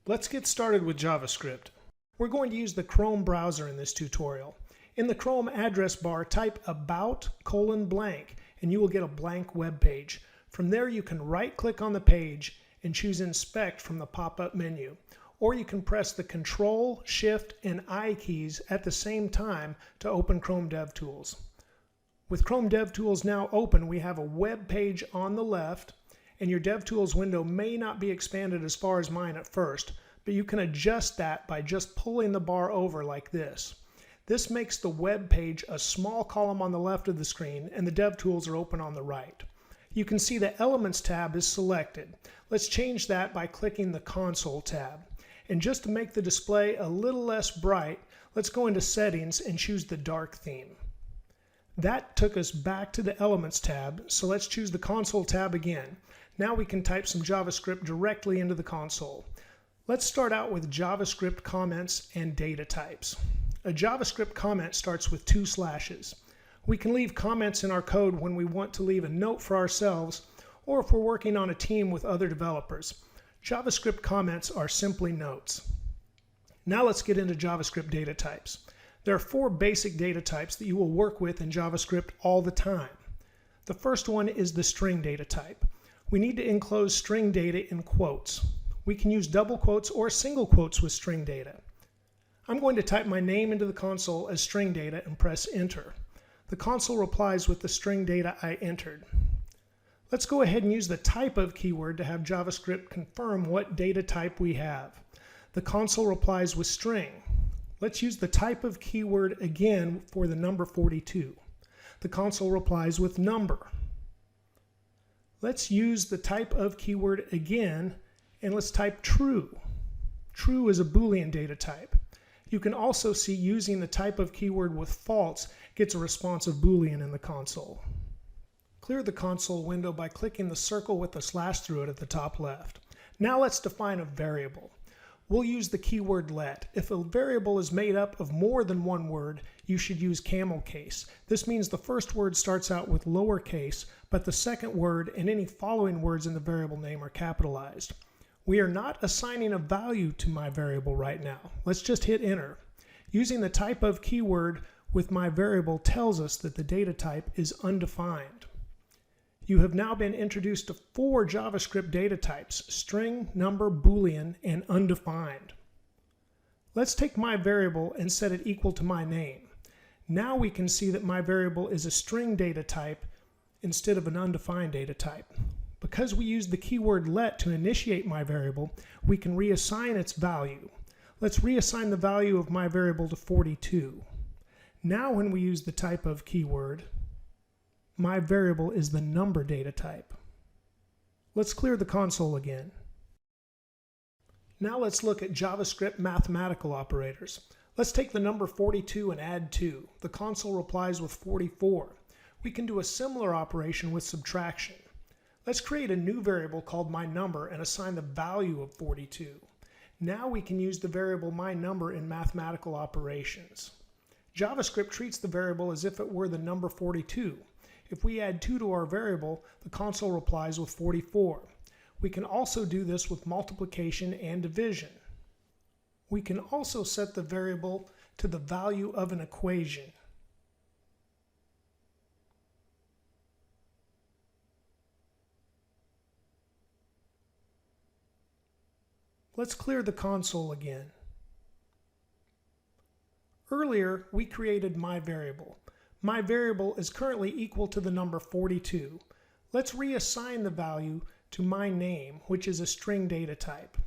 Let's get started with JavaScript. We're going to use the Chrome browser in this tutorial. In the Chrome address bar, type about:blank and you will get a blank web page. From there you can right-click on the page and choose Inspect from the pop-up menu. Or you can press the Control, Shift, and I keys at the same time to open Chrome DevTools. With Chrome DevTools now open, we have a web page on the left, and your DevTools window may not be expanded as far as mine at first, but you can adjust that by just pulling the bar over like this. This makes the web page a small column on the left of the screen, and the DevTools are open on the right. You can see the Elements tab is selected. Let's change that by clicking the Console tab. And just to make the display a little less bright, let's go into Settings and choose the Dark theme. That took us back to the Elements tab, so let's choose the Console tab again. Now we can type some JavaScript directly into the console. Let's start out with JavaScript comments and data types. A JavaScript comment starts with 2 slashes. We can leave comments in our code when we want to leave a note for ourselves or if we're working on a team with other developers. JavaScript comments are simply notes. Now let's get into JavaScript data types. There are 4 basic data types that you will work with in JavaScript all the time. The first one is the string data type. We need to enclose string data in quotes. We can use double quotes or single quotes with string data. I'm going to type my name into the console as string data and press enter. The console replies with the string data I entered. Let's go ahead and use the type of keyword to have JavaScript confirm what data type we have. The console replies with string. Let's use the type of keyword again for the number 42. The console replies with number. Let's use the type of keyword again and let's type true. True is a Boolean data type. You can also see using the type of keyword with false gets a response of Boolean in the console. Clear the console window by clicking the circle with a slash through it at the top left. Now let's define a variable. We'll use the keyword let. If a variable is made up of more than one word, you should use camel case. This means the first word starts out with lowercase, but the second word and any following words in the variable name are capitalized. We are not assigning a value to my variable right now. Let's just hit enter. Using the type of keyword with my variable tells us that the data type is undefined. You have now been introduced to 4 JavaScript data types: string, number, Boolean, and undefined. Let's take my variable and set it equal to my name. Now we can see that my variable is a string data type instead of an undefined data type. Because we used the keyword let to initiate my variable, we can reassign its value. Let's reassign the value of my variable to 42. Now when we use the type of keyword, my variable is the number data type. Let's clear the console again. Now let's look at JavaScript mathematical operators. Let's take the number 42 and add 2. The console replies with 44. We can do a similar operation with subtraction. Let's create a new variable called myNumber and assign the value of 42. Now we can use the variable myNumber in mathematical operations. JavaScript treats the variable as if it were the number 42. If we add 2 to our variable, the console replies with 44. We can also do this with multiplication and division. We can also set the variable to the value of an equation. Let's clear the console again. Earlier, we created my variable. My variable is currently equal to the number 42. Let's reassign the value to my name, which is a string data type.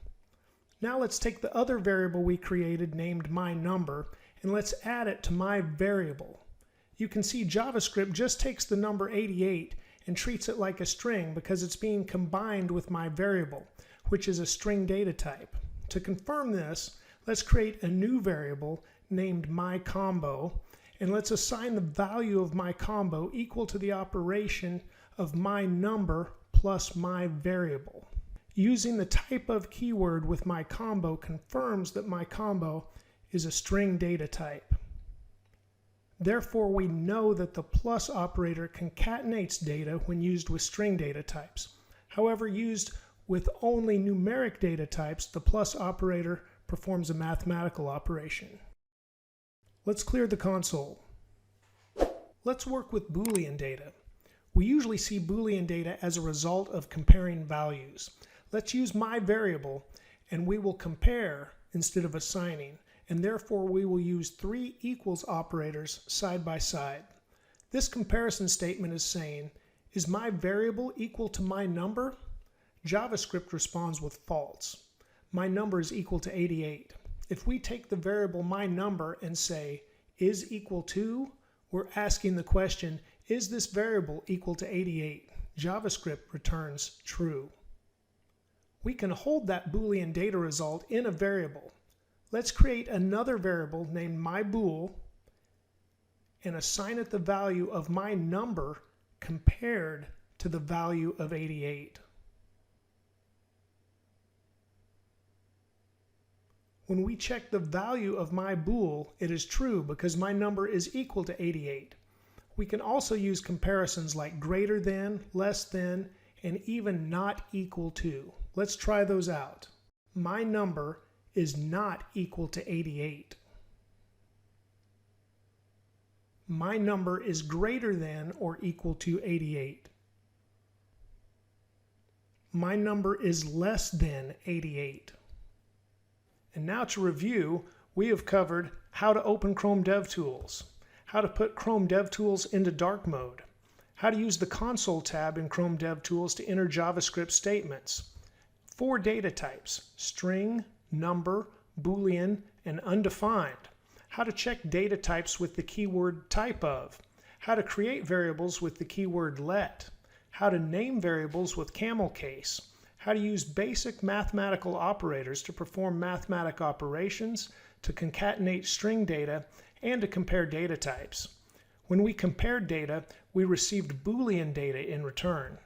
Now let's take the other variable we created named myNumber and let's add it to my variable. You can see JavaScript just takes the number 88 and treats it like a string because it's being combined with my variable, which is a string data type. To confirm this, let's create a new variable named myCombo, and let's assign the value of myCombo equal to the operation of myNumber plus my variable. Using the type of keyword with myCombo confirms that myCombo is a string data type. Therefore, we know that the plus operator concatenates data when used with string data types. However, used With only numeric data types, the plus operator performs a mathematical operation. Let's clear the console. Let's work with Boolean data. We usually see Boolean data as a result of comparing values. Let's use my variable, and we will compare instead of assigning, and therefore we will use three equals operators side by side. This comparison statement is saying, is my variable equal to my number? JavaScript responds with false. My number is equal to 88. If we take the variable my number and say is equal to, we're asking the question, is this variable equal to 88? JavaScript returns true. We can hold that Boolean data result in a variable. Let's create another variable named myBool and assign it the value of my number compared to the value of 88. When we check the value of my bool, it is true because my number is equal to 88. We can also use comparisons like greater than, less than, and even not equal to. Let's try those out. My number is not equal to 88. My number is greater than or equal to 88. My number is less than 88. And now to review, we have covered how to open Chrome DevTools, how to put Chrome DevTools into dark mode, how to use the console tab in Chrome DevTools to enter JavaScript statements, 4 data types, string, number, Boolean, and undefined, how to check data types with the keyword type of, how to create variables with the keyword let, how to name variables with camel case, how to use basic mathematical operators to perform mathematical operations, to concatenate string data, and to compare data types. When we compared data, we received Boolean data in return.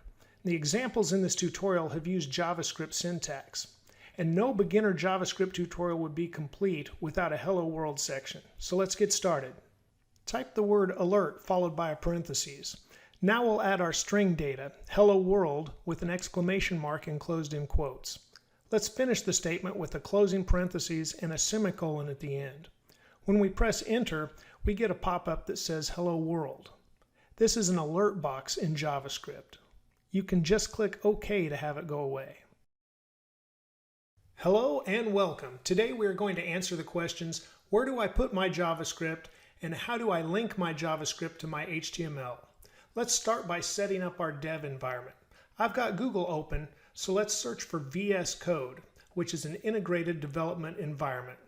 The examples in this tutorial have used JavaScript syntax, and no beginner JavaScript tutorial would be complete without a Hello World section. So let's get started. Type the word alert followed by a parentheses. Now we'll add our string data, hello world, with an exclamation mark enclosed in quotes. Let's finish the statement with a closing parentheses and a semicolon at the end. When we press enter, we get a pop-up that says hello world. This is an alert box in JavaScript. You can just click OK to have it go away. Hello and welcome. Today we are going to answer the questions, where do I put my JavaScript and how do I link my JavaScript to my HTML? Let's start by setting up our dev environment. I've got Google open, so let's search for VS Code, which is an integrated development environment.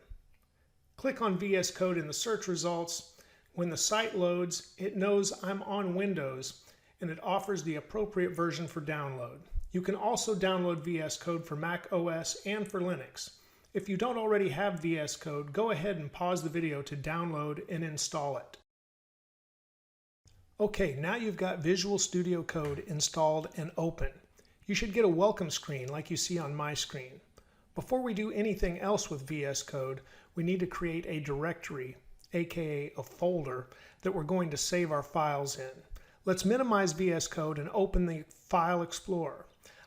Click on VS Code in the search results. When the site loads, it knows I'm on Windows and it offers the appropriate version for download. You can also download VS Code for Mac OS and for Linux. If you don't already have VS Code, go ahead and pause the video to download and install it. Okay, now you've got Visual Studio Code installed and open. You should get a welcome screen like you see on my screen. Before we do anything else with VS Code, we need to create a directory, aka a folder, that we're going to save our files in. Let's minimize VS Code and open the File Explorer.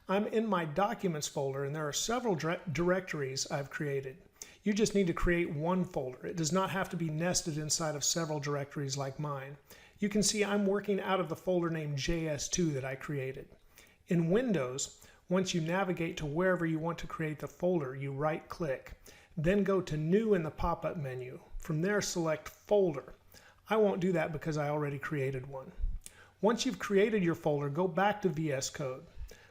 I'm in my Documents folder and there are several directories I've created. You just need to create one folder. It does not have to be nested inside of several directories like mine. You can see I'm working out of the folder named JS2 that I created. In Windows, once you navigate to wherever you want to create the folder, you right-click. Then go to New in the pop-up menu. From there, select Folder. I won't do that because I already created one. Once you've created your folder, go back to VS Code.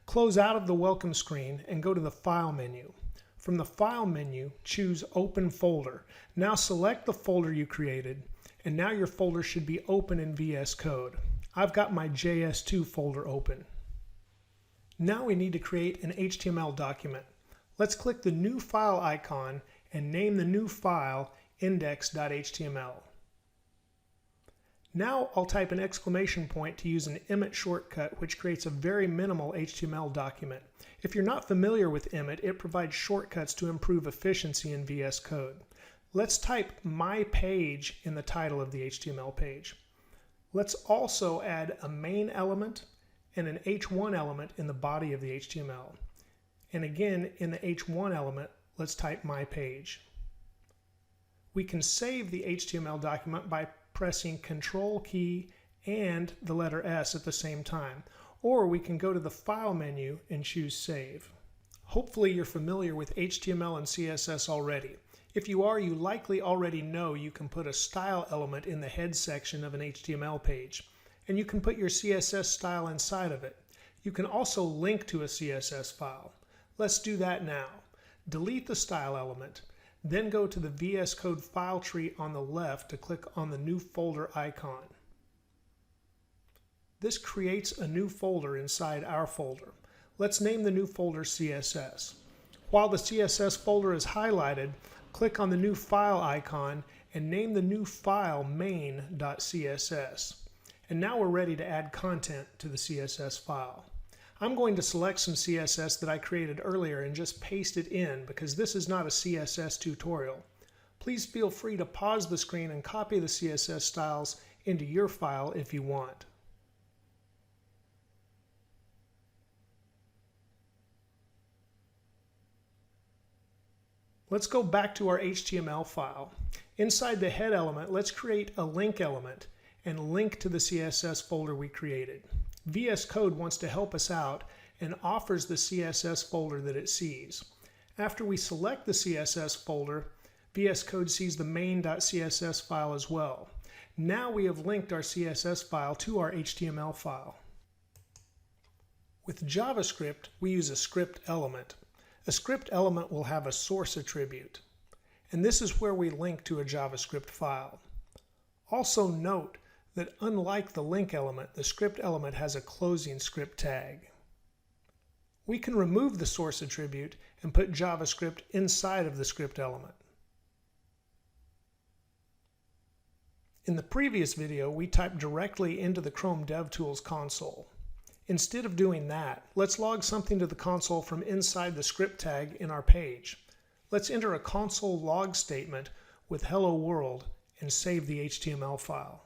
Close out of the Welcome screen and go to the File menu. From the File menu, choose Open Folder. Now select the folder you created, and now your folder should be open in VS Code. I've got my JS2 folder open. Now we need to create an HTML document. Let's click the New File icon and name the new file index.html. Now I'll type an exclamation point to use an Emmet shortcut, which creates a very minimal HTML document. If you're not familiar with Emmet, it provides shortcuts to improve efficiency in VS Code. Let's type my page in the title of the HTML page. Let's also add a main element and an h1 element in the body of the HTML. And again, in the H1 element, let's type my page. We can save the HTML document by pressing Control key and the letter S at the same time. Or we can go to the File menu and choose Save. Hopefully you're familiar with HTML and CSS already. If you are, you likely already know you can put a style element in the head section of an HTML page, and you can put your CSS style inside of it. You can also link to a CSS file. Let's do that now. Delete the style element, then go to the VS Code file tree on the left to click on the new folder icon. This creates a new folder inside our folder. Let's name the new folder CSS. While the CSS folder is highlighted, click on the new file icon and name the new file main.css. And now we're ready to add content to the CSS file. I'm going to select some CSS that I created earlier and just paste it in because this is not a CSS tutorial. Please feel free to pause the screen and copy the CSS styles into your file if you want. Let's go back to our HTML file. Inside the head element, let's create a link element and link to the CSS folder we created. VS Code wants to help us out and offers the CSS folder that it sees. After we select the CSS folder, VS Code sees the main.css file as well. Now we have linked our CSS file to our HTML file. With JavaScript, we use a script element. A script element will have a source attribute, and this is where we link to a JavaScript file. Also note that unlike the link element, the script element has a closing script tag. We can remove the source attribute and put JavaScript inside of the script element. In the previous video, we typed directly into the Chrome DevTools console. Instead of doing that, let's log something to the console from inside the script tag in our page. Let's enter a console log statement with hello world and save the HTML file.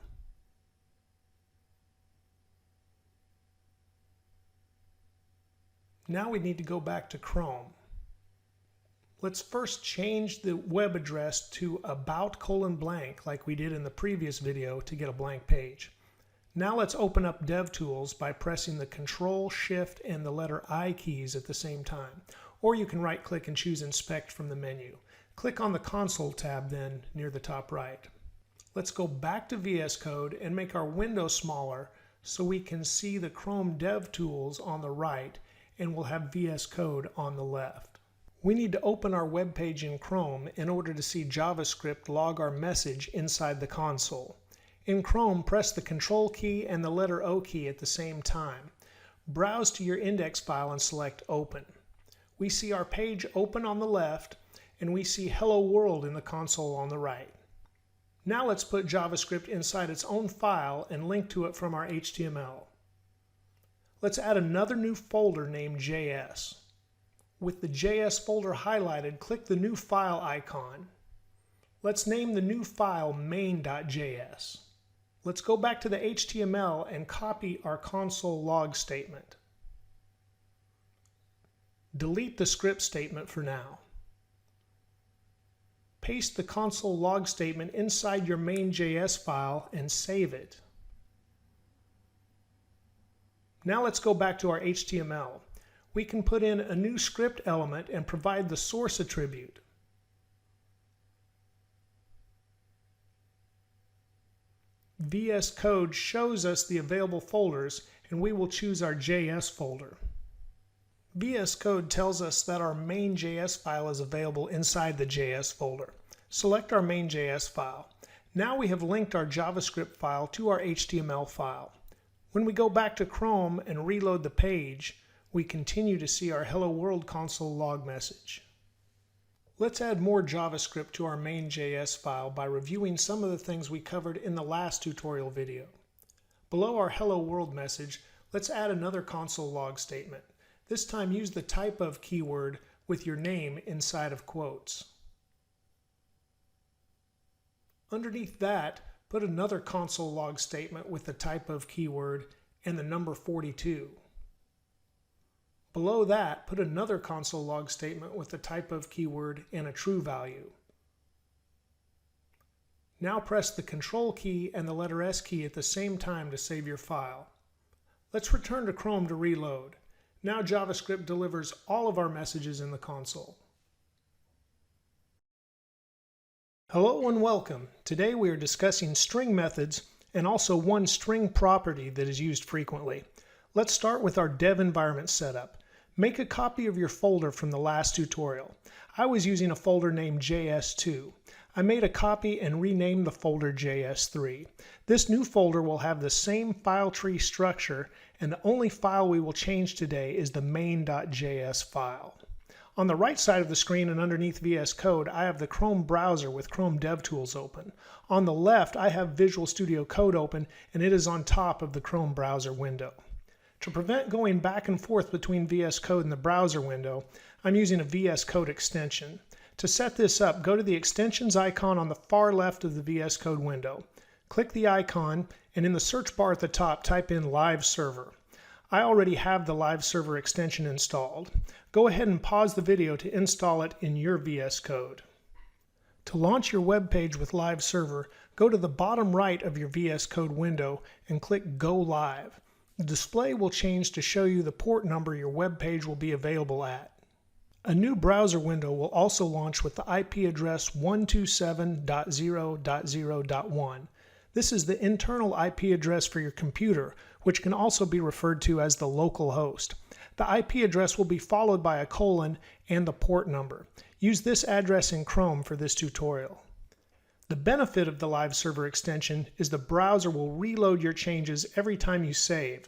Now we need to go back to Chrome. Let's first change the web address to about:blank like we did in the previous video to get a blank page. Now let's open up DevTools by pressing the Control, Shift, and the letter I keys at the same time. Or you can right-click and choose Inspect from the menu. Click on the Console tab then near the top right. Let's go back to VS Code and make our window smaller so we can see the Chrome DevTools on the right and we'll have VS Code on the left. We need to open our web page in Chrome in order to see JavaScript log our message inside the console. In Chrome, press the Control key and the letter O key at the same time. Browse to your index file and select Open. We see our page open on the left, and we see Hello World in the console on the right. Now let's put JavaScript inside its own file and link to it from our HTML. Let's add another new folder named JS. With the JS folder highlighted, click the new file icon. Let's name the new file main.js. Let's go back to the HTML and copy our console log statement. Delete the script statement for now. Paste the console log statement inside your main.js file and save it. Now let's go back to our HTML. We can put in a new script element and provide the source attribute. VS Code shows us the available folders, and we will choose our JS folder. VS Code tells us that our main.js file is available inside the JS folder. Select our main.js file. Now we have linked our JavaScript file to our HTML file. When we go back to Chrome and reload the page, we continue to see our Hello World console log message. Let's add more JavaScript to our main.js file by reviewing some of the things we covered in the last tutorial video. Below our Hello World message, let's add another console log statement. This time use the type of keyword with your name inside of quotes. Underneath that, put another console log statement with the type of keyword and the number 42. Below that, put another console log statement with the type of keyword and a true value. Now press the Control key and the letter S key at the same time to save your file. Let's return to Chrome to reload. Now JavaScript delivers all of our messages in the console. Hello and welcome. Today we are discussing string methods and also one string property that is used frequently. Let's start with our dev environment setup. Make a copy of your folder from the last tutorial. I was using a folder named JS2. I made a copy and renamed the folder JS3. This new folder will have the same file tree structure, and the only file we will change today is the main.js file. On the right side of the screen and underneath VS Code, I have the Chrome browser with Chrome DevTools open. On the left, I have Visual Studio Code open, and it is on top of the Chrome browser window. To prevent going back and forth between VS Code and the browser window, I'm using a VS Code extension. To set this up, go to the extensions icon on the far left of the VS Code window. Click the icon, and in the search bar at the top, type in Live Server. I already have the Live Server extension installed. Go ahead and pause the video to install it in your VS Code. To launch your web page with Live Server, go to the bottom right of your VS Code window and click Go Live. The display will change to show you the port number your web page will be available at. A new browser window will also launch with the IP address 127.0.0.1. This is the internal IP address for your computer, which can also be referred to as the local host. The IP address will be followed by a colon and the port number. Use this address in Chrome for this tutorial. The benefit of the Live Server extension is the browser will reload your changes every time you save.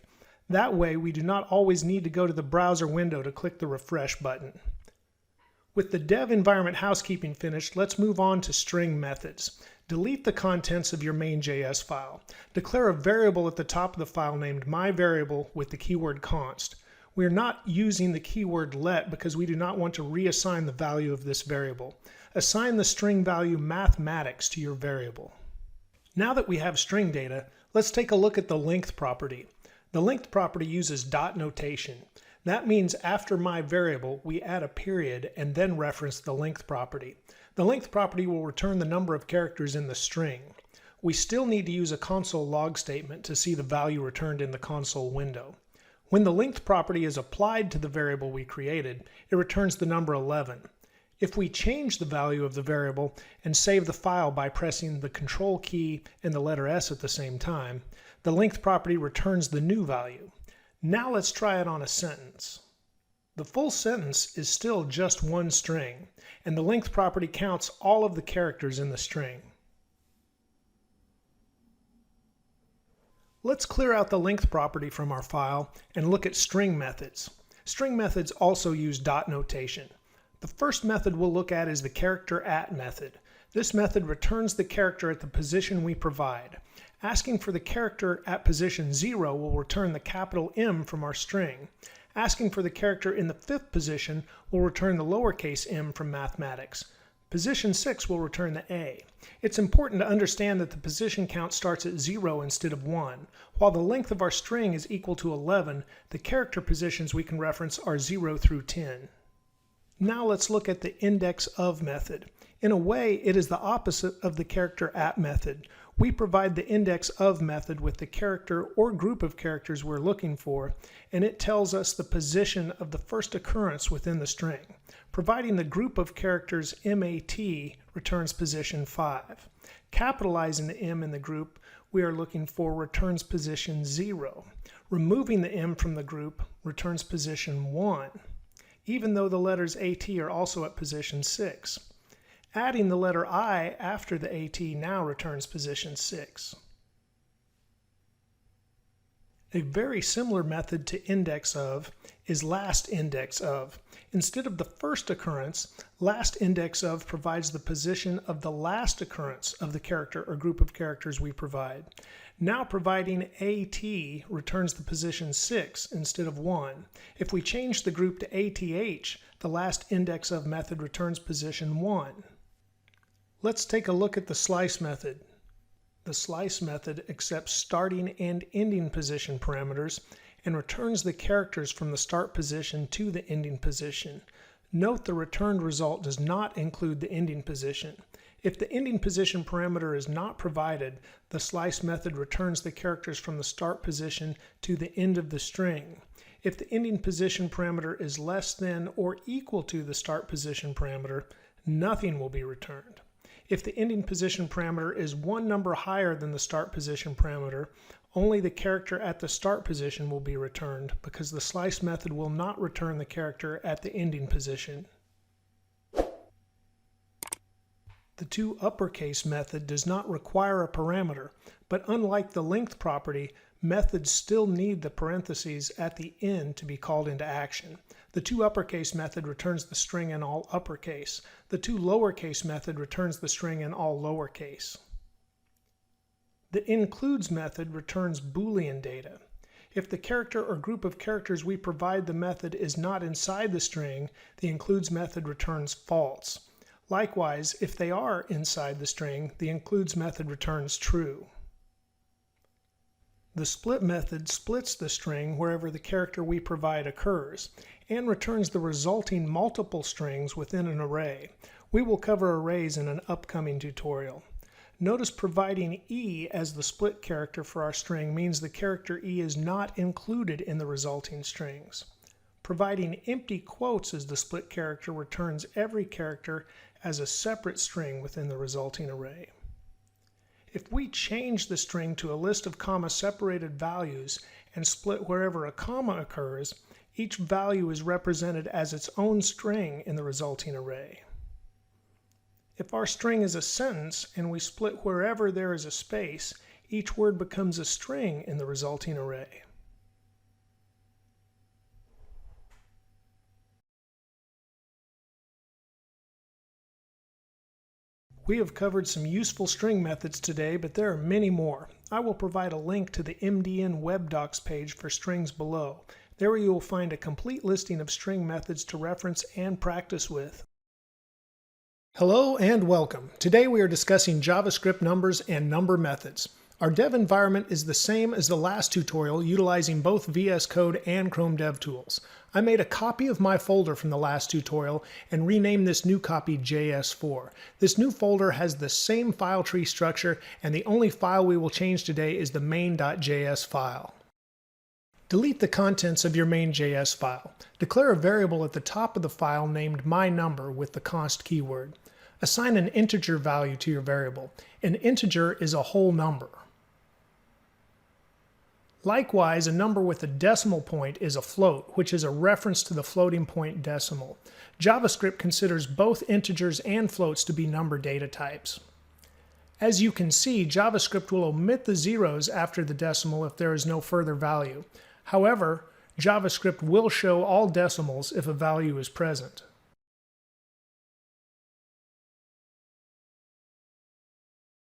That way, we do not always need to go to the browser window to click the refresh button. With the dev environment housekeeping finished, let's move on to string methods. Delete the contents of your main.js file. Declare a variable at the top of the file named myVariable with the keyword const. We are not using the keyword let because we do not want to reassign the value of this variable. Assign the string value mathematics to your variable. Now that we have string data, let's take a look at the length property. The length property uses dot notation. That means after myVariable, we add a period and then reference the length property. The length property will return the number of characters in the string. We still need to use a console log statement to see the value returned in the console window. When the length property is applied to the variable we created, it returns the number 11. If we change the value of the variable and save the file by pressing the Control key and the letter S at the same time, the length property returns the new value. Now let's try it on a sentence. The full sentence is still just one string, and the length property counts all of the characters in the string. Let's clear out the length property from our file and look at string methods. String methods also use dot notation. The first method we'll look at is the character at method. This method returns the character at the position we provide. Asking for the character at position 0 will return the capital M from our string. Asking for the character in the 5th position will return the lowercase m from mathematics. Position 6 will return the A. It's important to understand that the position count starts at 0 instead of 1. While the length of our string is equal to 11, the character positions we can reference are 0 through 10. Now let's look at the index of method. In a way, it is the opposite of the character at method. We provide the index of method with the character or group of characters we're looking for, and it tells us the position of the first occurrence within the string. Providing the group of characters MAT returns position 5. Capitalizing the M in the group we are looking for returns position 0. Removing the M from the group returns position 1, even though the letters AT are also at position 6. Adding the letter I after the AT now returns position 6. A very similar method to index of is last index of. Instead of the first occurrence, last index of provides the position of the last occurrence of the character or group of characters we provide. Now providing AT returns the position 6 instead of 1. If we change the group to ATH, the last index of method returns position 1. Let's take a look at the slice method. The slice method accepts starting and ending position parameters and returns the characters from the start position to the ending position. Note the returned result does not include the ending position. If the ending position parameter is not provided, the slice method returns the characters from the start position to the end of the string. If the ending position parameter is less than or equal to the start position parameter, nothing will be returned. If the ending position parameter is one number higher than the start position parameter, only the character at the start position will be returned because the slice method will not return the character at the ending position. The toUpperCase method does not require a parameter, but unlike the length property, methods still need the parentheses at the end to be called into action. The toUpperCase method returns the string in all uppercase. The toLowerCase method returns the string in all lowercase. The includes method returns Boolean data. If the character or group of characters we provide the method is not inside the string, the includes method returns false. Likewise, if they are inside the string, the includes method returns true. The split method splits the string wherever the character we provide occurs, and returns the resulting multiple strings within an array. We will cover arrays in an upcoming tutorial. Notice providing E as the split character for our string means the character E is not included in the resulting strings. Providing empty quotes as the split character returns every character as a separate string within the resulting array. If we change the string to a list of comma-separated values and split wherever a comma occurs, each value is represented as its own string in the resulting array. If our string is a sentence and we split wherever there is a space, each word becomes a string in the resulting array. We have covered some useful string methods today, but there are many more. I will provide a link to the MDN web docs page for strings below. There you will find a complete listing of string methods to reference and practice with. Hello and welcome. Today we are discussing JavaScript numbers and number methods. Our dev environment is the same as the last tutorial, utilizing both VS Code and Chrome DevTools. I made a copy of my folder from the last tutorial and renamed this new copy JS4. This new folder has the same file tree structure, and the only file we will change today is the main.js file. Delete the contents of your main.js file. Declare a variable at the top of the file named myNumber with the const keyword. Assign an integer value to your variable. An integer is a whole number. Likewise, a number with a decimal point is a float, which is a reference to the floating point decimal. JavaScript considers both integers and floats to be number data types. As you can see, JavaScript will omit the zeros after the decimal if there is no further value. However, JavaScript will show all decimals if a value is present.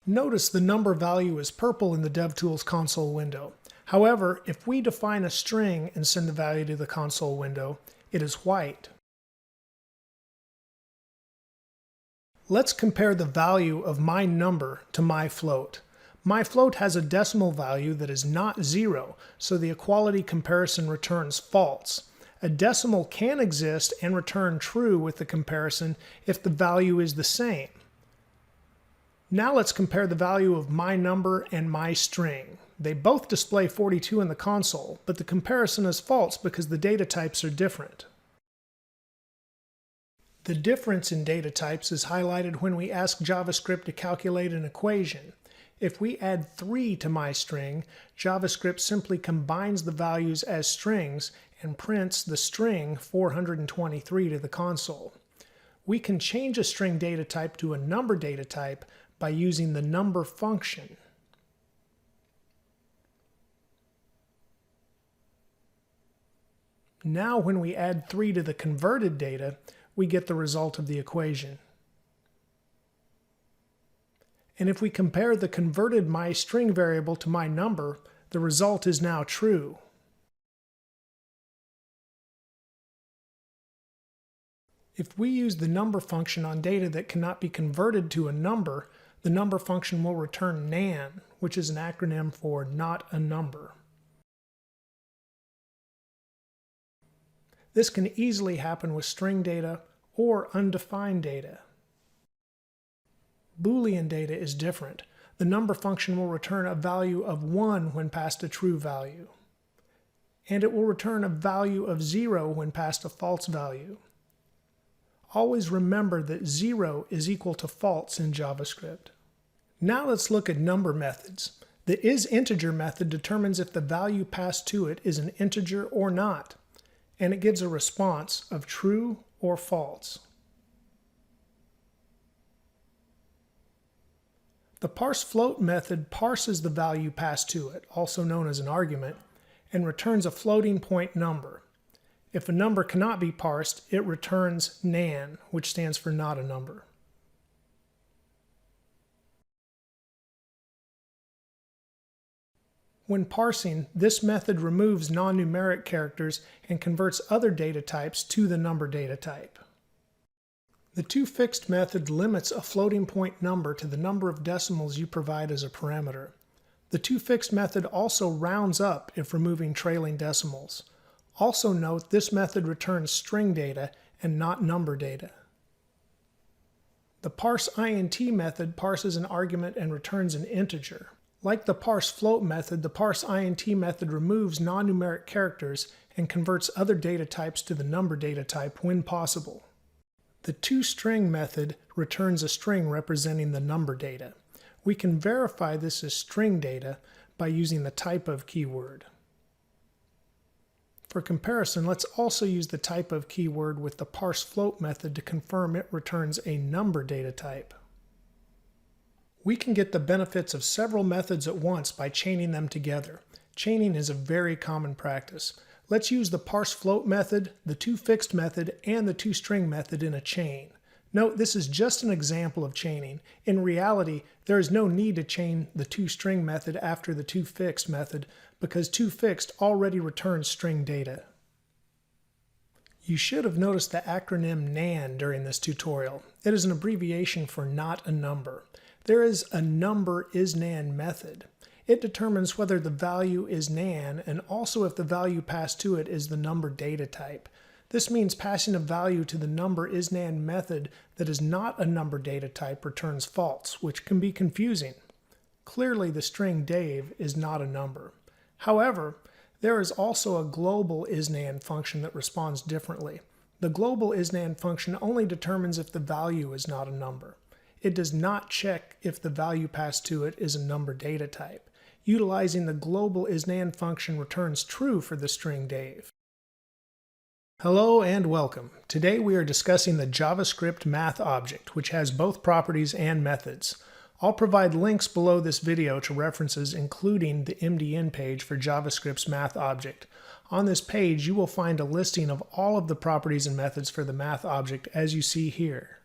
Notice the number value is purple in the DevTools console window. However, if we define a string and send the value to the console window, it is white. Let's compare the value of myNumber to myFloat. MyFloat has a decimal value that is not 0, so the equality comparison returns false. A decimal can exist and return true with the comparison if the value is the same. Now let's compare the value of myNumber and myString. They both display 42 in the console, but the comparison is false because the data types are different. The difference in data types is highlighted when we ask JavaScript to calculate an equation. If we add 3 to myString, JavaScript simply combines the values as strings and prints the string 423 to the console. We can change a string data type to a number data type by using the number function. Now when we add 3 to the converted data, we get the result of the equation. And if we compare the converted myString variable to myNumber, the result is now true. If we use the number function on data that cannot be converted to a number, the number function will return nan, which is an acronym for not a number. This can easily happen with string data or undefined data. Boolean data is different. The number function will return a value of 1 when passed a true value, and it will return a value of 0 when passed a false value. Always remember that 0 is equal to false in JavaScript. Now let's look at number methods. The isInteger method determines if the value passed to it is an integer or not, and it gives a response of true or false. The parseFloat method parses the value passed to it, also known as an argument, and returns a floating point number. If a number cannot be parsed, it returns nan, which stands for not a number. When parsing, this method removes non-numeric characters and converts other data types to the number data type. The toFixed method limits a floating point number to the number of decimals you provide as a parameter. The toFixed method also rounds up if removing trailing decimals. Also note this method returns string data and not number data. The parseInt method parses an argument and returns an integer. Like the parseFloat method, the parseInt method removes non-numeric characters and converts other data types to the number data type when possible. The toString method returns a string representing the number data. We can verify this as string data by using the typeOf keyword. For comparison, let's also use the typeOf keyword with the parseFloat method to confirm it returns a number data type. We can get the benefits of several methods at once by chaining them together. Chaining is a very common practice. Let's use the parseFloat method, the toFixed method, and the toString method in a chain. Note this is just an example of chaining. In reality, there is no need to chain the toString method after the toFixed method because toFixed already returns string data. You should have noticed the acronym NaN during this tutorial. It is an abbreviation for not a number. There is a number isNaN method. It determines whether the value is nan and also if the value passed to it is the number data type. This means passing a value to the number isNaN method that is not a number data type returns false, which can be confusing. Clearly the string Dave is not a number. However, there is also a global isNaN function that responds differently. The global isNaN function only determines if the value is not a number. It does not check if the value passed to it is a number data type. Utilizing the global isNaN function returns true for the string Dave. Hello and welcome. Today we are discussing the JavaScript math object, which has both properties and methods. I'll provide links below this video to references including the MDN page for JavaScript's math object. On this page you will find a listing of all of the properties and methods for the math object as you see here.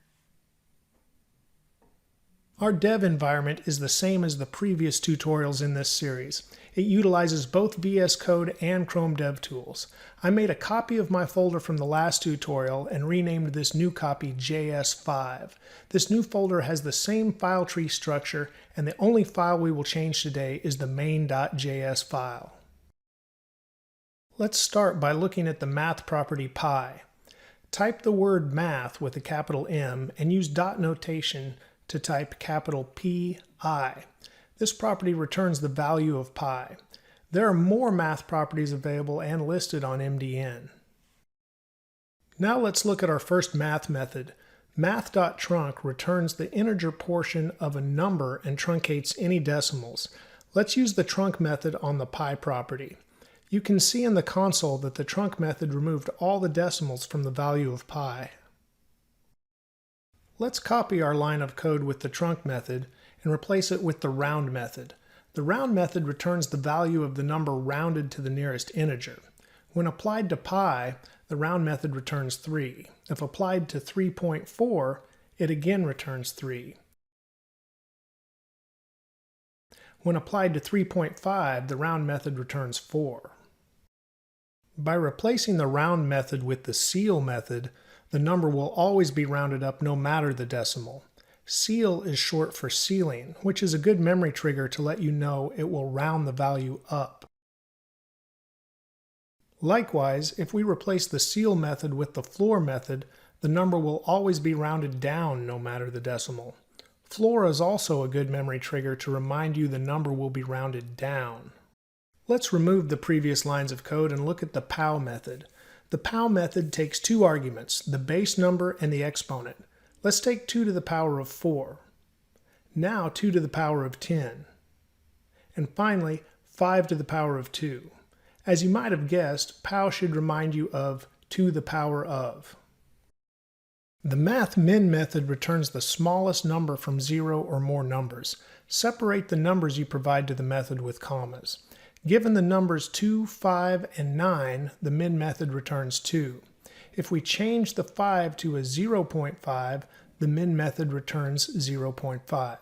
Our dev environment is the same as the previous tutorials in this series. It utilizes both VS Code and Chrome DevTools. I made a copy of my folder from the last tutorial and renamed this new copy JS5. This new folder has the same file tree structure, and the only file we will change today is the main.js file. Let's start by looking at the math property pi. Type the word math with a capital M and use dot notation to type capital P-I. This property returns the value of pi. There are more math properties available and listed on MDN. Now let's look at our first math method. Math.trunc returns the integer portion of a number and truncates any decimals. Let's use the trunc method on the pi property. You can see in the console that the trunc method removed all the decimals from the value of pi. Let's copy our line of code with the trunc method and replace it with the round method. The round method returns the value of the number rounded to the nearest integer. When applied to pi, the round method returns 3. If applied to 3.4, it again returns 3. When applied to 3.5, the round method returns 4. By replacing the round method with the ceil method, the number will always be rounded up no matter the decimal. Ceil is short for ceiling, which is a good memory trigger to let you know it will round the value up. Likewise, if we replace the ceil method with the floor method, the number will always be rounded down no matter the decimal. Floor is also a good memory trigger to remind you the number will be rounded down. Let's remove the previous lines of code and look at the pow method. The pow method takes two arguments, the base number and the exponent. Let's take 2 to the power of 4. Now 2 to the power of 10. And finally, 5 to the power of 2. As you might have guessed, pow should remind you of to the power of. The mathmin method returns the smallest number from 0 or more numbers. Separate the numbers you provide to the method with commas. Given the numbers 2, 5, and 9, the min method returns 2. If we change the 5 to a 0.5, the min method returns 0.5.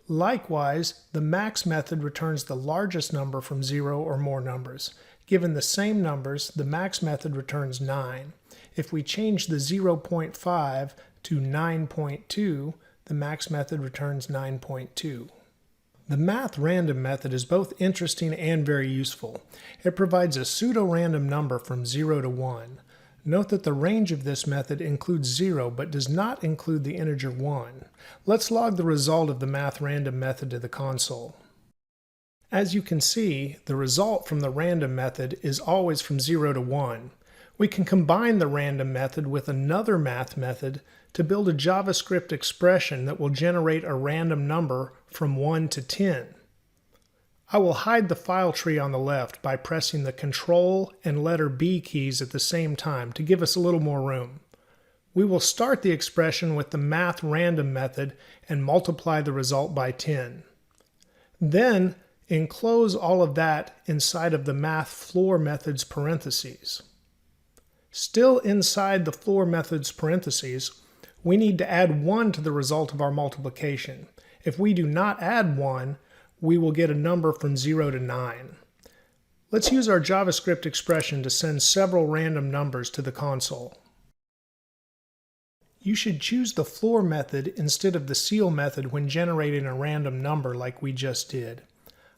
Likewise, the max method returns the largest number from 0 or more numbers. Given the same numbers, the max method returns 9. If we change the 0.5 to 9.2, the max method returns 9.2. The math random method is both interesting and very useful. It provides a pseudo-random number from 0 to 1. Note that the range of this method includes 0 but does not include the integer 1. Let's log the result of the math random method to the console. As you can see, the result from the random method is always from 0 to 1. We can combine the random method with another math method to build a JavaScript expression that will generate a random number from 1 to 10. I will hide the file tree on the left by pressing the Control and letter B keys at the same time to give us a little more room. We will start the expression with the math random method and multiply the result by 10. Then enclose all of that inside of the math floor method's parentheses. Still inside the floor method's parentheses, we need to add 1 to the result of our multiplication. If we do not add 1, we will get a number from 0 to 9. Let's use our JavaScript expression to send several random numbers to the console. You should choose the floor method instead of the ceil method when generating a random number like we just did.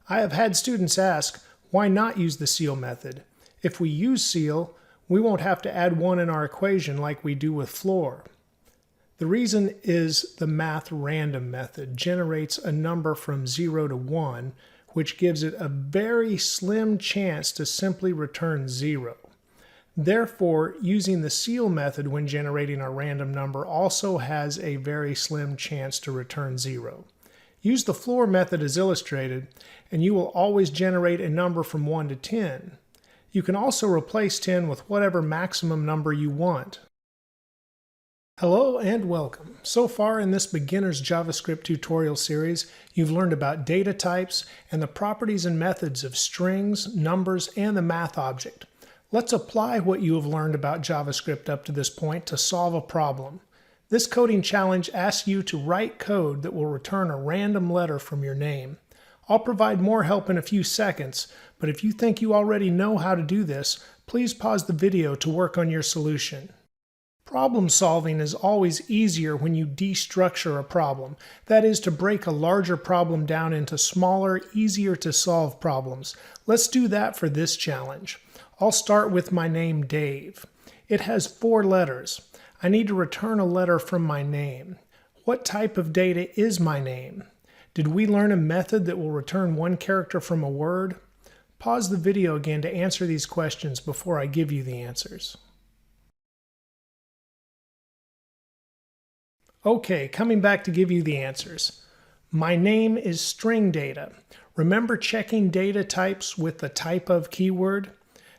I have had students ask, why not use the ceil method? If we use ceil, we won't have to add 1 in our equation like we do with floor. The reason is the math random method generates a number from 0 to 1, which gives it a very slim chance to simply return 0. Therefore, using the ceil method when generating a random number also has a very slim chance to return 0. Use the floor method as illustrated, and you will always generate a number from 1 to 10. You can also replace 10 with whatever maximum number you want. Hello and welcome. So far in this beginner's JavaScript tutorial series, you've learned about data types and the properties and methods of strings, numbers, and the math object. Let's apply what you have learned about JavaScript up to this point to solve a problem. This coding challenge asks you to write code that will return a random letter from your name. I'll provide more help in a few seconds, but if you think you already know how to do this, please pause the video to work on your solution. Problem solving is always easier when you destructure a problem. That is, to break a larger problem down into smaller, easier to solve problems. Let's do that for this challenge. I'll start with my name Dave. It has 4 letters. I need to return a letter from my name. What type of data is my name? Did we learn a method that will return 1 character from a word? Pause the video again to answer these questions before I give you the answers. Okay, coming back to give you the answers. My name is string data. Remember checking data types with the type of keyword?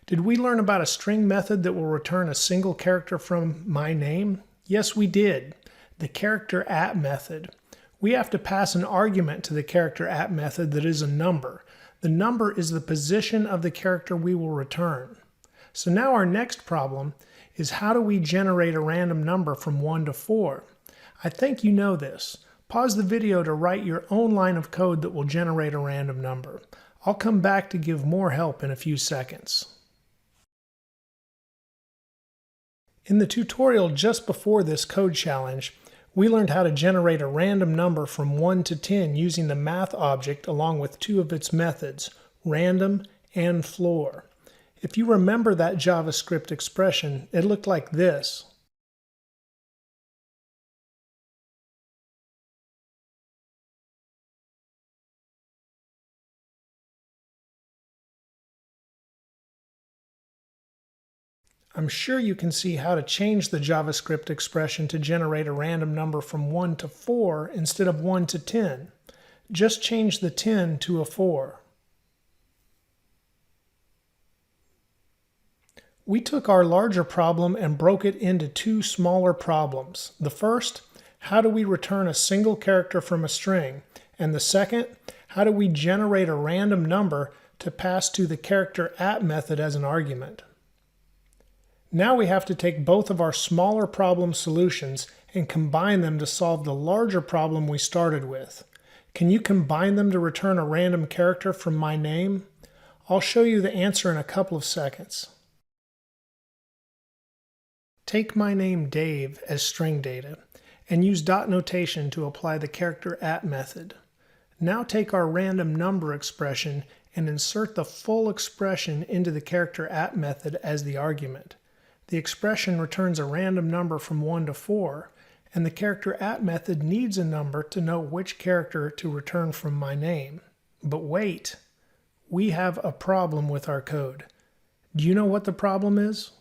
Did we learn about a string method that will return a single character from my name? Yes, we did. The character at method. We have to pass an argument to the character at method that is a number. The number is the position of the character we will return. So now our next problem is how do we generate a random number from 1 to 4? I think you know this. Pause the video to write your own line of code that will generate a random number. I'll come back to give more help in a few seconds. In the tutorial just before this code challenge, we learned how to generate a random number from 1 to 10 using the math object along with 2 of its methods, random and floor. If you remember that JavaScript expression, it looked like this. I'm sure you can see how to change the JavaScript expression to generate a random number from 1 to 4 instead of 1 to 10. Just change the 10 to a 4. We took our larger problem and broke it into two smaller problems. The first, how do we return a single character from a string? And the second, how do we generate a random number to pass to the character at method as an argument? Now we have to take both of our smaller problem solutions and combine them to solve the larger problem we started with. Can you combine them to return a random character from my name? I'll show you the answer in a couple of seconds. Take my name Dave as string data and use dot notation to apply the character at method. Now take our random number expression and insert the full expression into the character at method as the argument. The expression returns a random number from 1 to 4, and the character at method needs a number to know which character to return from my name. But wait, we have a problem with our code. Do you know what the problem is?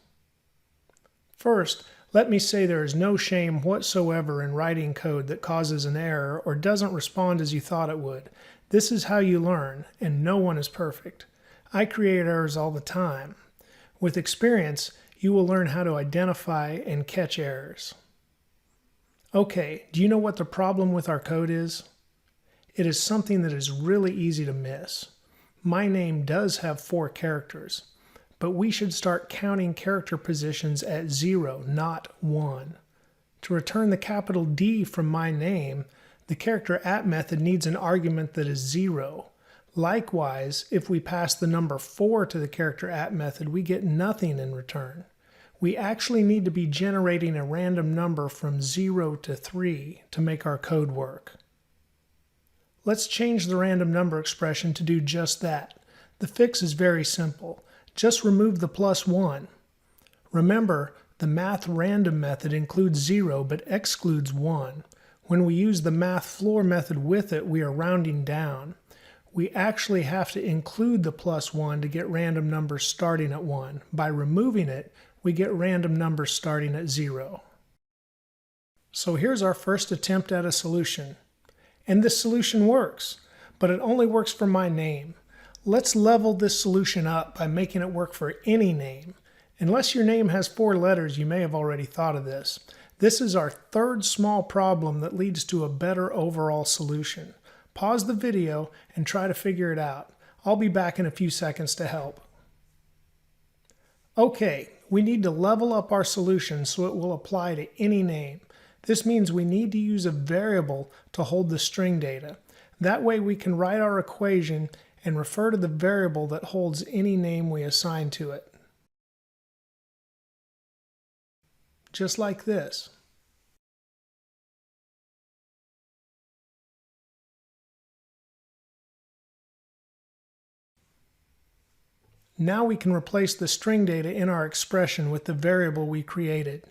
First, let me say there is no shame whatsoever in writing code that causes an error or doesn't respond as you thought it would. This is how you learn, and no one is perfect. I create errors all the time. With experience, you will learn how to identify and catch errors. Okay, do you know what the problem with our code is? It is something that is really easy to miss. My name does have 4 characters, but we should start counting character positions at 0, not 1. To return the capital D from my name, the character at method needs an argument that is 0. Likewise, if we pass the number 4 to the character at method, we get nothing in return. We actually need to be generating a random number from 0 to 3 to make our code work. Let's change the random number expression to do just that. The fix is very simple. Just remove the +1. Remember, the math random method includes 0 but excludes 1. When we use the math floor method with it, we are rounding down. We actually have to include the +1 to get random numbers starting at 1. By removing it, we get random numbers starting at 0. So here's our first attempt at a solution. And this solution works, but it only works for my name. Let's level this solution up by making it work for any name. Unless your name has 4 letters, you may have already thought of this. This is our third small problem that leads to a better overall solution. Pause the video and try to figure it out. I'll be back in a few seconds to help. Okay, we need to level up our solution so it will apply to any name. This means we need to use a variable to hold the string data. That way we can write our equation and refer to the variable that holds any name we assign to it. Just like this. Now we can replace the string data in our expression with the variable we created.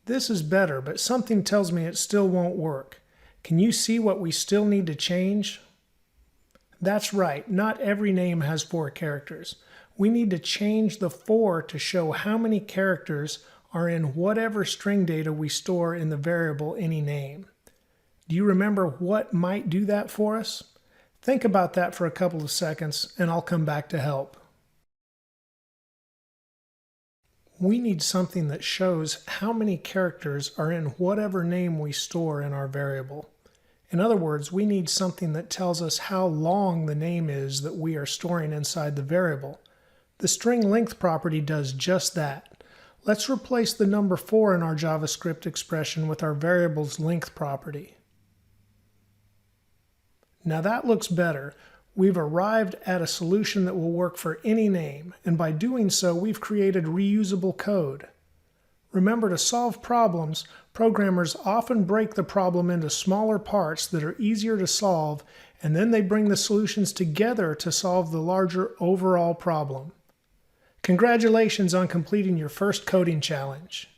This is better, but something tells me it still won't work. Can you see what we still need to change? That's right, not every name has 4 characters. We need to change the 4 to show how many characters are in whatever string data we store in the variable any name. Do you remember what might do that for us? Think about that for a couple of seconds and I'll come back to help. We need something that shows how many characters are in whatever name we store in our variable. In other words, we need something that tells us how long the name is that we are storing inside the variable. The string length property does just that. Let's replace the number 4 in our JavaScript expression with our variable's length property. Now that looks better. We've arrived at a solution that will work for any name, and by doing so, we've created reusable code. Remember, to solve problems, programmers often break the problem into smaller parts that are easier to solve, and then they bring the solutions together to solve the larger overall problem. Congratulations on completing your first coding challenge.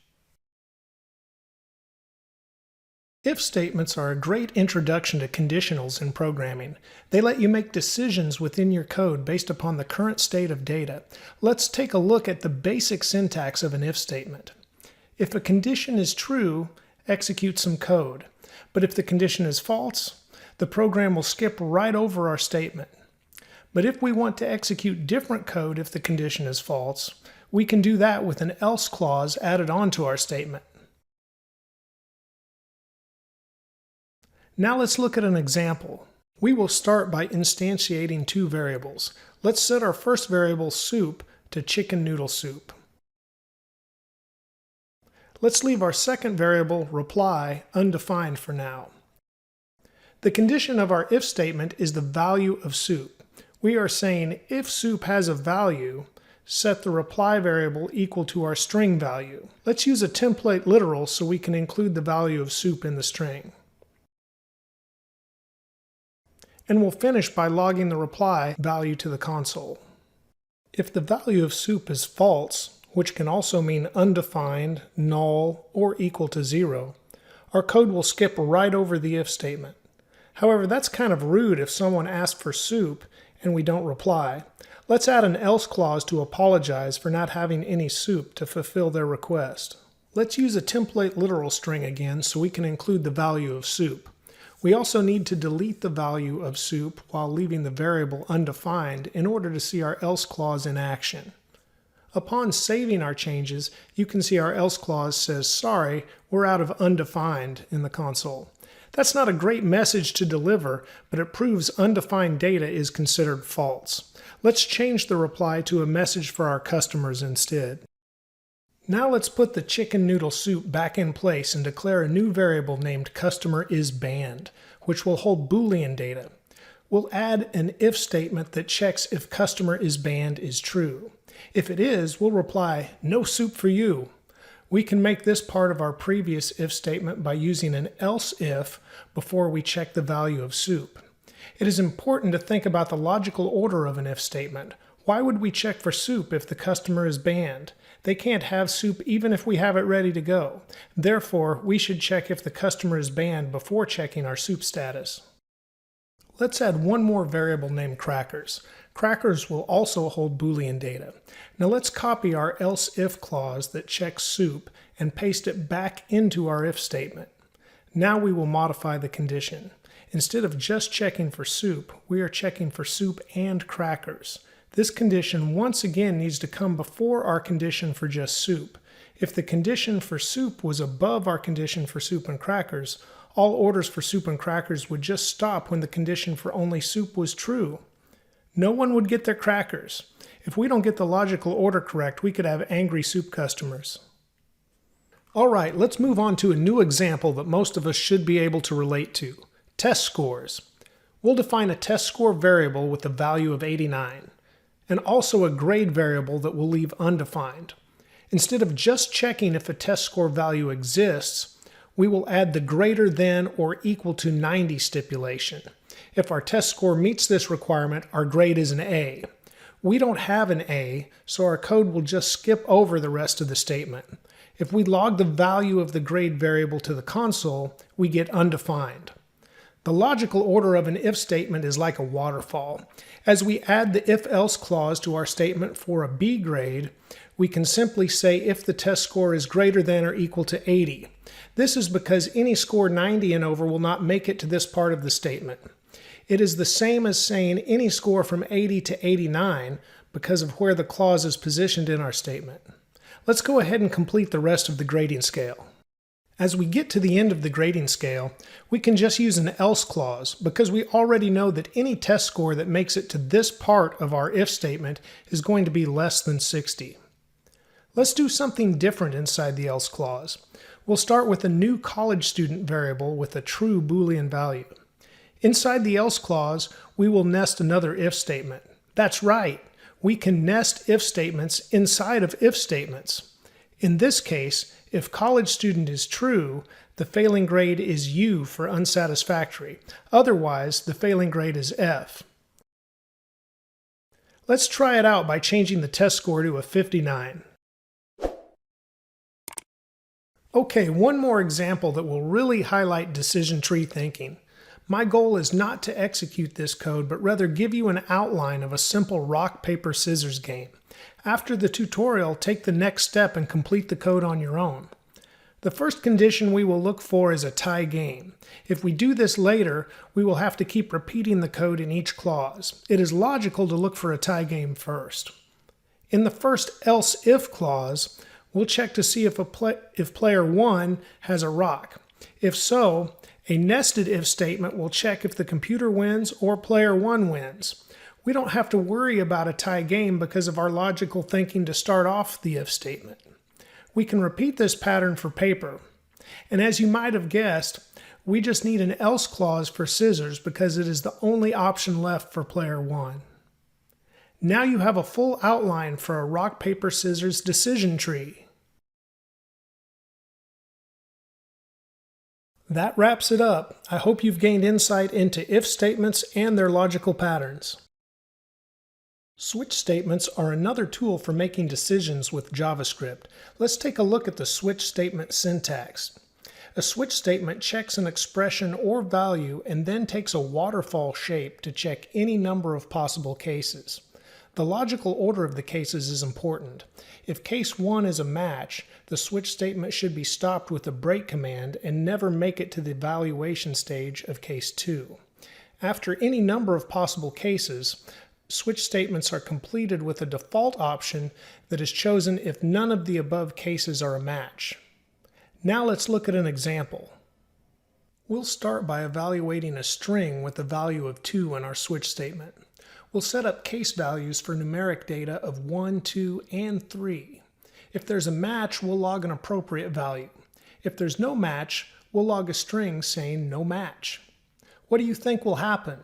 If statements are a great introduction to conditionals in programming. They let you make decisions within your code based upon the current state of data. Let's take a look at the basic syntax of an if statement. If a condition is true, execute some code. But if the condition is false, the program will skip right over our statement. But if we want to execute different code if the condition is false, we can do that with an else clause added onto our statement. Now let's look at an example. We will start by instantiating two variables. Let's set our first variable soup to chicken noodle soup. Let's leave our second variable reply undefined for now. The condition of our if statement is the value of soup. We are saying if soup has a value, set the reply variable equal to our string value. Let's use a template literal so we can include the value of soup in the string. And we'll finish by logging the reply value to the console. If the value of soup is false, which can also mean undefined, null, or equal to 0, our code will skip right over the if statement. However, that's kind of rude if someone asks for soup and we don't reply. Let's add an else clause to apologize for not having any soup to fulfill their request. Let's use a template literal string again so we can include the value of soup. We also need to delete the value of soup while leaving the variable undefined in order to see our else clause in action. Upon saving our changes, you can see our else clause says, "Sorry, we're out of undefined" in the console. That's not a great message to deliver, but it proves undefined data is considered false. Let's change the reply to a message for our customers instead. Now let's put the chicken noodle soup back in place and declare a new variable named customer_is_banned, which will hold Boolean data. We'll add an if statement that checks if customer_is_banned is true. If it is, we'll reply, "No soup for you." We can make this part of our previous if statement by using an else if before we check the value of soup. It is important to think about the logical order of an if statement. Why would we check for soup if the customer is banned? They can't have soup even if we have it ready to go. Therefore, we should check if the customer is banned before checking our soup status. Let's add one more variable named crackers. Crackers will also hold Boolean data. Now let's copy our else if clause that checks soup and paste it back into our if statement. Now we will modify the condition. Instead of just checking for soup, we are checking for soup and crackers. This condition once again needs to come before our condition for just soup. If the condition for soup was above our condition for soup and crackers, all orders for soup and crackers would just stop when the condition for only soup was true. No one would get their crackers. If we don't get the logical order correct, we could have angry soup customers. Alright, let's move on to a new example that most of us should be able to relate to. Test scores. We'll define a test score variable with a value of 89. And also a grade variable that we'll leave undefined. Instead of just checking if a test score value exists, we will add the greater than or equal to 90 stipulation. If our test score meets this requirement, our grade is an A. We don't have an A, so our code will just skip over the rest of the statement. If we log the value of the grade variable to the console, we get undefined. The logical order of an if statement is like a waterfall. As we add the if-else clause to our statement for a B grade, we can simply say if the test score is greater than or equal to 80. This is because any score 90 and over will not make it to this part of the statement. It is the same as saying any score from 80 to 89 because of where the clause is positioned in our statement. Let's go ahead and complete the rest of the grading scale. As we get to the end of the grading scale, we can just use an else clause because we already know that any test score that makes it to this part of our if statement is going to be less than 60. Let's do something different inside the else clause. We'll start with a new college student variable with a true Boolean value. Inside the else clause, we will nest another if statement. That's right, we can nest if statements inside of if statements. In this case, if college student is true, the failing grade is U for unsatisfactory. Otherwise, the failing grade is F. Let's try it out by changing the test score to a 59. Okay, one more example that will really highlight decision tree thinking. My goal is not to execute this code, but rather give you an outline of a simple rock, paper, scissors game. After the tutorial, take the next step and complete the code on your own. The first condition we will look for is a tie game. If we do this later, we will have to keep repeating the code in each clause. It is logical to look for a tie game first. In the first else if clause, we'll check to see if player 1 has a rock. If so, a nested if statement will check if the computer wins or player 1 wins. We don't have to worry about a tie game because of our logical thinking to start off the if statement. We can repeat this pattern for paper. And as you might have guessed, we just need an else clause for scissors because it is the only option left for player 1. Now you have a full outline for a rock, paper, scissors decision tree. That wraps it up. I hope you've gained insight into if statements and their logical patterns. Switch statements are another tool for making decisions with JavaScript. Let's take a look at the switch statement syntax. A switch statement checks an expression or value and then takes a waterfall shape to check any number of possible cases. The logical order of the cases is important. If case 1 is a match, the switch statement should be stopped with a break command and never make it to the evaluation stage of case 2. After any number of possible cases, switch statements are completed with a default option that is chosen if none of the above cases are a match. Now let's look at an example. We'll start by evaluating a string with a value of 2 in our switch statement. We'll set up case values for numeric data of 1, 2, and 3. If there's a match, we'll log an appropriate value. If there's no match, we'll log a string saying no match. What do you think will happen?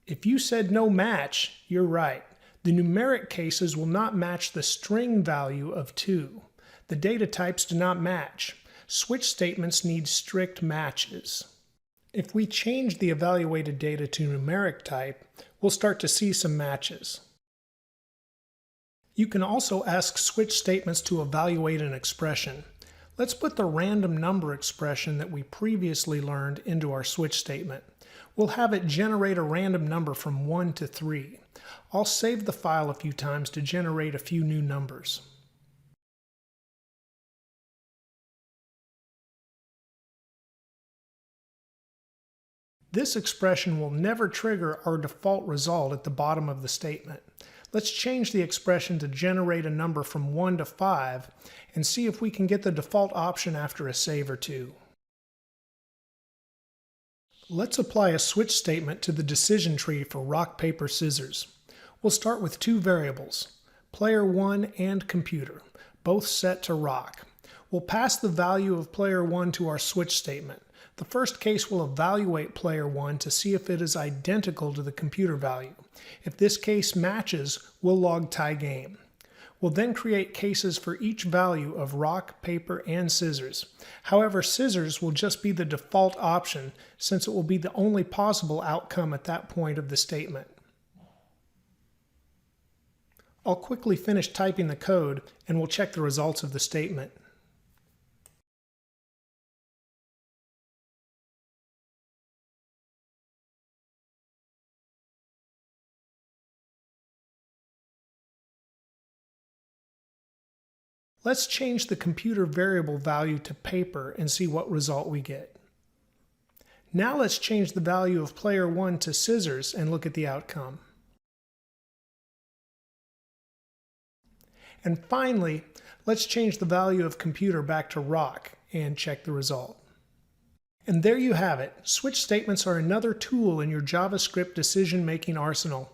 If you said no match, you're right. The numeric cases will not match the string value of 2. The data types do not match. Switch statements need strict matches. If we change the evaluated data to numeric type, we'll start to see some matches. You can also ask switch statements to evaluate an expression. Let's put the random number expression that we previously learned into our switch statement. We'll have it generate a random number from 1 to 3. I'll save the file a few times to generate a few new numbers. This expression will never trigger our default result at the bottom of the statement. Let's change the expression to generate a number from 1 to 5 and see if we can get the default option after a save or two. Let's apply a switch statement to the decision tree for rock, paper, scissors. We'll start with two variables, player 1 and computer, both set to rock. We'll pass the value of player 1 to our switch statement. The first case will evaluate player 1 to see if it is identical to the computer value. If this case matches, we'll log tie game. We'll then create cases for each value of rock, paper, and scissors. However, scissors will just be the default option since it will be the only possible outcome at that point of the statement. I'll quickly finish typing the code and we'll check the results of the statement. Let's change the computer variable value to paper and see what result we get. Now let's change the value of player 1 to scissors and look at the outcome. And finally, let's change the value of computer back to rock and check the result. And there you have it. Switch statements are another tool in your JavaScript decision-making arsenal.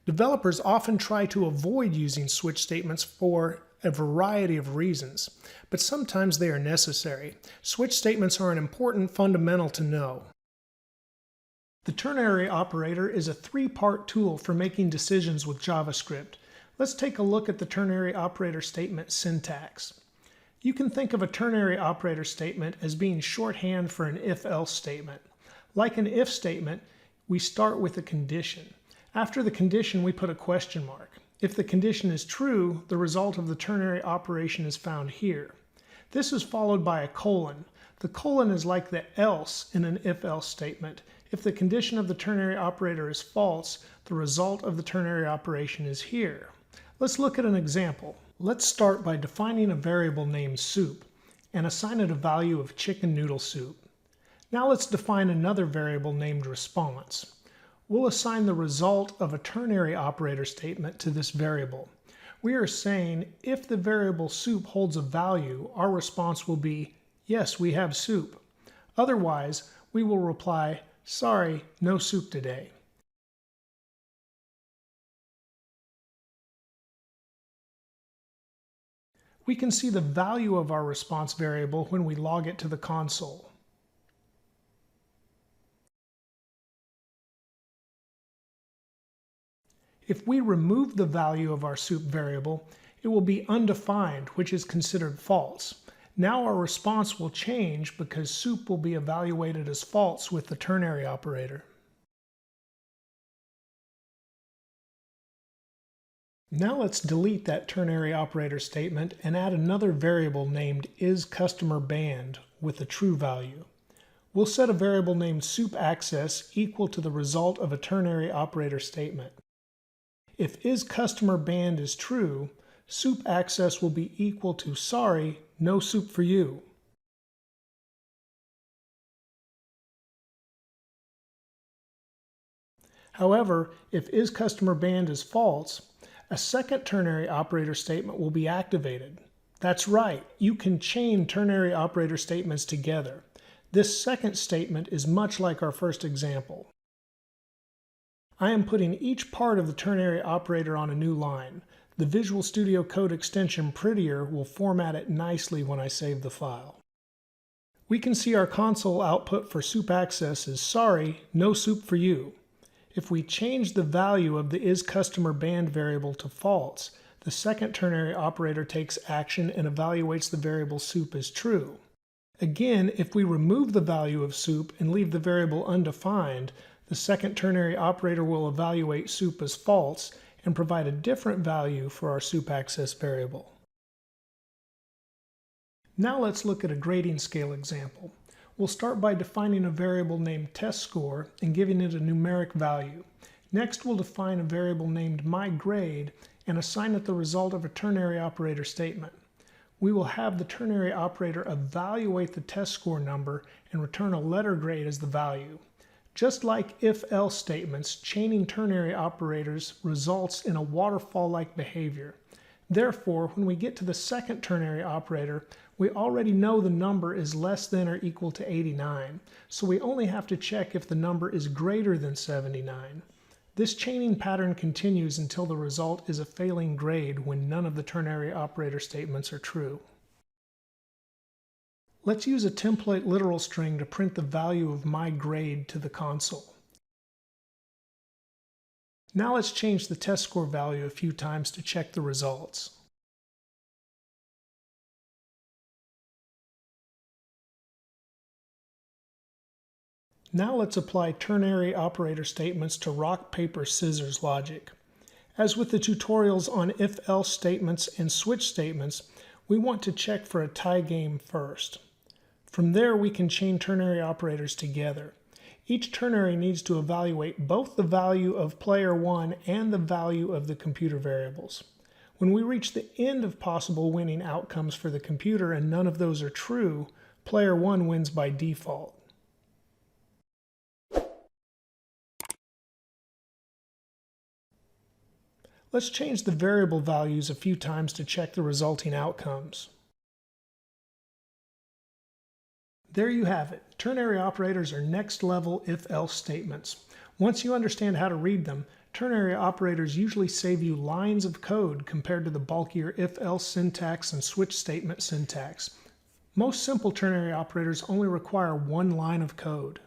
Developers often try to avoid using switch statements for a variety of reasons, but sometimes they are necessary. Switch statements are an important fundamental to know. The ternary operator is a three-part tool for making decisions with JavaScript. Let's take a look at the ternary operator statement syntax. You can think of a ternary operator statement as being shorthand for an if-else statement. Like an if statement, we start with a condition. After the condition, we put a question mark. If the condition is true, the result of the ternary operation is found here. This is followed by a colon. The colon is like the else in an if-else statement. If the condition of the ternary operator is false, the result of the ternary operation is here. Let's look at an example. Let's start by defining a variable named soup and assign it a value of chicken noodle soup. Now let's define another variable named response. We'll assign the result of a ternary operator statement to this variable. We are saying if the variable soup holds a value, our response will be, yes, we have soup. Otherwise, we will reply, sorry, no soup today. We can see the value of our response variable when we log it to the console. If we remove the value of our soup variable, it will be undefined, which is considered false. Now our response will change because soup will be evaluated as false with the ternary operator. Now let's delete that ternary operator statement and add another variable named isCustomerBand with a true value. We'll set a variable named soupAccess equal to the result of a ternary operator statement. If isCustomerBand is true, soupAccess will be equal to sorry, no soup for you. However, if isCustomerBand is false, a second ternary operator statement will be activated. That's right, you can chain ternary operator statements together. This second statement is much like our first example. I am putting each part of the ternary operator on a new line. The Visual Studio Code extension Prettier will format it nicely when I save the file. We can see our console output for soupAccess is sorry, no soup for you. If we change the value of the isCustomerBand variable to false, the second ternary operator takes action and evaluates the variable soup as true. Again, if we remove the value of soup and leave the variable undefined, the second ternary operator will evaluate soup as false and provide a different value for our soupAccess variable. Now let's look at a grading scale example. We'll start by defining a variable named test_score and giving it a numeric value. Next, we'll define a variable named myGrade and assign it the result of a ternary operator statement. We will have the ternary operator evaluate the test score number and return a letter grade as the value. Just like if-else statements, chaining ternary operators results in a waterfall-like behavior. Therefore, when we get to the second ternary operator, we already know the number is less than or equal to 89, so we only have to check if the number is greater than 79. This chaining pattern continues until the result is a failing grade when none of the ternary operator statements are true. Let's use a template literal string to print the value of myGrade to the console. Now let's change the test score value a few times to check the results. Now let's apply ternary operator statements to rock, paper, scissors logic. As with the tutorials on if-else statements and switch statements, we want to check for a tie game first. From there, we can chain ternary operators together. Each ternary needs to evaluate both the value of player 1 and the value of the computer variables. When we reach the end of possible winning outcomes for the computer and none of those are true, player 1 wins by default. Let's change the variable values a few times to check the resulting outcomes. There you have it. Ternary operators are next-level if-else statements. Once you understand how to read them, ternary operators usually save you lines of code compared to the bulkier if-else syntax and switch statement syntax. Most simple ternary operators only require one line of code.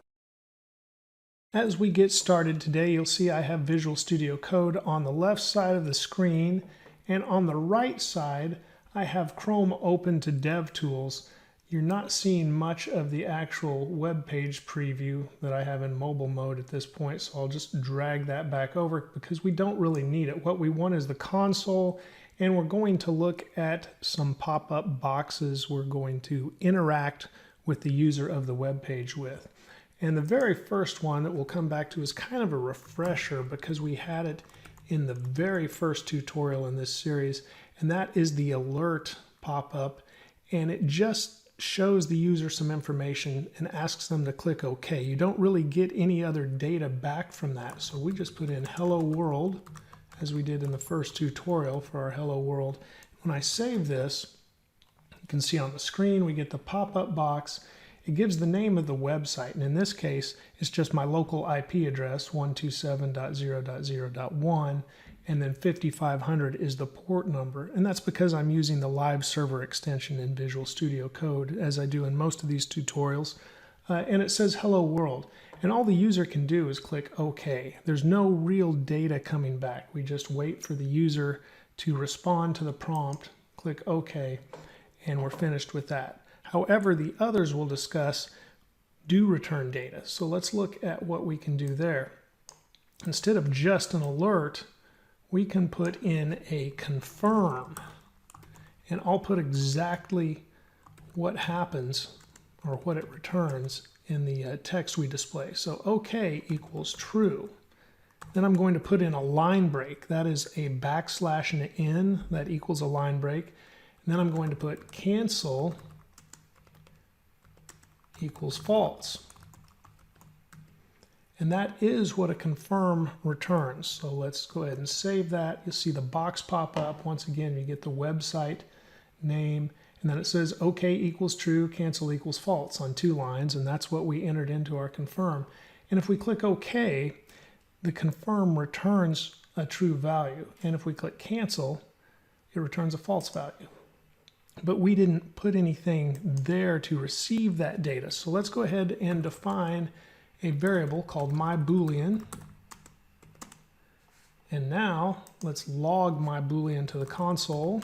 As we get started today, you'll see I have Visual Studio Code on the left side of the screen, And on the right side, I have Chrome open to DevTools. You're not seeing much of the actual web page preview that I have in mobile mode at this point, so I'll just drag that back over because we don't really need it. What we want is the console, and we're going to look at some pop-up boxes we're going to interact with the user of the web page with. And the very first one that we'll come back to is kind of a refresher because we had it in the very first tutorial in this series, and that is the alert pop-up, and it just shows the user some information and asks them to click OK. You don't really get any other data back from that, so we just put in hello world as we did in the first tutorial for our hello world. When I save this, you can see on the screen we get the pop-up box. It gives the name of the website, and in this case it's just my local IP address 127.0.0.1, and then 5500 is the port number, and that's because I'm using the live server extension in Visual Studio Code as I do in most of these tutorials. And it says hello world, and all the user can do is click OK. There's no real data coming back. We just wait for the user to respond to the prompt, click OK, and we're finished with that. However, the others we'll discuss do return data. So let's look at what we can do there. Instead of just an alert, we can put in a confirm, and I'll put exactly what happens or what it returns in the text we display. So OK equals true. Then I'm going to put in a line break. That is a backslash and an N that equals a line break. And then I'm going to put cancel equals false. And that is what a confirm returns. So let's go ahead and save that. You'll see the box pop up. Once again, you get the website name, and then it says OK equals true, cancel equals false on 2 lines, and that's what we entered into our confirm. And if we click OK, the confirm returns a true value. And if we click cancel, it returns a false value. But we didn't put anything there to receive that data. So let's go ahead and define a variable called myBoolean. And now let's log myBoolean to the console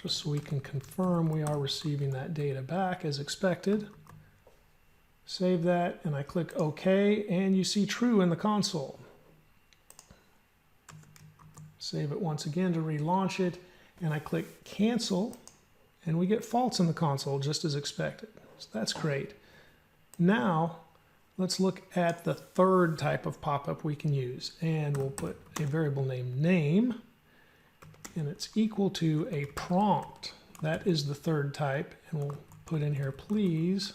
just so we can confirm we are receiving that data back as expected. Save that, and I click OK, and you see true in the console. Save it once again to relaunch it, and I click cancel, and we get false in the console just as expected. So that's great. Now let's look at the third type of pop-up we can use, and we'll put a variable named name, and it's equal to a prompt. That is the third type, and we'll put in here, please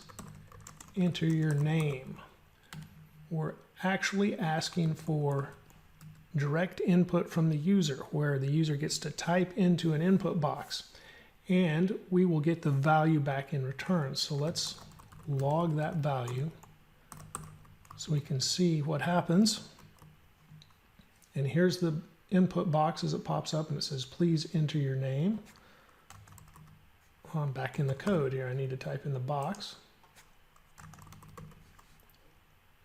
enter your name. We're actually asking for direct input from the user, where the user gets to type into an input box, and we will get the value back in return. So let's log that value so we can see what happens. And here's the input box as it pops up, and it says please enter your name. I'm back in the code here. I need to type in the box,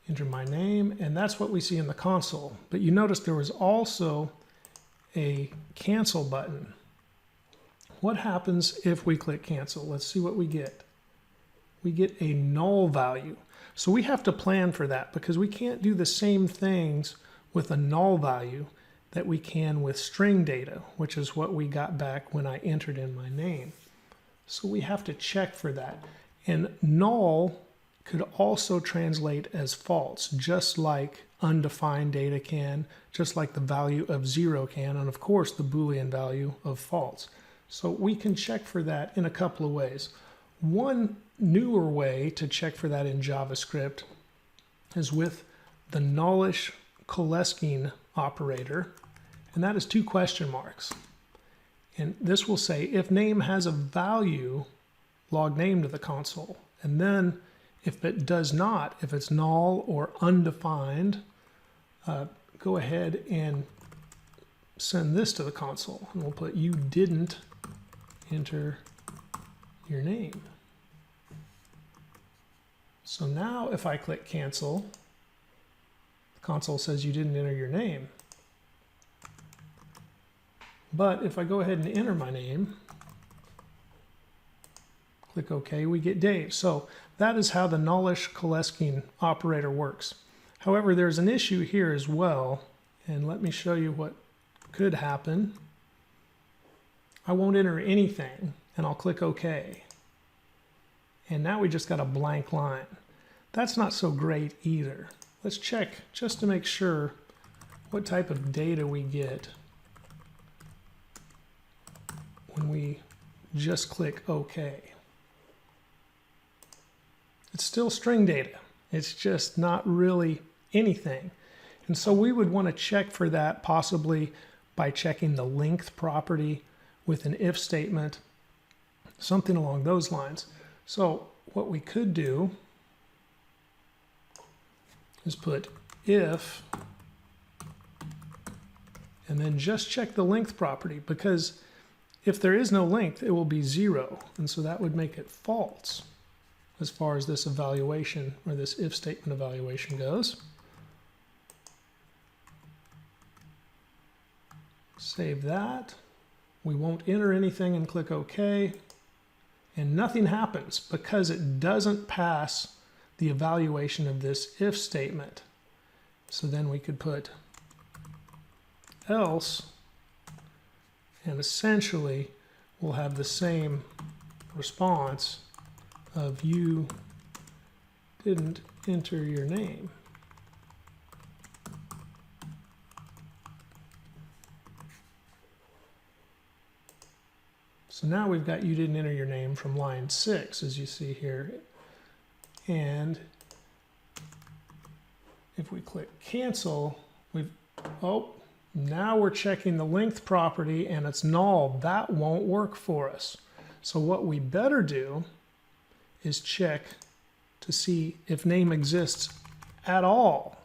enter my name, and that's what we see in the console. But you notice there was also a cancel button. What happens if we click cancel? Let's see what we get. We get a null value. So we have to plan for that because we can't do the same things with a null value that we can with string data, which is what we got back when I entered in my name. So we have to check for that. And null could also translate as false, just like undefined data can, just like the value of 0 can, and of course the Boolean value of false. So we can check for that in a couple of ways. One newer way to check for that in JavaScript is with the nullish Coalescing operator, and that is 2 question marks. And this will say if name has a value, log name to the console. And then if it does not, if it's null or undefined, go ahead and send this to the console. And we'll put you didn't enter your name. So now if I click cancel, the console says you didn't enter your name. But if I go ahead and enter my name, click OK, we get Dave. So that is how the nullish Koleskin operator works. However, there's an issue here as well, and let me show you what could happen. I won't enter anything, and I'll click OK. And now we just got a blank line. That's not so great either. Let's check just to make sure what type of data we get when we just click OK. It's still string data. It's just not really anything. And so we would want to check for that possibly by checking the length property with an if statement, something along those lines. So what we could do is put if and then just check the length property, because if there is no length, it will be 0. And so that would make it false as far as this evaluation or this if statement evaluation goes. Save that. We won't enter anything and click OK. And nothing happens because it doesn't pass the evaluation of this if statement. So then we could put else, and essentially we'll have the same response of you didn't enter your name. So now we've got you didn't enter your name from line 6, as you see here. And if we click cancel, now we're checking the length property and it's null. That won't work for us. So what we better do is check to see if name exists at all.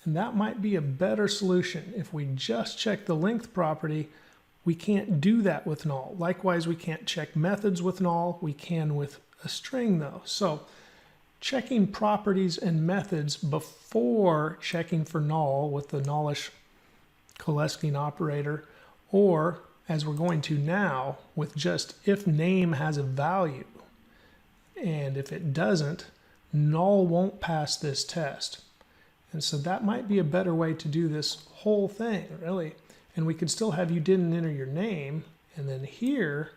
And that might be a better solution. If we just check the length property, we can't do that with null. Likewise, we can't check methods with null. We can with a string though. So checking properties and methods before checking for null with the nullish Koleskin operator, or as we're going to now with just if name has a value, and if it doesn't, null won't pass this test. And so that might be a better way to do this whole thing, really. And we could still have you didn't enter your name, and then here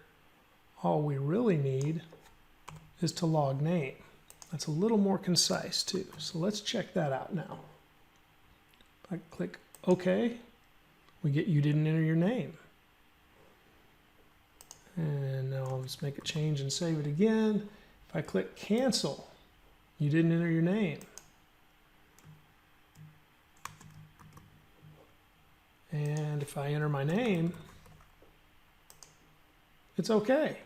all we really need is to log name. That's a little more concise too. So let's check that out now. If I click OK, we get you didn't enter your name. And now I'll just make a change and save it again. If I click cancel, you didn't enter your name. And if I enter my name, it's okay.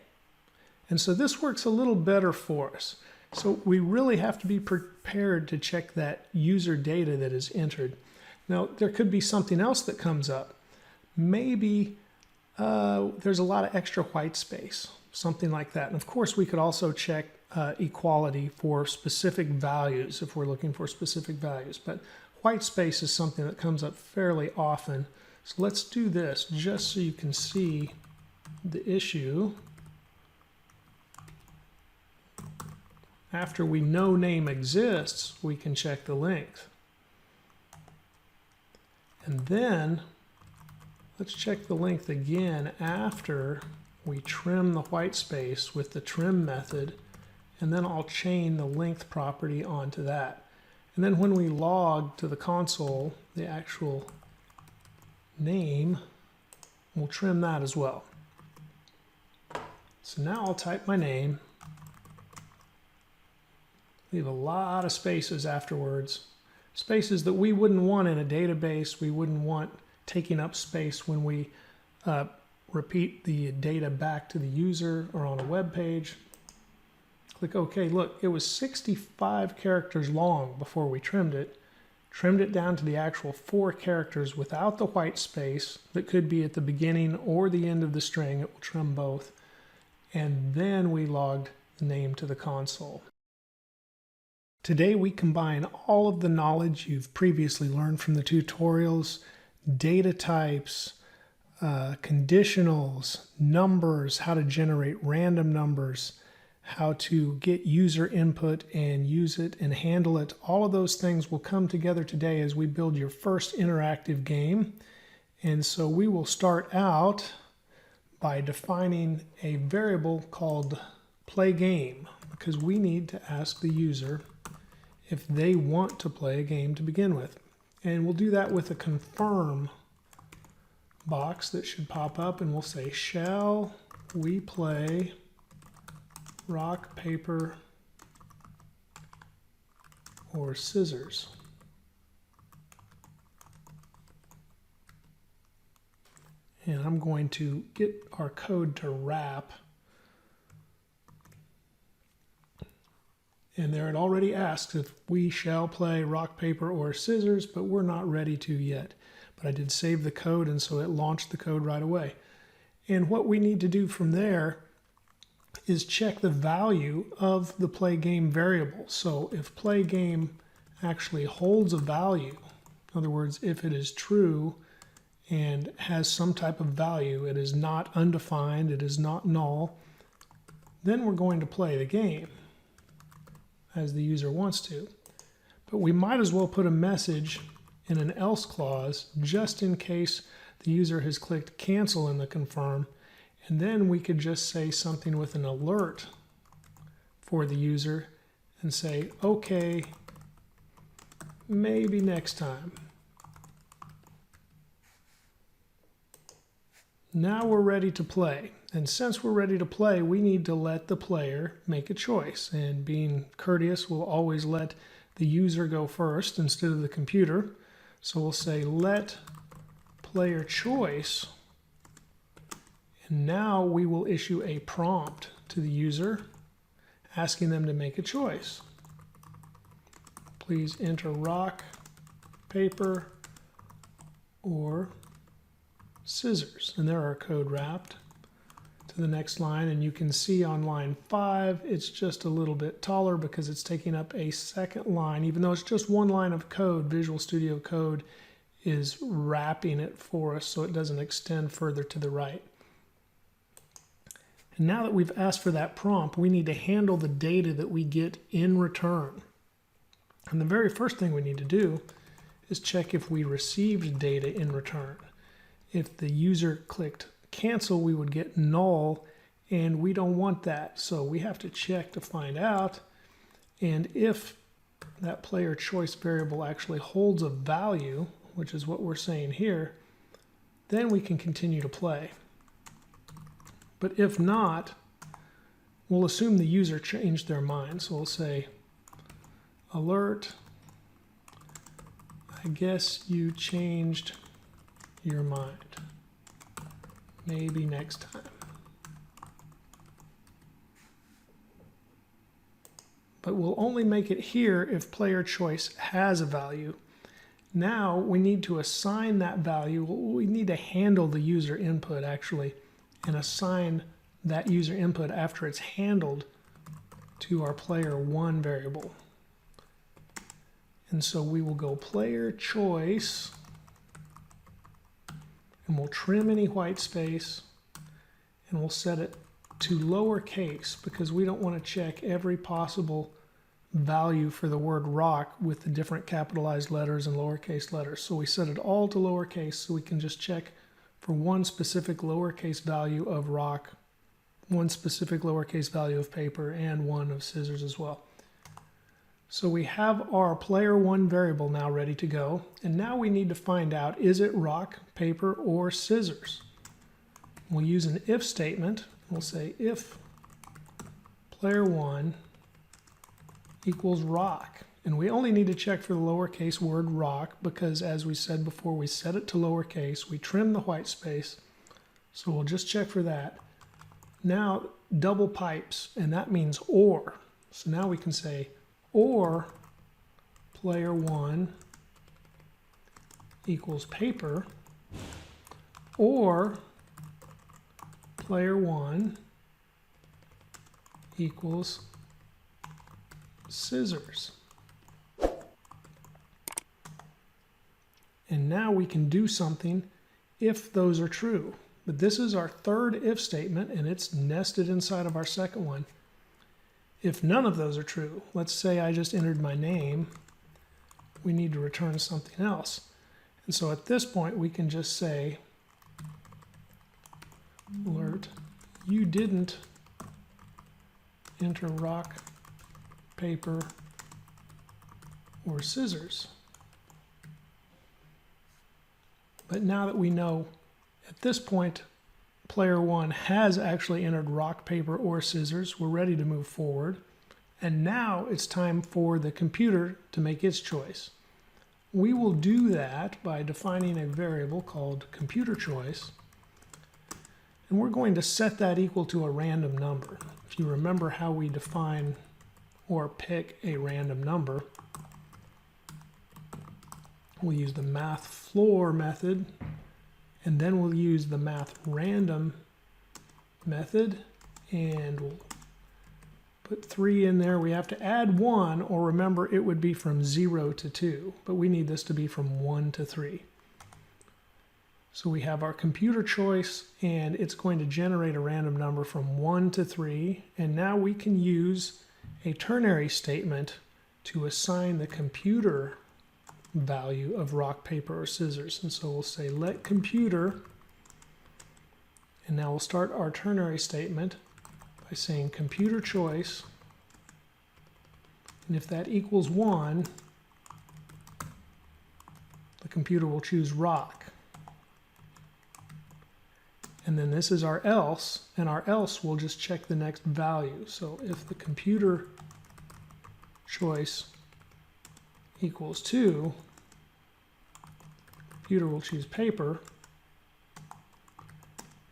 And so this works a little better for us. So we really have to be prepared to check that user data that is entered. Now, there could be something else that comes up. Maybe there's a lot of extra white space, something like that. And of course, we could also check equality for specific values if we're looking for specific values. But white space is something that comes up fairly often. So let's do this just so you can see the issue. After we know name exists, we can check the length. And then let's check the length again after we trim the white space with the trim method, and then I'll chain the length property onto that. And then when we log to the console the actual name, we'll trim that as well. So now I'll type my name, leave a lot of spaces afterwards, spaces that we wouldn't want in a database. We wouldn't want taking up space when we repeat the data back to the user or on a web page. Click OK. Look, it was 65 characters long before we trimmed it down to the actual 4 characters without the white space that could be at the beginning or the end of the string. It will trim both. And then we logged the name to the console. Today we combine all of the knowledge you've previously learned from the tutorials, data types, conditionals, numbers, how to generate random numbers, how to get user input and use it and handle it. All of those things will come together today as we build your first interactive game. And so we will start out by defining a variable called play game, because we need to ask the user if they want to play a game to begin with. And we'll do that with a confirm box that should pop up, and we'll say, shall we play rock, paper, or scissors? And I'm going to get our code to wrap. And there it already asks if we shall play rock, paper, or scissors, but we're not ready to yet. But I did save the code, and so it launched the code right away. And what we need to do from there is check the value of the play game variable. So if play game actually holds a value, in other words, if it is true and has some type of value, it is not undefined, it is not null, then we're going to play the game as the user wants to. But we might as well put a message in an else clause just in case the user has clicked cancel in the confirm, and then we could just say something with an alert for the user and say, okay, maybe next time. Now we're ready to play. And since we're ready to play, we need to let the player make a choice. And being courteous, we'll always let the user go first instead of the computer. So we'll say let player choice. And now we will issue a prompt to the user asking them to make a choice. Please enter rock, paper, or scissors. And there our code wrapped to the next line. And you can see on line 5, it's just a little bit taller because it's taking up a second line. Even though it's just one line of code, Visual Studio Code is wrapping it for us so it doesn't extend further to the right. And now that we've asked for that prompt, we need to handle the data that we get in return. And the very first thing we need to do is check if we received data in return. If the user clicked cancel, we would get null, and we don't want that. So we have to check to find out. And if that player choice variable actually holds a value, which is what we're saying here, then we can continue to play. But if not, we'll assume the user changed their mind. So we'll say, alert, I guess you changed your mind. Maybe next time. But we'll only make it here if player choice has a value. Now we need to assign that value. We need to handle the user input actually and assign that user input after it's handled to our player1 variable. And so we will go player choice, and we'll trim any white space, and we'll set it to lowercase because we don't want to check every possible value for the word rock with the different capitalized letters and lowercase letters. So we set it all to lowercase so we can just check for one specific lowercase value of rock, one specific lowercase value of paper, and one of scissors as well. So we have our player1 variable now ready to go, and now we need to find out, is it rock, paper, or scissors? We'll use an if statement. We'll say if player1 equals rock. And we only need to check for the lowercase word rock because, as we said before, we set it to lowercase. We trim the white space. So we'll just check for that. Now, double pipes, and that means or. So now we can say or player1 equals paper, or player1 equals scissors. And now we can do something if those are true. But this is our third if statement, and it's nested inside of our second one. If none of those are true, let's say I just entered my name, we need to return something else. And so at this point, we can just say, alert, you didn't enter rock, paper, or scissors. But now that we know at this point player 1 has actually entered rock, paper, or scissors, we're ready to move forward. And now it's time for the computer to make its choice. We will do that by defining a variable called computer choice. And we're going to set that equal to a random number. If you remember how we define or pick a random number, we'll use the math floor method, and then we'll use the math random method, and we'll put 3 in there. We have to add 1, or remember it would be from 0 to 2, but we need this to be from 1 to 3. So we have our computer choice, and it's going to generate a random number from 1 to 3, and now we can use a ternary statement to assign the computer value of rock, paper, or scissors. And so we'll say let computer, and now we'll start our ternary statement by saying computer choice, and if that equals 1, the computer will choose rock. And then this is our else, and our else will just check the next value. So if the computer choice equals 2, computer will choose paper.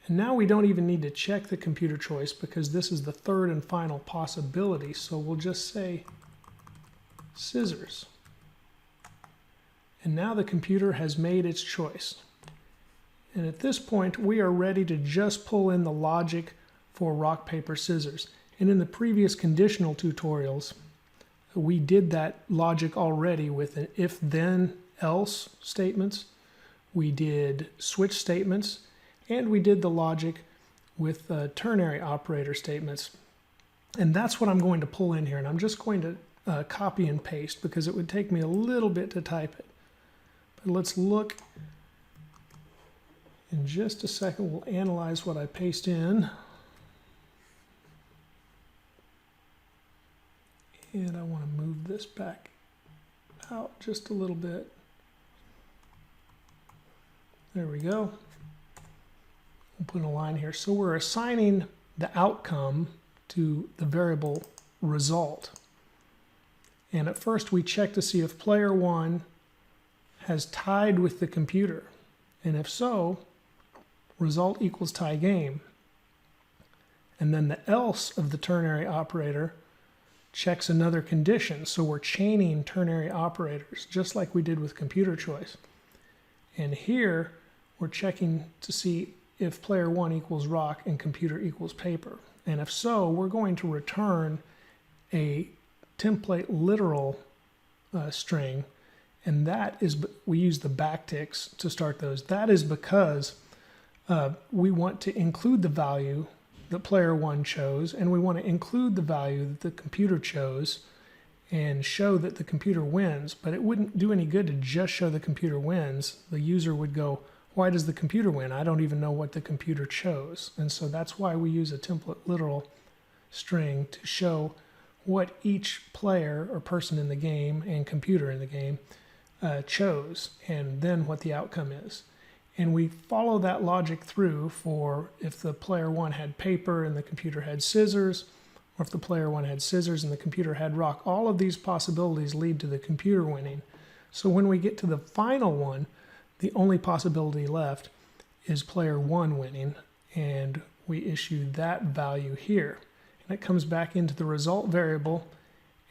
And now we don't even need to check the computer choice because this is the third and final possibility. So we'll just say scissors. And now the computer has made its choice. And at this point, we are ready to just pull in the logic for rock, paper, scissors. And in the previous conditional tutorials, we did that logic already with an if, then, else statements. We did switch statements, and we did the logic with ternary operator statements. And that's what I'm going to pull in here. And I'm just going to copy and paste because it would take me a little bit to type it. But let's look. In just a second, we'll analyze what I paste in. And I want to move this back out just a little bit. There we go. We'll put a line here. So we're assigning the outcome to the variable result. And at first we check to see if player 1 has tied with the computer. And if so, result equals tie game. And then the else of the ternary operator checks another condition. So we're chaining ternary operators, just like we did with computer choice. And here, we're checking to see if player 1 equals rock and computer equals paper. And if so, we're going to return a template literal string. And that is, we use the backticks to start those. That is because we want to include the value that player 1 chose, and we want to include the value that the computer chose and show that the computer wins. But it wouldn't do any good to just show the computer wins. The user would go, why does the computer win? I don't even know what the computer chose. And so that's why we use a template literal string to show what each player or person in the game and computer in the game chose, and then what the outcome is. And we follow that logic through for if the player 1 had paper and the computer had scissors, or if the player 1 had scissors and the computer had rock. All of these possibilities lead to the computer winning. So when we get to the final one, the only possibility left is player 1 winning, and we issue that value here. And it comes back into the result variable,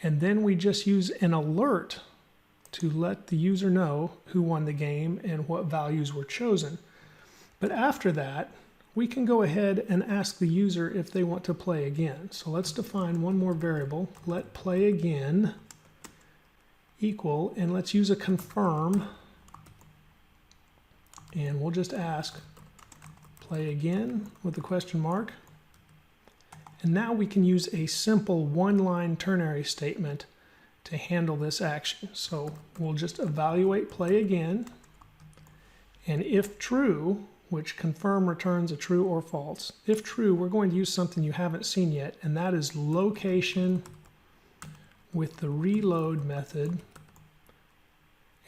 and then we just use an alert to let the user know who won the game and what values were chosen. But after that, we can go ahead and ask the user if they want to play again. So let's define one more variable, let play again equal, and let's use a confirm and we'll just ask play again with the question mark. And now we can use a simple one-line ternary statement to handle this action. So we'll just evaluate play again, and if true, which confirm returns a true or false. If true, we're going to use something you haven't seen yet, and that is location with the reload method.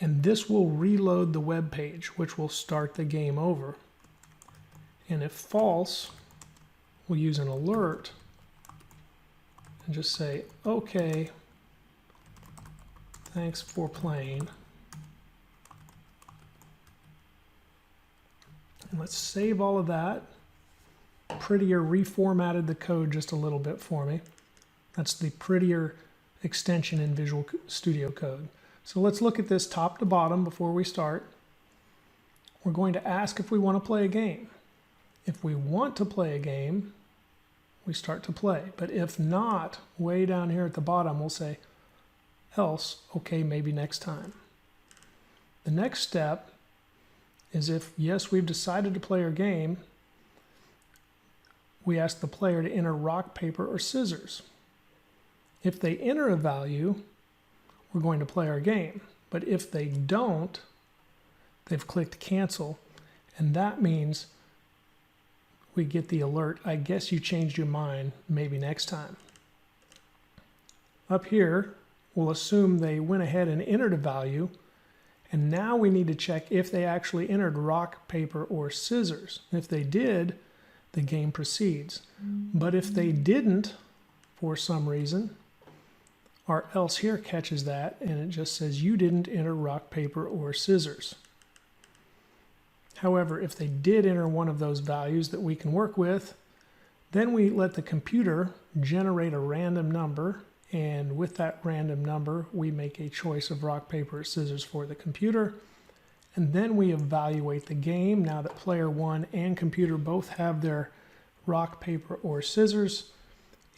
And this will reload the web page, which will start the game over. And if false, we'll use an alert and just say, okay, thanks for playing. And let's save all of that. Prettier reformatted the code just a little bit for me. That's the Prettier extension in Visual Studio Code. So let's look at this top to bottom before we start. We're going to ask if we want to play a game. If we want to play a game, we start to play. But if not, way down here at the bottom, we'll say else, okay, maybe next time. The next step is if, yes, we've decided to play our game, we ask the player to enter rock, paper, or scissors. If they enter a value, we're going to play our game. But if they don't, they've clicked cancel, and that means we get the alert, I guess you changed your mind, maybe next time. Up here, we'll assume they went ahead and entered a value, and now we need to check if they actually entered rock, paper, or scissors. If they did, the game proceeds. But if they didn't, for some reason, our else here catches that, and it just says you didn't enter rock, paper, or scissors. However, if they did enter one of those values that we can work with, then we let the computer generate a random number, and with that random number, we make a choice of rock, paper, or scissors for the computer, and then we evaluate the game now that player one and computer both have their rock, paper, or scissors,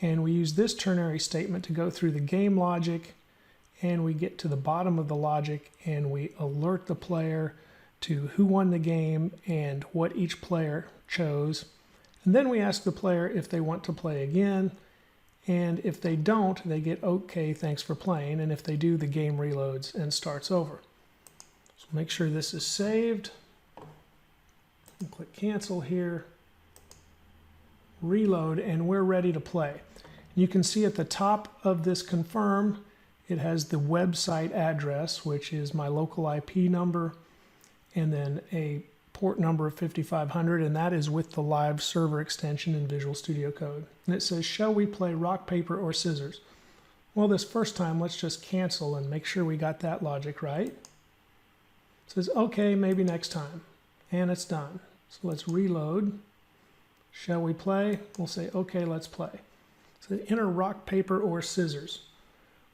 and we use this ternary statement to go through the game logic, and we get to the bottom of the logic, and we alert the player to who won the game and what each player chose. And then we ask the player if they want to play again, and if they don't, they get okay, thanks for playing, and if they do, the game reloads and starts over. So make sure this is saved. We'll click cancel here, reload, and we're ready to play. You can see at the top of this confirm, it has the website address, which is my local IP number, and then a port number of 5500, and that is with the live server extension in Visual Studio Code. And it says, shall we play rock, paper, or scissors? Well, this first time, let's just cancel and make sure we got that logic right. It says, okay, maybe next time. And it's done. So let's reload. Shall we play? We'll say, okay, let's play. So enter rock, paper, or scissors.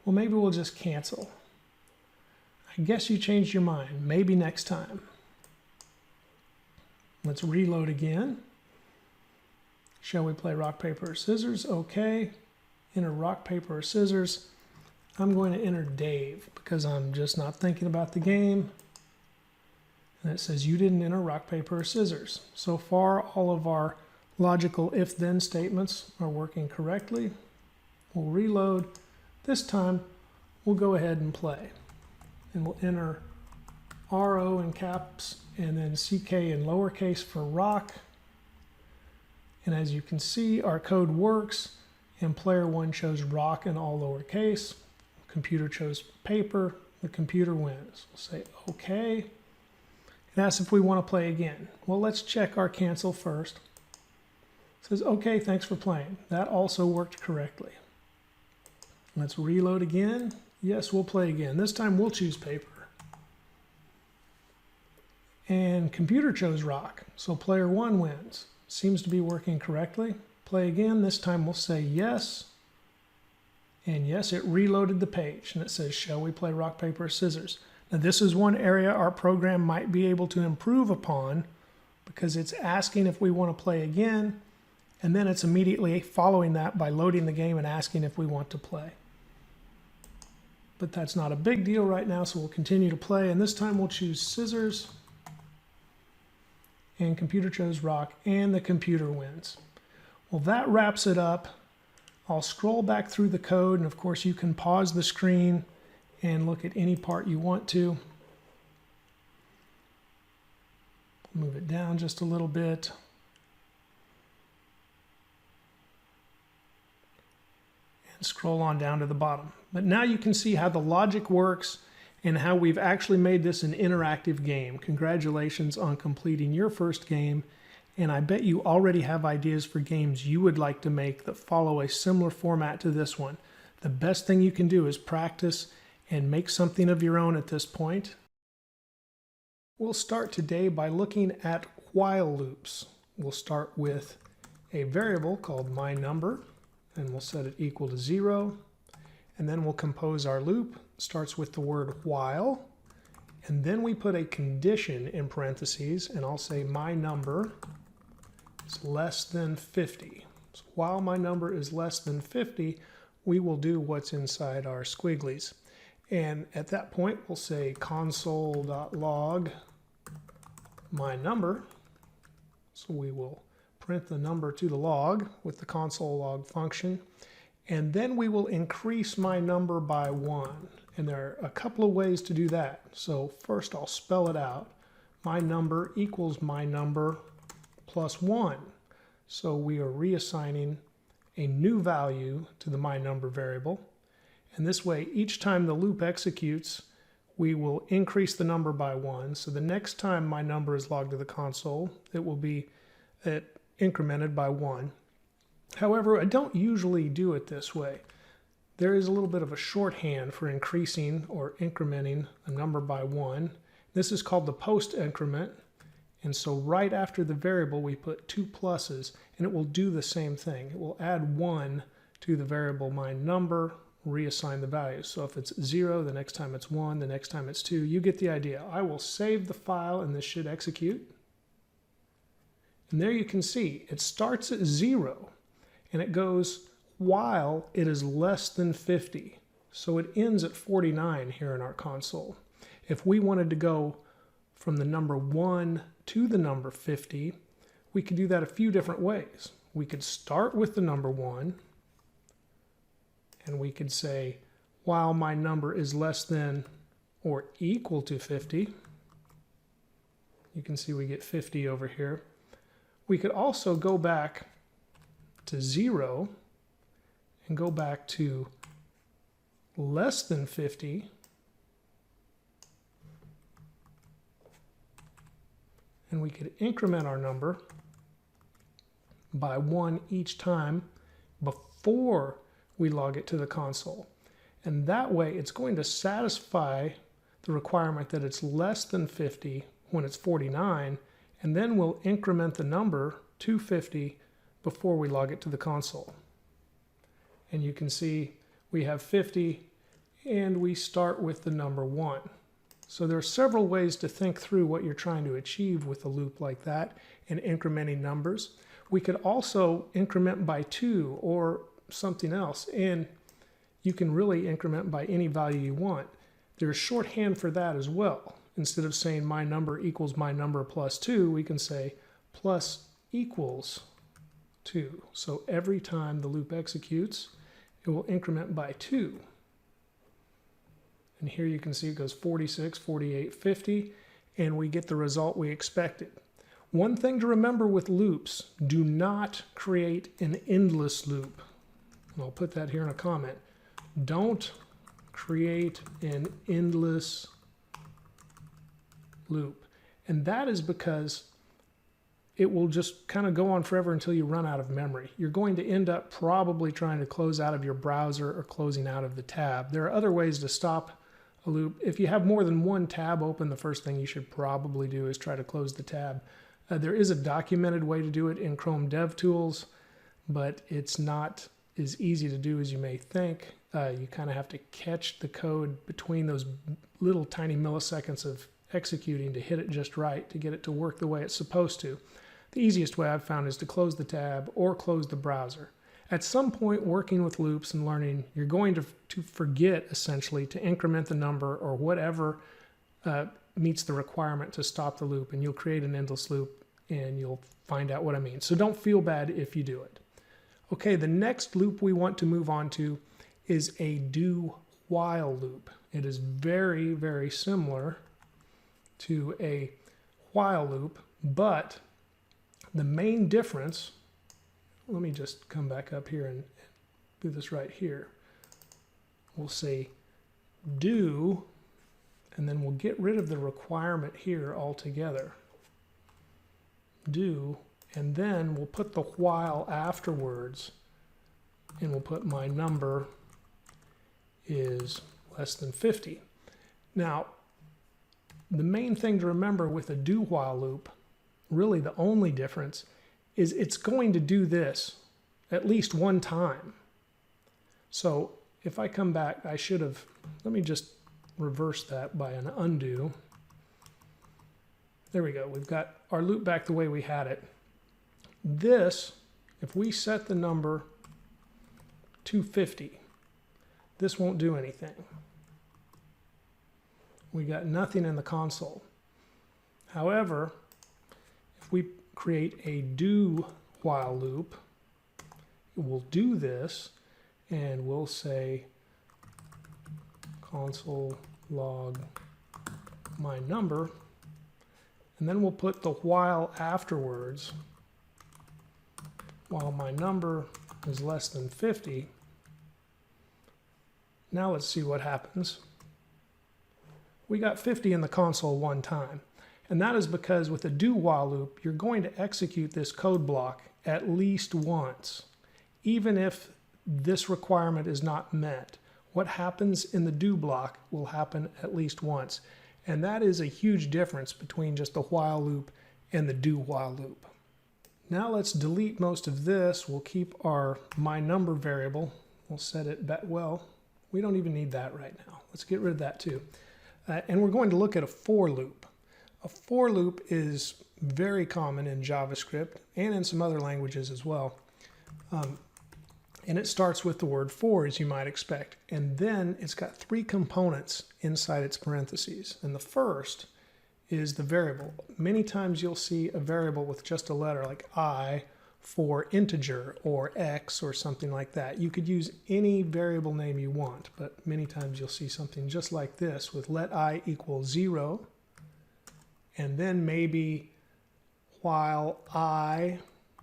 Well, maybe we'll just cancel. I guess you changed your mind. Maybe next time. Let's reload again. Shall we play rock, paper, or scissors? Okay. Enter rock, paper, or scissors. I'm going to enter Dave because I'm just not thinking about the game. And it says you didn't enter rock, paper, or scissors. So far, all of our logical if-then statements are working correctly. We'll reload. This time, we'll go ahead and play. And we'll enter RO in caps and then CK in lowercase for rock. And as you can see, our code works, and player one chose rock in all lowercase. Computer chose paper. The computer wins. We'll say okay. It asks if we want to play again. Well, let's check our cancel first. It says, okay, thanks for playing. That also worked correctly. Let's reload again. Yes, we'll play again. This time we'll choose paper. And computer chose rock, so player one wins. Seems to be working correctly. Play again. This time we'll say yes. And yes, it reloaded the page, and it says, shall we play rock, paper, or scissors? Now, this is one area our program might be able to improve upon because it's asking if we want to play again, and then it's immediately following that by loading the game and asking if we want to play. But that's not a big deal right now, so we'll continue to play, and this time we'll choose scissors. and computer chose rock, and the computer wins. Well, that wraps it up. I'll scroll back through the code, and of course you can pause the screen and look at any part you want to. Move it down just a little bit. And scroll on down to the bottom. But now you can see how the logic works and how we've actually made this an interactive game. Congratulations on completing your first game, and I bet you already have ideas for games you would like to make that follow a similar format to this one. The best thing you can do is practice and make something of your own at this point. We'll start today by looking at while loops. We'll start with a variable called myNumber, and we'll set it equal to 0. And then we'll compose our loop. Starts with the word while, and then we put a condition in parentheses, and I'll say my number is less than 50. So while my number is less than 50, we will do what's inside our squigglies. And at that point, we'll say console.log my number. So we will print the number to the log with the console log function. And then we will increase my number by 1. And there are a couple of ways to do that. So first I'll spell it out. My number equals my number plus 1. So we are reassigning a new value to the my number variable. And this way, each time the loop executes, we will increase the number by 1. So the next time my number is logged to the console, it will be incremented by 1. However, I don't usually do it this way. There is a little bit of a shorthand for increasing or incrementing a number by 1. This is called the post increment. And so right after the variable, we put 2 pluses, and it will do the same thing. It will add 1 to the variable my number, reassign the values. So if it's 0, the next time it's 1, the next time it's 2. You get the idea. I will save the file, and this should execute. And there you can see, it starts at 0. And it goes while it is less than 50. So it ends at 49 here in our console. If we wanted to go from the number 1 to the number 50, we could do that a few different ways. We could start with the number 1, and we could say, while my number is less than or equal to 50, you can see we get 50 over here. We could also go back to 0 and go back to less than 50, and we could increment our number by 1 each time before we log it to the console. And that way it's going to satisfy the requirement that it's less than 50 when it's 49, and then we'll increment the number to 50 before we log it to the console. And you can see we have 50, and we start with the number 1. So there are several ways to think through what you're trying to achieve with a loop like that and incrementing numbers. We could also increment by 2 or something else, and you can really increment by any value you want. There's shorthand for that as well. Instead of saying my number equals my number plus 2, we can say plus equals 2. So every time the loop executes, it will increment by 2. And here you can see it goes 46, 48, 50, and we get the result we expected. One thing to remember with loops, do not create an endless loop. And I'll put that here in a comment. Don't create an endless loop. And that is because it will just kind of go on forever until you run out of memory. You're going to end up probably trying to close out of your browser or closing out of the tab. There are other ways to stop a loop. If you have more than one tab open, the first thing you should probably do is try to close the tab. There is a documented way to do it in Chrome DevTools, but it's not as easy to do as you may think. You kind of have to catch the code between those little tiny milliseconds of executing to hit it just right, to get it to work the way it's supposed to. The easiest way I've found is to close the tab or close the browser. At some point working with loops and learning, you're going to forget essentially to increment the number or whatever meets the requirement to stop the loop, and you'll create an endless loop and you'll find out what I mean. So don't feel bad if you do it. Okay, the next loop we want to move on to is a do while loop. It is very, very similar to a while loop, but the main difference, let me just come back up here and do this right here. We'll say do, and then we'll get rid of the requirement here altogether. Do, and then we'll put the while afterwards, and we'll put my number is less than 50. Now, the main thing to remember with a do while loop, really the only difference, is it's going to do this at least one time. So if I come back, I should have, let me just reverse that by an undo. There we go. We've got our loop back the way we had it. This, if we set the number to 50, this won't do anything. We got nothing in the console. However, if we create a do while loop, we'll do this, and we'll say console log my number, and then we'll put the while afterwards. While my number is less than 50. Now let's see what happens. We got 50 in the console one time, and that is because with a do while loop, you're going to execute this code block at least once, even if this requirement is not met. What happens in the do block will happen at least once, and that is a huge difference between just the while loop and the do while loop. Now let's delete most of this. We'll keep our my number variable. We'll set it back. Well, we don't even need that right now. Let's get rid of that too. And we're going to look at a for loop. A for loop is very common in JavaScript and in some other languages as well. And it starts with the word for, as you might expect. And then it's got three components inside its parentheses. And the first is the variable. Many times you'll see a variable with just a letter like I for integer or X or something like that. You could use any variable name you want, but many times you'll see something just like this with let I equal 0, and then maybe while I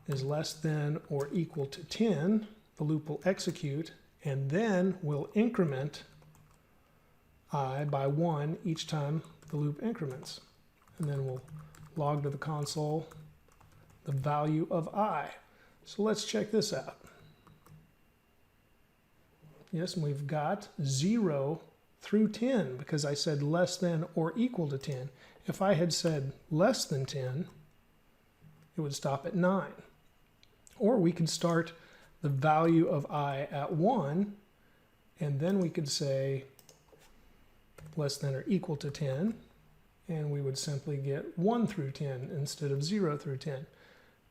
is less than or equal to 10, the loop will execute, and then we'll increment I by 1 each time the loop increments. And then we'll log to the console the value of I. So let's check this out. Yes, and we've got 0 through 10 because I said less than or equal to 10. If I had said less than 10, it would stop at 9. Or we could start the value of I at 1, and then we could say less than or equal to 10, and we would simply get 1 through 10 instead of 0 through 10.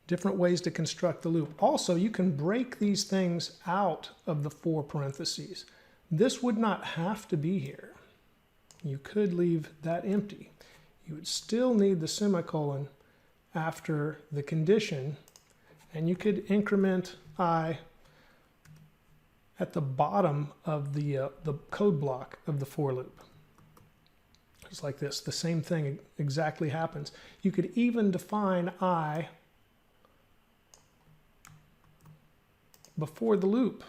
Different ways to construct the loop. Also, you can break these things out of the for parentheses. This would not have to be here. You could leave that empty. You would still need the semicolon after the condition, and you could increment I at the bottom of the code block of the for loop. Just like this. The same thing exactly happens. You could even define I before the loop,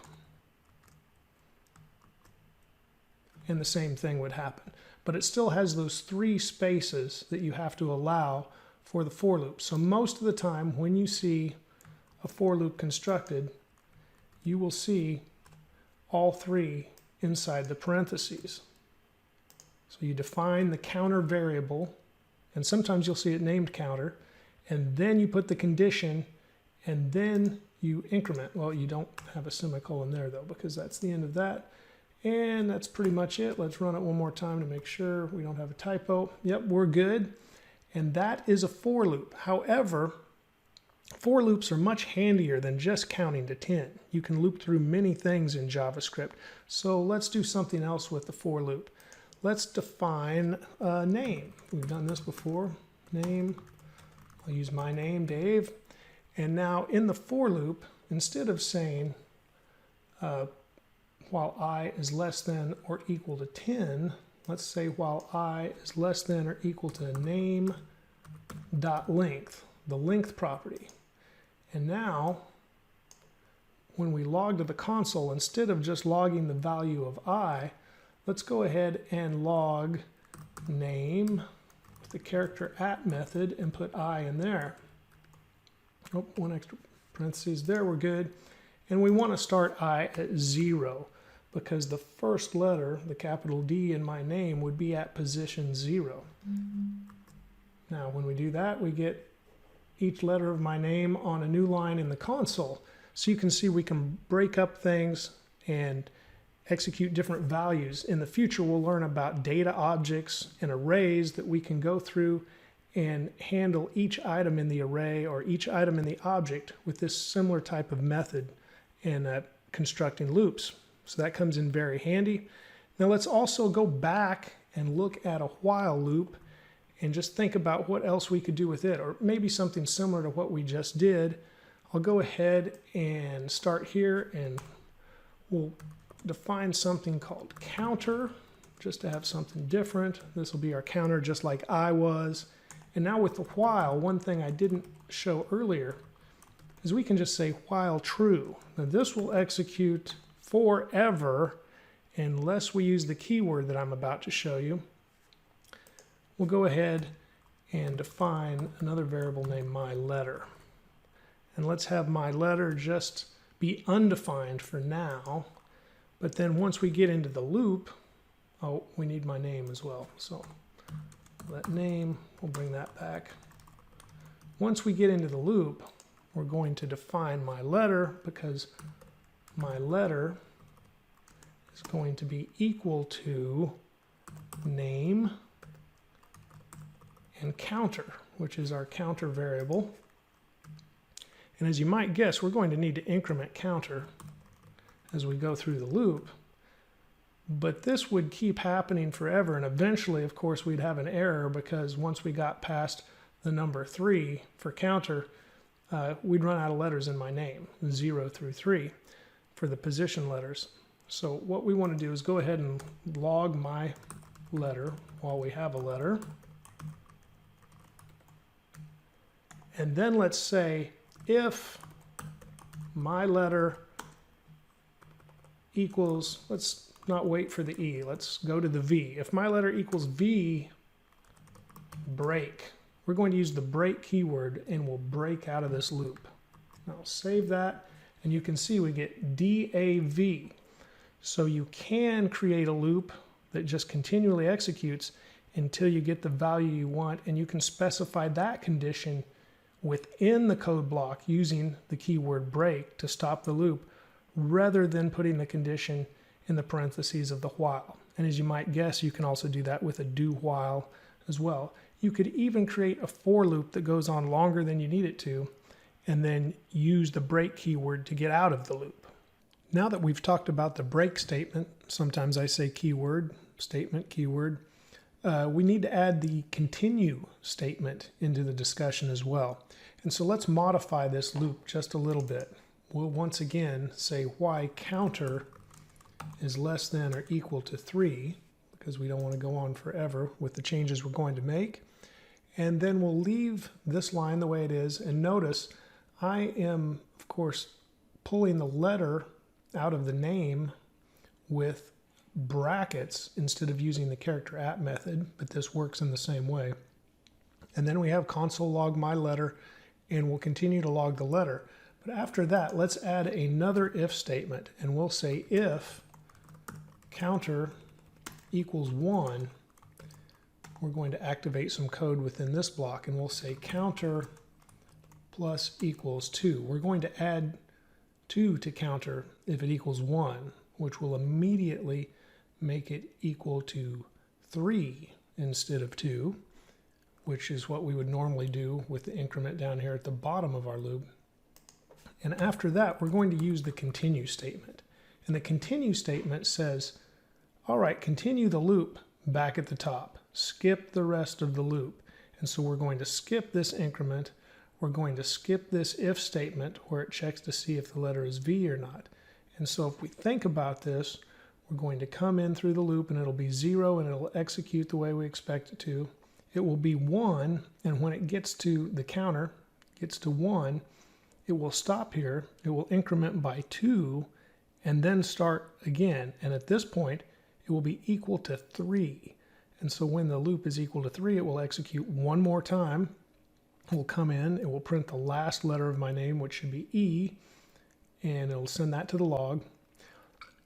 and the same thing would happen. But it still has those 3 spaces that you have to allow for the for loop. So most of the time when you see a for loop constructed, you will see all 3 inside the parentheses. So you define the counter variable, and sometimes you'll see it named counter, and then you put the condition, and then you increment. Well, you don't have a semicolon there though, because that's the end of that. And that's pretty much it. Let's run it one more time to make sure we don't have a typo. Yep, we're good. And that is a for loop. However, for loops are much handier than just counting to 10. You can loop through many things in JavaScript. So let's do something else with the for loop. Let's define a name. We've done this before. Name I'll use my name, Dave. And now in the for loop, instead of saying while I is less than or equal to 10, let's say while I is less than or equal to name.length, the length property. And now, when we log to the console, instead of just logging the value of I, let's go ahead and log name with the character at method and put I in there. Oh, one extra parentheses there, we're good. And we want to start I at 0 because the first letter, the capital D in my name, would be at position 0. Now, when we do that, we get each letter of my name on a new line in the console. So you can see we can break up things and execute different values. In the future, we'll learn about data objects and arrays that we can go through and handle each item in the array or each item in the object with this similar type of method in constructing loops. So that comes in very handy. Now let's also go back and look at a while loop and just think about what else we could do with it, or maybe something similar to what we just did. I'll go ahead and start here and we'll define something called counter just to have something different. This will be our counter just like I was. And now with the while, one thing I didn't show earlier is we can just say while true. Now this will execute forever unless we use the keyword that I'm about to show you. We'll go ahead and define another variable named myLetter. And let's have myLetter just be undefined for now. But then once we get into the loop, oh, we need my name as well. So that name, we'll bring that back. Once we get into the loop, we're going to define myLetter because myLetter is going to be equal to name and counter, which is our counter variable. And as you might guess, we're going to need to increment counter as we go through the loop. But this would keep happening forever, and eventually, of course, we'd have an error because once we got past the number 3 for counter, we'd run out of letters in my name, 0 through 3 for the position letters. So what we want to do is go ahead and log my letter while we have a letter. And then let's say if my letter equals, let's not wait for the E, let's go to the V. If my letter equals V, break. We're going to use the break keyword and we'll break out of this loop. Now I'll save that and you can see we get DAV. So you can create a loop that just continually executes until you get the value you want, and you can specify that condition within the code block using the keyword break to stop the loop rather than putting the condition in the parentheses of the while. And as you might guess, you can also do that with a do while as well. You could even create a for loop that goes on longer than you need it to and then use the break keyword to get out of the loop. Now that we've talked about the break statement, sometimes I say keyword, statement, keyword, we need to add the continue statement into the discussion as well. And so let's modify this loop just a little bit. We'll once again say why counter is less than or equal to 3, because we don't want to go on forever with the changes we're going to make. And then we'll leave this line the way it is. And notice I am, of course, pulling the letter out of the name with brackets instead of using the character at method, but this works in the same way. And then we have console log my letter, and we'll continue to log the letter. But after that, let's add another if statement, and we'll say if counter equals 1, we're going to activate some code within this block, and we'll say counter plus equals 2. We're going to add 2 to counter if it equals 1, which will immediately make it equal to 3 instead of 2, which is what we would normally do with the increment down here at the bottom of our loop. And after that, we're going to use the continue statement. And the continue statement says, all right, continue the loop back at the top. Skip the rest of the loop. And so we're going to skip this increment. We're going to skip this if statement where it checks to see if the letter is V or not. And so if we think about this, we're going to come in through the loop and it'll be 0 and it'll execute the way we expect it to. It will be 1, and when it gets to the counter, gets to 1, it will stop here. It will increment by 2 and then start again. And at this point, it will be equal to 3. And so when the loop is equal to 3, it will execute one more time. It will come in, it will print the last letter of my name, which should be E, and it'll send that to the log.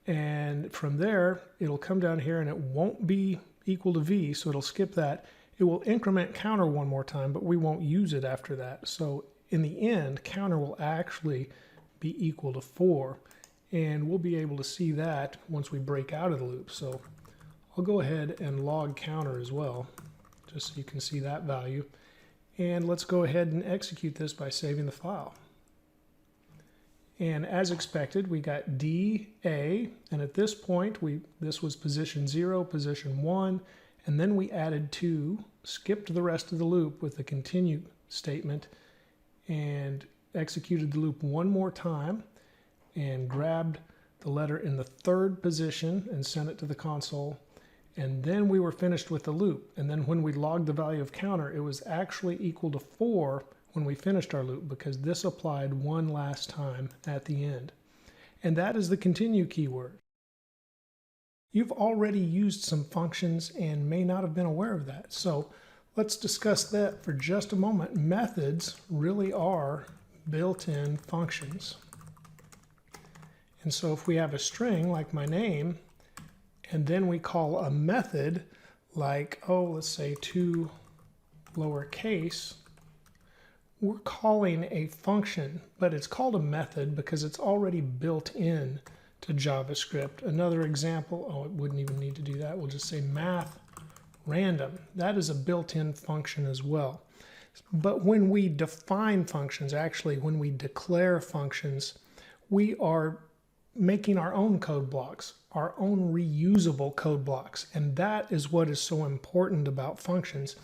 And from there, it'll come down here and it won't be equal to V, so it'll skip that. It will increment counter one more time, but we won't use it after that. So in the end, counter will actually be equal to 4. And we'll be able to see that once we break out of the loop. So I'll go ahead and log counter as well, just so you can see that value. And let's go ahead and execute this by saving the file. And as expected, we got DA, and at this point, this was position 0, position 1, and then we added 2, skipped the rest of the loop with the continue statement, and executed the loop one more time, and grabbed the letter in the 3rd position and sent it to the console. And then we were finished with the loop. And then when we logged the value of counter, it was actually equal to 4 when we finished our loop, because this applied one last time at the end. And that is the continue keyword. You've already used some functions and may not have been aware of that. So let's discuss that for just a moment. Methods really are built-in functions. And so if we have a string like my name, and then we call a method like, let's say 2 lowercase, we're calling a function, but it's called a method because it's already built in to JavaScript. Another example, it wouldn't even need to do that. We'll just say math random. That is a built-in function as well. But when we define functions, actually when we declare functions, we are making our own code blocks, our own reusable code blocks. And that is what is so important about functions.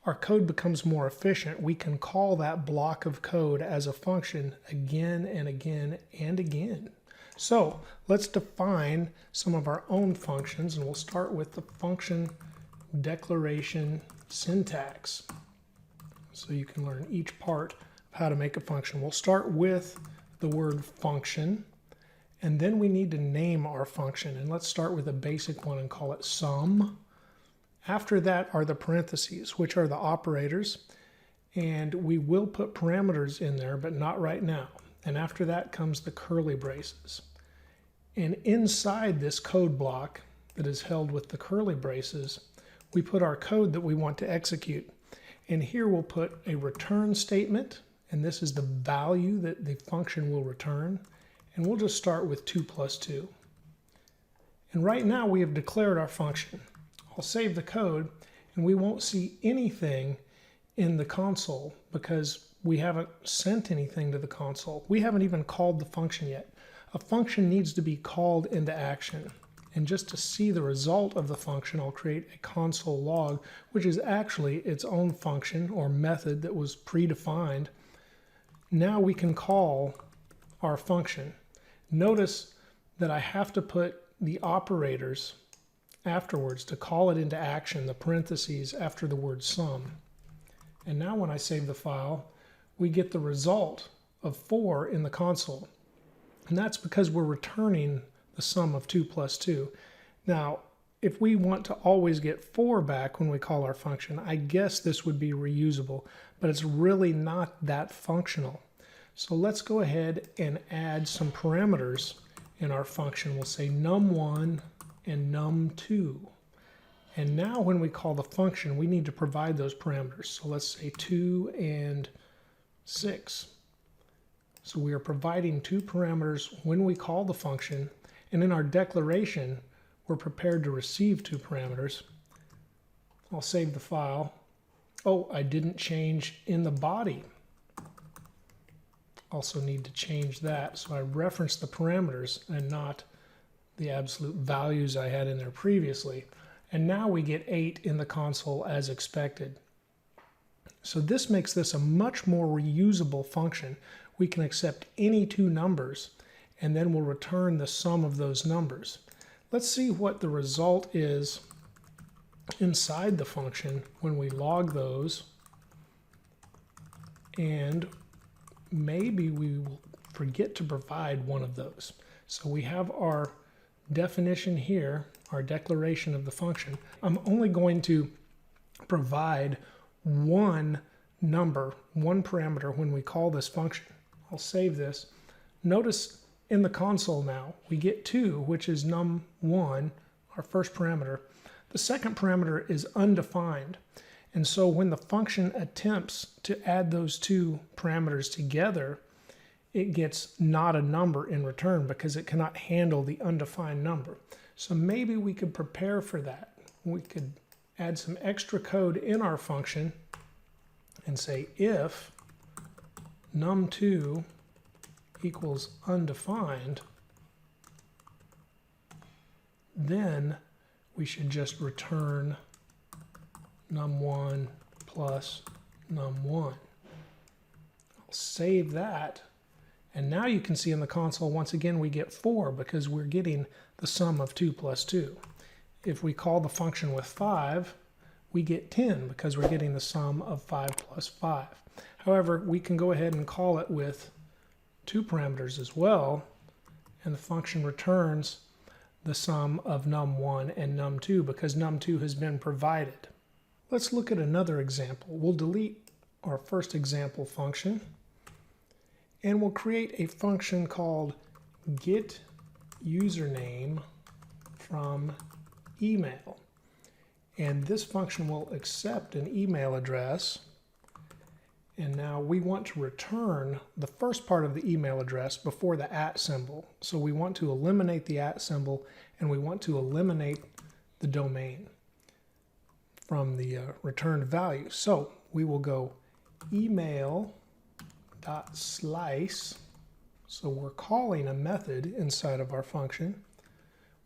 Our code becomes more efficient. We can call that block of code as a function again and again and again. So let's define some of our own functions, and we'll start with the function declaration syntax. So you can learn each part of how to make a function. We'll start with the word function. And then we need to name our function. And let's start with a basic one and call it sum. After that are the parentheses, which are the operators. And we will put parameters in there, but not right now. And after that comes the curly braces. And inside this code block that is held with the curly braces, we put our code that we want to execute. And here we'll put a return statement. And this is the value that the function will return. And we'll just start with 2 plus 2. And right now we have declared our function. I'll save the code, and we won't see anything in the console because we haven't sent anything to the console. We haven't even called the function yet. A function needs to be called into action. And just to see the result of the function, I'll create a console log, which is actually its own function or method that was predefined. Now we can call our function. Notice that I have to put the operators afterwards to call it into action, the parentheses after the word sum. And now when I save the file, we get the result of 4 in the console. And that's because we're returning the sum of 2 plus 2. Now, if we want to always get 4 back when we call our function, I guess this would be reusable, but it's really not that functional. So let's go ahead and add some parameters in our function. We'll say num1 and num2. And now when we call the function, we need to provide those parameters. So let's say 2 and 6. So we are providing 2 parameters when we call the function. And in our declaration, we're prepared to receive 2 parameters. I'll save the file. I didn't change in the body. Also need to change that, so I reference the parameters and not the absolute values I had in there previously. And now we get 8 in the console as expected. So this makes this a much more reusable function. We can accept any two numbers, and then we'll return the sum of those numbers. Let's see what the result is inside the function when we log those, and maybe we will forget to provide one of those. So we have our definition here, our declaration of the function. I'm only going to provide one number, one parameter when we call this function. I'll save this. Notice in the console now we get 2, which is num1, our first parameter. The second parameter is undefined, and so when the function attempts to add those two parameters together, it gets not a number in return because it cannot handle the undefined number. So maybe we could prepare for that. We could add some extra code in our function and say if num2 equals undefined, then we should just return num1 plus num1. I'll save that, and now you can see in the console once again we get 4 because we're getting the sum of 2 plus 2. If we call the function with 5, we get 10 because we're getting the sum of 5 plus 5. However, we can go ahead and call it with 2 parameters as well, and the function returns the sum of num1 and num2 because num2 has been provided. Let's look at another example. We'll delete our first example function, and we'll create a function called getUsername from email. And this function will accept an email address, and now we want to return the first part of the email address before the @ symbol. So we want to eliminate the @ symbol, and we want to eliminate the domain from the returned value. So we will go email.slice. So we're calling a method inside of our function.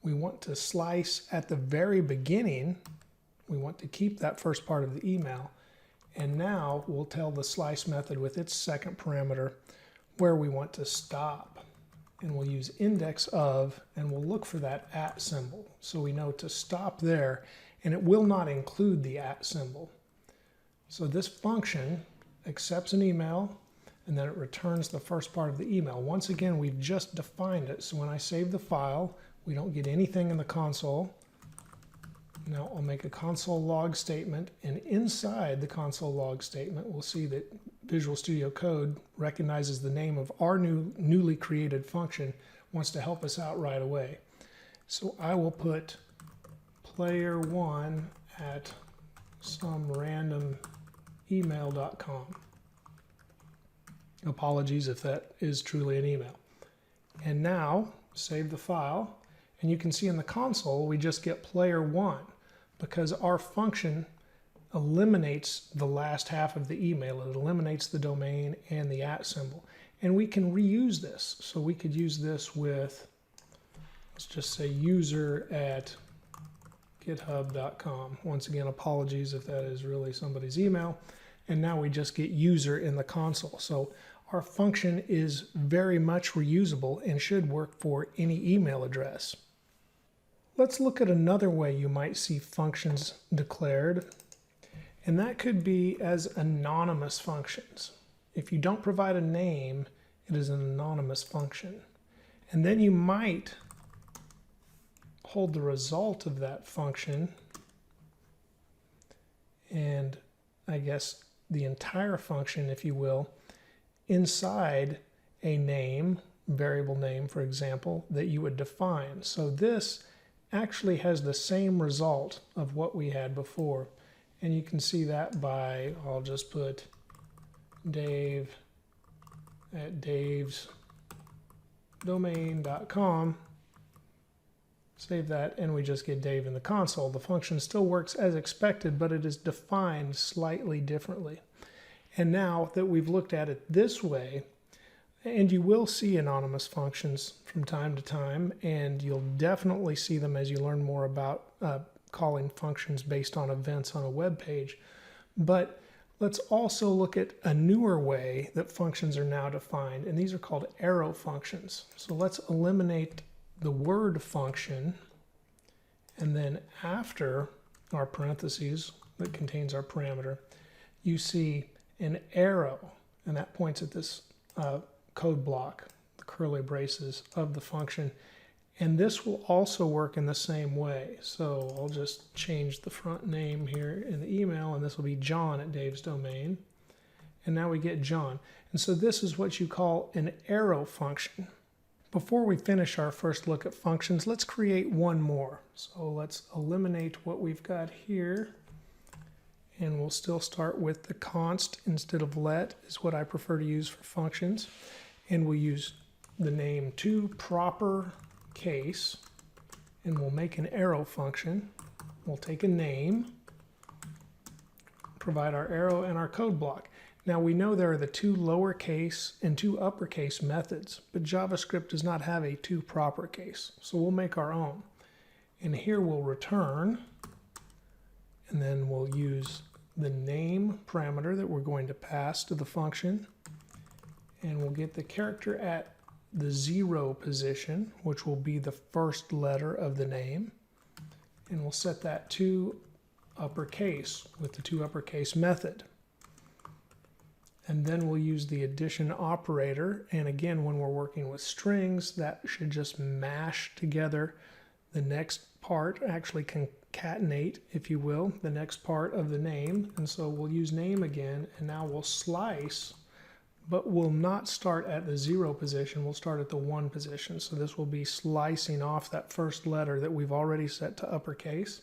We want to slice at the very beginning. We want to keep that first part of the email. And now we'll tell the slice method with its second parameter where we want to stop. And we'll use index of, and we'll look for that @ symbol. So we know to stop there, and it will not include the @ symbol. So this function accepts an email, and then it returns the first part of the email. Once again, we've just defined it. So when I save the file, we don't get anything in the console. Now I'll make a console log statement, and inside the console log statement we'll see that Visual Studio Code recognizes the name of our newly created function, wants to help us out right away. So I will put player1 at some random email.com. Apologies if that is truly an email. And now save the file, and you can see in the console we just get player1 because our function eliminates the last half of the email. It eliminates the domain and the @ symbol. And we can reuse this. So we could use this with, let's just say user at github.com. Once again, apologies if that is really somebody's email. And now we just get user in the console. So our function is very much reusable and should work for any email address. Let's look at another way you might see functions declared, and that could be as anonymous functions. If you don't provide a name, it is an anonymous function. And then you might hold the result of that function, and I guess the entire function, if you will, inside a name, variable name, for example, that you would define. So this actually has the same result of what we had before. And you can see that by, I'll just put Dave at davesdomain.com. Save that, and we just get Dave in the console. The function still works as expected, but it is defined slightly differently. And now that we've looked at it this way, and you will see anonymous functions from time to time, and you'll definitely see them as you learn more about calling functions based on events on a web page. But Let's also look at a newer way that functions are now defined, and these are called arrow functions. So let's eliminate the word function, and then after our parentheses that contains our parameter, you see an arrow, and that points at this code block, the curly braces of the function. And this will also work in the same way. So I'll just change the front name here in the email, and this will be John at Dave's domain. And now we get John. And so this is what you call an arrow function. Before we finish our first look at functions, let's create one more. So let's eliminate what we've got here. And we'll still start with the const instead of let is what I prefer to use for functions. And we'll use the name toProper case, and we'll make an arrow function. We'll take a name, provide our arrow and our code block. Now we know there are the two lowercase and two uppercase methods, but JavaScript does not have a toProper case, so we'll make our own. And here we'll return, and then we'll use the name parameter that we're going to pass to the function, and we'll get the character at the 0 position, which will be the first letter of the name, and we'll set that to uppercase with the toUppercase method. And then we'll use the addition operator, and again, when we're working with strings, that should just mash together the next part, actually concatenate, if you will, the next part of the name. And so we'll use name again, and now we'll slice, but we'll not start at the 0 position, we'll start at the 1 position. So this will be slicing off that first letter that we've already set to uppercase.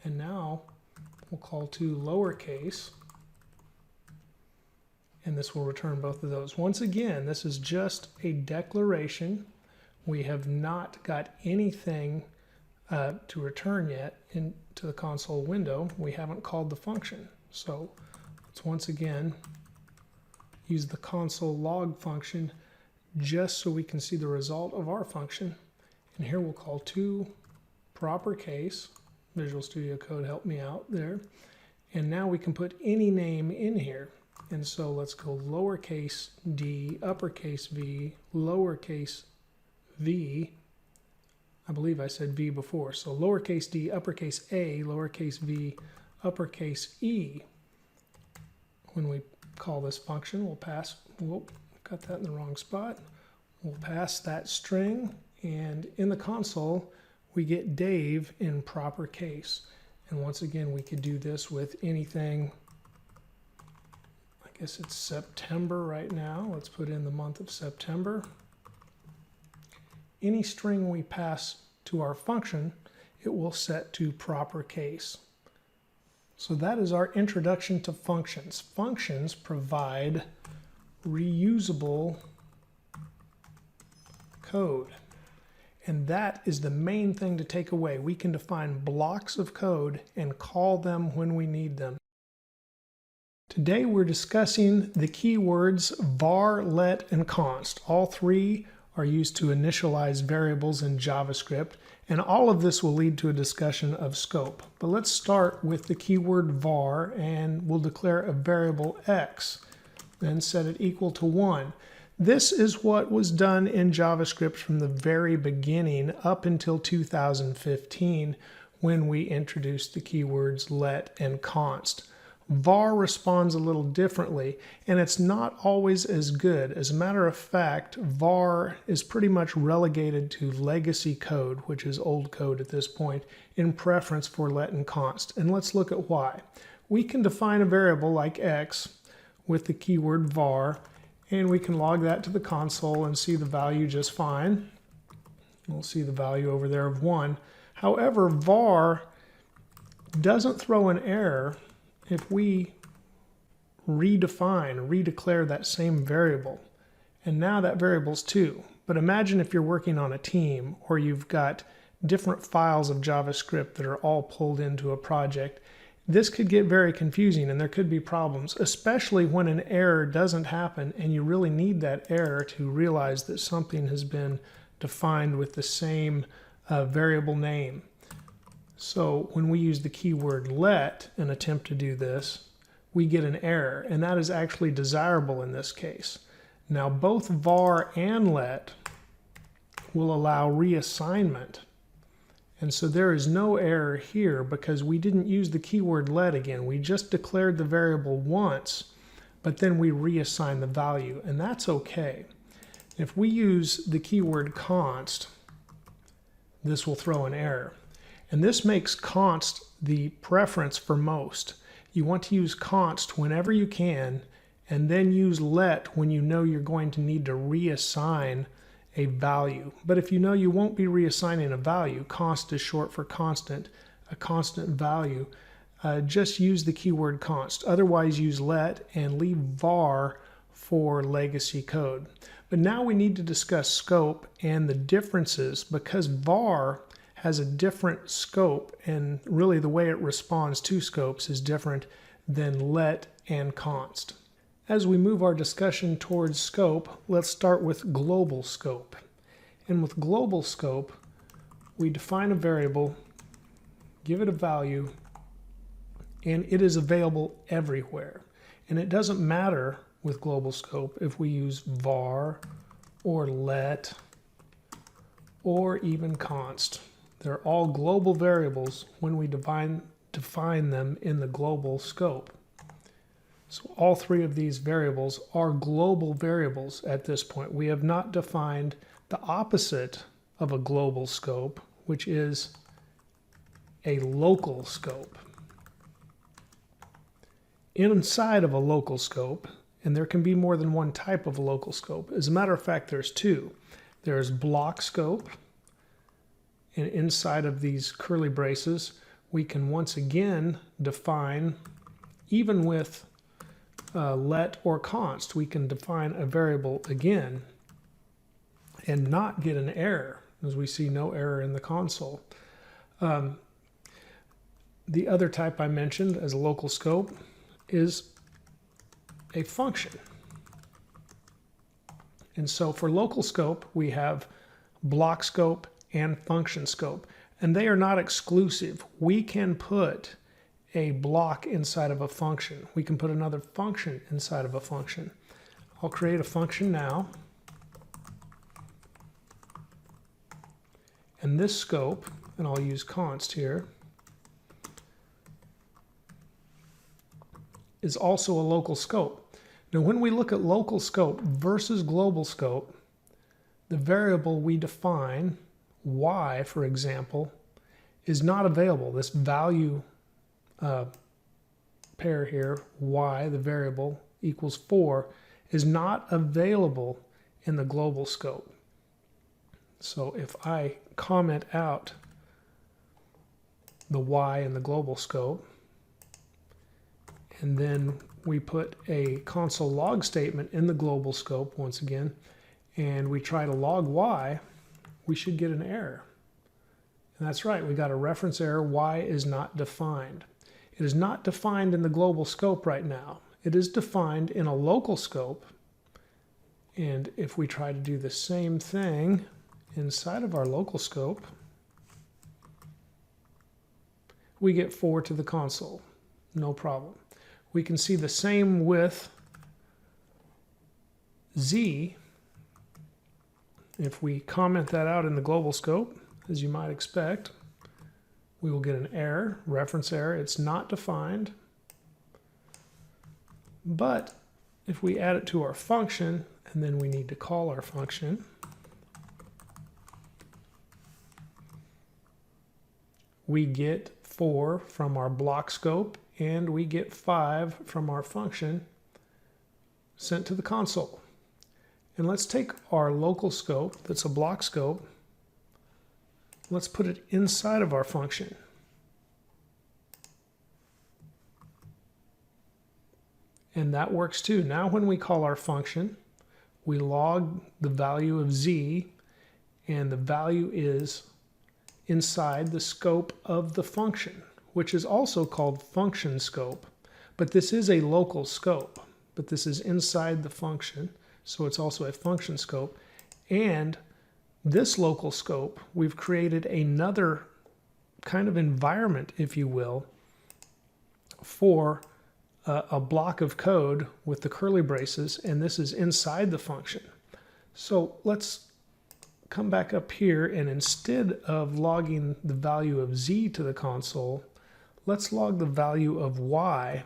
And now we'll call to lowercase, and this will return both of those. Once again, this is just a declaration. We have not got anything to return yet into the console window. We haven't called the function. So let's once again use the console log function just so we can see the result of our function. And here we'll call toProper case. Visual Studio Code helped me out there. And now we can put any name in here. And so let's go lowercase d, uppercase V, lowercase v. I believe I said v before. So lowercase d, uppercase A, lowercase v, uppercase E. When we call this function, we'll pass, whoop, got that in the wrong spot. We'll pass that string, and in the console, we get Dave in proper case. And once again, we could do this with anything. I guess it's September right now. Let's put in the month of September. Any string we pass to our function, it will set to proper case. So that is our introduction to functions. Functions provide reusable code. And that is the main thing to take away. We can define blocks of code and call them when we need them. Today we're discussing the keywords var, let, and const. All three are used to initialize variables in JavaScript, and all of this will lead to a discussion of scope. But let's start with the keyword var, and we'll declare a variable x, then set it equal to 1. This is what was done in JavaScript from the very beginning up until 2015 when we introduced the keywords let and const. var responds a little differently, and it's not always as good. As a matter of fact, var is pretty much relegated to legacy code, which is old code at this point, in preference for let and const. And let's look at why. We can define a variable like x with the keyword var, and we can log that to the console and see the value just fine. We'll see the value over there of 1. However, var doesn't throw an error if we redeclare that same variable. And now that variable's 2. But imagine if you're working on a team or you've got different files of JavaScript that are all pulled into a project. This could get very confusing and there could be problems, especially when an error doesn't happen and you really need that error to realize that something has been defined with the same variable name. So when we use the keyword let and attempt to do this, we get an error, and that is actually desirable in this case. Now both var and let will allow reassignment, and so there is no error here because we didn't use the keyword let again. We just declared the variable once, but then we reassign the value, and that's okay. If we use the keyword const, this will throw an error. And this makes const the preference for most. You want to use const whenever you can, and then use let when you know you're going to need to reassign a value. But if you know you won't be reassigning a value, const is short for constant, a constant value, just use the keyword const. Otherwise use let and leave var for legacy code. But now we need to discuss scope and the differences, because var has a different scope, and really the way it responds to scopes is different than let and const. As we move our discussion towards scope, let's start with global scope. And with global scope, we define a variable, give it a value, and it is available everywhere. And it doesn't matter with global scope if we use var or let or even const. They're all global variables when we define them in the global scope. So all three of these variables are global variables at this point. We have not defined the opposite of a global scope, which is a local scope. Inside of a local scope, and there can be more than one type of a local scope. As a matter of fact, there's two. There's block scope, and inside of these curly braces, we can once again define, even with let or const, we can define a variable again and not get an error, as we see no error in the console. The other type I mentioned as a local scope is a function. And so for local scope, we have block scope and function scope, and they are not exclusive. We can put a block inside of a function. We can put another function inside of a function. I'll create a function now, and this scope, and I'll use const here, is also a local scope. Now when we look at local scope versus global scope, the variable we define, y for example, is not available. This value pair here, y, the variable, equals 4, is not available in the global scope. So if I comment out the y in the global scope, and then we put a console log statement in the global scope once again, and we try to log y, we should get an error. And that's right, we got a reference error, y is not defined. It is not defined in the global scope right now. It is defined in a local scope, and if we try to do the same thing inside of our local scope, we get 4 to the console, no problem. We can see the same with z. If we comment that out in the global scope, as you might expect, we will get an error, reference error. It's not defined. But if we add it to our function, and then we need to call our function, we get 4 from our block scope, and we get 5 from our function sent to the console. And let's take our local scope, that's a block scope, let's put it inside of our function. And that works too. Now when we call our function, we log the value of z, and the value is inside the scope of the function, which is also called function scope. But this is a local scope, but this is inside the function, so it's also a function scope. And this local scope, we've created another kind of environment, if you will, for a block of code with the curly braces, and this is inside the function. So let's come back up here, and instead of logging the value of z to the console, let's log the value of y,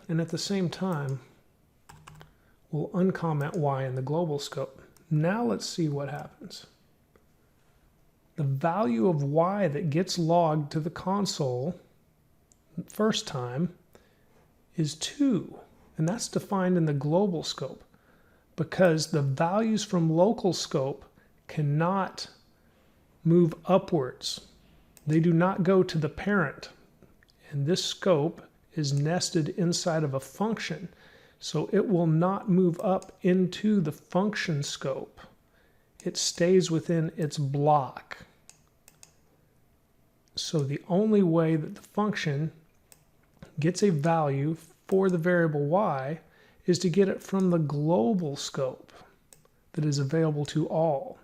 and at the same time we'll uncomment y in the global scope. Now let's see what happens. The value of y that gets logged to the console first time is 2, and that's defined in the global scope, because the values from local scope cannot move upwards. They do not go to the parent, and this scope is nested inside of a function, so it will not move up into the function scope. It stays within its block. So the only way that the function gets a value for the variable y is to get it from the global scope that is available to all.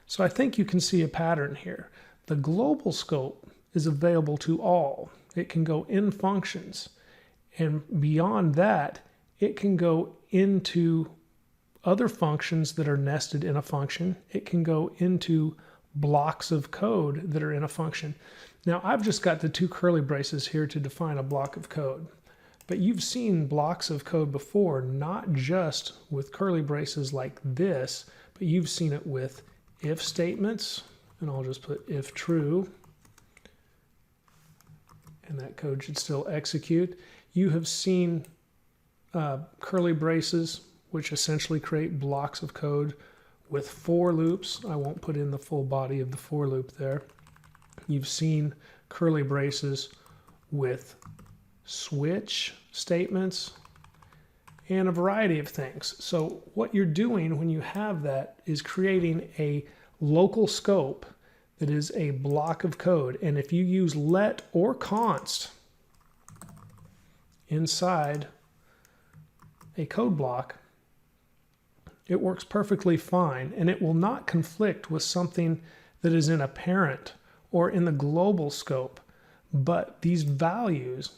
So I think you can see a pattern here. The global scope is available to all. It can go in functions, and beyond that it can go into other functions that are nested in a function. It can go into blocks of code that are in a function. Now I've just got the 2 curly braces here to define a block of code, but you've seen blocks of code before, not just with curly braces like this, but you've seen it with if statements, and I'll just put if true, and that code should still execute. You have seen curly braces, which essentially create blocks of code with for loops. I won't put in the full body of the for loop there. You've seen curly braces with switch statements and a variety of things. So what you're doing when you have that is creating a local scope that is a block of code. And if you use let or const inside a code block, it works perfectly fine, and it will not conflict with something that is in a parent or in the global scope. But these values,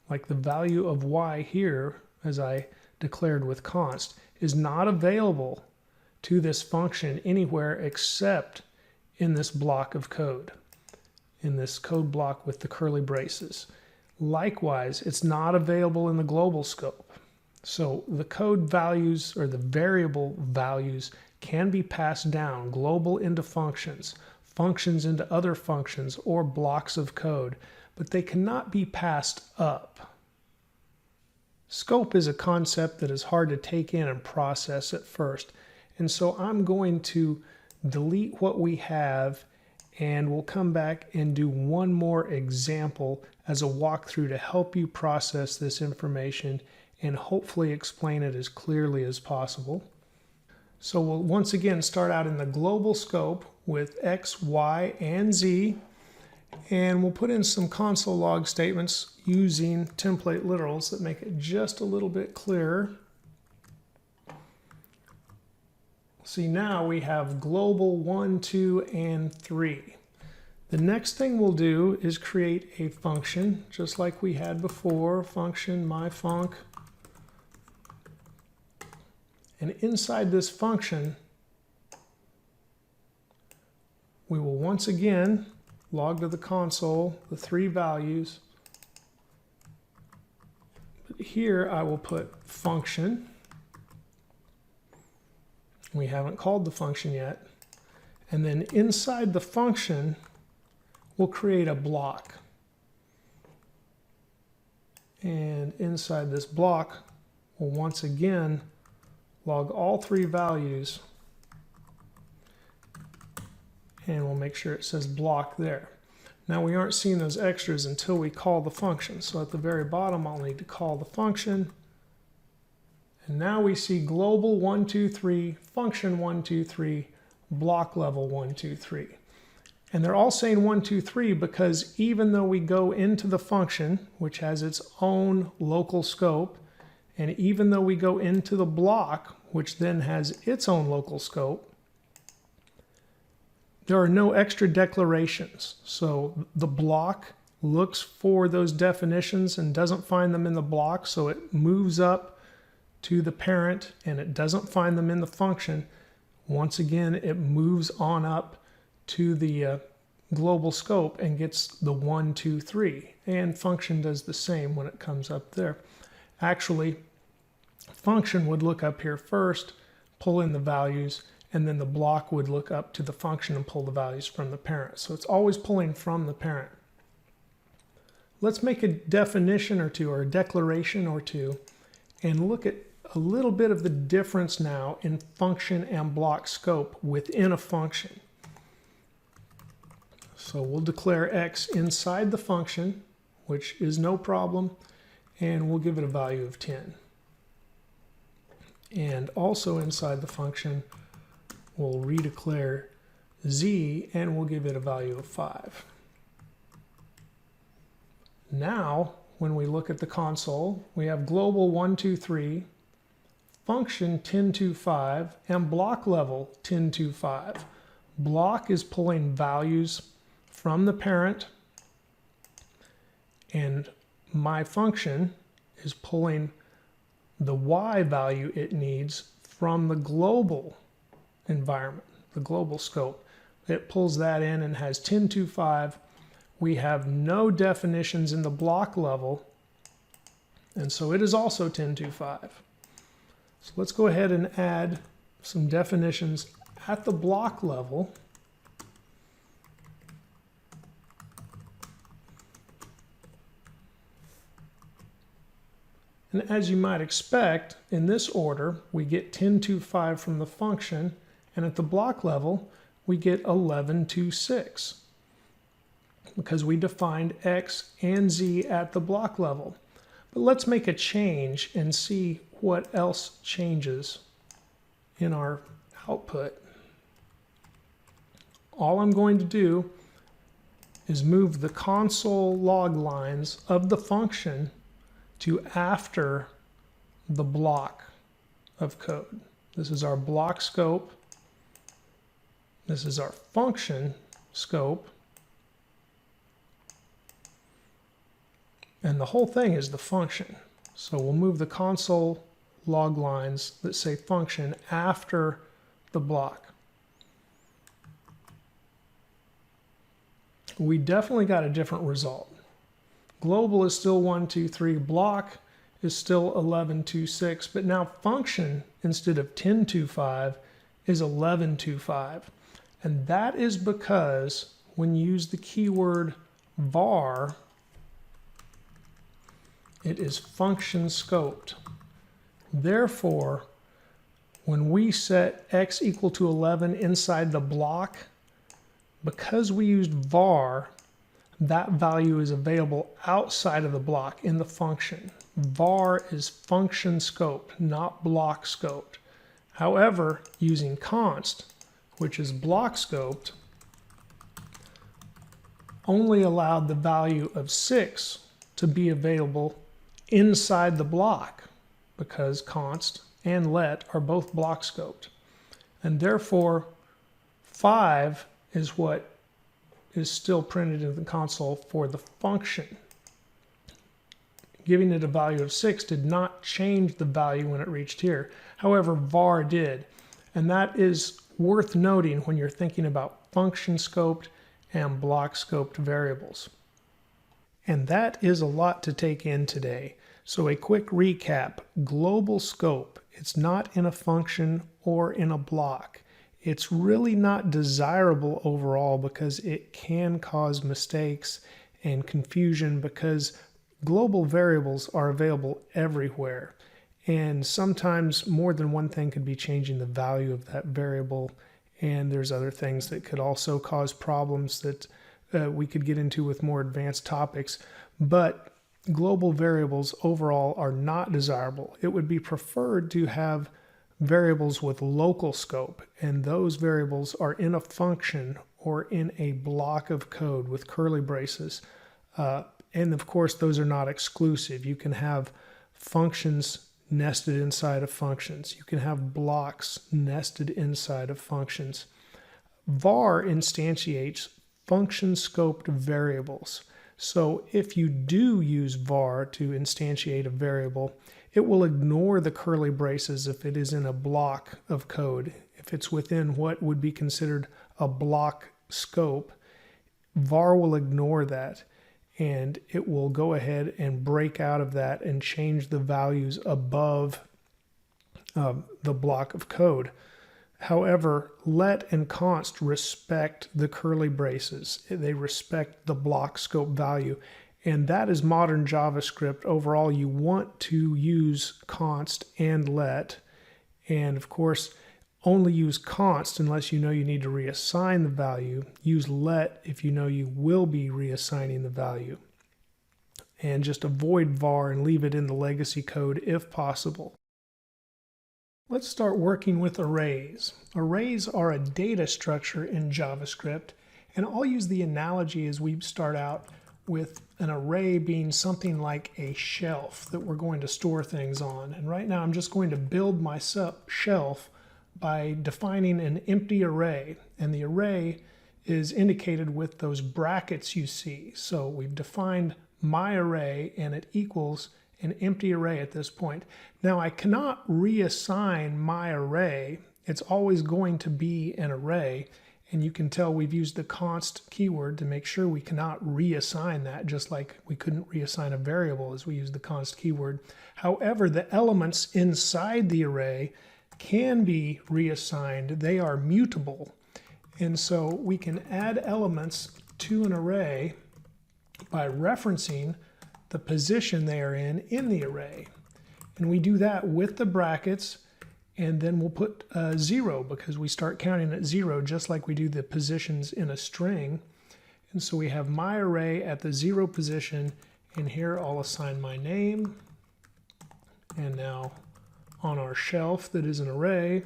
like the value of y here, as I declared with const, is not available to this function anywhere except in this block of code, in this code block with the curly braces. Likewise, it's not available in the global scope. So the code values, or the variable values, can be passed down global into functions, functions into other functions, or blocks of code, but they cannot be passed up. Scope is a concept that is hard to take in and process at first, and so I'm going to delete what we have, and we'll come back and do one more example as a walkthrough to help you process this information and hopefully explain it as clearly as possible. So we'll once again start out in the global scope with X, Y, and Z, and we'll put in some console log statements using template literals that make it just a little bit clearer. See, now we have global 1, 2, and 3. The next thing we'll do is create a function, just like we had before, function myfunc. And inside this function, we will once again log to the console the 3 values. But here I will put function. We haven't called the function yet. And then inside the function, we'll create a block. And inside this block, we'll once again log all 3 values, and we'll make sure it says block there. Now we aren't seeing those extras until we call the function. So at the very bottom, I'll need to call the function. And now we see global 1, 2, 3, function 1, 2, 3, block level 1, 2, 3. And they're all saying 1, 2, 3 because even though we go into the function, which has its own local scope, and even though we go into the block, which then has its own local scope, there are no extra declarations. So the block looks for those definitions and doesn't find them in the block, so it moves up to the parent and it doesn't find them in the function. Once again, it moves on up to the global scope and gets the 1, 2, 3. And function does the same when it comes up there. Actually, function would look up here first, pull in the values, and then the block would look up to the function and pull the values from the parent. So it's always pulling from the parent. Let's make a definition or two, or a declaration or two, and look at a little bit of the difference now in function and block scope within a function. So we'll declare x inside the function, which is no problem, and we'll give it a value of 10. And also inside the function, we'll redeclare z, and we'll give it a value of 5. Now, when we look at the console, we have global 1, 2, 3, function 10, 2, 5, and block level 10, 2, 5. Block is pulling values from the parent, and my function is pulling the y value it needs from the global environment, the global scope. It pulls that in and has 10, 2, 5. We have no definitions in the block level, and so it is also 10, 2, 5. So let's go ahead and add some definitions at the block level. And as you might expect, in this order, we get 10, 2, 5 from the function, and at the block level, we get 11, 2, 6, because we defined x and z at the block level. But let's make a change and see what else changes in our output. All I'm going to do is move the console log lines of the function to after the block of code. This is our block scope. This is our function scope. And the whole thing is the function. So we'll move the console log lines that say function after the block. We definitely got a different result. Global is still 1, 2, 3. Block is still 11, 2, 6. But now function, instead of 10, 2, 5, is 11, 2, 5. And that is because when you use the keyword var, it is function scoped. Therefore, when we set x equal to 11 inside the block, because we used var, that value is available outside of the block in the function. Var is function scoped, not block scoped. However, using const, which is block scoped, only allowed the value of 6 to be available inside the block, because const and let are both block scoped. And therefore, 5 is what is still printed in the console for the function. Giving it a value of 6 did not change the value when it reached here. However, var did. And that is worth noting when you're thinking about function scoped and block scoped variables. And that is a lot to take in today. So a quick recap: global scope, it's not in a function or in a block. It's really not desirable overall because it can cause mistakes and confusion, because global variables are available everywhere. And sometimes more than one thing could be changing the value of that variable. And there's other things that could also cause problems that we could get into with more advanced topics. But global variables overall are not desirable. It would be preferred to have variables with local scope, and those variables are in a function or in a block of code with curly braces. And of course, those are not exclusive. You can have functions nested inside of functions. You can have blocks nested inside of functions. var instantiates function scoped variables. So if you do use var to instantiate a variable, it will ignore the curly braces if it is in a block of code. If it's within what would be considered a block scope, var will ignore that, and it will go ahead and break out of that and change the values above the block of code. However, let and const respect the curly braces. They respect the block scope value, and that is modern JavaScript. Overall, you want to use const and let, and of course, only use const unless you know you need to reassign the value. Use let if you know you will be reassigning the value. And just avoid var and leave it in the legacy code if possible. Let's start working with arrays. Arrays are a data structure in JavaScript, and I'll use the analogy as we start out with an array being something like a shelf that we're going to store things on. And right now I'm just going to build my shelf by defining an empty array, and the array is indicated with those brackets you see. So we've defined my array and it equals an empty array at this point. Now I cannot reassign my array. It's always going to be an array, and you can tell we've used the const keyword to make sure we cannot reassign that, just like we couldn't reassign a variable as we use the const keyword. However, the elements inside the array can be reassigned. They are mutable, and so we can add elements to an array by referencing the position they are in the array. And we do that with the brackets, and then we'll put 0 because we start counting at 0 just like we do the positions in a string. And so we have my array at the 0 position, and here I'll assign my name. And now on our shelf that is an array,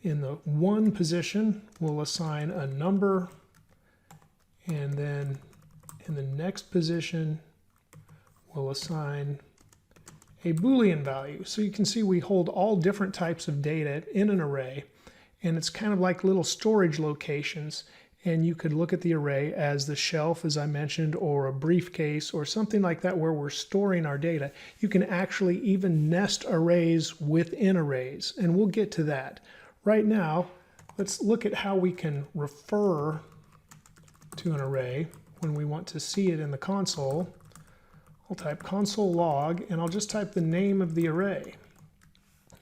in the 1 position we'll assign a number, and then in the next position we'll assign a Boolean value. So you can see we hold all different types of data in an array, and it's kind of like little storage locations. And you could look at the array as the shelf, as I mentioned, or a briefcase or something like that where we're storing our data. You can actually even nest arrays within arrays, and we'll get to that. Right now, let's look at how we can refer to an array when we want to see it in the console. I'll type console log, and I'll just type the name of the array.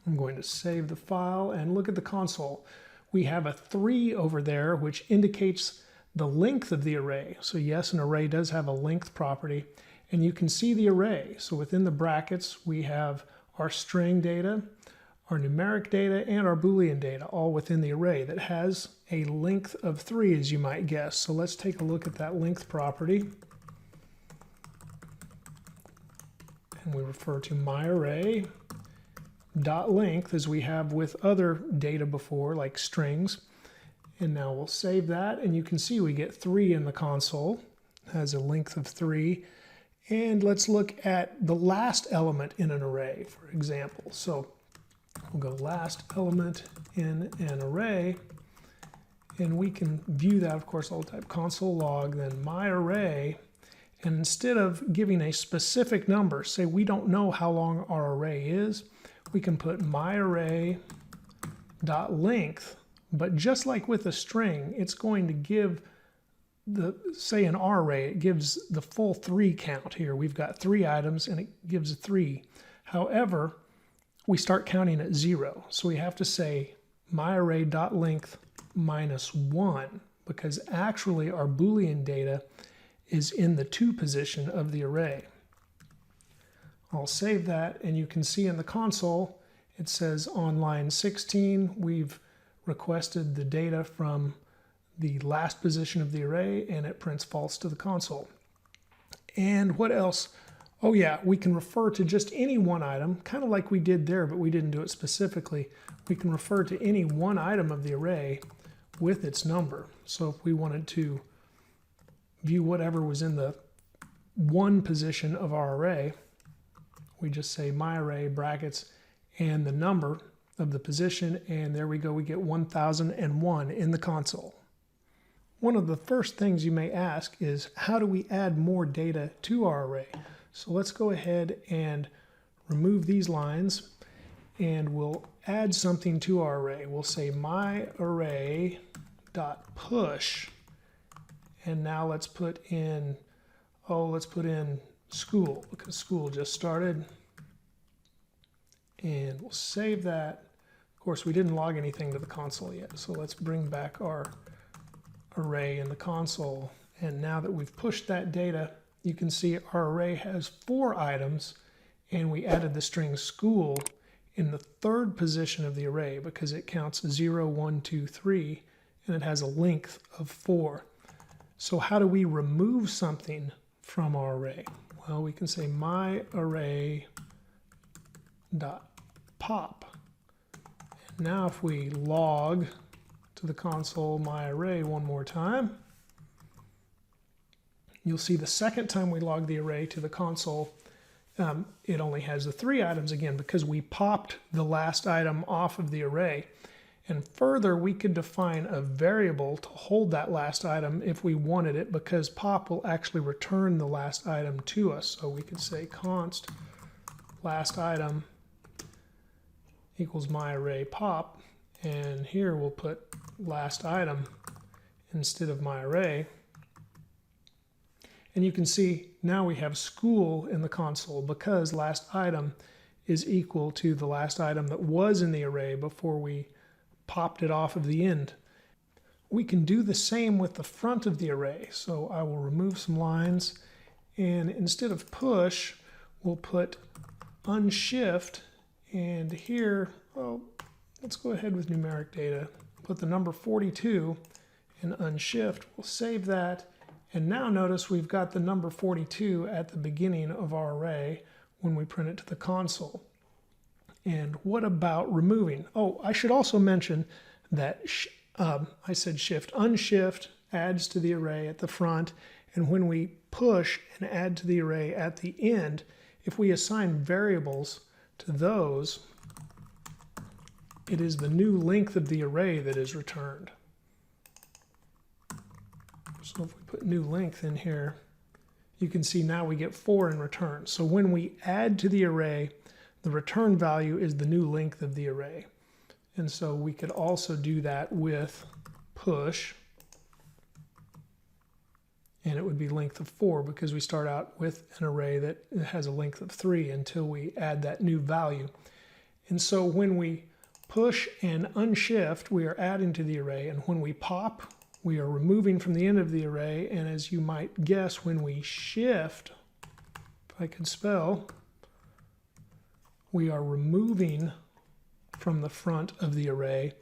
I'm going to save the file and look at the console. We have a 3 over there, which indicates the length of the array. So yes, an array does have a length property, and you can see the array. So within the brackets, we have our string data, our numeric data, and our Boolean data, all within the array that has a length of 3, as you might guess. So let's take a look at that length property. And we refer to myArray dot length as we have with other data before, like strings. And now we'll save that, and you can see we get 3 in the console. It has a length of 3. And let's look at the last element in an array, for example. So we'll go last element in an array, and we can view that. Of course, I'll type console log, then myArray. And instead of giving a specific number, say we don't know how long our array is, we can put myArray.length, but just like with a string, it's going to give say an R array, it gives the full 3 count here. We've got 3 items and it gives a 3. However, we start counting at 0. So we have to say myArray.length minus 1, because actually our Boolean data is in the 2 position of the array. I'll save that, and you can see in the console it says on line 16 we've requested the data from the last position of the array, and it prints false to the console. And what else? Oh yeah, we can refer to just any one item, kind of like we did there, but we didn't do it specifically. We can refer to any one item of the array with its number. So if we wanted to view whatever was in the 1 position of our array, we just say myArray brackets and the number of the position, and there we go, we get 1001 in the console. One of the first things you may ask is, how do we add more data to our array? So let's go ahead and remove these lines, and we'll add something to our array. We'll say myArray.push, and now let's put in, school, because school just started. And we'll save that. Of course, we didn't log anything to the console yet, so let's bring back our array in the console. And now that we've pushed that data, you can see our array has 4 items, and we added the string school in the 3rd position of the array because it counts 0, 1, 2, 3, and it has a length of 4. So how do we remove something from our array? Well, we can say myArray.pop. And now if we log to the console myArray one more time, you'll see the second time we log the array to the console, it only has the 3 items again because we popped the last item off of the array. And further, we could define a variable to hold that last item if we wanted it, because pop will actually return the last item to us. So we could say const last item equals myArray pop, and here we'll put last item instead of myArray. And you can see now we have school in the console because last item is equal to the last item that was in the array before we popped it off of the end. We can do the same with the front of the array. So I will remove some lines, and instead of push, we'll put unshift, and here, well, let's go ahead with numeric data. Put the number 42 and unshift. We'll save that. And now notice we've got the number 42 at the beginning of our array when we print it to the console. And what about removing? Oh, I should also mention that I said shift. Unshift adds to the array at the front, and when we push and add to the array at the end, if we assign variables to those, it is the new length of the array that is returned. So if we put new length in here, you can see now we get 4 in return. So when we add to the array, the return value is the new length of the array. And so we could also do that with push, and it would be length of 4 because we start out with an array that has a length of 3 until we add that new value. And so when we push and unshift, we are adding to the array, and when we pop, we are removing from the end of the array. And as you might guess, when we shift, if I could spell, we are removing from the front of the array,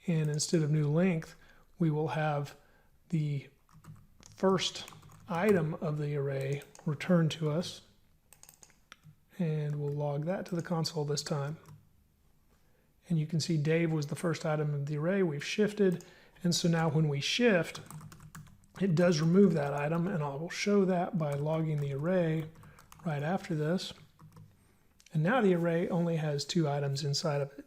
and instead of new length, we will have the first item of the array returned to us, and we'll log that to the console this time. And you can see Dave was the first item of the array. We've shifted, and so now when we shift, it does remove that item, and I will show that by logging the array right after this. And now the array only has 2 items inside of it.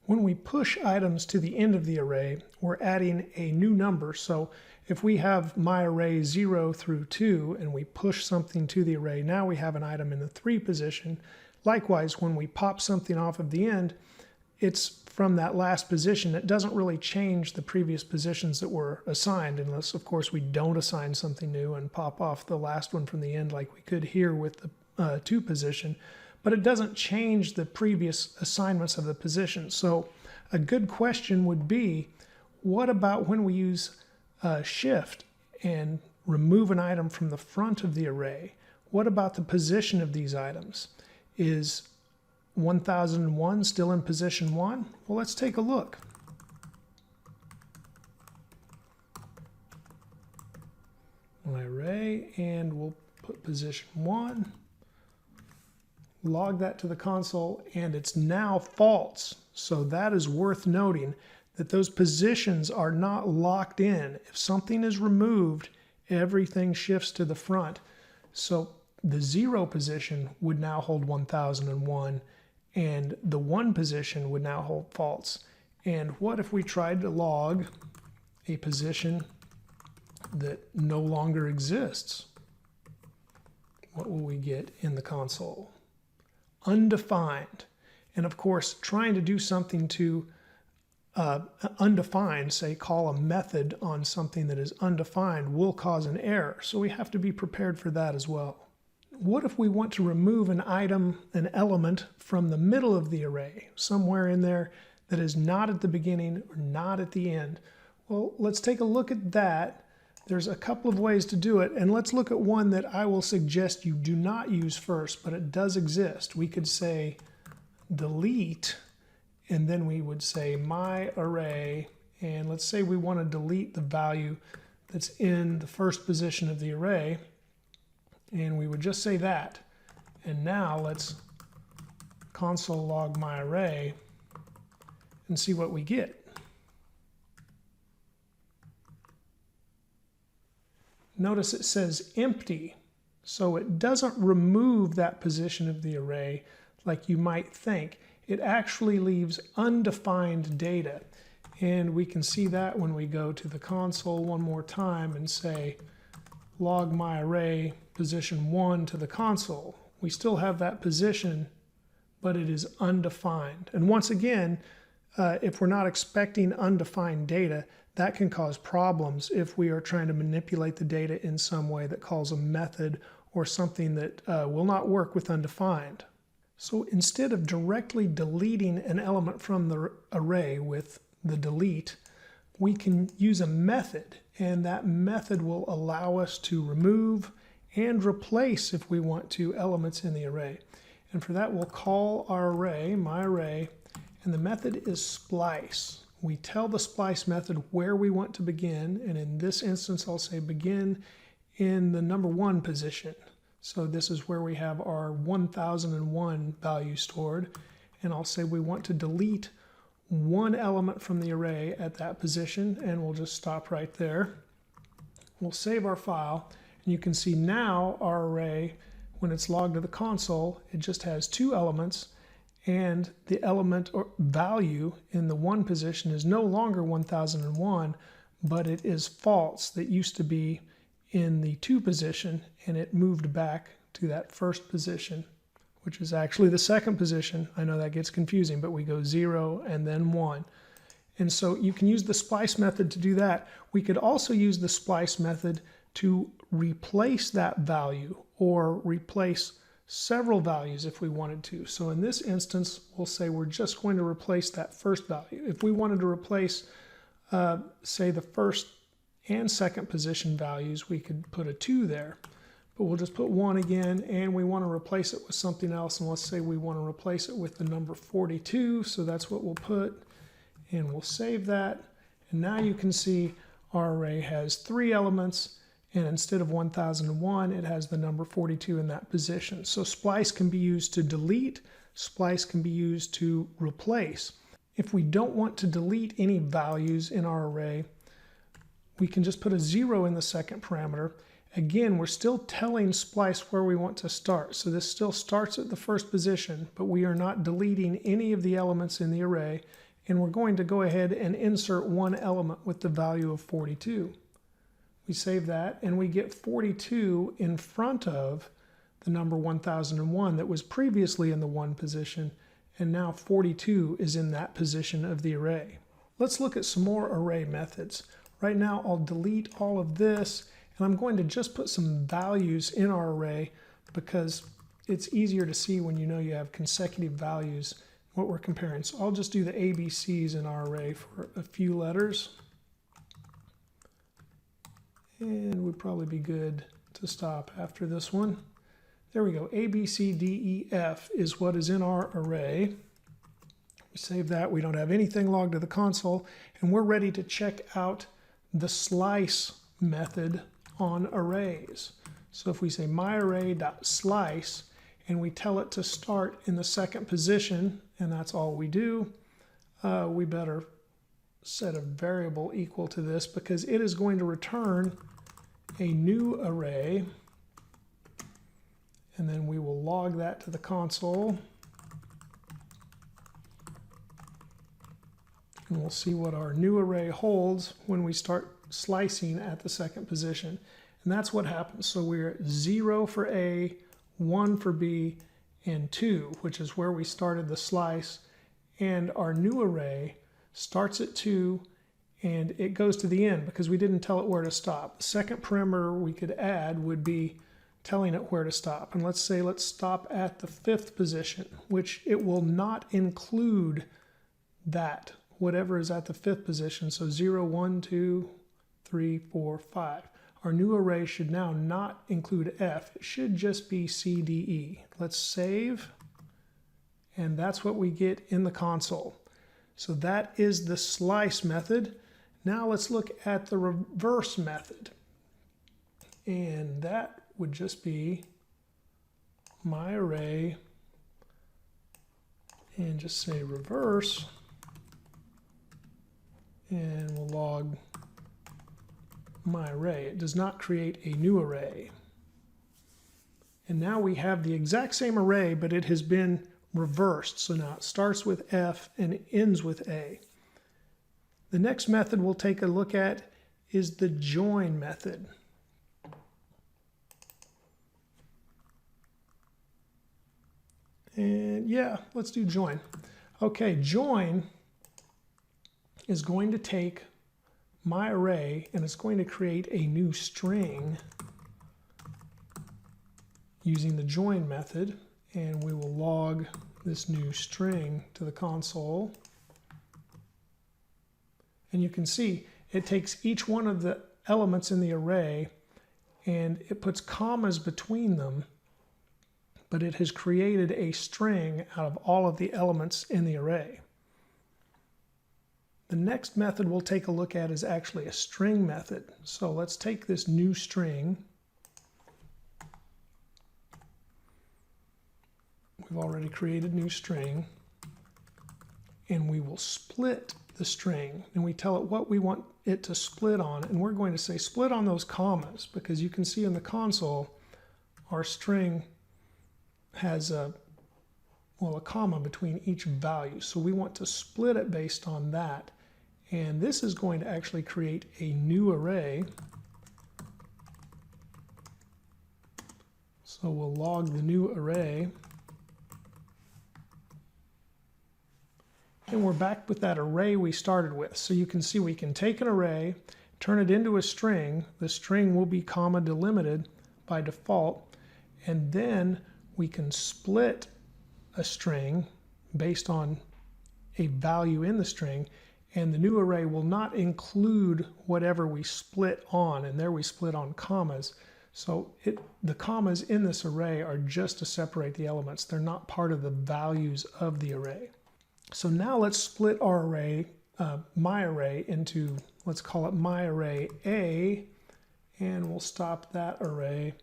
When we push items to the end of the array, we're adding a new number. So if we have my array 0 through 2 and we push something to the array, now we have an item in the 3 position. Likewise, when we pop something off of the end, it's from that last position. It doesn't really change the previous positions that were assigned, unless, of course, we don't assign something new and pop off the last one from the end like we could here with the 2 position. But it doesn't change the previous assignments of the position. So a good question would be, what about when we use shift and remove an item from the front of the array? What about the position of these items? Is 1001 still in position 1? Well, let's take a look. My array, and we'll put position 1. Log that to the console, and it's now false. So that is worth noting, that those positions are not locked in. If something is removed, everything shifts to the front. So the 0 position would now hold 1001, and the 1 position would now hold false. And what if we tried to log a position that no longer exists. What will we get in the console? Undefined. And of course, trying to do something to undefined, say call a method on something that is undefined, will cause an error. So we have to be prepared for that as well. What if we want to remove an item, an element from the middle of the array, somewhere in there that is not at the beginning or not at the end? Well, let's take a look at that. There's a couple of ways to do it, and let's look at one that I will suggest you do not use first, but it does exist. We could say delete, and then we would say my array, and let's say we want to delete the value that's in the first position of the array, and we would just say that. And now let's console log my array and see what we get. Notice it says empty, so it doesn't remove that position of the array like you might think. It actually leaves undefined data. And we can see that when we go to the console one more time and say log my array position 1 to the console. We still have that position, but it is undefined. And once again, if we're not expecting undefined data, that can cause problems if we are trying to manipulate the data in some way that calls a method or something that will not work with undefined. So instead of directly deleting an element from the array with the delete, we can use a method, and that method will allow us to remove and replace, if we want to, elements in the array. And for that, we'll call our array, my array, and the method is splice. We tell the splice method where we want to begin, and in this instance I'll say begin in the number 1 position. So this is where we have our 1001 value stored, and I'll say we want to delete one element from the array at that position, and we'll just stop right there. We'll save our file, and you can see now our array, when it's logged to the console, it just has 2 elements, and the element or value in the 1 position is no longer 1001, but it is false that used to be in the 2 position, and it moved back to that first position, which is actually the 2nd position. I know that gets confusing, but we go 0 and then 1. And so you can use the splice method to do that. We could also use the splice method to replace that value or replace several values if we wanted to. So in this instance, we'll say we're just going to replace that first value. If we wanted to replace, say, the first and 2nd position values, we could put a 2 there. But we'll just put 1 again, and we want to replace it with something else. And let's say we want to replace it with the number 42, so that's what we'll put. And we'll save that. And now you can see our array has 3 elements, and instead of 1001, it has the number 42 in that position. So splice can be used to delete, splice can be used to replace. If we don't want to delete any values in our array, we can just put a 0 in the 2nd parameter. Again, we're still telling splice where we want to start. So this still starts at the first position, but we are not deleting any of the elements in the array, and we're going to go ahead and insert 1 element with the value of 42. We save that, and we get 42 in front of the number 1001 that was previously in the 1 position, and now 42 is in that position of the array. Let's look at some more array methods. Right now I'll delete all of this, and I'm going to just put some values in our array because it's easier to see when you know you have consecutive values what we're comparing. So I'll just do the ABCs in our array for a few letters. And we'd probably be good to stop after this one. There we go. A, B, C, D, E, F is what is in our array. We save that. We don't have anything logged to the console. And we're ready to check out the slice method on arrays. So if we say myArray.slice and we tell it to start in the 2nd position, and that's all we do, we better set a variable equal to this because it is going to return a new array, and then we will log that to the console, and we'll see what our new array holds when we start slicing at the second position. And that's what happens. So we're at 0 for A, 1 for B, and 2, which is where we started the slice. And our new array starts at 2, and it goes to the end because we didn't tell it where to stop. The second parameter we could add would be telling it where to stop. And let's say let's stop at the 5th position, which it will not include that, whatever is at the 5th position. So 0, 1, 2, 3, 4, 5. Our new array should now not include F. It should just be C, D, E. Let's save. And that's what we get in the console. So that is the slice method. Now let's look at the reverse method. And that would just be my array and just say reverse. And we'll log my array. It does not create a new array. And now we have the exact same array, but it has been reversed. So now it starts with F and it ends with A. The next method we'll take a look at is the join method. And yeah, let's do join. Okay, join is going to take my array and it's going to create a new string using the join method, and we will log this new string to the console. And you can see it takes each one of the elements in the array and it puts commas between them, but it has created a string out of all of the elements in the array. The next method we'll take a look at is actually a string method. So let's take this new string. We've already created new string, and we will split the string, and we tell it what we want it to split on, and we're going to say split on those commas, because you can see in the console our string has a comma between each value. So we want to split it based on that. And this is going to actually create a new array. So we'll log the new array. And we're back with that array we started with. So you can see we can take an array, turn it into a string. The string will be comma delimited by default. And then we can split a string based on a value in the string, and the new array will not include whatever we split on, and there we split on commas. So the commas in this array are just to separate the elements. They're not part of the values of the array. So now let's split our array, my array, into, let's call it my array A, and we'll stop that array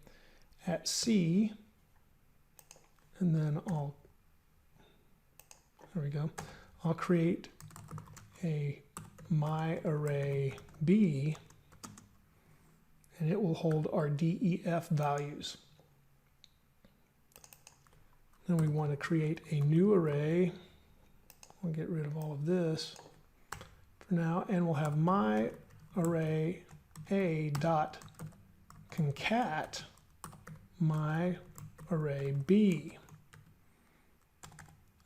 at C, and then there we go. I'll create a my array B, and it will hold our D, E, F values. Then we want to create a new array. We'll get rid of all of this for now, and we'll have my array A dot concat my array B.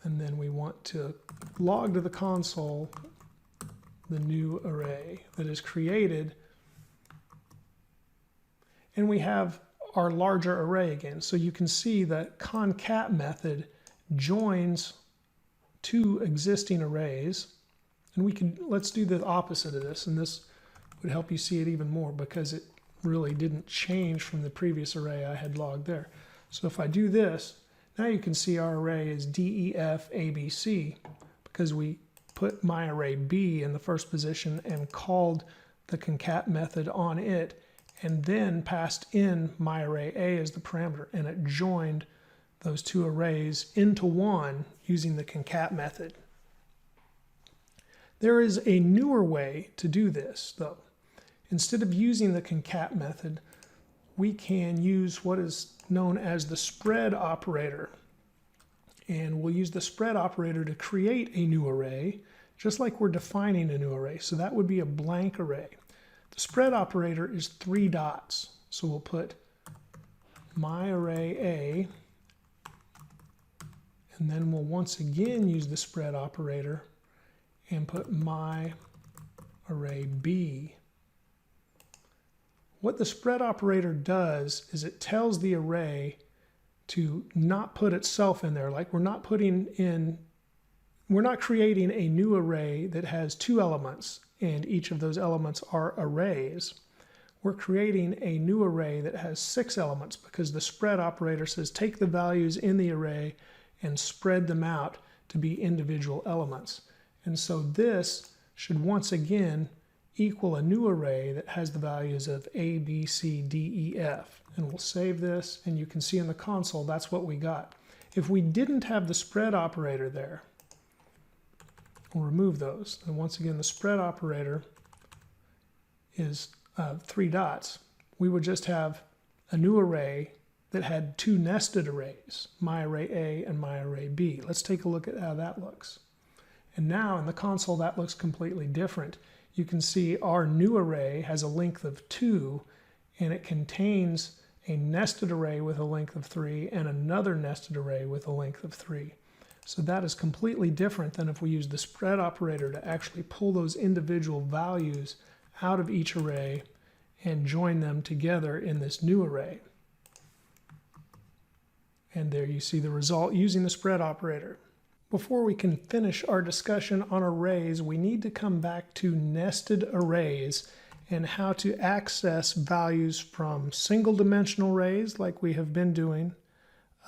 And then we want to log to the console the new array that is created. And we have our larger array again. So you can see that concat method joins two existing arrays. And let's do the opposite of this, and this would help you see it even more because it really didn't change from the previous array I had logged there. So if I do this, now you can see our array is D, E, F, A, B, C, because we put my array B in the first position and called the concat method on it, and then passed in my array A as the parameter, and it joined those two arrays into one using the concat method. There is a newer way to do this, though. Instead of using the concat method, we can use what is known as the spread operator. And we'll use the spread operator to create a new array, just like we're defining a new array. So that would be a blank array. The spread operator is 3 dots. So we'll put myArray A, and then we'll once again use the spread operator and put myArray B. What the spread operator does is it tells the array to not put itself in there. Like we're not creating a new array that has 2 elements and each of those elements are arrays. We're creating a new array that has 6 elements because the spread operator says take the values in the array and spread them out to be individual elements. And so this should once again equal a new array that has the values of A, B, C, D, E, F. And we'll save this, and you can see in the console that's what we got. If we didn't have the spread operator there, we'll remove those. And once again, the spread operator is 3 dots. We would just have a new array that had 2 nested arrays, myArray A and myArray B. Let's take a look at how that looks. And now in the console that looks completely different. You can see our new array has a length of 2 and it contains a nested array with a length of 3 and another nested array with a length of 3. So that is completely different than if we use the spread operator to actually pull those individual values out of each array and join them together in this new array. And there you see the result using the spread operator. Before we can finish our discussion on arrays, we need to come back to nested arrays and how to access values from single dimensional arrays like we have been doing,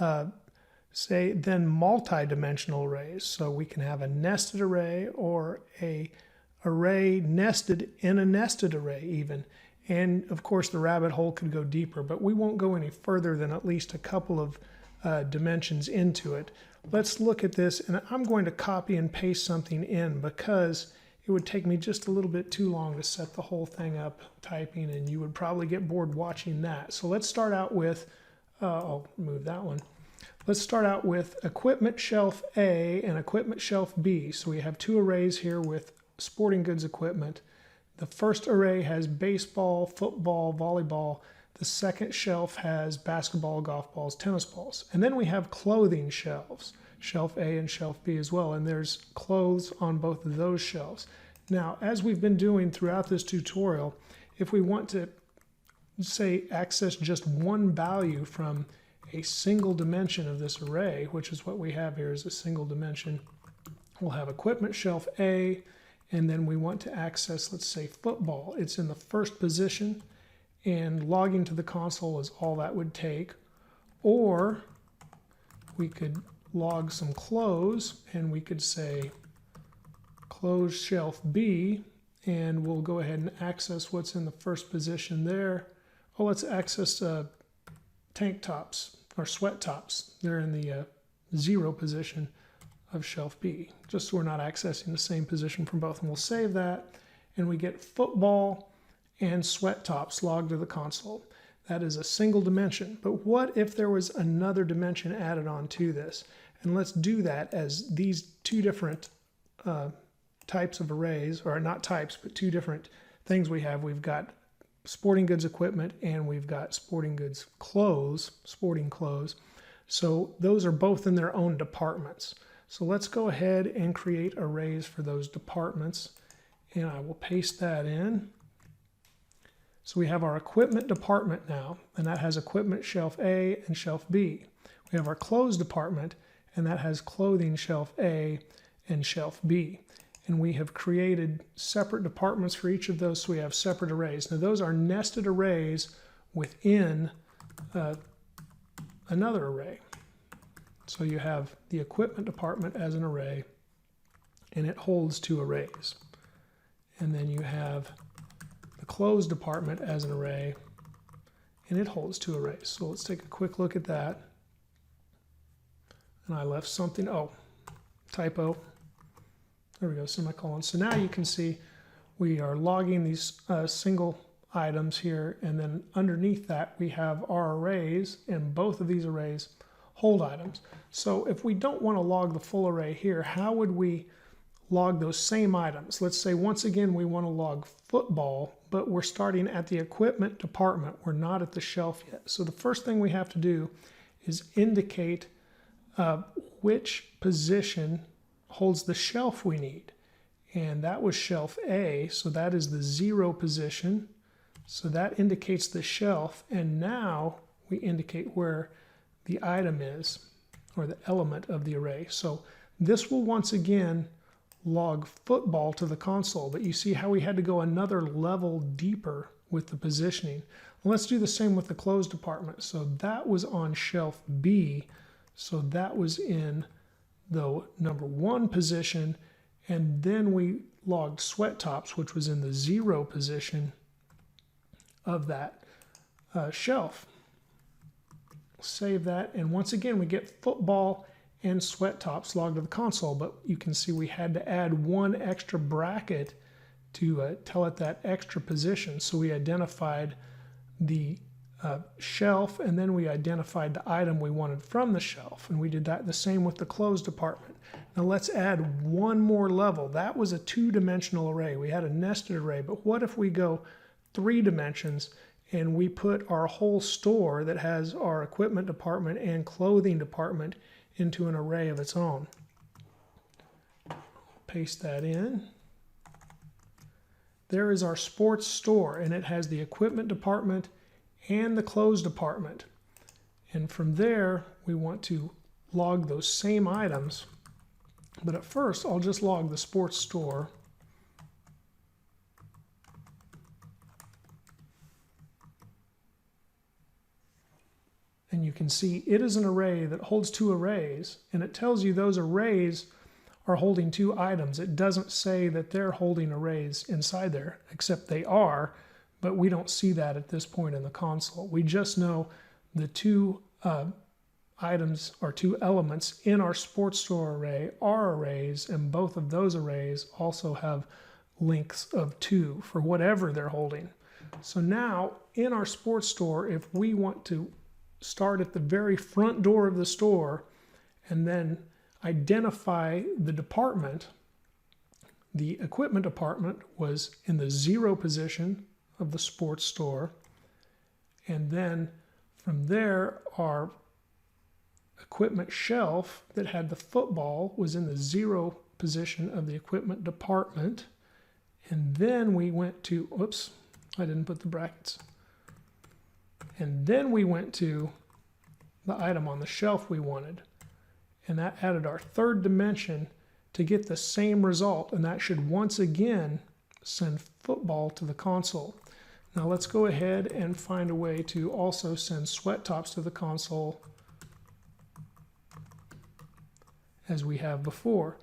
then multi-dimensional arrays. So we can have a nested array or a array nested in a nested array even. And of course the rabbit hole could go deeper, but we won't go any further than at least a couple of dimensions into it. Let's look at this, and I'm going to copy and paste something in because it would take me just a little bit too long to set the whole thing up typing, and you would probably get bored watching that. So let's start out with, I'll remove that one. Let's start out with equipment shelf A and equipment shelf B. So we have 2 arrays here with sporting goods equipment. The first array has baseball, football, volleyball. The second shelf has basketball, golf balls, tennis balls. And then we have clothing shelves, shelf A and shelf B as well. And there's clothes on both of those shelves. Now, as we've been doing throughout this tutorial, if we want to, say, access just one value from a single dimension of this array, which is what we have here is a single dimension, we'll have equipment shelf A, and then we want to access, let's say, football. It's in the first position, and logging to the console is all that would take. Or we could log some clothes, and we could say close shelf B, and we'll go ahead and access what's in the first position there. Oh, let's access tank tops or sweat tops. They're in the 0 position of shelf B, just so we're not accessing the same position from both. And we'll save that, and we get football and sweat tops logged to the console. That is a single dimension. But what if there was another dimension added on to this? And let's do that as these 2 different types of arrays, or not types, but 2 different things we have. We've got sporting goods equipment and we've got sporting goods clothes, sporting clothes. So those are both in their own departments. So let's go ahead and create arrays for those departments, and I will paste that in. So we have our equipment department now, and that has equipment shelf A and shelf B. We have our clothes department, and that has clothing shelf A and shelf B. And we have created separate departments for each of those, so we have separate arrays. Now those are nested arrays within another array. So you have the equipment department as an array, and it holds 2 arrays. And then you have the clothes department as an array, and it holds 2 arrays. So let's take a quick look at that. And I left something, typo. There we go, semicolon. So now you can see we are logging these single items here, and then underneath that we have our arrays, and both of these arrays hold items. So if we don't want to log the full array here, how would we log those same items? Let's say once again we want to log football, but we're starting at the equipment department. We're not at the shelf yet. So the first thing we have to do is indicate which position holds the shelf we need. And that was shelf A, so that is the 0 position. So that indicates the shelf, and now we indicate where the item is, or the element of the array. So this will once again log football to the console, but you see how we had to go another level deeper with the positioning. Well, let's do the same with the clothes department. So that was on shelf B, so that was in the number 1 position, and then we logged sweat tops, which was in the 0 position of that shelf. Save that, and once again we get football and sweat tops logged to the console, but you can see we had to add 1 extra bracket to tell it that extra position. So we identified the shelf, and then we identified the item we wanted from the shelf, and we did that the same with the clothes department. Now let's add 1 more level. That was a 2-dimensional array. We had a nested array, but what if we go 3 dimensions and we put our whole store that has our equipment department and clothing department into an array of its own? Paste that in. There is our sports store, and it has the equipment department and the clothes department. And from there, we want to log those same items. But at first, I'll just log the sports store. And you can see it is an array that holds 2 arrays, and it tells you those arrays are holding 2 items. It doesn't say that they're holding arrays inside there, except they are, but we don't see that at this point in the console. We just know the 2 items or 2 elements in our sports store array are arrays, and both of those arrays also have lengths of 2 for whatever they're holding. So now in our sports store, if we want to start at the very front door of the store and then identify the department, the equipment department was in the 0 position of the sports store, and then from there our equipment shelf that had the football was in the 0 position of the equipment department, and then we went to, oops, I didn't put the brackets. And then we went to the item on the shelf we wanted. And that added our 3rd dimension to get the same result. And that should once again send football to the console. Now let's go ahead and find a way to also send sweat tops to the console as we have before.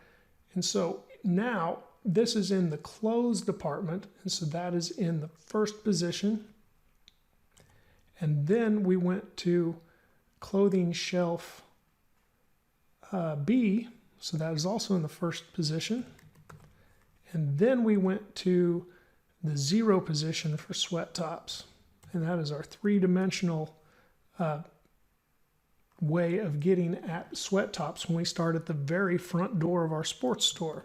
And so now this is in the clothes department. And so that is in the 1st position. And then we went to clothing shelf B, so that is also in the 1st position. And then we went to the 0 position for sweat tops, and that is our 3-dimensional way of getting at sweat tops when we start at the very front door of our sports store.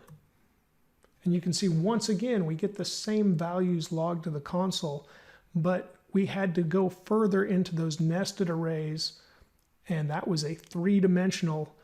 And you can see once again we get the same values logged to the console, but we had to go further into those nested arrays, and that was a 3-dimensional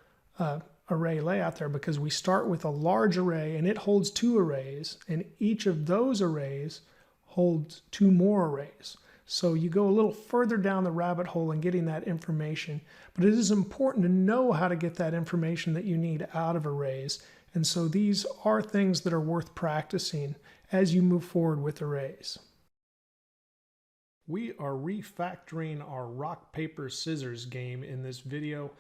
array layout there, because we start with a large array and it holds 2 arrays, and each of those arrays holds 2 more arrays. So you go a little further down the rabbit hole in getting that information, but it is important to know how to get that information that you need out of arrays. And so these are things that are worth practicing as you move forward with arrays. We are refactoring our rock, paper, scissors game in this video.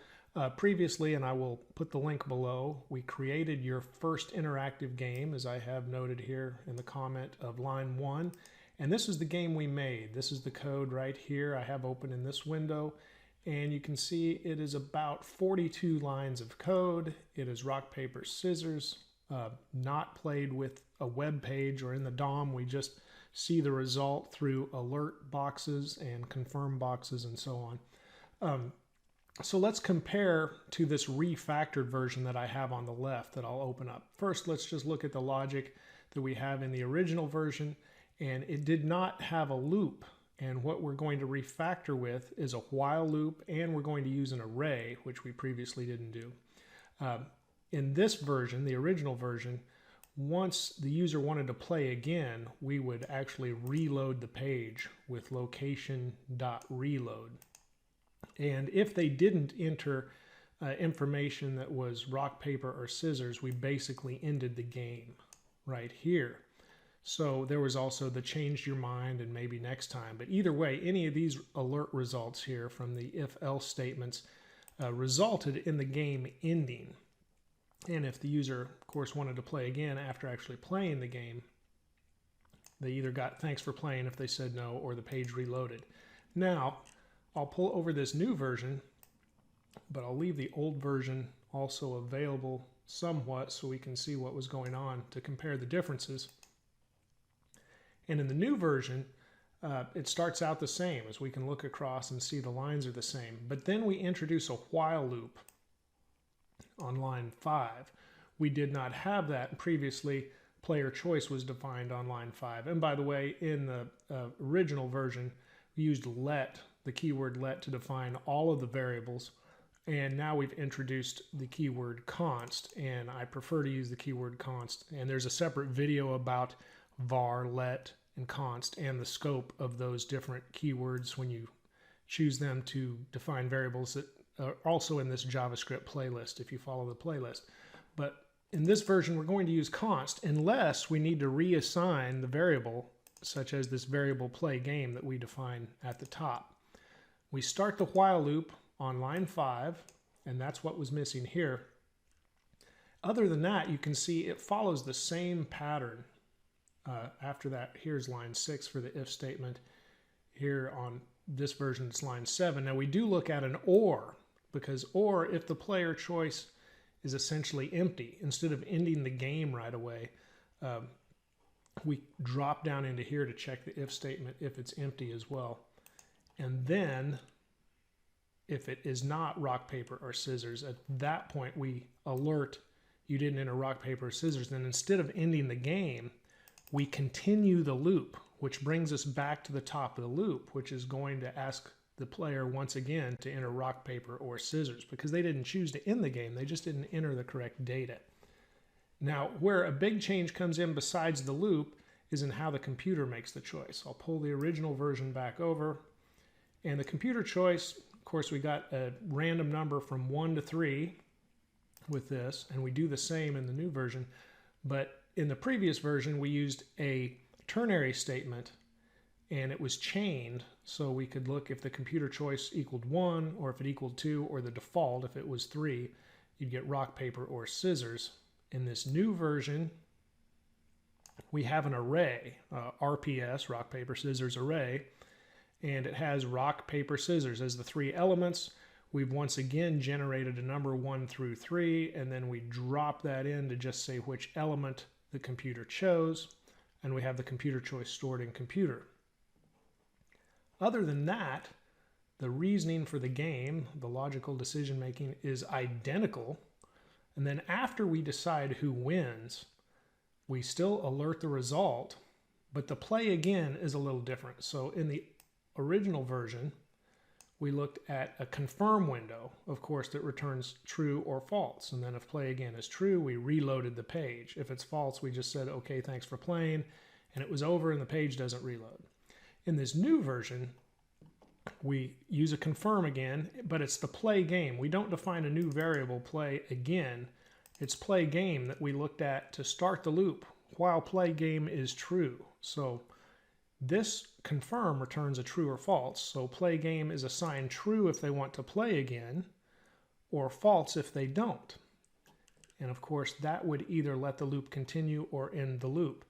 Previously, and I will put the link below, we created your first interactive game, as I have noted here in the comment of line 1. And this is the game we made. This is the code right here I have open in this window. And you can see it is about 42 lines of code. It is rock, paper, scissors, not played with a web page or in the DOM. We just see the result through alert boxes and confirm boxes and so on. So let's compare to this refactored version that I have on the left that I'll open up. First, let's just look at the logic that we have in the original version. and it did not have a loop. And what we're going to refactor with is a while loop, and we're going to use an array, which we previously didn't do. In this version, the original version, once the user wanted to play again, we would actually reload the page with location.reload. And if they didn't enter information that was rock, paper, or scissors, we basically ended the game right here. So there was also the changed your mind and maybe next time. But either way, any of these alert results here from the if-else statements resulted in the game ending. And if the user, of course, wanted to play again after actually playing the game, they either got thanks for playing if they said no, or the page reloaded. Now, I'll pull over this new version, but I'll leave the old version also available somewhat so we can see what was going on to compare the differences. And in the new version, it starts out the same, as we can look across and see the lines are the same. But then we introduce a while loop on line 5. We did not have that previously. Player choice was defined on line 5. And by the way, in the original version, we used let, the keyword let, to define all of the variables. And now we've introduced the keyword const, and I prefer to use the keyword const. And there's a separate video about var, let, and const, and the scope of those different keywords when you choose them to define variables that are also in this JavaScript playlist if you follow the playlist. But in this version, we're going to use const unless we need to reassign the variable, such as this variable play game that we define at the top. We start the while loop on line 5, and that's what was missing here. Other than that, you can see it follows the same pattern. After that, here's line 6 for the if statement. Here on this version, it's line 7. Now we do look at an or, because or if the player choice is essentially empty, instead of ending the game right away, we drop down into here to check the if statement if it's empty as well. And then if it is not rock, paper, or scissors, at that point we alert you didn't enter rock, paper, or scissors. Then instead of ending the game, we continue the loop, which brings us back to the top of the loop, which is going to ask the player once again to enter rock, paper, or scissors, because they didn't choose to end the game, they just didn't enter the correct data. Now, where a big change comes in besides the loop is in how the computer makes the choice. I'll pull the original version back over, and the computer choice, of course, we got a random number from 1 to 3 with this, and we do the same in the new version, but in the previous version, we used a ternary statement, and it was chained, so we could look if the computer choice equaled 1, or if it equaled 2, or the default, if it was 3, you'd get rock, paper, or scissors. In this new version, we have an array, RPS, rock, paper, scissors array, and it has rock, paper, scissors as the 3 elements. We've once again generated a number 1 through 3, and then we drop that in to just say which element the computer chose, and we have the computer choice stored in computer. Other than that, the reasoning for the game, the logical decision making, is identical. And then after we decide who wins, we still alert the result, but the play again is a little different. So in the original version, we looked at a confirm window, of course, that returns true or false. And then if play again is true, we reloaded the page. If it's false, we just said, okay, thanks for playing, and it was over and the page doesn't reload. In this new version, we use a confirm again, but it's the play game. We don't define a new variable play again. It's play game that we looked at to start the loop while play game is true. So this confirm returns a true or false. So play game is assigned true if they want to play again, or false if they don't. And of course, that would either let the loop continue or end the loop.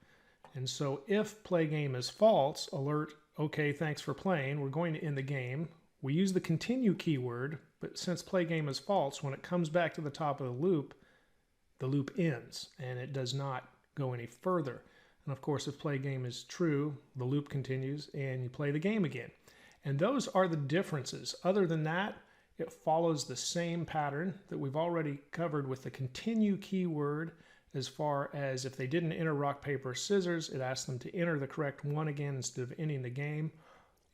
And so if play game is false, alert, okay, thanks for playing, we're going to end the game. We use the continue keyword, but since play game is false, when it comes back to the top of the loop ends, and it does not go any further. And of course, if play game is true, the loop continues and you play the game again. And those are the differences. Other than that, it follows the same pattern that we've already covered with the continue keyword as far as if they didn't enter rock, paper, scissors, it asks them to enter the correct one again instead of ending the game.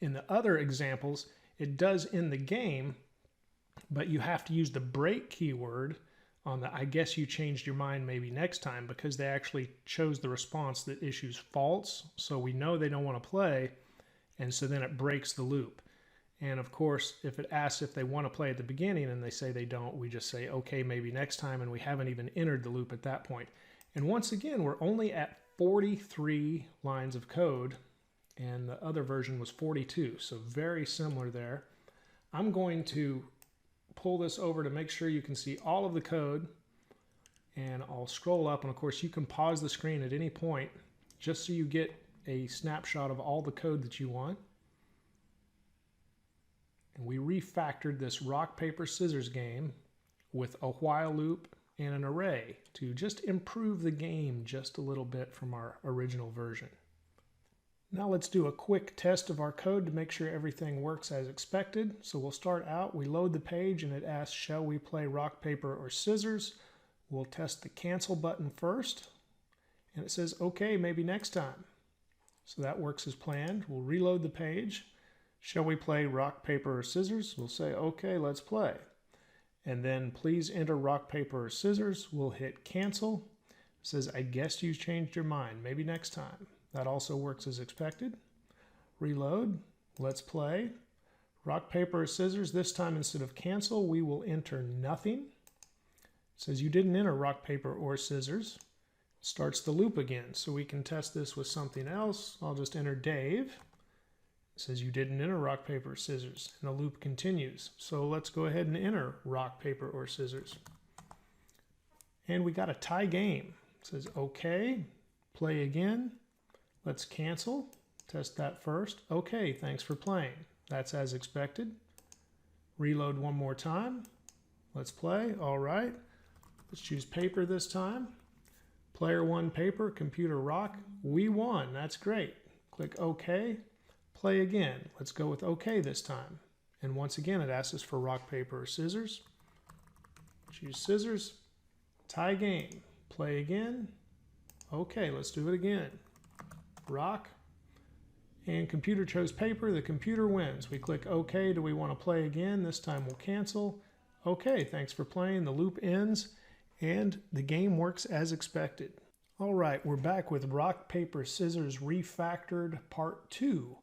In the other examples, it does end the game, but you have to use the break keyword on the I guess you changed your mind maybe next time, because they actually chose the response that issues false. So we know they don't want to play, and so then it breaks the loop. And of course, if it asks if they want to play at the beginning and they say they don't, we just say, okay, maybe next time, and we haven't even entered the loop at that point. And once again, we're only at 43 lines of code, and the other version was 42, so very similar there. I'm going to pull this over to make sure you can see all of the code, and I'll scroll up, and of course you can pause the screen at any point just so you get a snapshot of all the code that you want. And we refactored this rock, paper, scissors game with a while loop and an array to just improve the game just a little bit from our original version. Now let's do a quick test of our code to make sure everything works as expected. So we'll start out, we load the page, and it asks, shall we play rock, paper, or scissors? We'll test the cancel button first, and it says, okay, maybe next time. So that works as planned. We'll reload the page. Shall we play rock, paper, or scissors? We'll say, okay, let's play. And then please enter rock, paper, or scissors. We'll hit cancel. It says, I guess you changed your mind, maybe next time. That also works as expected. Reload, let's play. Rock, paper, or scissors. This time instead of cancel, we will enter nothing. It says you didn't enter rock, paper, or scissors. Starts the loop again, so we can test this with something else. I'll just enter Dave. It says you didn't enter rock, paper, or scissors, and the loop continues. So let's go ahead and enter rock, paper, or scissors. And we got a tie game. It says okay, play again. Let's cancel, test that first. Okay, thanks for playing. That's as expected. Reload one more time. Let's play, all right. Let's choose paper this time. Player one paper, computer rock. We won, that's great. Click OK, play again. Let's go with OK this time. And once again, it asks us for rock, paper, or scissors. Choose scissors, tie game, play again. Okay, let's do it again. Rock, and computer chose paper. The computer wins. We click OK. Do we want to play again? This time we'll cancel. Okay, thanks for playing. The loop ends and the game works as expected. All right, we're back with rock, paper, scissors refactored part 2.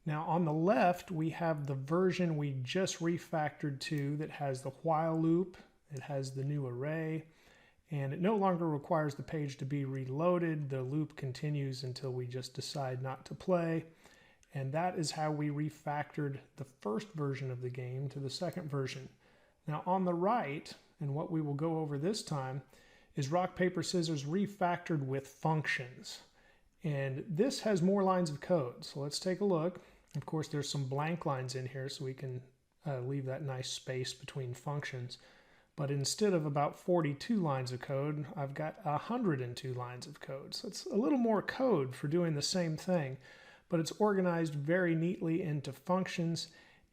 Now on the left we have the version we just refactored to that has the while loop, it has the new array, and it no longer requires the page to be reloaded. The loop continues until we just decide not to play. And that is how we refactored the first version of the game to the second version. Now on the right, and what we will go over this time, is rock, paper, scissors refactored with functions. And this has more lines of code. So let's take a look. Of course, there's some blank lines in here so we can leave that nice space between functions. But instead of about 42 lines of code, I've got 102 lines of code. So it's a little more code for doing the same thing, but it's organized very neatly into functions,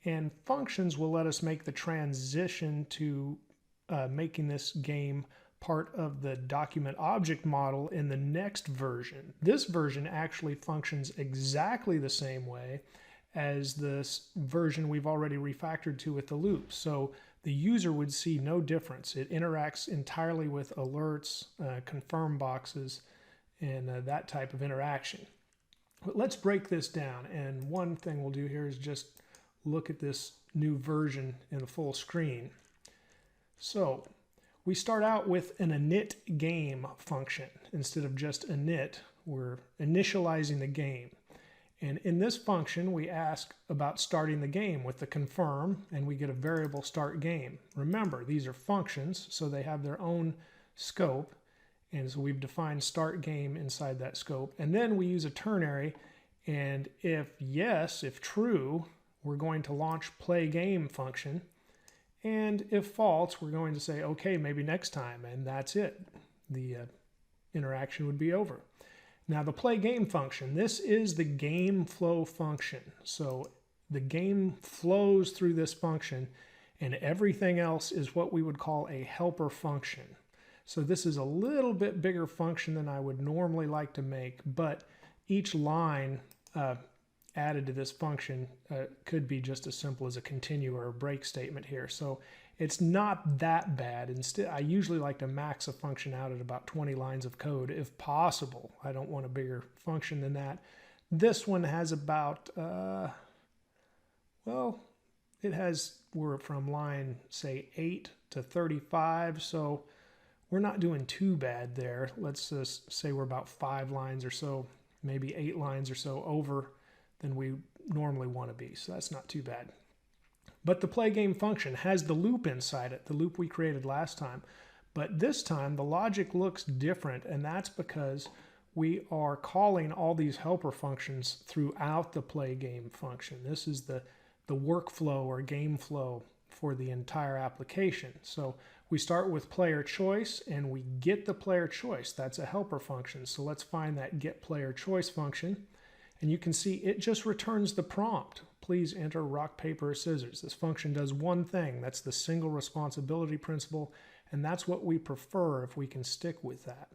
and functions will let us make the transition to making this game part of the document object model in the next version. This version actually functions exactly the same way as this version we've already refactored to with the loop. So the user would see no difference. It interacts entirely with alerts, confirm boxes, and that type of interaction. But let's break this down. And one thing we'll do here is just look at this new version in the full screen. So we start out with an init game function. Instead of just init, we're initializing the game. And in this function, we ask about starting the game with the confirm, and we get a variable start game. Remember, these are functions, so they have their own scope. And so we've defined start game inside that scope. And then we use a ternary, and if yes, if true, we're going to launch play game function. And if false, we're going to say, okay, maybe next time, and that's it. The interaction would be over. Now the play game function, this is the game flow function. So the game flows through this function, and everything else is what we would call a helper function. So this is a little bit bigger function than I would normally like to make, but each line added to this function could be just as simple as a continue or a break statement here. So it's not that bad. Instead, I usually like to max a function out at about 20 lines of code if possible. I don't want a bigger function than that. This one has about, well, we're from line, say, 8 to 35, so we're not doing too bad there. Let's just say we're about 5 lines or so, maybe 8 lines or so over than we normally want to be, so that's not too bad. But the play game function has the loop inside it, the loop we created last time. But this time, the logic looks different, and that's because we are calling all these helper functions throughout the play game function. This is the workflow or game flow for the entire application. So we start with player choice and we get the player choice. That's a helper function. So let's find that get player choice function. And you can see it just returns the prompt. Please enter rock, paper, or scissors. This function does one thing. That's the single responsibility principle. And that's what we prefer if we can stick with that.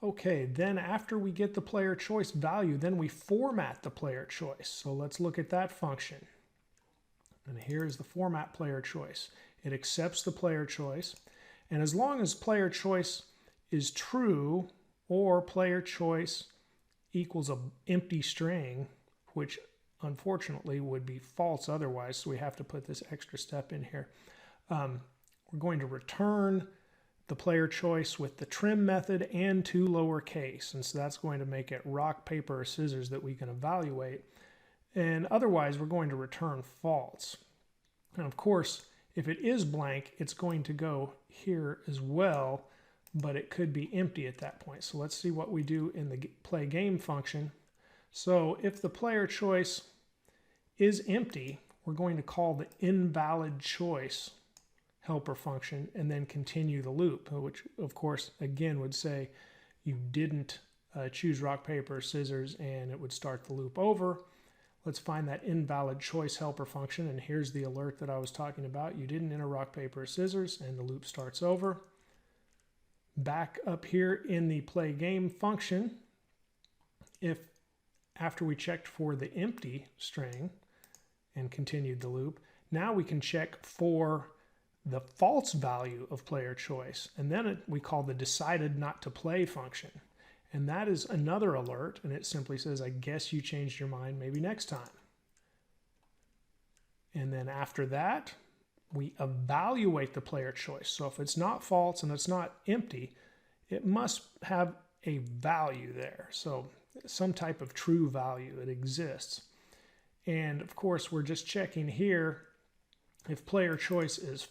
Okay, then after we get the player choice value, then we format the player choice. So let's look at that function. And here's the format player choice. It accepts the player choice. And as long as player choice is true or player choice equals an empty string, which unfortunately would be false otherwise, so we have to put this extra step in here. We're going to return the player choice with the trim method and 2 lowercase, and so that's going to make it rock, paper, or scissors that we can evaluate. And otherwise, we're going to return false. And of course, if it is blank, it's going to go here as well, but it could be empty at that point. So let's see what we do in the play game function. So if the player choice is empty, we're going to call the invalid choice helper function and then continue the loop, which of course again would say you didn't choose rock, paper, scissors, and it would start the loop over. Let's find that invalid choice helper function, and here's the alert that I was talking about. You didn't enter rock, paper, or scissors, and the loop starts over. Back up here in the play game function, if after we checked for the empty string and continued the loop, now we can check for the false value of player choice, and then we call the decided not to play function. And that is another alert, and it simply says, I guess you changed your mind, maybe next time. And then after that, we evaluate the player choice. So if it's not false and it's not empty, it must have a value there. So some type of true value, it exists. And of course, we're just checking here if player choice is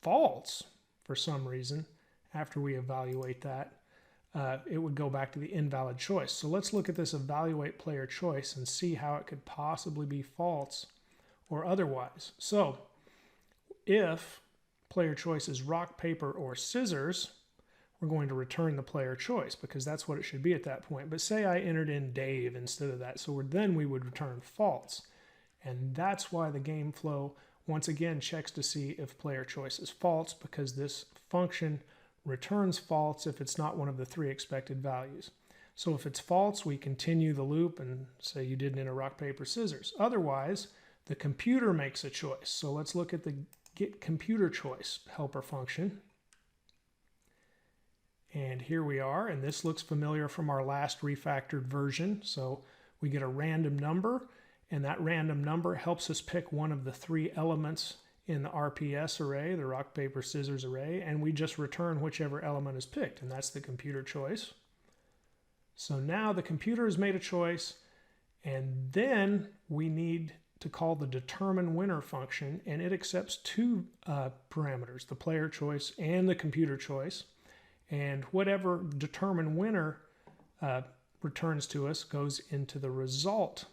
false for some reason. After we evaluate that, it would go back to the invalid choice. So let's look at this evaluate player choice and see how it could possibly be false or otherwise. So if player choice is rock, paper, or scissors, we're going to return the player choice because that's what it should be at that point. But say I entered in Dave instead of that, so then we would return false. And that's why the game flow once again checks to see if player choice is false, because this function returns false if it's not one of the 3 expected values. So if it's false, we continue the loop and say you didn't enter rock, paper, scissors. Otherwise, the computer makes a choice. So let's look at the get computer choice helper function. And here we are, and this looks familiar from our last refactored version. So we get a random number, and that random number helps us pick one of the 3 elements in the RPS array, the rock, paper, scissors array, and we just return whichever element is picked, and that's the computer choice. So now the computer has made a choice, and then we need to call the determine winner function, and it accepts 2 parameters, the player choice and the computer choice, and whatever determine winner returns to us goes into the result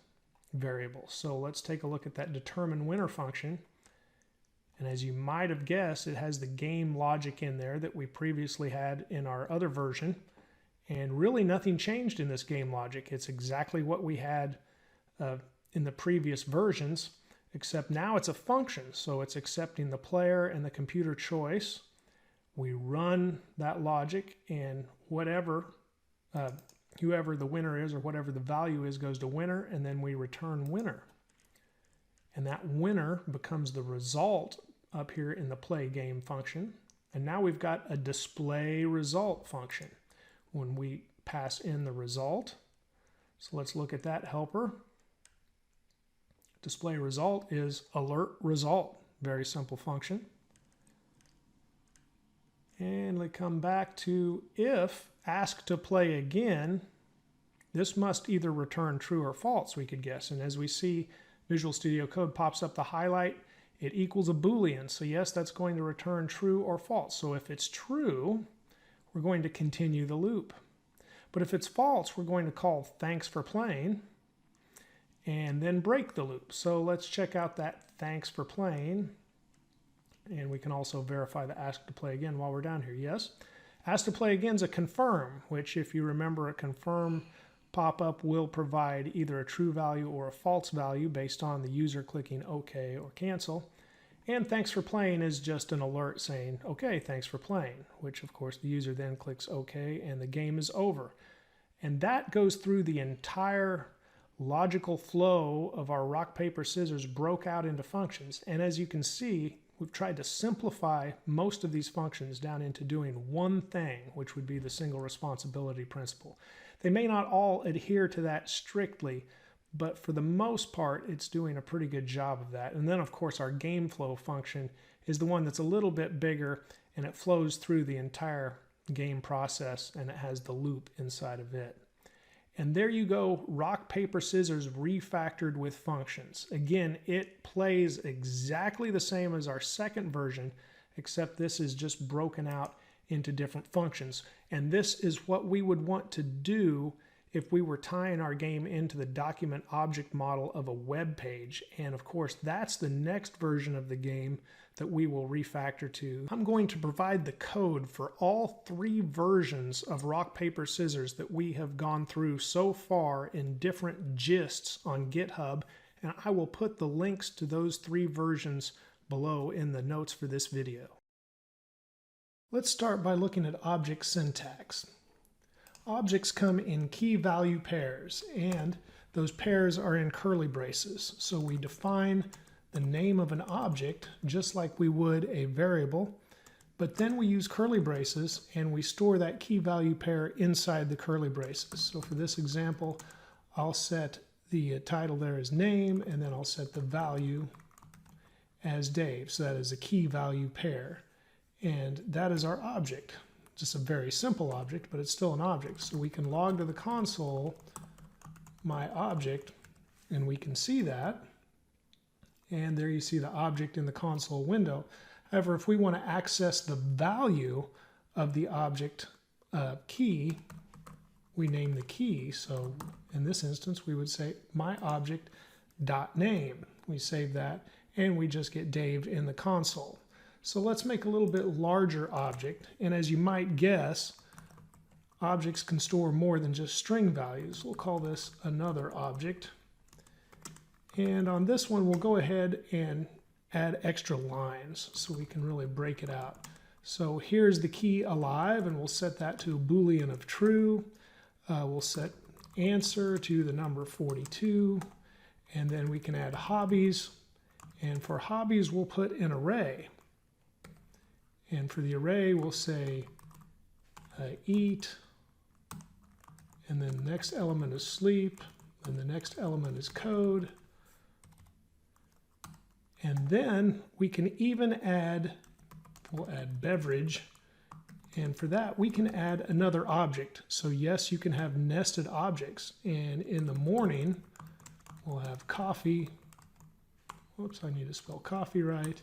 variable. So let's take a look at that determine winner function. And as you might have guessed, it has the game logic in there that we previously had in our other version. And really nothing changed in this game logic. It's exactly what we had in the previous versions, except now it's a function. So it's accepting the player and the computer choice. We run that logic, and whoever the winner is or whatever the value is goes to winner, and then we return winner. And that winner becomes the result up here in the play game function. And now we've got a display result function when we pass in the result. So let's look at that helper. Display result is alert result. Very simple function. And we come back to if asked to play again, this must either return true or false, we could guess. And as we see, Visual Studio Code pops up the highlight, it equals a Boolean. So yes, that's going to return true or false. So if it's true, we're going to continue the loop. But if it's false, we're going to call thanks for playing and then break the loop. So let's check out that thanks for playing. And we can also verify the ask to play again while we're down here. Yes, ask to play again is a confirm, which if you remember, a confirm pop-up will provide either a true value or a false value based on the user clicking OK or cancel. And thanks for playing is just an alert saying, okay, thanks for playing, which of course the user then clicks OK and the game is over. And that goes through the entire logical flow of our rock, paper, scissors broke out into functions. And as you can see, we've tried to simplify most of these functions down into doing one thing, which would be the single responsibility principle. They may not all adhere to that strictly, but for the most part, it's doing a pretty good job of that. And then, of course, our game flow function is the one that's a little bit bigger, and it flows through the entire game process, and it has the loop inside of it. And there you go, rock, paper, scissors refactored with functions. Again, it plays exactly the same as our second version, except this is just broken out into different functions. And this is what we would want to do if we were tying our game into the document object model of a web page. And of course, that's the next version of the game that we will refactor to. I'm going to provide the code for all 3 versions of rock, paper, scissors that we have gone through so far in different gists on GitHub, and I will put the links to those 3 versions below in the notes for this video. Let's start by looking at object syntax. Objects come in key value pairs, and those pairs are in curly braces. So we define the name of an object just like we would a variable, but then we use curly braces and we store that key value pair inside the curly braces. So for this example, I'll set the title there as name, and then I'll set the value as Dave. So that is a key value pair, and that is our object. Just a very simple object, but it's still an object. So we can log to the console my object, and we can see that. And there you see the object in the console window. However, if we want to access the value of the object key, we name the key. So in this instance, we would say my object.name. We save that, and we just get Dave in the console. So let's make a little bit larger object. And as you might guess, objects can store more than just string values. We'll call this another object. And on this one, we'll go ahead and add extra lines so we can really break it out. So here's the key alive, and we'll set that to a Boolean of true. We'll set answer to the number 42, and then we can add hobbies. And for hobbies, we'll put an array. And for the array, we'll say eat, and then the next element is sleep, and the next element is code. And then we can even add, we'll add beverage, and for that we can add another object. So yes, you can have nested objects, and in the morning we'll have coffee. Whoops, I need to spell coffee right.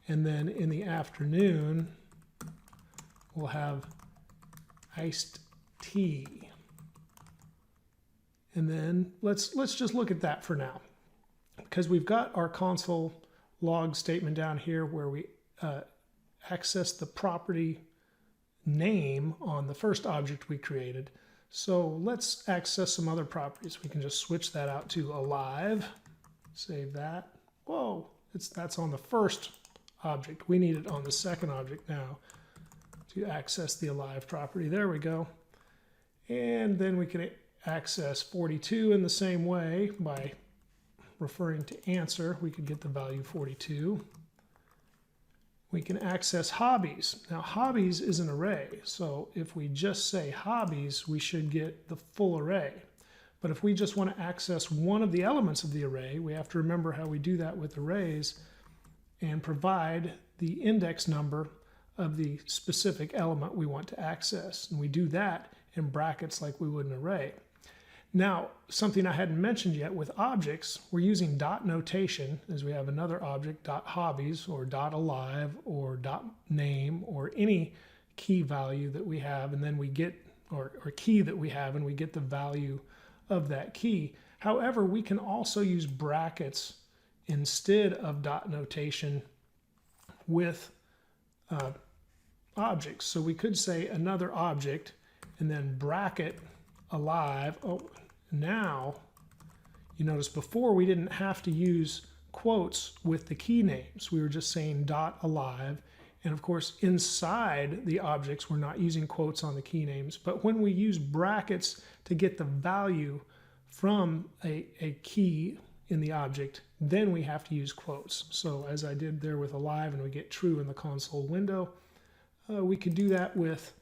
And then in the afternoon we'll have iced tea. And then let's just look at that for now, because we've got our console log statement down here where we access the property name on the first object we created. So let's access some other properties. We can just switch that out to alive, save that. Whoa, that's on the first object. We need it on the second object now. to access the alive property. There we go. And then we can access 42 in the same way by referring to answer. We could get the value 42. We can access hobbies. Now hobbies is an array, so if we just say hobbies, we should get the full array. But if we just want to access one of the elements of the array, we have to remember how we do that with arrays and provide the index number of the specific element we want to access. And we do that in brackets like we would an array. Now, something I hadn't mentioned yet, with objects, we're using dot notation, as we have another object, dot hobbies, or dot alive, or dot name, or any key value that we have, and then we get, or key that we have, and we get the value of that key. However, we can also use brackets instead of dot notation with objects. So we could say another object, and then bracket alive. Oh, now you notice before we didn't have to use quotes with the key names. We were just saying dot alive, and of course inside the objects we're not using quotes on the key names. But when we use brackets to get the value from a key in the object, then we have to use quotes. So as I did there with alive, and we get true in the console window, we could do that with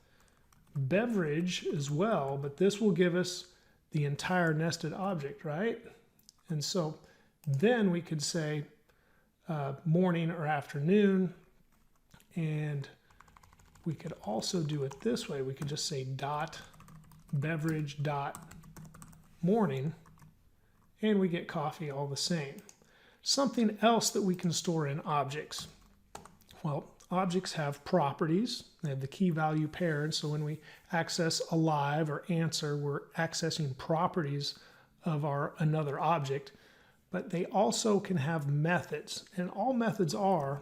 beverage as well, but this will give us the entire nested object, right? And so then we could say morning or afternoon, and we could also do it this way. We could just say dot beverage dot morning, and we get coffee all the same. Something else that we can store in objects. Well, objects have properties. They have the key value pair, and so when we access alive or answer, we're accessing properties of another object. But they also can have methods, and all methods are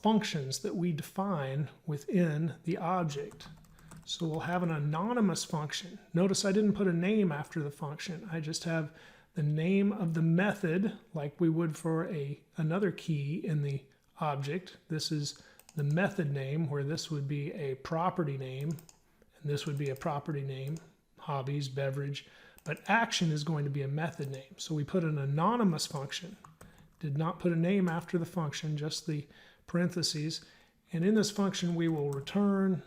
functions that we define within the object. So we'll have an anonymous function. Notice I didn't put a name after the function. I just have the name of the method, like we would for another key in the object. This is the method name, where this would be a property name, and this would be a property name, hobbies, beverage, but action is going to be a method name. So we put an anonymous function, did not put a name after the function, just the parentheses, and in this function we will return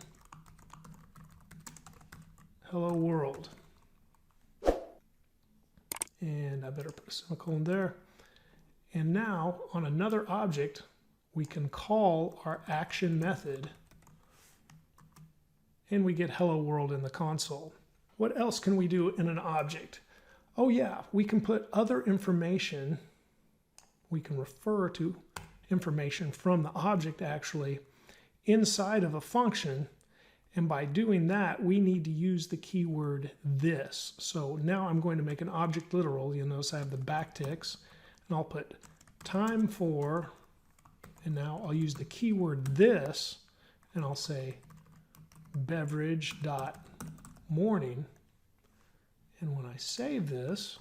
hello world. And I better put a semicolon there. And now on another object, we can call our action method, and we get hello world in the console. What else can we do in an object? Oh yeah, we can put other information. We can refer to information from the object actually inside of a function, and by doing that we need to use the keyword this. So now I'm going to make an object literal. You'll notice I have the backticks, and I'll put time for, and now I'll use the keyword this, and I'll say beverage dot morning. And when I save this,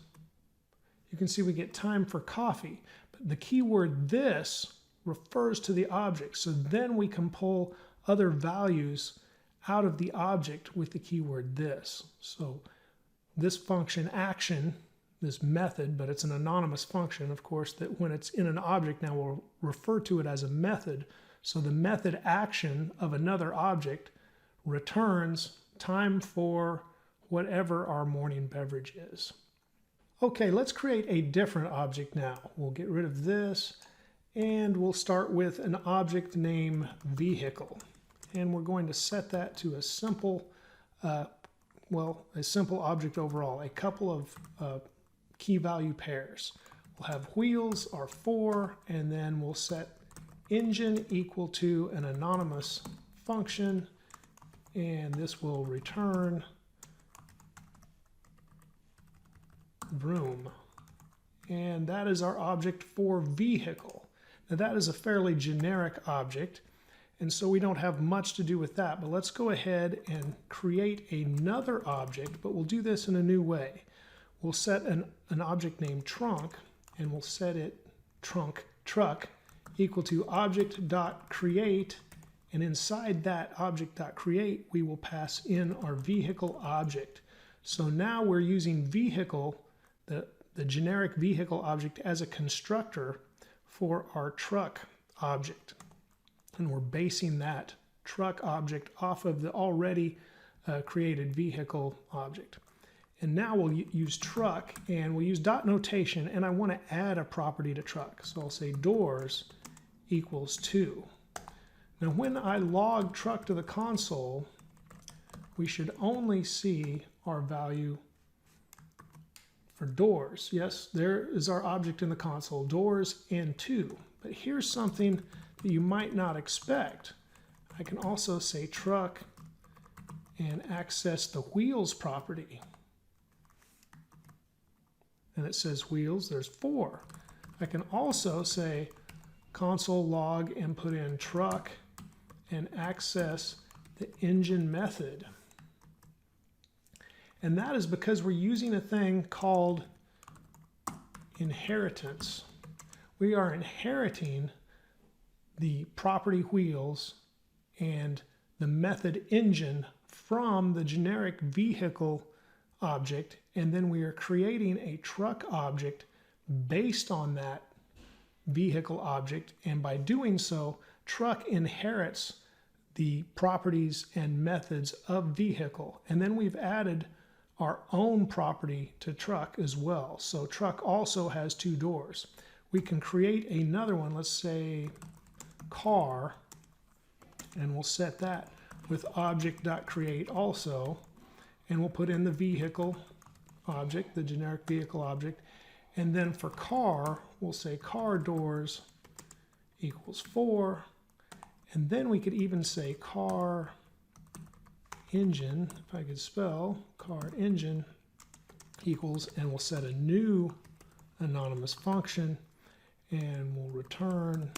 you can see we get time for coffee. But the keyword this refers to the object. So then we can pull other values out of the object with the keyword this. So this function action, this method, but it's an anonymous function, of course, that when it's in an object now we'll refer to it as a method. So the method action of another object returns time for whatever our morning beverage is. Okay, let's create a different object now. We'll get rid of this, and we'll start with an object named vehicle. And we're going to set that to a simple, a simple object overall, a couple of key value pairs. We'll have wheels are 4, and then we'll set engine equal to an anonymous function, and this will return vroom. And that is our object for vehicle. Now that is a fairly generic object, and so we don't have much to do with that, but let's go ahead and create another object, but we'll do this in a new way. We'll set an object named trunk, and we'll set it truck equal to object.create And inside that object.create, we will pass in our vehicle object. So now we're using vehicle, the generic vehicle object, as a constructor for our truck object. And we're basing that truck object off of the already created vehicle object. And now we'll use truck, and we'll use dot notation, and I want to add a property to truck. So I'll say doors equals 2. Now when I log truck to the console, we should only see our value for doors. Yes, there is our object in the console, doors and 2. But here's something that you might not expect. I can also say truck and access the wheels property. And it says wheels, there's 4. I can also say console log and put in truck and access the engine method. And that is because we're using a thing called inheritance. We are inheriting the property wheels and the method engine from the generic vehicle object, and then we are creating a truck object based on that vehicle object, and by doing so, truck inherits the properties and methods of vehicle. And then we've added our own property to truck as well. So truck also has 2 doors. We can create another one, let's say car, and we'll set that with object.create also, and we'll put in the vehicle object, the generic vehicle object, and then for car, we'll say car doors equals 4, and then we could even say car engine, if I could spell, car engine equals, and we'll set a new anonymous function, and we'll return,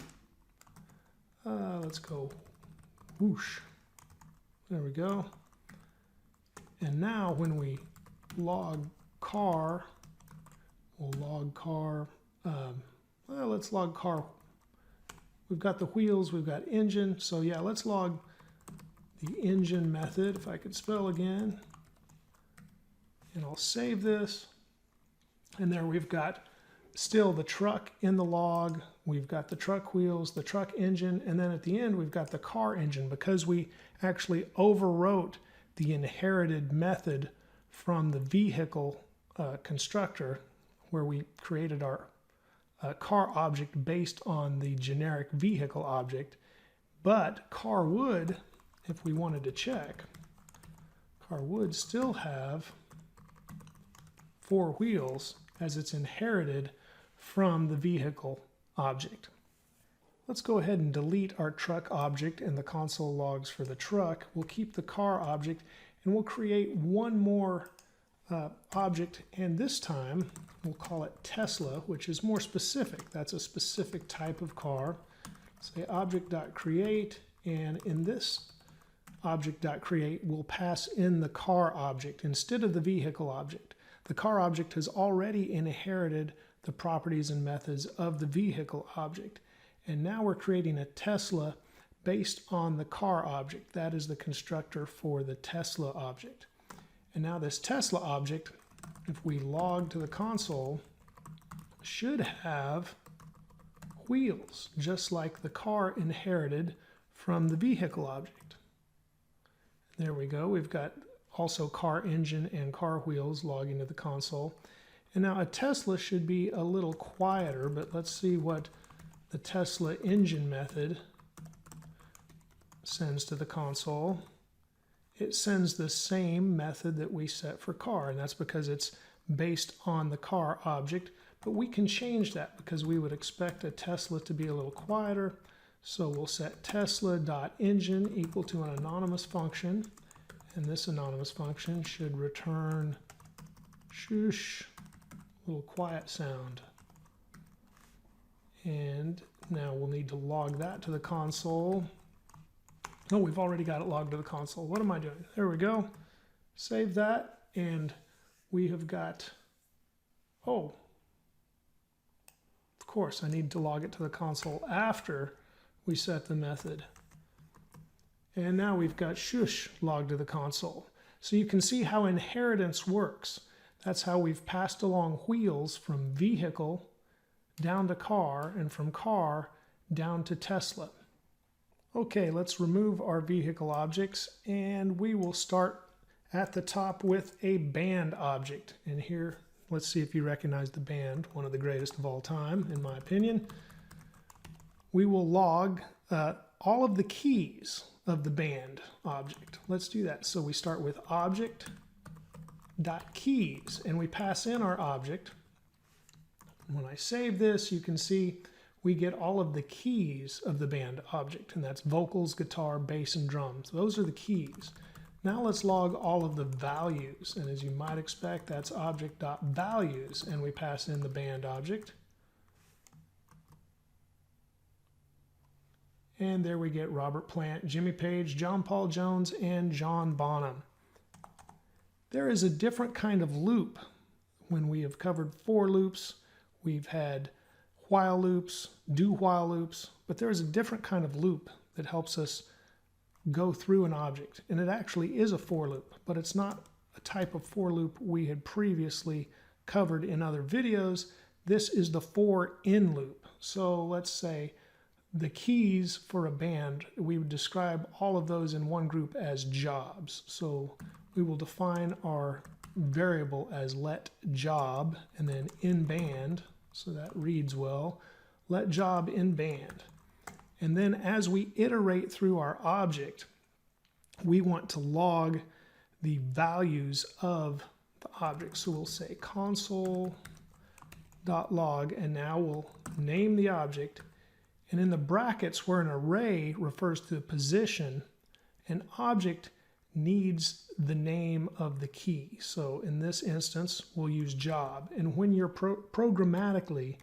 let's go whoosh. There we go. And now when we log car, we'll log car, well, let's log car. We've got the wheels, we've got engine, so yeah, let's log the engine method, if I could spell again. And I'll save this. And there we've got still the truck in the log, we've got the truck wheels, the truck engine, and then at the end we've got the car engine because we actually overwrote the inherited method from the vehicle constructor where we created our car object based on the generic vehicle object. But car would, if we wanted to check, car would still have 4 wheels as it's inherited from the vehicle object. Let's go ahead and delete our truck object and the console logs for the truck. We'll keep the car object, and we'll create one more object, and this time we'll call it Tesla, which is more specific. That's a specific type of car. Say object.create, and in this object.create we'll pass in the car object instead of the vehicle object. The car object has already inherited the properties and methods of the vehicle object. And now we're creating a Tesla based on the car object. That is the constructor for the Tesla object. And now this Tesla object, if we log to the console, should have wheels, just like the car inherited from the vehicle object. There we go. We've got also car engine and car wheels logging to the console. And now a Tesla should be a little quieter, but let's see what the Tesla engine method sends to the console. It sends the same method that we set for car, and that's because it's based on the car object, but we can change that because we would expect a Tesla to be a little quieter. So we'll set Tesla.engine equal to an anonymous function, and this anonymous function should return shush, little quiet sound. And now we'll need to log that to the console. Oh, we've already got it logged to the console. What am I doing? There we go. Save that, and we have got, oh, of course, I need to log it to the console after we set the method. And now we've got shush logged to the console. So you can see how inheritance works. That's how we've passed along wheels from vehicle down to car and from car down to Tesla. Okay, let's remove our vehicle objects and we will start at the top with a band object. And here, let's see if you recognize the band, one of the greatest of all time, in my opinion. We will log all of the keys of the band object. Let's do that. So we start with object.keys and we pass in our object. When I save this, you can see we get all of the keys of the band object, and that's vocals, guitar, bass, and drums. Those are the keys. Now let's log all of the values, and as you might expect, that's object.values, and we pass in the band object. And there we get Robert Plant, Jimmy Page, John Paul Jones, and John Bonham. There is a different kind of loop. When we have covered for loops, we've had while loops, do while loops, but there is a different kind of loop that helps us go through an object. And it actually is a for loop, but it's not a type of for loop we had previously covered in other videos. This is the for in loop. So let's say the keys for a band, we would describe all of those in one group as jobs. So we will define our variable as let job and then in band. So that reads well, let job in band. And then as we iterate through our object, we want to log the values of the object. So we'll say console.log, and now we'll name the object. And in the brackets where an array refers to the position, an object needs the name of the key. So in this instance, we'll use job. And when you're programmatically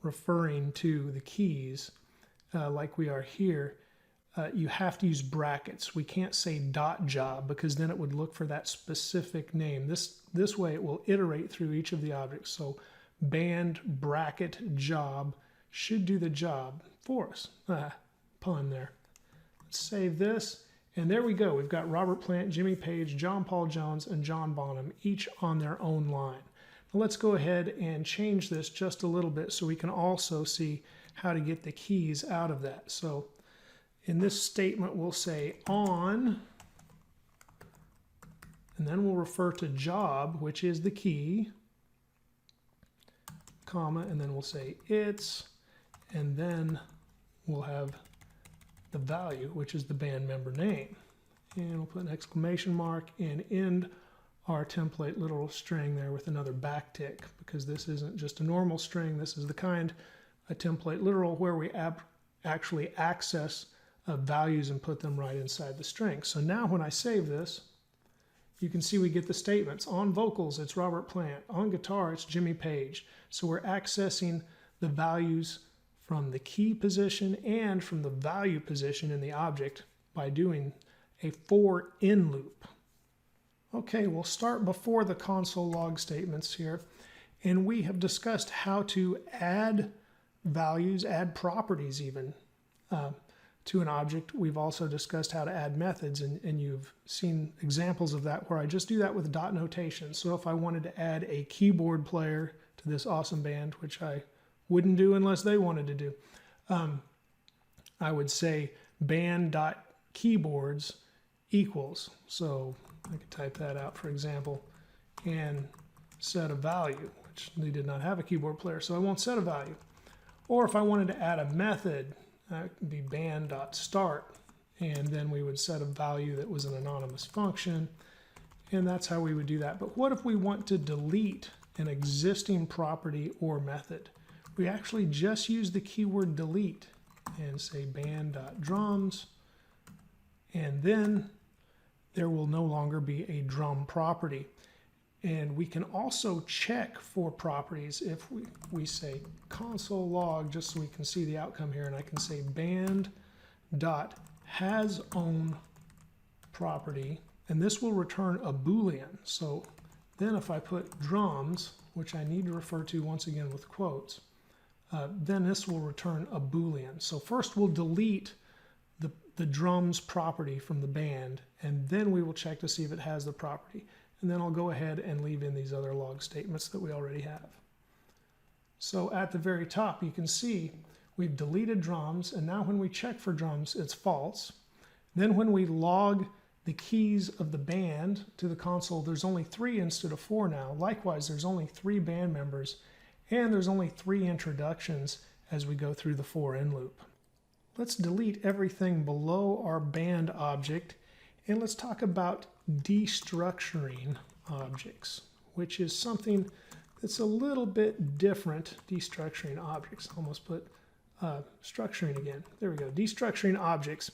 referring to the keys, like we are here, you have to use brackets. We can't say .job because then it would look for that specific name. This way it will iterate through each of the objects. So band bracket job should do the job for us. Pun there. Let's save this. And there we go. We've got Robert Plant, Jimmy Page, John Paul Jones, and John Bonham, each on their own line. Now let's go ahead and change this just a little bit so we can also see how to get the keys out of that. So in this statement, we'll say on, and then we'll refer to job, which is the key, comma, and then we'll say it's, and then we'll have the value, which is the band member name. And we'll put an exclamation mark and end our template literal string there with another backtick, because this isn't just a normal string. This is the kind, a template literal, where we actually access values and put them right inside the string. So now when I save this, you can see we get the statements. On vocals, it's Robert Plant. On guitar, it's Jimmy Page. So we're accessing the values from the key position and from the value position in the object by doing a for in loop. Okay, we'll start before the console log statements here, and we have discussed how to add values, add properties even to an object. We've also discussed how to add methods, and you've seen examples of that where I just do that with dot notation. So if I wanted to add a keyboard player to this awesome band, which I wouldn't do unless they wanted to do, I would say band.keyboards equals. So I could type that out, for example, and set a value, which they did not have a keyboard player, so I won't set a value. Or if I wanted to add a method, that would be band.start, and then we would set a value that was an anonymous function, and that's how we would do that. But what if we want to delete an existing property or method? We actually just use the keyword delete and say band.drums, and then there will no longer be a drum property. And we can also check for properties if we say console log, just so we can see the outcome here, and I can say band.hasOwn property, and this will return a Boolean. So then if I put drums, which I need to refer to once again with quotes, then this will return a Boolean. So first we'll delete the drums property from the band, and then we will check to see if it has the property. And then I'll go ahead and leave in these other log statements that we already have. So at the very top, you can see we've deleted drums, and now when we check for drums, it's false. Then when we log the keys of the band to the console, there's only 3 instead of 4 now. Likewise, there's only 3 band members, and there's only 3 introductions as we go through the for in loop. Let's delete everything below our band object, and let's talk about destructuring objects, which is something that's a little bit different. Destructuring objects. Almost put structuring again. There we go. Destructuring objects.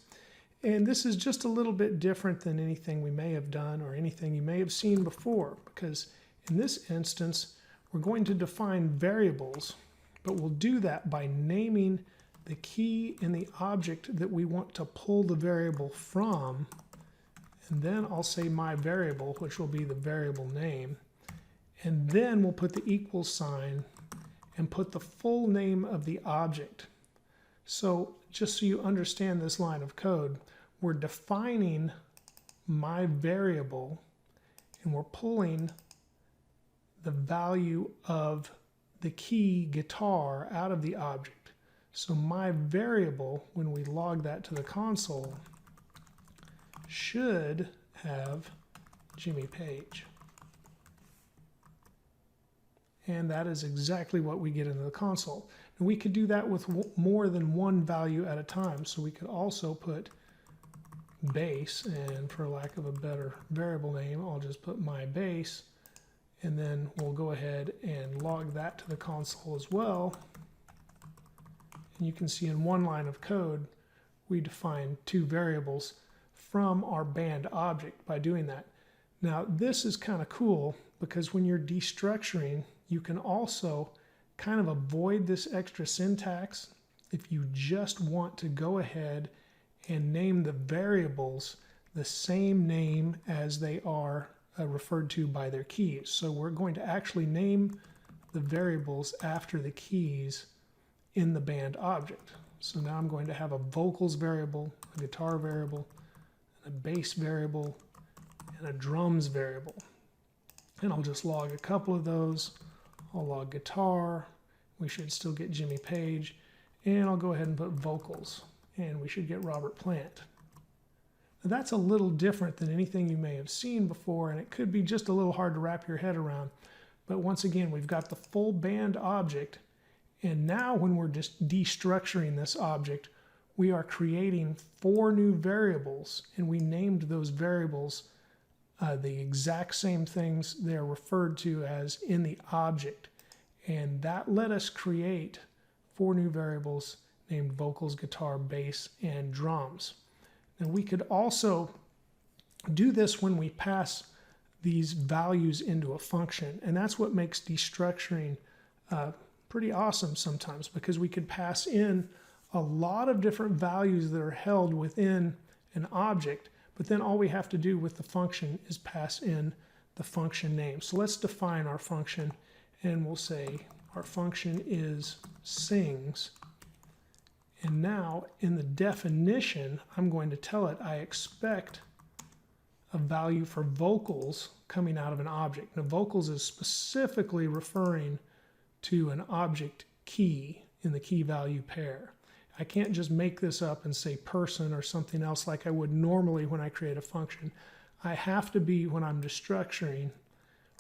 And this is just a little bit different than anything we may have done or anything you may have seen before, because in this instance, we're going to define variables, but we'll do that by naming the key in the object that we want to pull the variable from. And then I'll say my variable, which will be the variable name. And then we'll put the equal sign and put the full name of the object. So just so you understand this line of code, we're defining my variable and we're pulling the value of the key guitar out of the object. So my variable, when we log that to the console, should have Jimmy Page. And that is exactly what we get into the console. And we could do that with more than one value at a time. So we could also put base, and for lack of a better variable name, I'll just put my base, and then we'll go ahead and log that to the console as well. And you can see in one line of code, we define 2 variables from our band object by doing that. Now this is kind of cool because when you're destructuring, you can also kind of avoid this extra syntax if you just want to go ahead and name the variables the same name as they are referred to by their keys. So we're going to actually name the variables after the keys in the band object. So now I'm going to have a vocals variable, a guitar variable, a bass variable, and a drums variable. And I'll just log a couple of those. I'll log guitar. We should still get Jimmy Page. And I'll go ahead and put vocals. And we should get Robert Plant. Now that's a little different than anything you may have seen before, and it could be just a little hard to wrap your head around. But once again, we've got the full band object. And now when we're just destructuring this object, we are creating 4 new variables, and we named those variables the exact same things they're referred to as in the object. And that let us create 4 new variables named vocals, guitar, bass, and drums. Now we could also do this when we pass these values into a function, and that's what makes destructuring pretty awesome sometimes, because we could pass in a lot of different values that are held within an object, but then all we have to do with the function is pass in the function name. So let's define our function, and we'll say our function is sings. And now in the definition, I'm going to tell it I expect a value for vocals coming out of an object. Now vocals is specifically referring to an object key in the key value pair. I can't just make this up and say person or something else like I would normally when I create a function. I have to be, when I'm destructuring,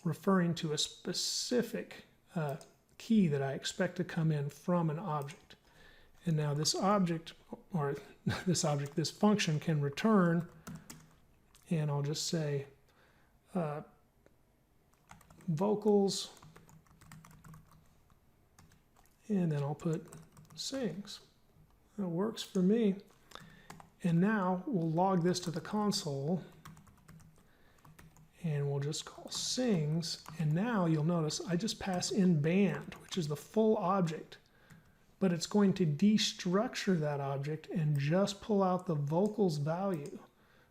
referring to a specific key that I expect to come in from an object. And now this object, or this function can return, and I'll just say vocals, and then I'll put sings. That works for me. And now we'll log this to the console, and we'll just call sings. And now you'll notice I just pass in band, which is the full object, but it's going to destructure that object and just pull out the vocals value.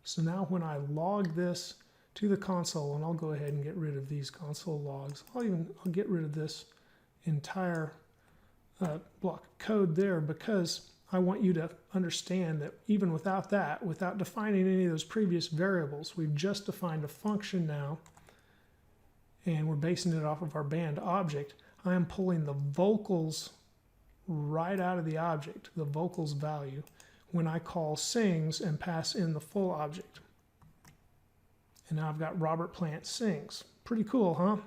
So now when I log this to the console, and I'll go ahead and get rid of these console logs. I'll get rid of this entire block of code there, because I want you to understand that even without that, without defining any of those previous variables, we've just defined a function now, and we're basing it off of our band object. I am pulling the vocals right out of the object, the vocals value, when I call sings and pass in the full object. And now I've got Robert Plant sings. Pretty cool, huh?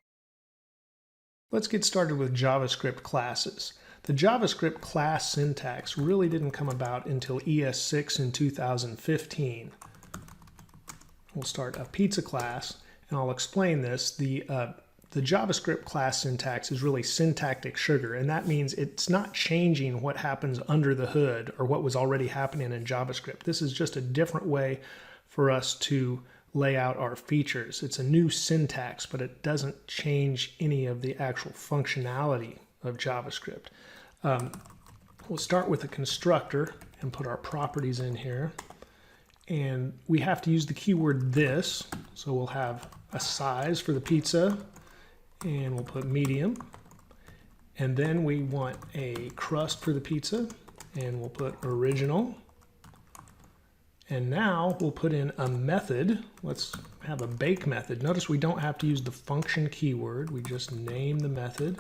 Let's get started with JavaScript classes. The JavaScript class syntax really didn't come about until ES6 in 2015. We'll start a pizza class, and I'll explain this. The JavaScript class syntax is really syntactic sugar, and that means it's not changing what happens under the hood or what was already happening in JavaScript. This is just a different way for us to lay out our features. It's a new syntax, but it doesn't change any of the actual functionality of JavaScript. We'll start with a constructor and put our properties in here. And we have to use the keyword this. So we'll have a size for the pizza, and we'll put medium. And then we want a crust for the pizza, and we'll put original. And now we'll put in a method. Let's have a bake method. Notice we don't have to use the function keyword. We just name the method.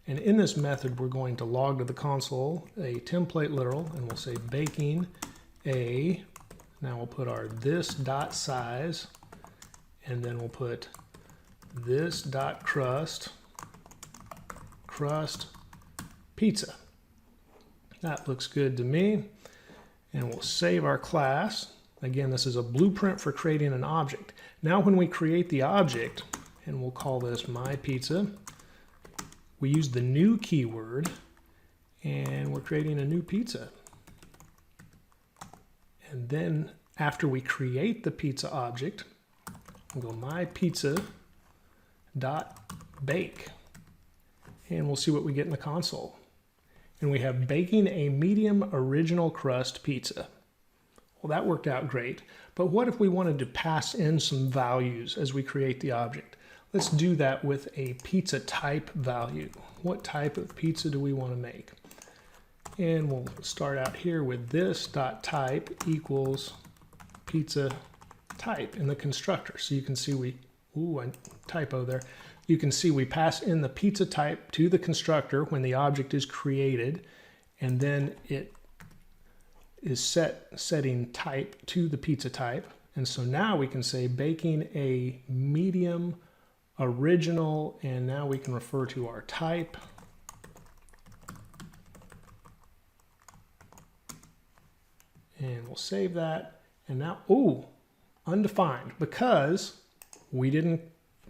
And in this method, we're going to log to the console a template literal, and we'll say baking a. Now we'll put our this.size, and then we'll put this.crust, crust pizza. That looks good to me. And we'll save our class. Again, this is a blueprint for creating an object. Now when we create the object, and we'll call this my pizza, we use the new keyword, and we're creating a new pizza. And then after we create the pizza object, we'll go my pizza dot bake, and we'll see what we get in the console. And we have baking a medium original crust pizza. Well, that worked out great, but what if we wanted to pass in some values as we create the object? Let's do that with a pizza type value. What type of pizza do we want to make? And we'll start out here with this.type equals pizza type in the constructor. So you can see a typo there. You can see we pass in the pizza type to the constructor when the object is created, and then it is setting type to the pizza type. And so now we can say baking a medium original, and now we can refer to our type. And we'll save that. And now, undefined, because we didn't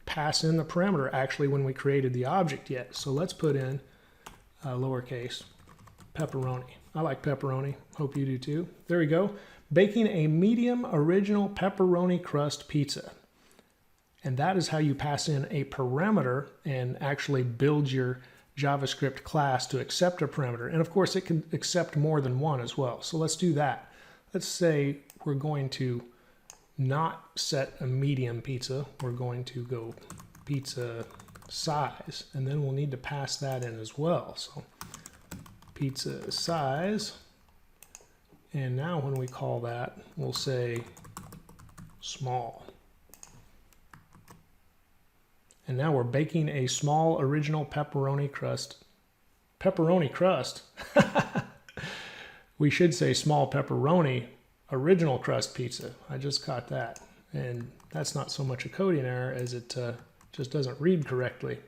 pass in the parameter actually when we created the object yet. So let's put in lowercase pepperoni. I like pepperoni. Hope you do too. There we go. Baking a medium original pepperoni crust pizza. And that is how you pass in a parameter and actually build your JavaScript class to accept a parameter. And of course, it can accept more than one as well. So let's do that. Let's say we're going to not set a medium pizza. We're going to go pizza size, and then we'll need to pass that in as well. So pizza size, and now when we call that, we'll say small. And now we're baking a small original pepperoni crust. Pepperoni crust? We should say small pepperoni original crust pizza. I just caught that. And that's not so much a coding error as it just doesn't read correctly.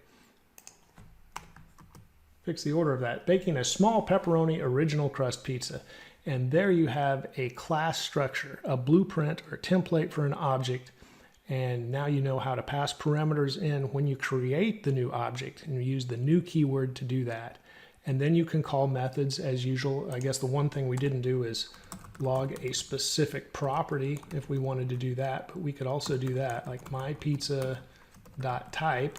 Fix the order of that. Baking a small pepperoni original crust pizza. And there you have a class structure, a blueprint or template for an object. And now you know how to pass parameters in when you create the new object, and you use the new keyword to do that. And then you can call methods as usual. I guess the one thing we didn't do is log a specific property if we wanted to do that, but we could also do that, like mypizza.type,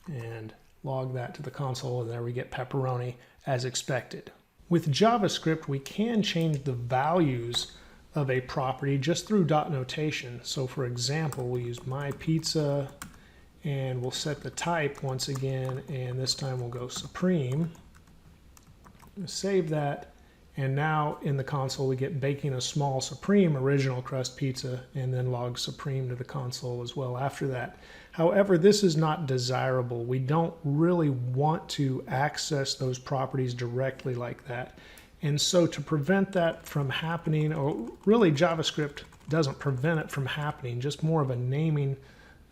and log that to the console, and there we get pepperoni as expected. With JavaScript, we can change the values of a property just through dot notation. So for example, we'll use myPizza, and we'll set the type once again, and this time we'll go supreme. Save that, And now in the console we get baking a small supreme original crust pizza, and then log supreme to the console as well after that. However, this is not desirable. We don't really want to access those properties directly like that. And so to prevent that from happening, or really JavaScript doesn't prevent it from happening, just more of a naming,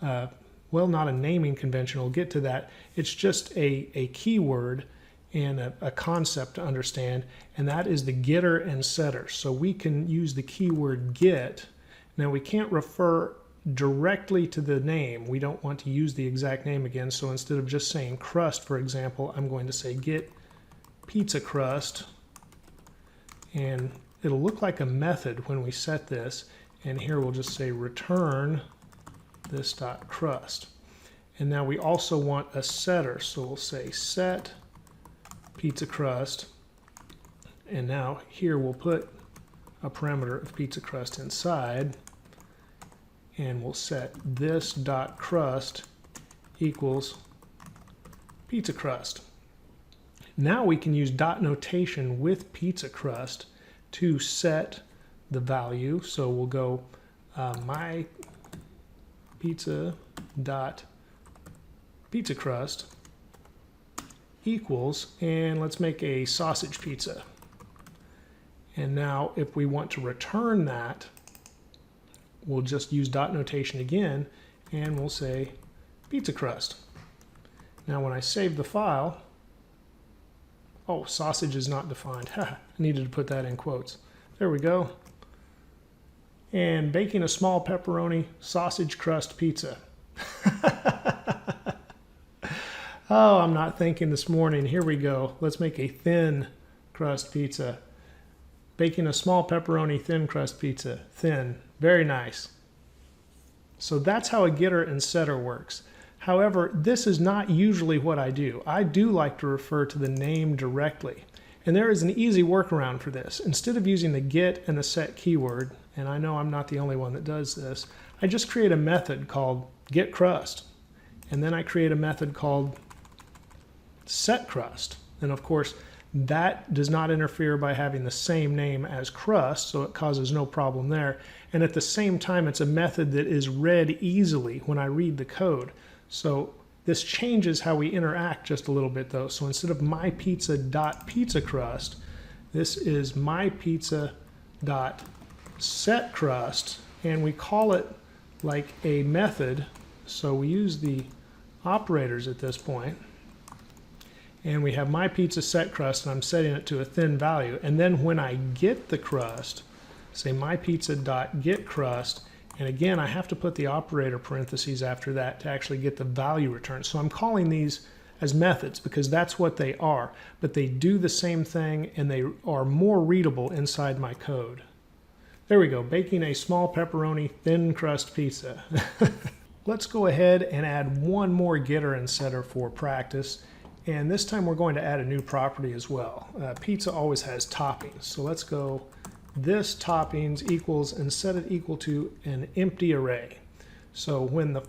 well, not a naming convention, we'll get to that. It's just a keyword and a concept to understand, and that is the getter and setter. So we can use the keyword get. Now we can't refer directly to the name. We don't want to use the exact name again, so instead of just saying crust, for example, I'm going to say get pizza crust, and it'll look like a method when we set this, and here we'll just say return this dot crust. And now we also want a setter, so we'll say set pizza crust, and now here we'll put a parameter of pizza crust inside, and we'll set this dot crust equals pizza crust. Now we can use dot notation with pizza crust to set the value. So we'll go my pizza dot pizza crust equals, and let's make a sausage pizza. And now if we want to return that, we'll just use dot notation again, and we'll say pizza crust. Now when I save the file, oh, sausage is not defined. I needed to put that in quotes. There we go. And baking a small pepperoni sausage crust pizza. Oh, I'm not thinking this morning. Here we go. Let's make a thin crust pizza. Baking a small pepperoni thin crust pizza. Thin. Very nice. So that's how a getter and setter works. However, this is not usually what I do. I do like to refer to the name directly. And there is an easy workaround for this. Instead of using the get and the set keyword, and I know I'm not the only one that does this, I just create a method called getCrust. And then I create a method called setCrust. And of course, that does not interfere by having the same name as crust, so it causes no problem there. And at the same time, it's a method that is read easily when I read the code. So this changes how we interact just a little bit though. So instead of mypizza.pizzaCrust, this is mypizza.setCrust, and we call it like a method. So we use the operators at this point. And we have my pizza set crust, and I'm setting it to a thin value. And then when I get the crust, say mypizza.getCrust, and again, I have to put the operator parentheses after that to actually get the value returned. So I'm calling these as methods because that's what they are, but they do the same thing and they are more readable inside my code. There we go, baking a small pepperoni thin crust pizza. Let's go ahead and add one more getter and setter for practice. And this time we're going to add a new property as well. Pizza always has toppings. So let's go this toppings equals and set it equal to an empty array. So when the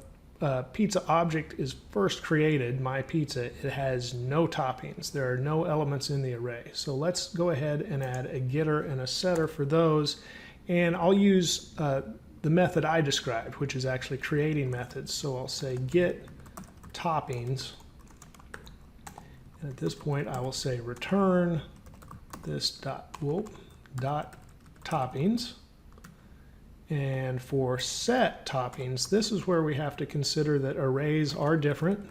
pizza object is first created, my pizza, it has no toppings. There are no elements in the array. So let's go ahead and add a getter and a setter for those. And I'll use the method I described, which is actually creating methods. So I'll say get toppings. And at this point, I will say return this dot toppings. And for set toppings, this is where we have to consider that arrays are different.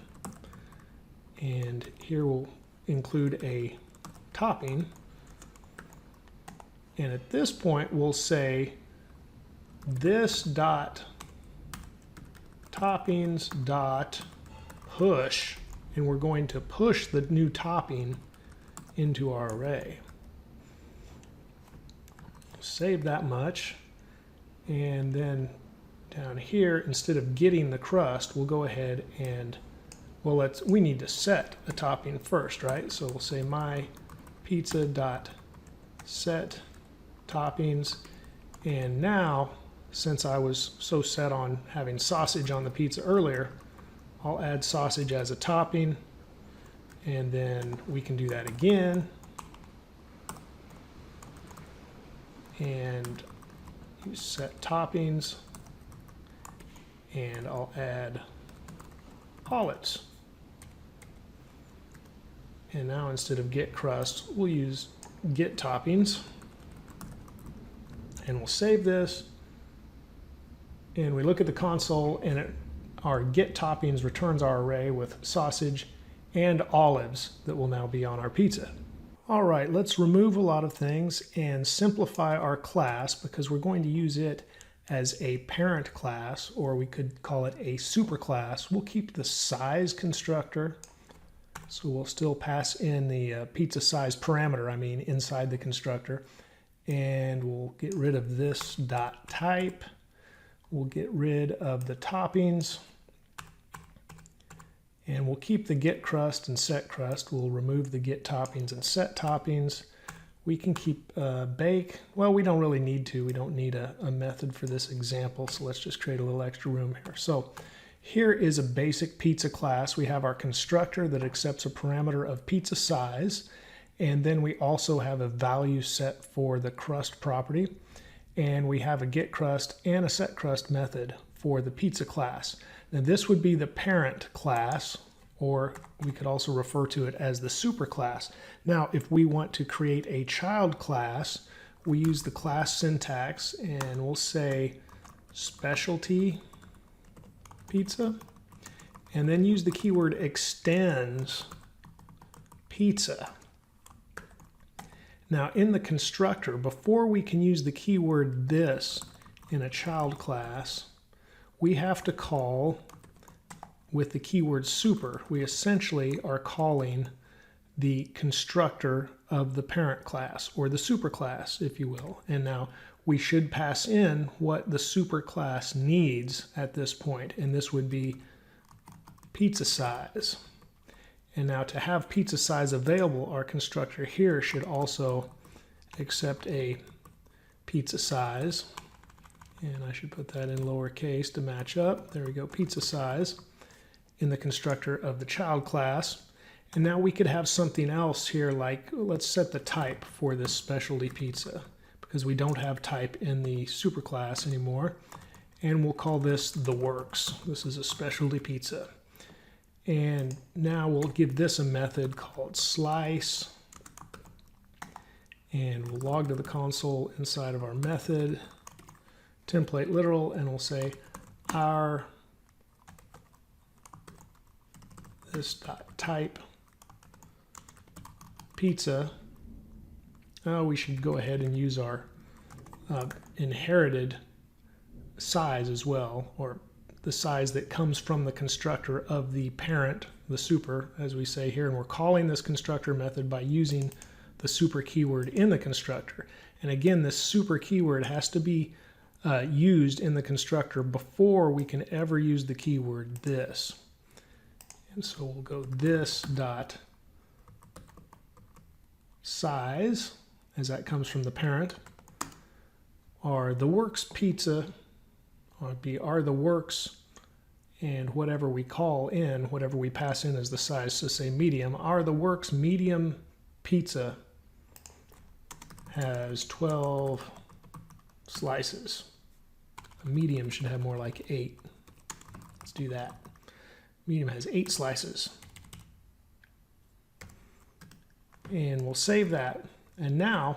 And here we'll include a topping. And at this point, we'll say this dot toppings dot push. And we're going to push the new topping into our array. Save that much. And then down here, instead of getting the crust, we'll go ahead and, well, we need to set a topping first, right? So we'll say my pizza dot set toppings. And now, since I was so set on having sausage on the pizza earlier, I'll add sausage as a topping, and then we can do that again. and use set toppings, and I'll add olives. And now instead of get crust, we'll use get toppings, and we'll save this. And we look at the console, and our get toppings returns our array with sausage and olives that will now be on our pizza. All right, let's remove a lot of things and simplify our class, because we're going to use it as a parent class, or we could call it a superclass. We'll keep the size constructor, so we'll still pass in the pizza size parameter, inside the constructor, and we'll get rid of this dot type. We'll get rid of the toppings, and we'll keep the get crust and set crust. We'll remove the get toppings and set toppings. We can keep bake. Well, we don't really need to. We don't need a method for this example, so let's just create a little extra room here. So here is a basic pizza class. We have our constructor that accepts a parameter of pizza size, and then we also have a value set for the crust property, and we have a get crust and a set crust method for the pizza class. Now this would be the parent class, or we could also refer to it as the superclass. Now if we want to create a child class, we use the class syntax, and we'll say specialty pizza, and then use the keyword extends pizza. Now in the constructor, before we can use the keyword this in a child class, we have to call with the keyword super. We essentially are calling the constructor of the parent class, or the superclass, if you will. And now we should pass in what the superclass needs at this point, and this would be pizza size. And now to have pizza size available, our constructor here should also accept a pizza size. And I should put that in lowercase to match up. There we go, pizza size in the constructor of the child class. And now we could have something else here, like let's set the type for this specialty pizza, because we don't have type in the superclass anymore. And we'll call this the works. This is a specialty pizza. And now we'll give this a method called slice, and we'll log to the console inside of our method template literal, and we'll say our this dot type pizza. We should go ahead and use our inherited size as well, or the size that comes from the constructor of the parent, the super, as we say here. And we're calling this constructor method by using the super keyword in the constructor. And again, this super keyword has to be used in the constructor before we can ever use the keyword this. And so we'll go this dot size, as that comes from the parent, are the works pizza, or be are the works, and whatever we call in, whatever we pass in as the size, so say medium, are the works medium pizza has 12 slices. A medium should have more like 8. Let's do that. Medium has 8 slices. And we'll save that. And now,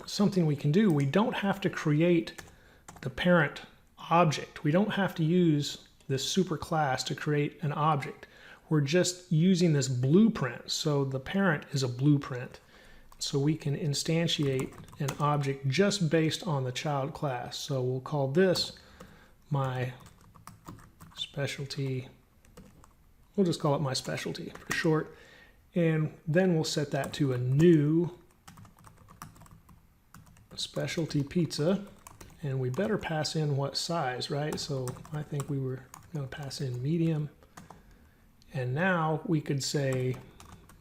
something we can do, we don't have to create the parent object. We don't have to use this super class to create an object. We're just using this blueprint. So the parent is a blueprint. So we can instantiate an object just based on the child class. So we'll call this my specialty. We'll just call it my specialty for short. And then we'll set that to a new specialty pizza. And we better pass in what size, right? So I think we were going to pass in medium. And now we could say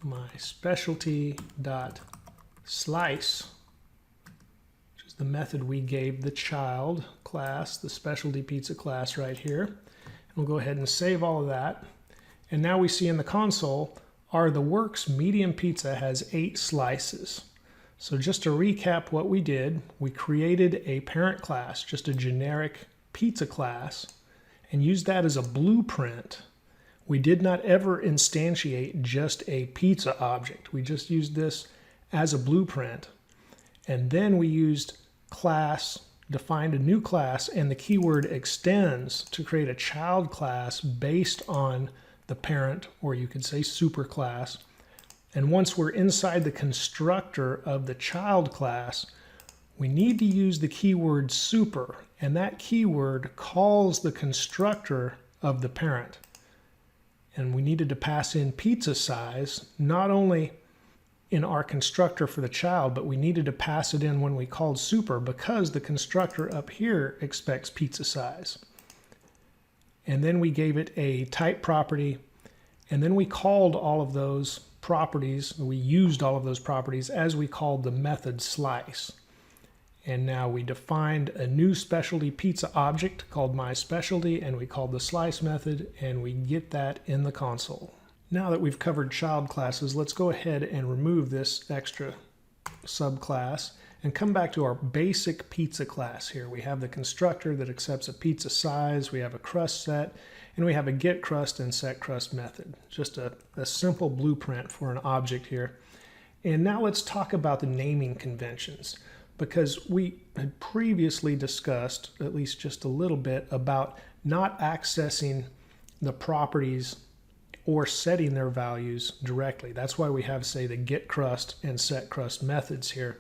my specialty dot slice, which is the method we gave the child class, the specialty pizza class right here. And we'll go ahead and save all of that. And now we see in the console, are the works medium pizza has 8 slices. So just to recap what we did, we created a parent class, just a generic pizza class, and used that as a blueprint. We did not ever instantiate just a pizza object. We just used this as a blueprint. And then we used class, defined a new class, and the keyword extends to create a child class based on the parent, or you could say superclass. And once we're inside the constructor of the child class, we need to use the keyword super, and that keyword calls the constructor of the parent. And we needed to pass in pizza size, not only in our constructor for the child, but we needed to pass it in when we called super because the constructor up here expects pizza size. And then we gave it a type property, and then we called all of those properties, we used all of those properties as we called the method slice. And now we defined a new specialty pizza object called mySpecialty, and we called the slice method, and we get that in the console. Now that we've covered child classes, let's go ahead and remove this extra subclass and come back to our basic pizza class here. We have the constructor that accepts a pizza size, we have a crust set, and we have a getCrust and setCrust method. Just a simple blueprint for an object here. And now let's talk about the naming conventions, because we had previously discussed, at least just a little bit, about not accessing the properties or setting their values directly. That's why we have, say, the getCrust and setCrust methods here.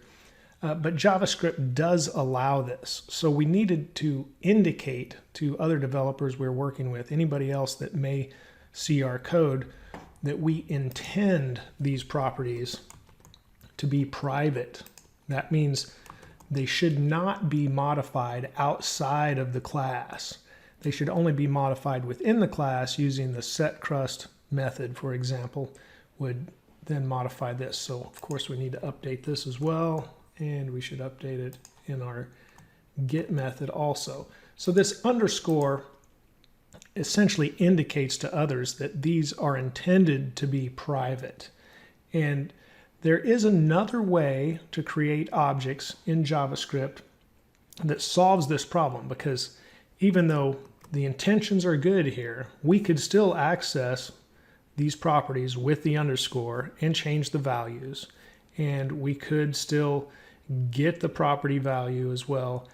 But JavaScript does allow this. So we needed to indicate to other developers we're working with, anybody else that may see our code, that we intend these properties to be private. That means they should not be modified outside of the class. They should only be modified within the class using the setCrust method, for example, would then modify this. So of course we need to update this as well, and we should update it in our get method also. So this underscore essentially indicates to others that these are intended to be private. And there is another way to create objects in JavaScript that solves this problem, because even though the intentions are good here, we could still access these properties with the underscore and change the values, and we could still get the property value as well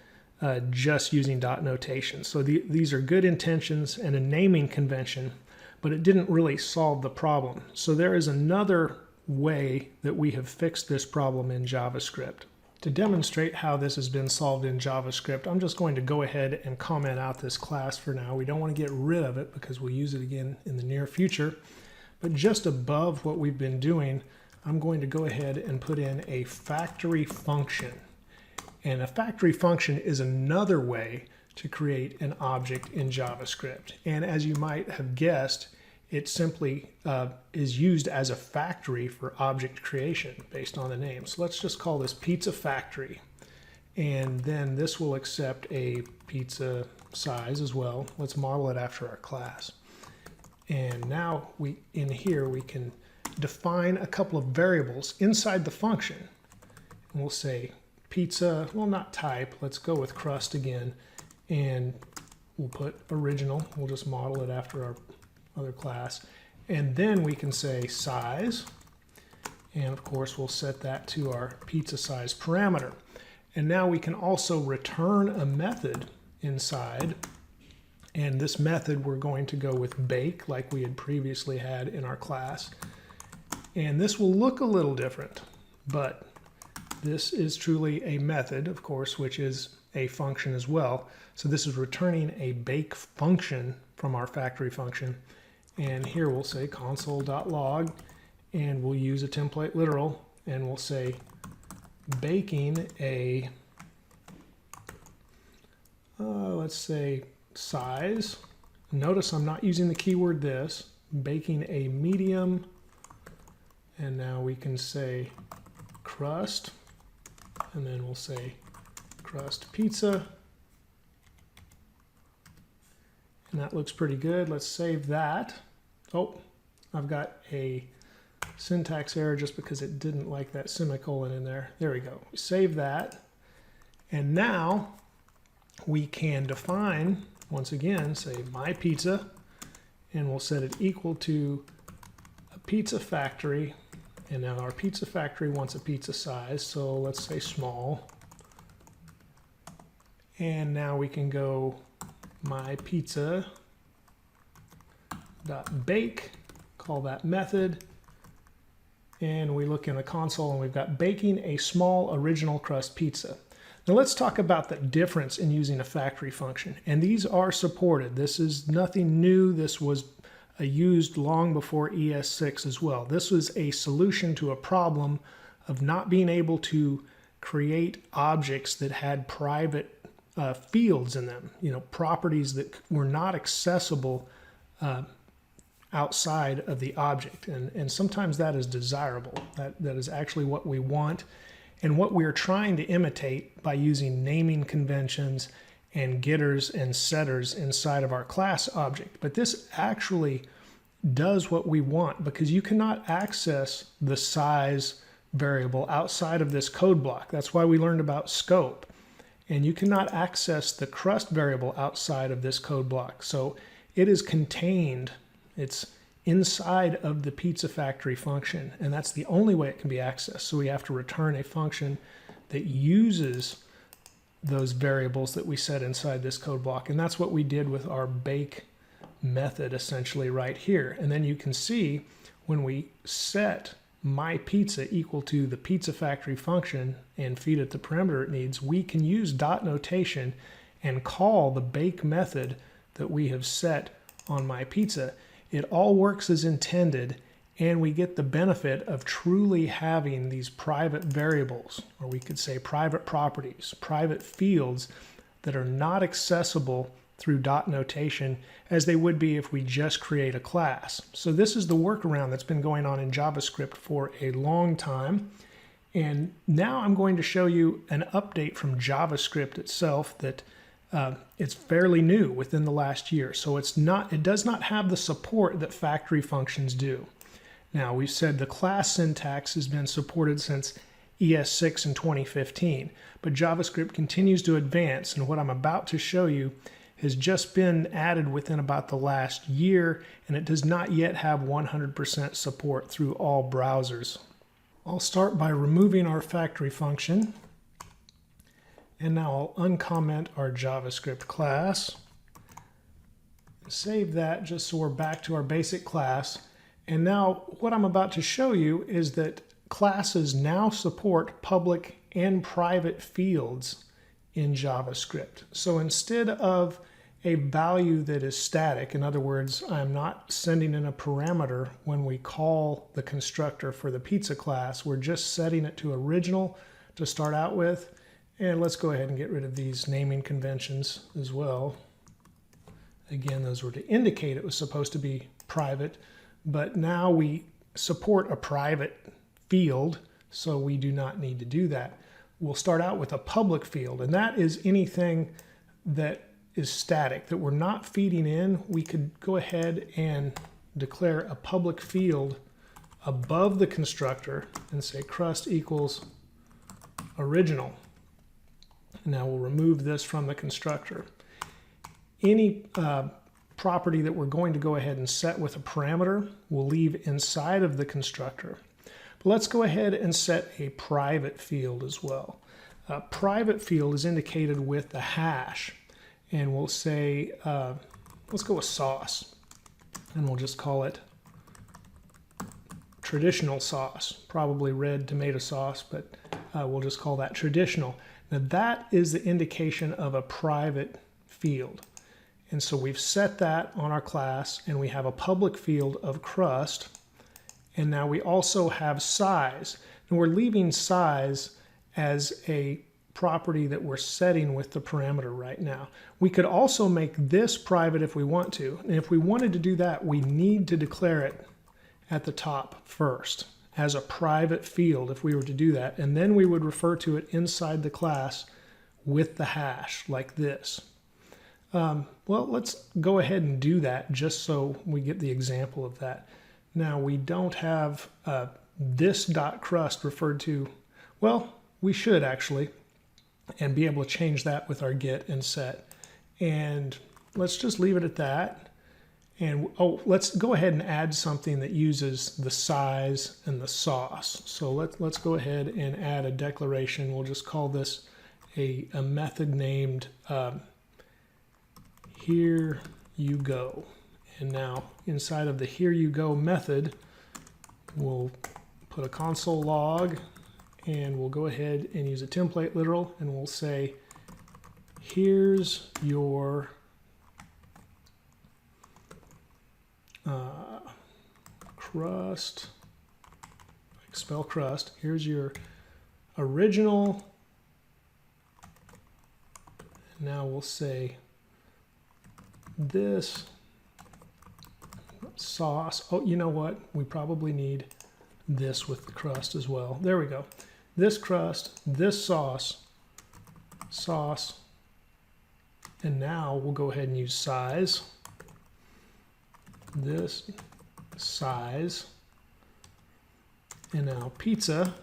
just using dot notation. So these are good intentions and a naming convention, but it didn't really solve the problem. So there is another way that we have fixed this problem in JavaScript. To demonstrate how this has been solved in JavaScript, I'm just going to go ahead and comment out this class for now. We don't want to get rid of it because we'll use it again in the near future. But just above what we've been doing, I'm going to go ahead and put in a factory function. And a factory function is another way to create an object in JavaScript. And as you might have guessed, it simply is used as a factory for object creation based on the name. So let's just call this pizza factory. And then this will accept a pizza size as well. Let's model it after our class. And now in here we can define a couple of variables inside the function. And we'll say pizza, well, not type, let's go with crust again. And we'll put original, we'll just model it after our other class. And then we can say size, and of course we'll set that to our pizza size parameter. And now we can also return a method inside, and this method we're going to go with bake like we had previously had in our class. And this will look a little different, but this is truly a method, of course, which is a function as well. So this is returning a bake function from our factory function. And here we'll say console.log, and we'll use a template literal, and we'll say baking a, let's say size. Notice I'm not using the keyword this, baking a medium, and now we can say crust, and then we'll say crust pizza. And that looks pretty good. Let's save that. Oh, I've got a syntax error just because it didn't like that semicolon in there. There we go. Save that. And now we can define, once again, say my pizza, and we'll set it equal to a pizza factory. And now our pizza factory wants a pizza size, so let's say small. And now we can go my pizza dot bake, call that method, and we look in the console and we've got baking a small original crust pizza. Now let's talk about the difference in using a factory function, and these are supported. This is nothing new. This was used long before ES6 as well. This was a solution to a problem of not being able to create objects that had private fields in them, properties that were not accessible outside of the object. And sometimes that is desirable. That is actually what we want and what we're trying to imitate by using naming conventions and getters and setters inside of our class object. But this actually does what we want, because you cannot access the size variable outside of this code block. That's why we learned about scope. And you cannot access the crust variable outside of this code block. So it is contained, it's inside of the pizza factory function, and that's the only way it can be accessed. So we have to return a function that uses those variables that we set inside this code block. And that's what we did with our bake method essentially right here. And then you can see when we set my pizza equal to the pizza factory function and feed it the parameter it needs, we can use dot notation and call the bake method that we have set on my pizza. It all works as intended, and we get the benefit of truly having these private variables, or we could say private properties, private fields that are not accessible through dot notation as they would be if we just create a class. So this is the workaround that's been going on in JavaScript for a long time. And now I'm going to show you an update from JavaScript itself that it's fairly new within the last year. So it does not have the support that factory functions do. Now, we've said the class syntax has been supported since ES6 in 2015, but JavaScript continues to advance, and what I'm about to show you has just been added within about the last year, and it does not yet have 100% support through all browsers. I'll start by removing our factory function, and now I'll uncomment our JavaScript class. Save that just so we're back to our basic class. And now what I'm about to show you is that classes now support public and private fields in JavaScript. So instead of a value that is static, in other words, I'm not sending in a parameter when we call the constructor for the pizza class, we're just setting it to original to start out with. And let's go ahead and get rid of these naming conventions as well. Again, those were to indicate it was supposed to be private, but now we support a private field, so we do not need to do that. We'll start out with a public field, and that is anything that is static, that we're not feeding in. We could go ahead and declare a public field above the constructor and say crust equals original. Now we'll remove this from the constructor. Any property that we're going to go ahead and set with a parameter we'll leave inside of the constructor. But let's go ahead and set a private field as well. A private field is indicated with the hash, and we'll say, let's go with sauce, and we'll just call it traditional sauce, probably red tomato sauce, but we'll just call that traditional. Now that is the indication of a private field. And so we've set that on our class, and we have a public field of crust. And now we also have size. And we're leaving size as a property that we're setting with the parameter right now. We could also make this private if we want to. And if we wanted to do that, we need to declare it at the top first as a private field if we were to do that. And then we would refer to it inside the class with the hash like this. Well, let's go ahead and do that just so we get the example of that. Now we don't have this.crust referred to. Well, we should actually, and be able to change that with our get and set. And let's just leave it at that. And let's go ahead and add something that uses the size and the sauce. So let's go ahead and add a declaration. We'll just call this a method named here you go. And now inside of the here you go method, we'll put a console log, and we'll go ahead and use a template literal, and we'll say here's your crust, like spell crust, here's your original, and now we'll say this sauce. Oh, you know what? We probably need this with the crust as well. There we go. This crust, this sauce, and now we'll go ahead and use size. This size, and now pizza.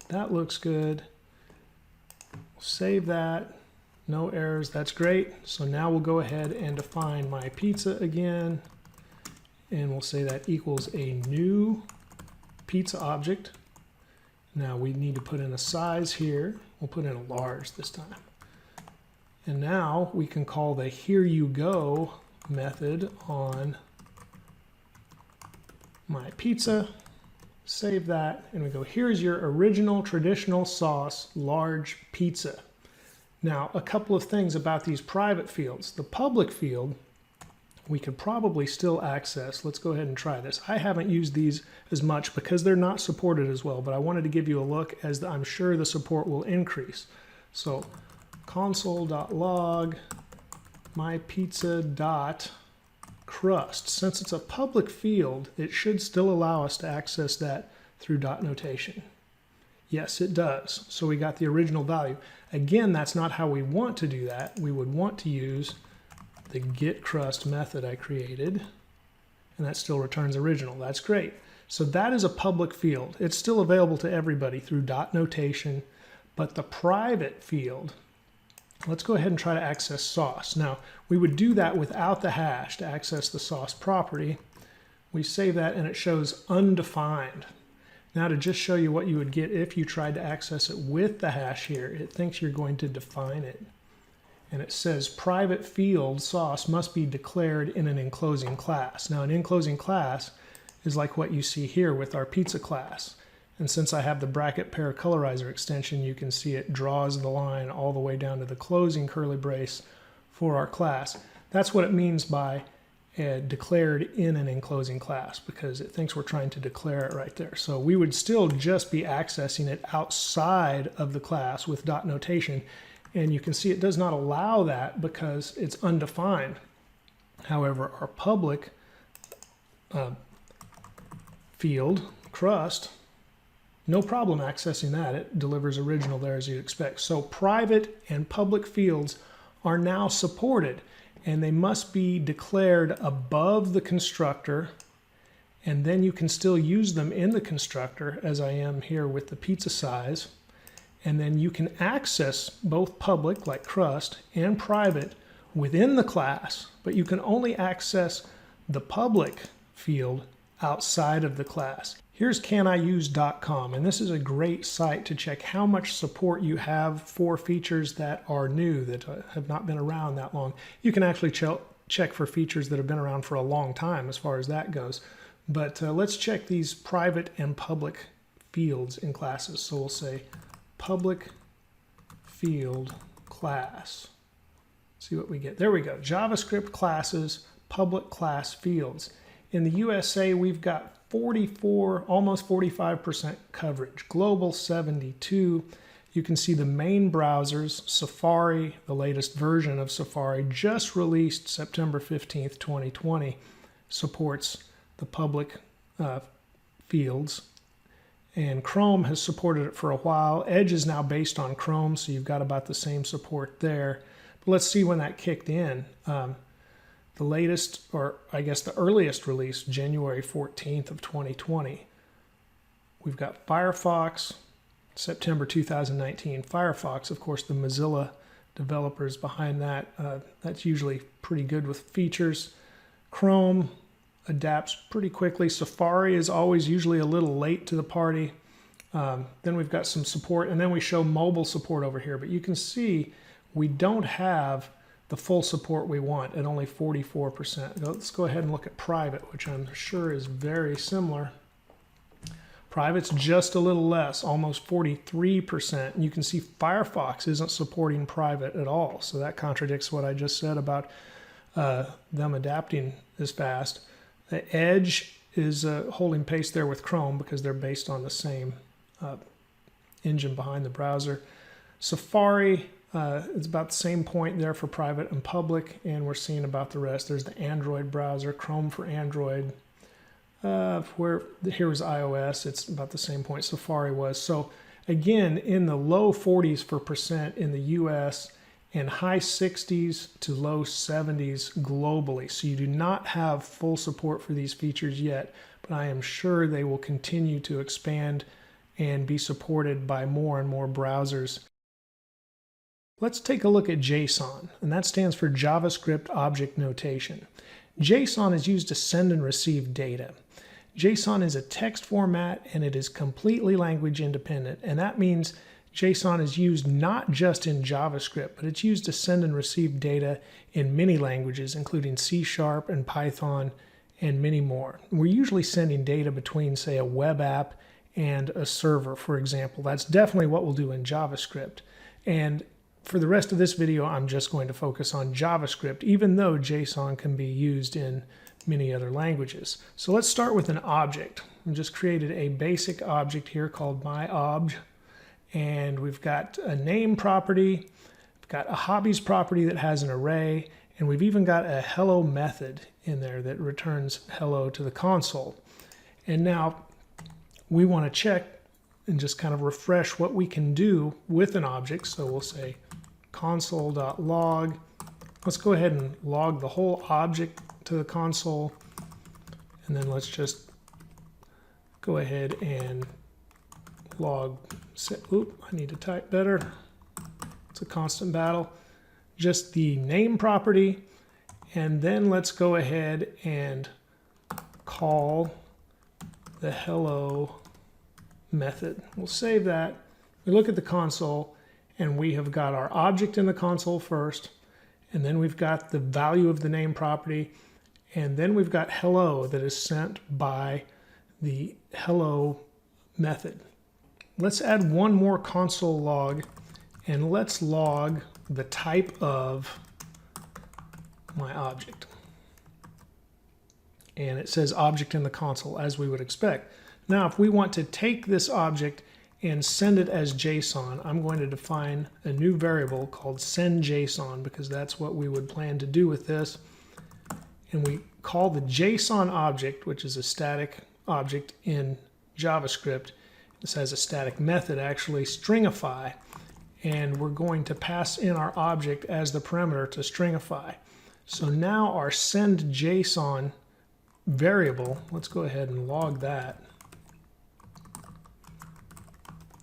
That looks good. Save that. No errors. That's great. So now we'll go ahead and define my pizza again, and we'll say that equals a new pizza object. Now we need to put in a size here. We'll put in a large this time. And now we can call the here you go method on my pizza. Save that, and we go, here's your original traditional sauce large pizza. Now, a couple of things about these private fields. The public field, we could probably still access. Let's go ahead and try this. I haven't used these as much because they're not supported as well, but I wanted to give you a look as I'm sure the support will increase. So console.log mypizza.crust. Since it's a public field, it should still allow us to access that through dot notation. Yes, it does. So we got the original value. Again, that's not how we want to do that. We would want to use the getCrust method I created, and that still returns original. That's great. So that is a public field. It's still available to everybody through dot notation, but the private field, let's go ahead and try to access sauce. Now, we would do that without the hash to access the sauce property. We save that, and it shows undefined. Now, to just show you what you would get if you tried to access it with the hash here, it thinks you're going to define it. And it says private field sauce must be declared in an enclosing class. Now, an enclosing class is like what you see here with our pizza class. And since I have the bracket pair colorizer extension, you can see it draws the line all the way down to the closing curly brace for our class. That's what it means by declared in an enclosing class, because it thinks we're trying to declare it right there. So we would still just be accessing it outside of the class with dot notation. And you can see it does not allow that because it's undefined. However, our public field, crust, no problem accessing that. It delivers original there as you'd expect. So private and public fields are now supported, and they must be declared above the constructor, and then you can still use them in the constructor, as I am here with the pizza size. And then you can access both public, like crust, and private within the class, but you can only access the public field outside of the class. Here's caniuse.com, and this is a great site to check how much support you have for features that are new, that have not been around that long. You can actually check for features that have been around for a long time as far as that goes. But let's check these private and public fields in classes. So we'll say public field class. See what we get. There we go. JavaScript classes, public class fields. In the USA, we've got 44, almost 45% coverage. Global 72. You can see the main browsers. Safari, the latest version of Safari, just released September 15th, 2020, supports the public fields. And Chrome has supported it for a while. Edge is now based on Chrome, so you've got about the same support there. But let's see when that kicked in. the latest, or I guess the earliest release, January 14th of 2020. We've got Firefox, September 2019. Firefox, of course, the Mozilla developers behind that. That's usually pretty good with features. Chrome adapts pretty quickly. Safari is always usually a little late to the party. Then we've got some support, and then we show mobile support over here. But you can see we don't have the full support we want at only 44%. Let's go ahead and look at private, which I'm sure is very similar. Private's just a little less, almost 43%. And you can see Firefox isn't supporting private at all. So that contradicts what I just said about them adapting this fast. The Edge is holding pace there with Chrome because they're based on the same engine behind the browser. Safari is about the same point there for private and public, and we're seeing about the rest. There's the Android browser, Chrome for Android. Here was iOS, it's about the same point Safari was. So again, in the low 40s% in the US and high 60s to low 70s globally. So you do not have full support for these features yet, but I am sure they will continue to expand and be supported by more and more browsers. Let's take a look at JSON, and that stands for JavaScript Object Notation. JSON is used to send and receive data. JSON is a text format and it is completely language independent, and that means JSON is used not just in JavaScript, but it's used to send and receive data in many languages, including C# and Python and many more. We're usually sending data between, say, a web app and a server, for example. That's definitely what we'll do in JavaScript. And for the rest of this video, I'm just going to focus on JavaScript, even though JSON can be used in many other languages. So let's start with an object. I just created a basic object here called myObj, and we've got a name property, we've got a hobbies property that has an array, and we've even got a hello method in there that returns hello to the console. And now we want to check and just kind of refresh what we can do with an object. So we'll say console.log. Let's go ahead and log the whole object to the console, and then let's just go ahead and log, I need to type better. It's a constant battle. Just the name property, and then let's go ahead and call the hello method. We'll save that. We look at the console, and we have got our object in the console first, and then we've got the value of the name property, and then we've got hello that is sent by the hello method. Let's add one more console log, and let's log the type of my object. And it says object in the console, as we would expect. Now, if we want to take this object and send it as JSON, I'm going to define a new variable called sendJSON, because that's what we would plan to do with this. And we call the JSON object, which is a static object in JavaScript. This has a static method, actually, stringify. And we're going to pass in our object as the parameter to stringify. So now our sendJSON variable, let's go ahead and log that.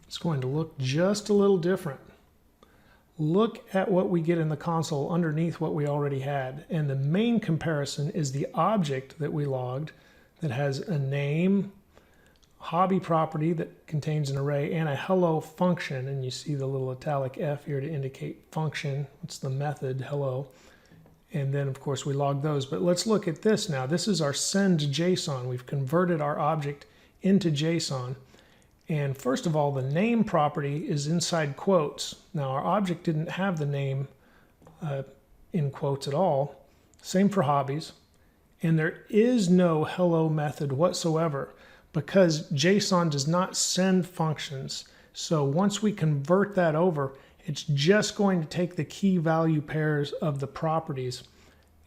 It's going to look just a little different. Look at what we get in the console underneath what we already had. And the main comparison is the object that we logged that has a name, hobby property that contains an array, and a hello function. And you see the little italic F here to indicate function. It's the method hello. And then, of course, we log those. But let's look at this now. This is our sendJSON. We've converted our object into JSON. And first of all, the name property is inside quotes. Now, our object didn't have the name in quotes at all. Same for hobbies. And there is no hello method whatsoever because JSON does not send functions. So once we convert that over, it's just going to take the key value pairs of the properties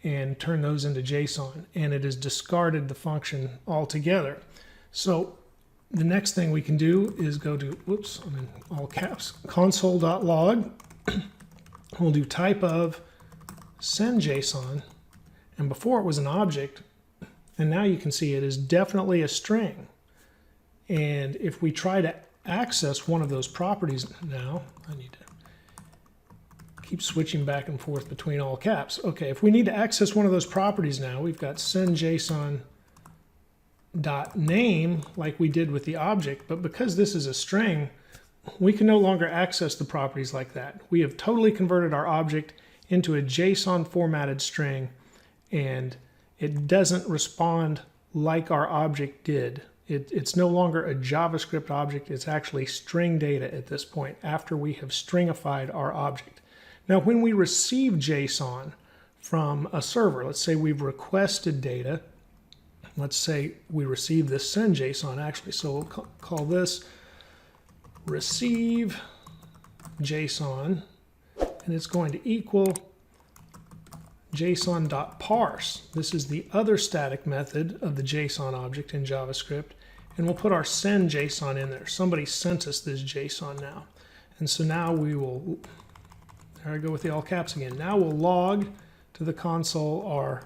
and turn those into JSON. And it has discarded the function altogether. So the next thing we can do is go to, whoops, I'm in all caps, console.log. We'll do type of sendJSON, And before it was an object, and now you can see it is definitely a string. And if we try to access one of those properties now, I need to keep switching back and forth between all caps. Okay, if we need to access one of those properties now, we've got send JSON.name like we did with the object, but because this is a string, we can no longer access the properties like that. We have totally converted our object into a JSON formatted string, and it doesn't respond like our object did. It's no longer a JavaScript object, it's actually string data at this point after we have stringified our object. Now when we receive JSON from a server, let's say we've requested data, let's say we receive this send JSON actually, so we'll call this receive JSON, and it's going to equal JSON.parse. This is the other static method of the JSON object in JavaScript, and we'll put our send JSON in there. Somebody sent us this JSON now, and so now we will, there I go with the all caps again. Now we'll log to the console our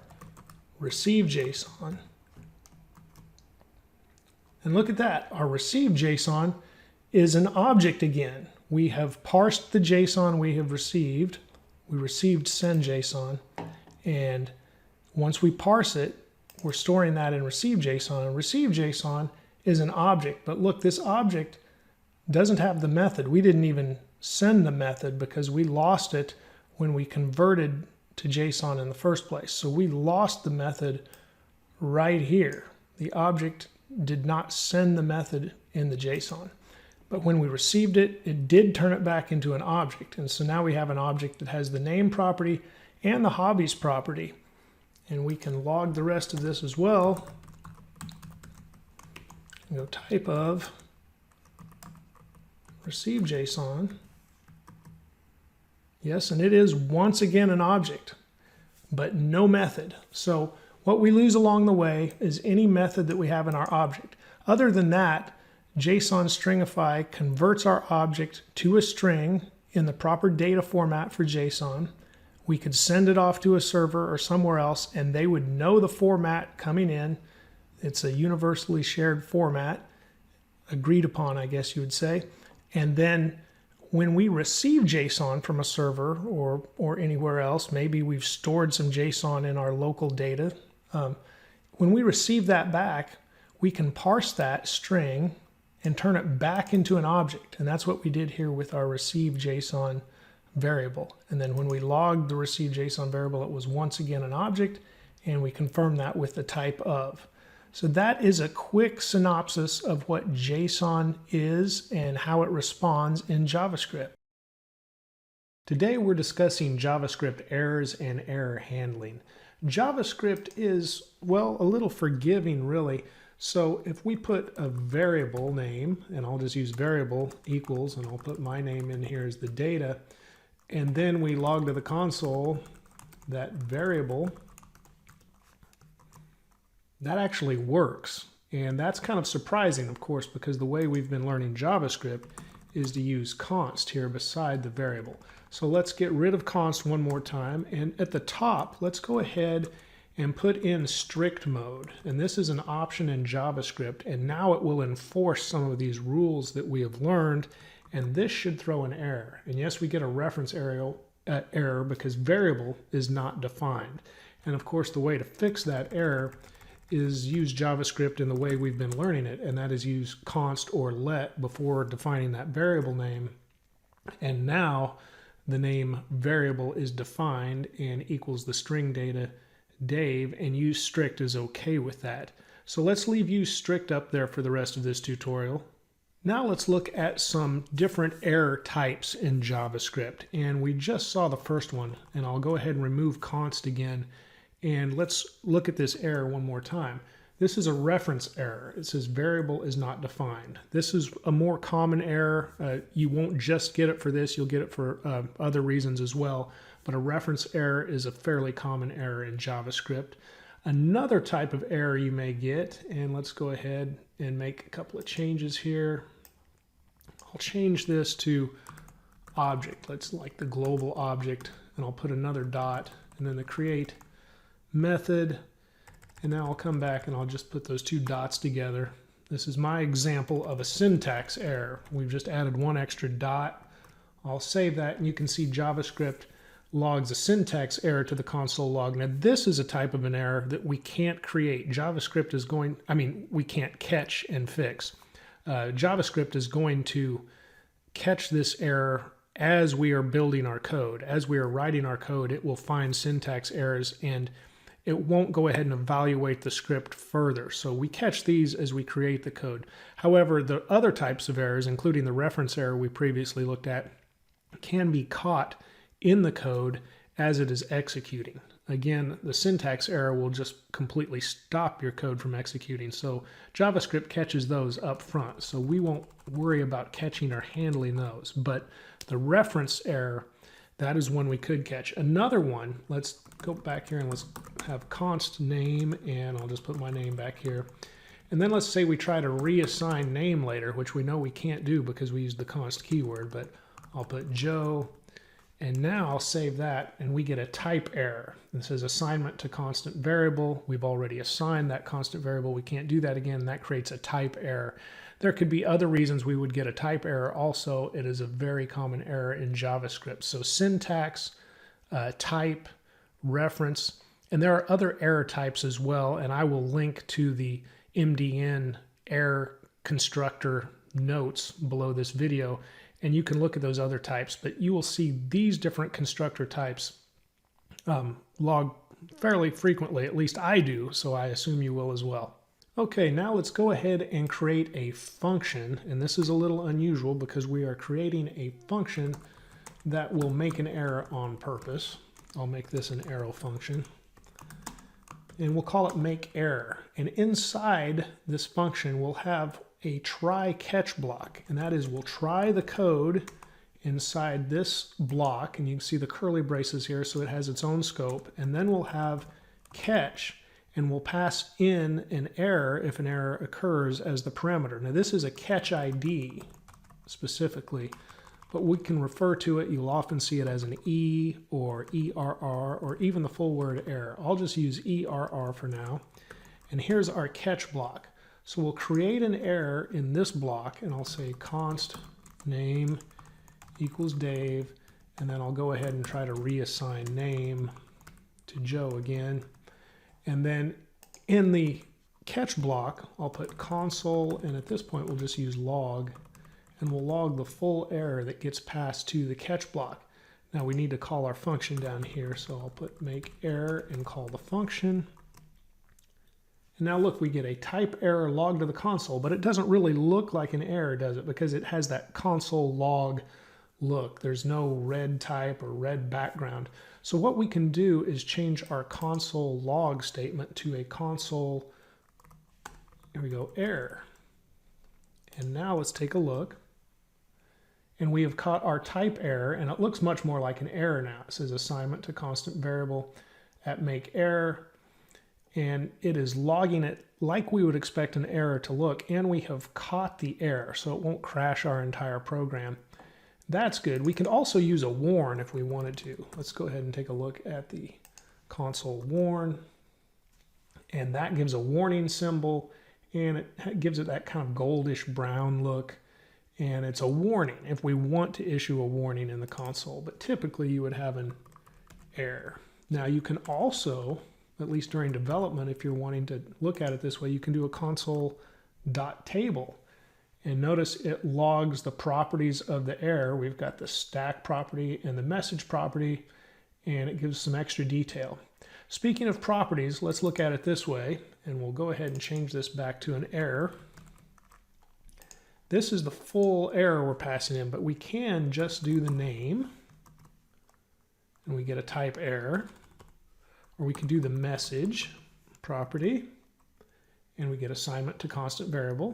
receive JSON, and look at that, our receive JSON is an object again. We have parsed the JSON we have received. We received send JSON, and once we parse it, we're storing that in receive JSON. And receive JSON is an object, but look, this object doesn't have the method. We didn't even send the method because we lost it when we converted to JSON in the first place. So we lost the method right here. The object did not send the method in the JSON. But when we received it, it did turn it back into an object. And so now we have an object that has the name property and the hobbies property. And we can log the rest of this as well. Go type of receive JSON. Yes, and it is once again an object, but no method. So what we lose along the way is any method that we have in our object. Other than that, JSON stringify converts our object to a string in the proper data format for JSON. We could send it off to a server or somewhere else, and they would know the format coming in. It's a universally shared format, agreed upon, I guess you would say. And then when we receive JSON from a server or anywhere else, maybe we've stored some JSON in our local data. When we receive that back, we can parse that string and turn it back into an object. And that's what we did here with our receive JSON variable. And then when we logged the receive JSON variable, it was once again an object, and we confirmed that with the type of. So that is a quick synopsis of what JSON is and how it responds in JavaScript. Today we're discussing JavaScript errors and error handling. JavaScript is, well, a little forgiving really. So if we put a variable name, and I'll just use variable equals, and I'll put my name in here as the data, and then we log to the console that variable, that actually works. And that's kind of surprising, of course, because the way we've been learning JavaScript is to use const here beside the variable. So let's get rid of const one more time, and at the top, let's go ahead and put in strict mode. And this is an option in JavaScript, and now it will enforce some of these rules that we have learned, and this should throw an error. And yes, we get a reference error because variable is not defined. And of course, the way to fix that error is use JavaScript in the way we've been learning it, and that is use const or let before defining that variable name. And now the name variable is defined and equals the string data Dave, and use strict is okay with that. So let's leave use strict up there for the rest of this tutorial. Now let's look at some different error types in JavaScript, and we just saw the first one, and I'll go ahead and remove const again, and let's look at this error one more time. This is a reference error. It says variable is not defined. This is a more common error. You won't just get it for this, you'll get it for other reasons as well. But a reference error is a fairly common error in JavaScript. Another type of error you may get, and let's go ahead and make a couple of changes here. I'll change this to object. Let's like the global object, and I'll put another dot, and then the create method, and now I'll come back and I'll just put those two dots together. This is my example of a syntax error. We've just added one extra dot. I'll save that, and you can see JavaScript logs a syntax error to the console log. Now this is a type of an error that we can't create. JavaScript is going, we can't catch and fix. JavaScript is going to catch this error as we are building our code. As we are writing our code, it will find syntax errors and it won't go ahead and evaluate the script further. So we catch these as we create the code. However, the other types of errors, including the reference error we previously looked at, can be caught in the code as it is executing. Again, the syntax error will just completely stop your code from executing. So JavaScript catches those up front. So we won't worry about catching or handling those. But the reference error, that is one we could catch. Another one, let's go back here and let's have const name, and I'll just put my name back here. And then let's say we try to reassign name later, which we know we can't do because we used the const keyword, but I'll put Joe. And now I'll save that, and we get a type error. It says assignment to constant variable. We've already assigned that constant variable. We can't do that again. That creates a type error. There could be other reasons we would get a type error also. It is a very common error in JavaScript. So syntax, type, reference, and there are other error types as well, and I will link to the MDN error constructor notes below this video, and you can look at those other types, but you will see these different constructor types log fairly frequently. At least I do, so I assume you will as well. Okay, now let's go ahead and create a function, and this is a little unusual because we are creating a function that will make an error on purpose. I'll make this an arrow function, and we'll call it make error. And inside this function we'll have a try catch block, and that is we'll try the code inside this block, and you can see the curly braces here, so it has its own scope, and then we'll have catch, and we'll pass in an error if an error occurs as the parameter. Now this is a catch ID specifically, but we can refer to it, you'll often see it as an E or ERR or even the full word error. I'll just use ERR for now. And here's our catch block. So we'll create an error in this block, and I'll say const name equals Dave, and then I'll go ahead and try to reassign name to Joe again. And then in the catch block, I'll put console, and at this point we'll just use log, and we'll log the full error that gets passed to the catch block. Now we need to call our function down here, so I'll put make error and call the function. And now look, we get a type error logged to the console, but it doesn't really look like an error, does it? Because it has that console log look. There's no red type or red background. So what we can do is change our console log statement to a console, here we go, error. And now let's take a look. And we have caught our type error, and it looks much more like an error now. It says assignment to constant variable at make error. And it is logging it like we would expect an error to look, and we have caught the error, so it won't crash our entire program. That's good. We could also use a warn if we wanted to. Let's go ahead and take a look at the console warn, and that gives a warning symbol, and it gives it that kind of goldish brown look, and it's a warning if we want to issue a warning in the console, but typically you would have an error. Now you can also, at least during development, if you're wanting to look at it this way, you can do a console.table. And notice it logs the properties of the error. We've got the stack property and the message property, and it gives some extra detail. Speaking of properties, let's look at it this way, and we'll go ahead and change this back to an error. This is the full error we're passing in, but we can just do the name, and we get a type error. Or we can do the message property, and we get assignment to constant variable.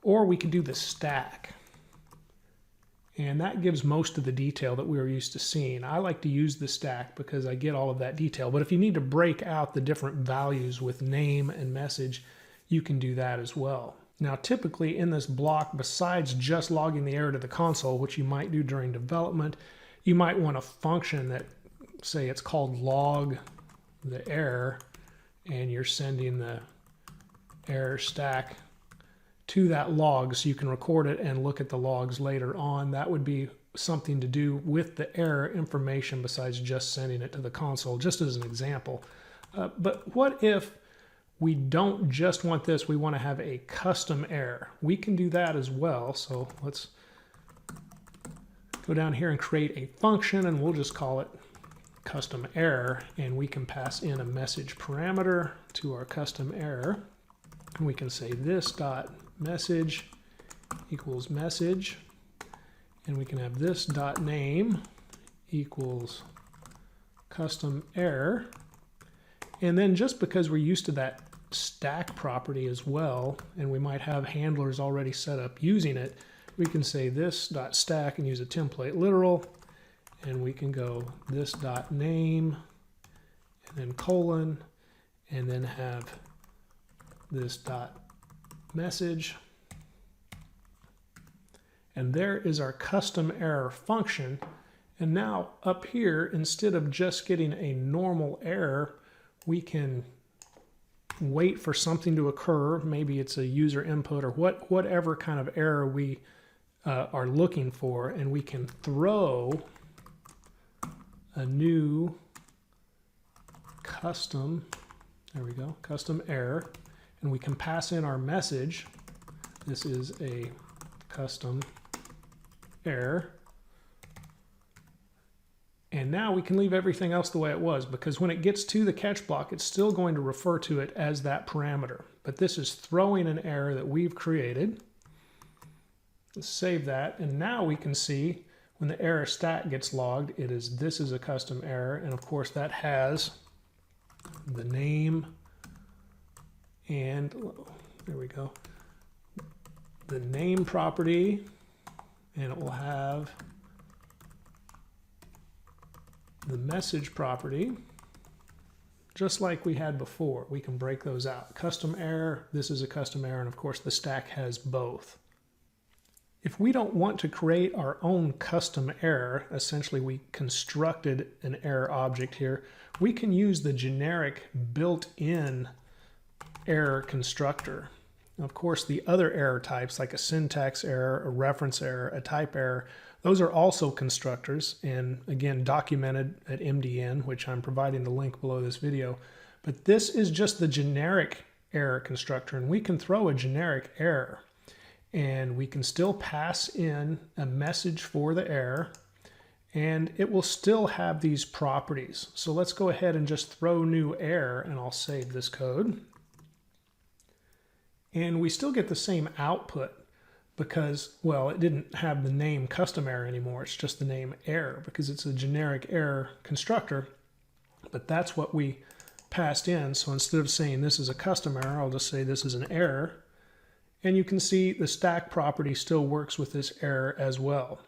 Or we can do the stack, and that gives most of the detail that we were used to seeing. I like to use the stack because I get all of that detail, but if you need to break out the different values with name and message, you can do that as well. Now typically in this block, besides just logging the error to the console, which you might do during development, you might want a function that, say it's called log the error and you're sending the error stack to that log so you can record it and look at the logs later on. That would be something to do with the error information besides just sending it to the console, just as an example. But what if we don't just want this, we want to have a custom error? We can do that as well. So let's go down here and create a function, and we'll just call it custom error, and we can pass in a message parameter to our custom error. And we can say this dot message equals message, and we can have this dot name equals custom error. And then just because we're used to that stack property as well, and we might have handlers already set up using it, we can say this dot stack and use a template literal, and we can go this dot name and then colon, and then have this dot message. And there is our custom error function. And now up here, instead of just getting a normal error, we can wait for something to occur. Maybe it's a user input or whatever kind of error we are looking for, and we can throw a new custom, there we go, custom error, and we can pass in our message. This is a custom error. And now we can leave everything else the way it was, because when it gets to the catch block, it's still going to refer to it as that parameter. But this is throwing an error that we've created. Let's save that, and now we can see when the error stat gets logged, this is a custom error, and of course that has the name and, there we go, the name property, and it will have the message property, just like we had before. We can break those out. Custom error, this is a custom error, and of course the stack has both. If we don't want to create our own custom error, essentially we constructed an error object here, we can use the generic built-in error constructor. Of course, the other error types like a syntax error, a reference error, a type error, those are also constructors, and again documented at MDN, which I'm providing the link below this video. But this is just the generic error constructor, and we can throw a generic error, and we can still pass in a message for the error, and it will still have these properties. So let's go ahead and just throw new error, and I'll save this code. And we still get the same output because, well, it didn't have the name custom error anymore. It's just the name error because it's a generic error constructor. But that's what we passed in. So instead of saying this is a custom error, I'll just say this is an error. And you can see the stack property still works with this error as well.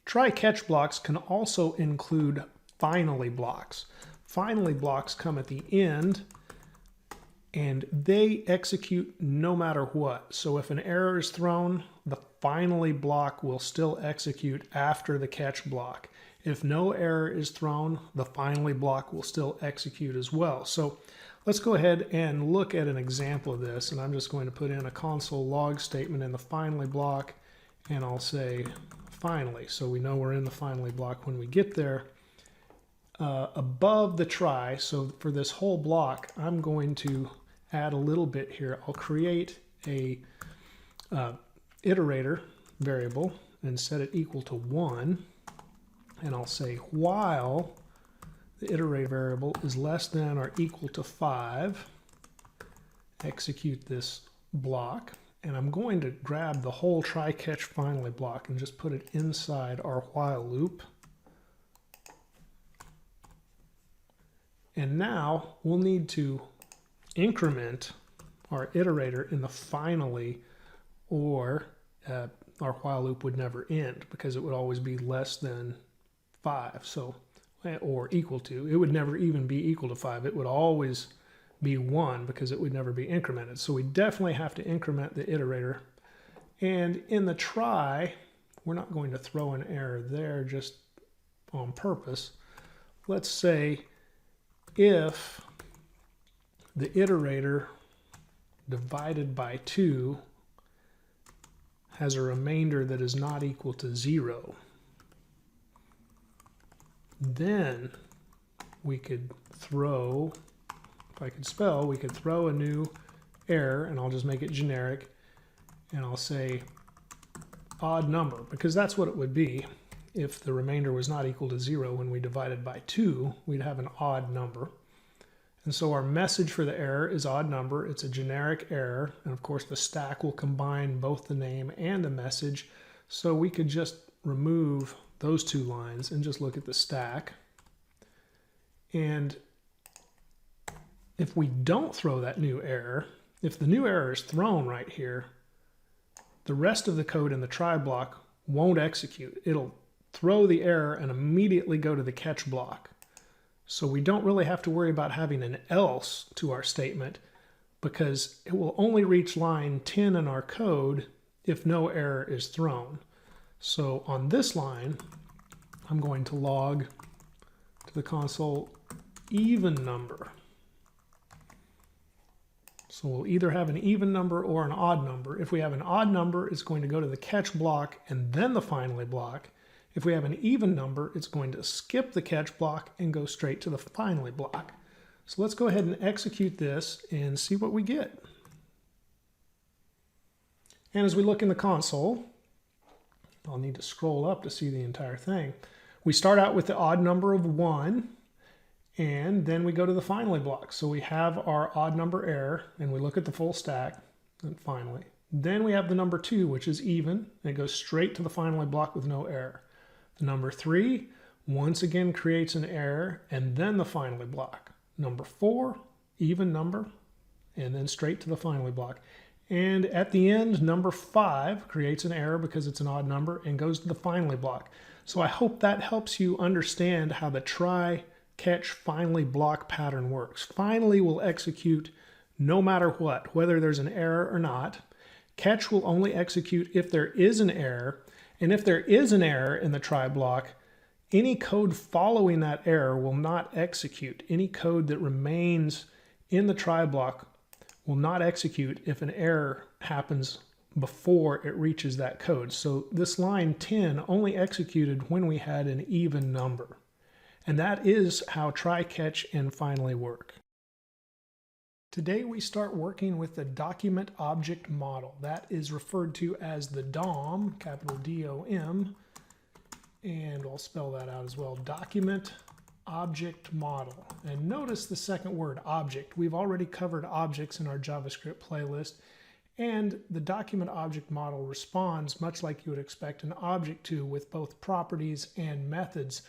Try catch blocks can also include finally blocks. Finally blocks come at the end, and they execute no matter what. So if an error is thrown, the finally block will still execute after the catch block. If no error is thrown, the finally block will still execute as well. So let's go ahead and look at an example of this, and I'm just going to put in a console log statement in the finally block, and I'll say finally, so we know we're in the finally block when we get there. Above the try, so for this whole block, I'm going to add a little bit here. I'll create a iterator variable and set it equal to 1, and I'll say while the iterator variable is less than or equal to 5, execute this block, and I'm going to grab the whole try catch finally block and just put it inside our while loop. And now we'll need to increment our iterator in the finally, or our while loop would never end because it would always be less than 5, so, or equal to. It would never even be equal to 5. It would always be 1 because it would never be incremented. So we definitely have to increment the iterator. And in the try, we're not going to throw an error there just on purpose. Let's say if the iterator divided by 2 has a remainder that is not equal to 0, then we could throw, if I could spell, we could throw a new error, and I'll just make it generic, and I'll say odd number, because that's what it would be. If the remainder was not equal to 0 when we divided by 2, we'd have an odd number. And so our message for the error is odd number. It's a generic error, and of course the stack will combine both the name and the message. So we could just remove those 2 lines and just look at the stack. And if we don't throw that new error, if the new error is thrown right here, the rest of the code in the try block won't execute. It'll throw the error and immediately go to the catch block. So we don't really have to worry about having an else to our statement, because it will only reach line 10 in our code if no error is thrown. So on this line, I'm going to log to the console even number. So we'll either have an even number or an odd number. If we have an odd number, it's going to go to the catch block and then the finally block. If we have an even number, it's going to skip the catch block and go straight to the finally block. So let's go ahead and execute this and see what we get. And as we look in the console, I'll need to scroll up to see the entire thing. We start out with the odd number of 1, and then we go to the finally block. So we have our odd number error, and we look at the full stack, and finally. Then we have the number 2, which is even, and it goes straight to the finally block with no error. The number 3 once again creates an error, and then the finally block. Number 4, even number, and then straight to the finally block. And at the end, number 5 creates an error because it's an odd number and goes to the finally block. So I hope that helps you understand how the try, catch, finally block pattern works. Finally will execute no matter what, whether there's an error or not. Catch will only execute if there is an error. And if there is an error in the try block, any code following that error will not execute. Any code that remains in the try block will not execute if an error happens before it reaches that code. So this line 10 only executed when we had an even number. And that is how try, catch, and finally work. Today we start working with the document object model. That is referred to as the DOM, capital D-O-M, and I'll spell that out as well, document object model. And notice the second word, object. We've already covered objects in our JavaScript playlist, and the document object model responds much like you would expect an object to, with both properties and methods.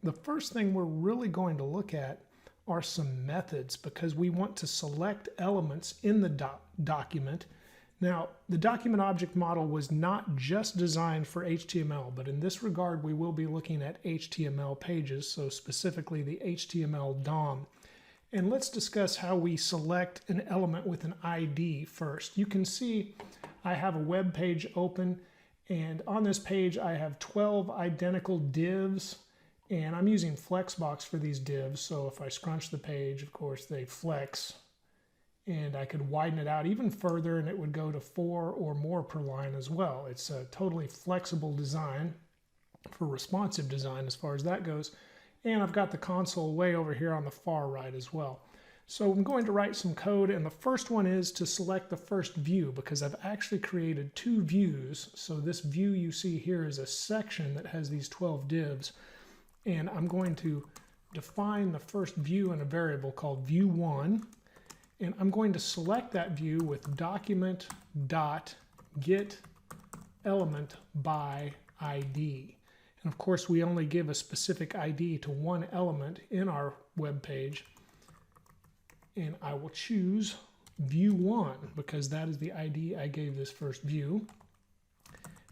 The first thing we're really going to look at are some methods, because we want to select elements in the document. Now, the document object model was not just designed for HTML, but in this regard we will be looking at HTML pages, so specifically the HTML DOM. And let's discuss how we select an element with an ID first. You can see I have a web page open, and on this page I have 12 identical divs. And I'm using Flexbox for these divs, so if I scrunch the page, of course, they flex. And I could widen it out even further, and it would go to 4 or more per line as well. It's a totally flexible design for responsive design as far as that goes. And I've got the console way over here on the far right as well. So I'm going to write some code, and the first one is to select the first view, because I've actually created 2 views. So this view you see here is a section that has these 12 divs. And I'm going to define the first view in a variable called view1, and I'm going to select that view with document.getElementById. And of course we only give a specific ID to one element in our web page, and I will choose view1 because that is the ID I gave this first view.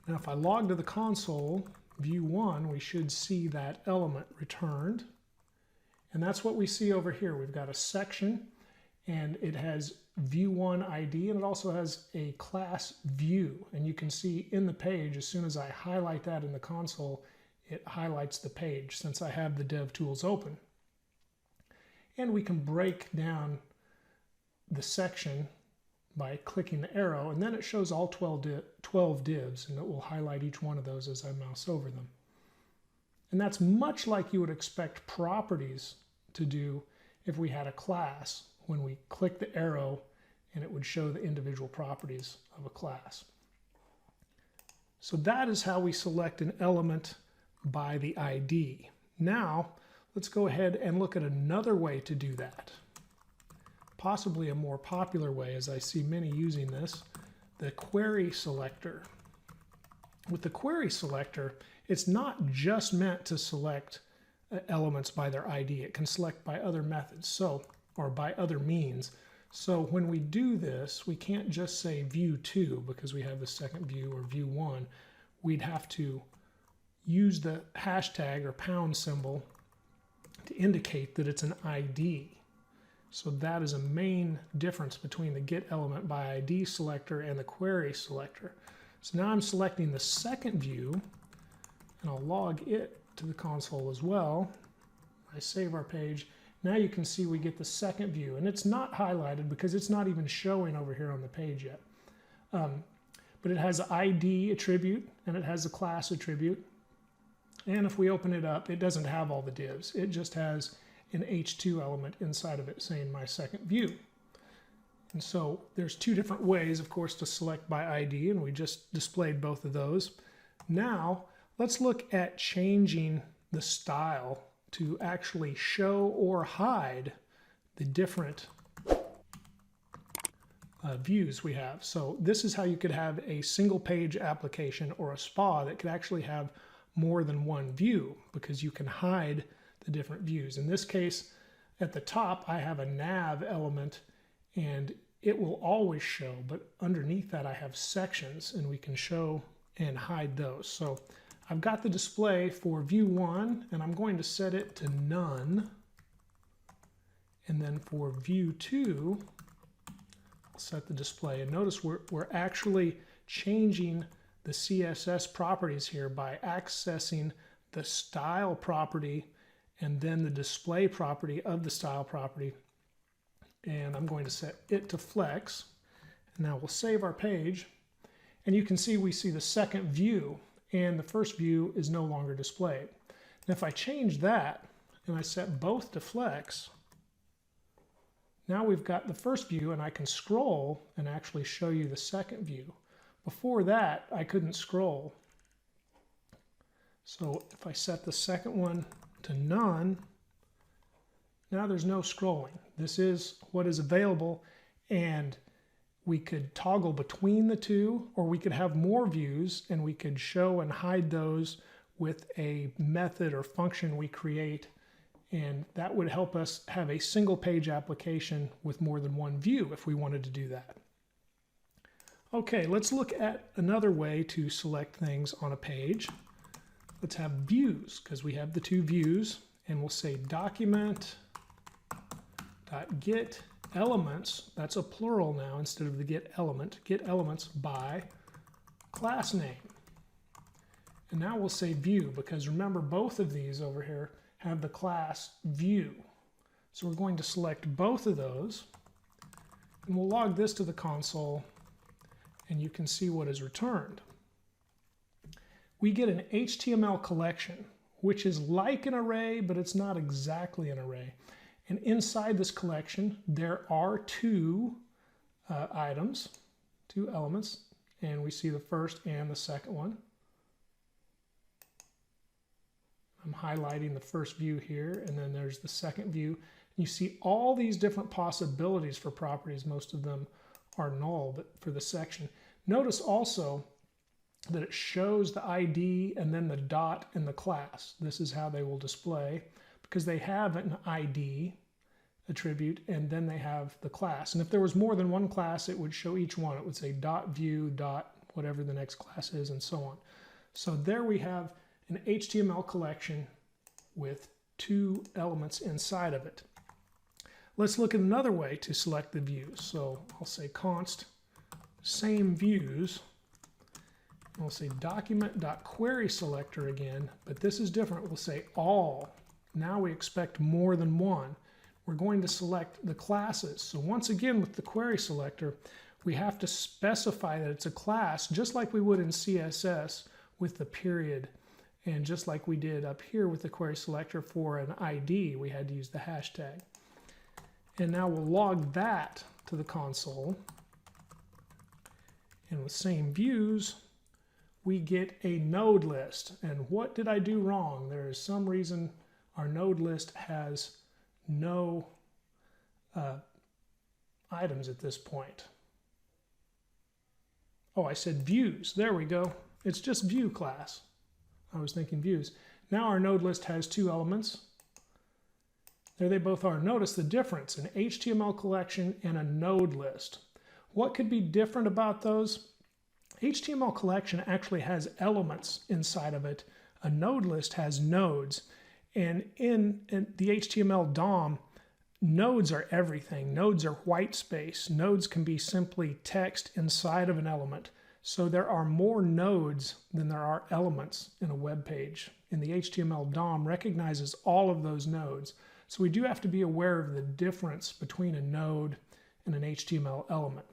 Now if I log to the console, view1, we should see that element returned. And that's what we see over here. We've got a section, and it has view1 ID, and it also has a class view. And you can see in the page, as soon as I highlight that in the console, it highlights the page since I have the dev tools open. And we can break down the section by clicking the arrow, and then it shows all 12 divs, and it will highlight each one of those as I mouse over them. And that's much like you would expect properties to do if we had a class, when we click the arrow and it would show the individual properties of a class. So that is how we select an element by the ID. Now, let's go ahead and look at another way to do that. Possibly a more popular way, as I see many using this, the query selector. With the query selector, it's not just meant to select elements by their ID. It can select by other methods, or by other means. So when we do this, we can't just say view 2 because we have the second view, or view 1. We'd have to use the hashtag or pound symbol to indicate that it's an ID. So that is a main difference between the get element by ID selector and the query selector. So now I'm selecting the second view, and I'll log it to the console as well. I save our page. Now you can see we get the second view, and it's not highlighted because it's not even showing over here on the page yet. But it has an ID attribute, and it has a class attribute. And if we open it up, it doesn't have all the divs. It just has an H2 element inside of it saying my second view. And so there's two different ways, of course, to select by ID, and we just displayed both of those. Now, let's look at changing the style to actually show or hide the different views we have. So this is how you could have a single page application or a SPA that could actually have more than one view, because you can hide the different views. In this case, at the top, I have a nav element, and it will always show, but underneath that I have sections, and we can show and hide those. So I've got the display for view 1, and I'm going to set it to none. And then for view 2, I'll set the display. And notice we're actually changing the CSS properties here by accessing the style property and then the display property of the style property. And I'm going to set it to flex. And now we'll save our page. And you can see we see the second view, and the first view is no longer displayed. And if I change that and I set both to flex, now we've got the first view, and I can scroll and actually show you the second view. Before that, I couldn't scroll. So if I set the second one to none, now there's no scrolling. This is what is available, and we could toggle between the two, or we could have more views, and we could show and hide those with a method or function we create, and that would help us have a single page application with more than one view if we wanted to do that. Okay, let's look at another way to select things on a page. Let's have views, because we have the two views, and we'll say document.get elements, that's a plural now instead of the get elements by class name. And now we'll say view, because remember both of these over here have the class view. So we're going to select both of those, and we'll log this to the console, and you can see what is returned. We get an HTML collection, which is like an array, but it's not exactly an array. And inside this collection, there are two items, two elements, and we see the first and the second one. I'm highlighting the first view here, and then there's the second view. You see all these different possibilities for properties. Most of them are null, but for the section. Notice also that it shows the ID and then the dot and the class. This is how they will display, because they have an ID attribute and then they have the class. And if there was more than one class, it would show each one. It would say dot view dot whatever the next class is, and so on. So there we have an HTML collection with two elements inside of it. Let's look at another way to select the views. So I'll say const same views. We'll say document.querySelector again, but this is different. We'll say all. Now we expect more than one. we're going to select the classes. So once again, with the query selector, we have to specify that it's a class, just like we would in CSS with the period. And just like we did up here with the query selector for an ID, we had to use the hashtag. And now we'll log that to the console. And with same views, we get a node list. And what did I do wrong? There is some reason our node list has no items at this point. Oh, I said views. There we go. It's just view class. I was thinking views. Now our node list has 2 elements. There they both are. Notice the difference, an HTML collection and a node list. What could be different about those? HTML collection actually has elements inside of it. A node list has nodes. And in the HTML DOM, nodes are everything. Nodes are white space. Nodes can be simply text inside of an element. So there are more nodes than there are elements in a web page. And the HTML DOM recognizes all of those nodes. So we do have to be aware of the difference between a node and an HTML element.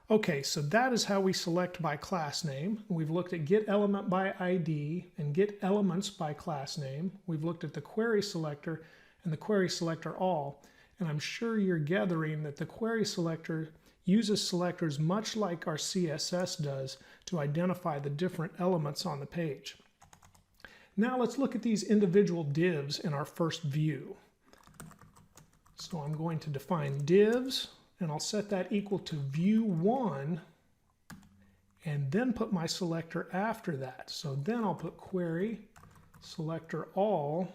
Okay, so that is how we select by class name. We've looked at get element by ID and get elements by class name. We've looked at the query selector and the query selector all. And I'm sure you're gathering that the query selector uses selectors much like our CSS does to identify the different elements on the page. Now let's look at these individual divs in our first view. So I'm going to define divs, and I'll set that equal to view1, and then put my selector after that. So then I'll put query selector all,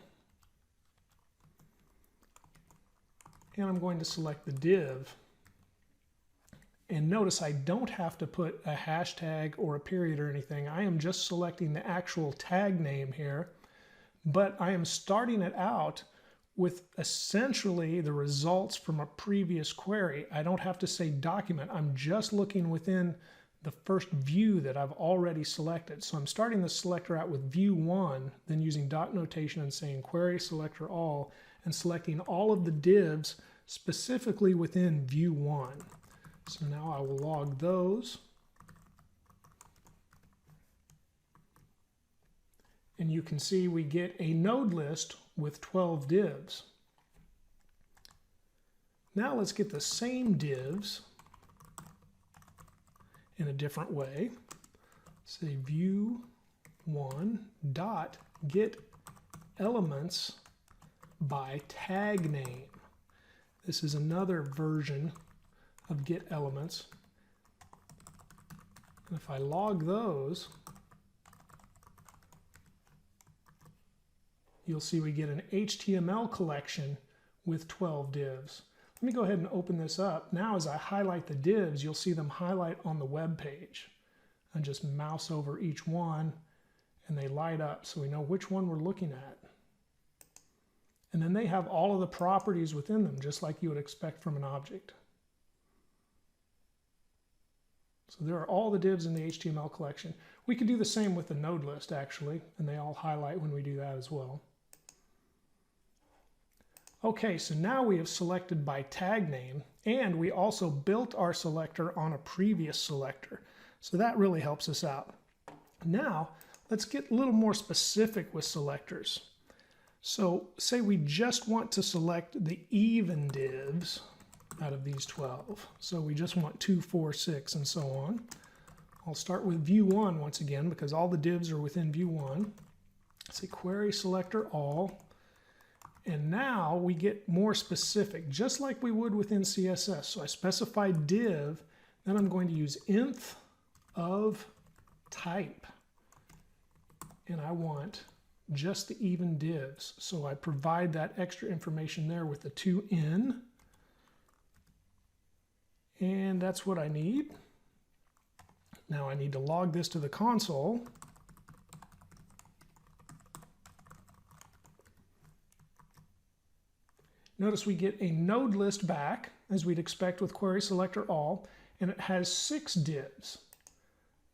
and I'm going to select the div. And notice I don't have to put a hashtag or a period or anything. I am just selecting the actual tag name here, but I am starting it out with essentially the results from a previous query. I don't have to say document. I'm just looking within the first view that I've already selected. So I'm starting the selector out with view1, then using dot notation and saying query selector all, and selecting all of the divs specifically within view1. So now I will log those. And you can see we get a node list with 12 divs. Now let's get the same divs in a different way. Say view1 dot get elements by tag name. This is another version of get elements. And if I log those, you'll see we get an HTML collection with 12 divs. Let me go ahead and open this up. Now as I highlight the divs, you'll see them highlight on the web page. And just mouse over each one and they light up so we know which one we're looking at. And then they have all of the properties within them, just like you would expect from an object. So there are all the divs in the HTML collection. We could do the same with the node list actually, and they all highlight when we do that as well. Okay, so now we have selected by tag name, and we also built our selector on a previous selector. So that really helps us out. Now, let's get a little more specific with selectors. So say we just want to select the even divs out of these 12. So we just want 2, 4, 6, and so on. I'll start with view1 once again because all the divs are within view1. Say query selector all. And now we get more specific, just like we would within CSS. So I specify div, then I'm going to use inf of type. And I want just the even divs. So I provide that extra information there with the 2n. And that's what I need. Now I need to log this to the console. Notice we get a node list back, as we'd expect with query selector all, and it has 6 divs.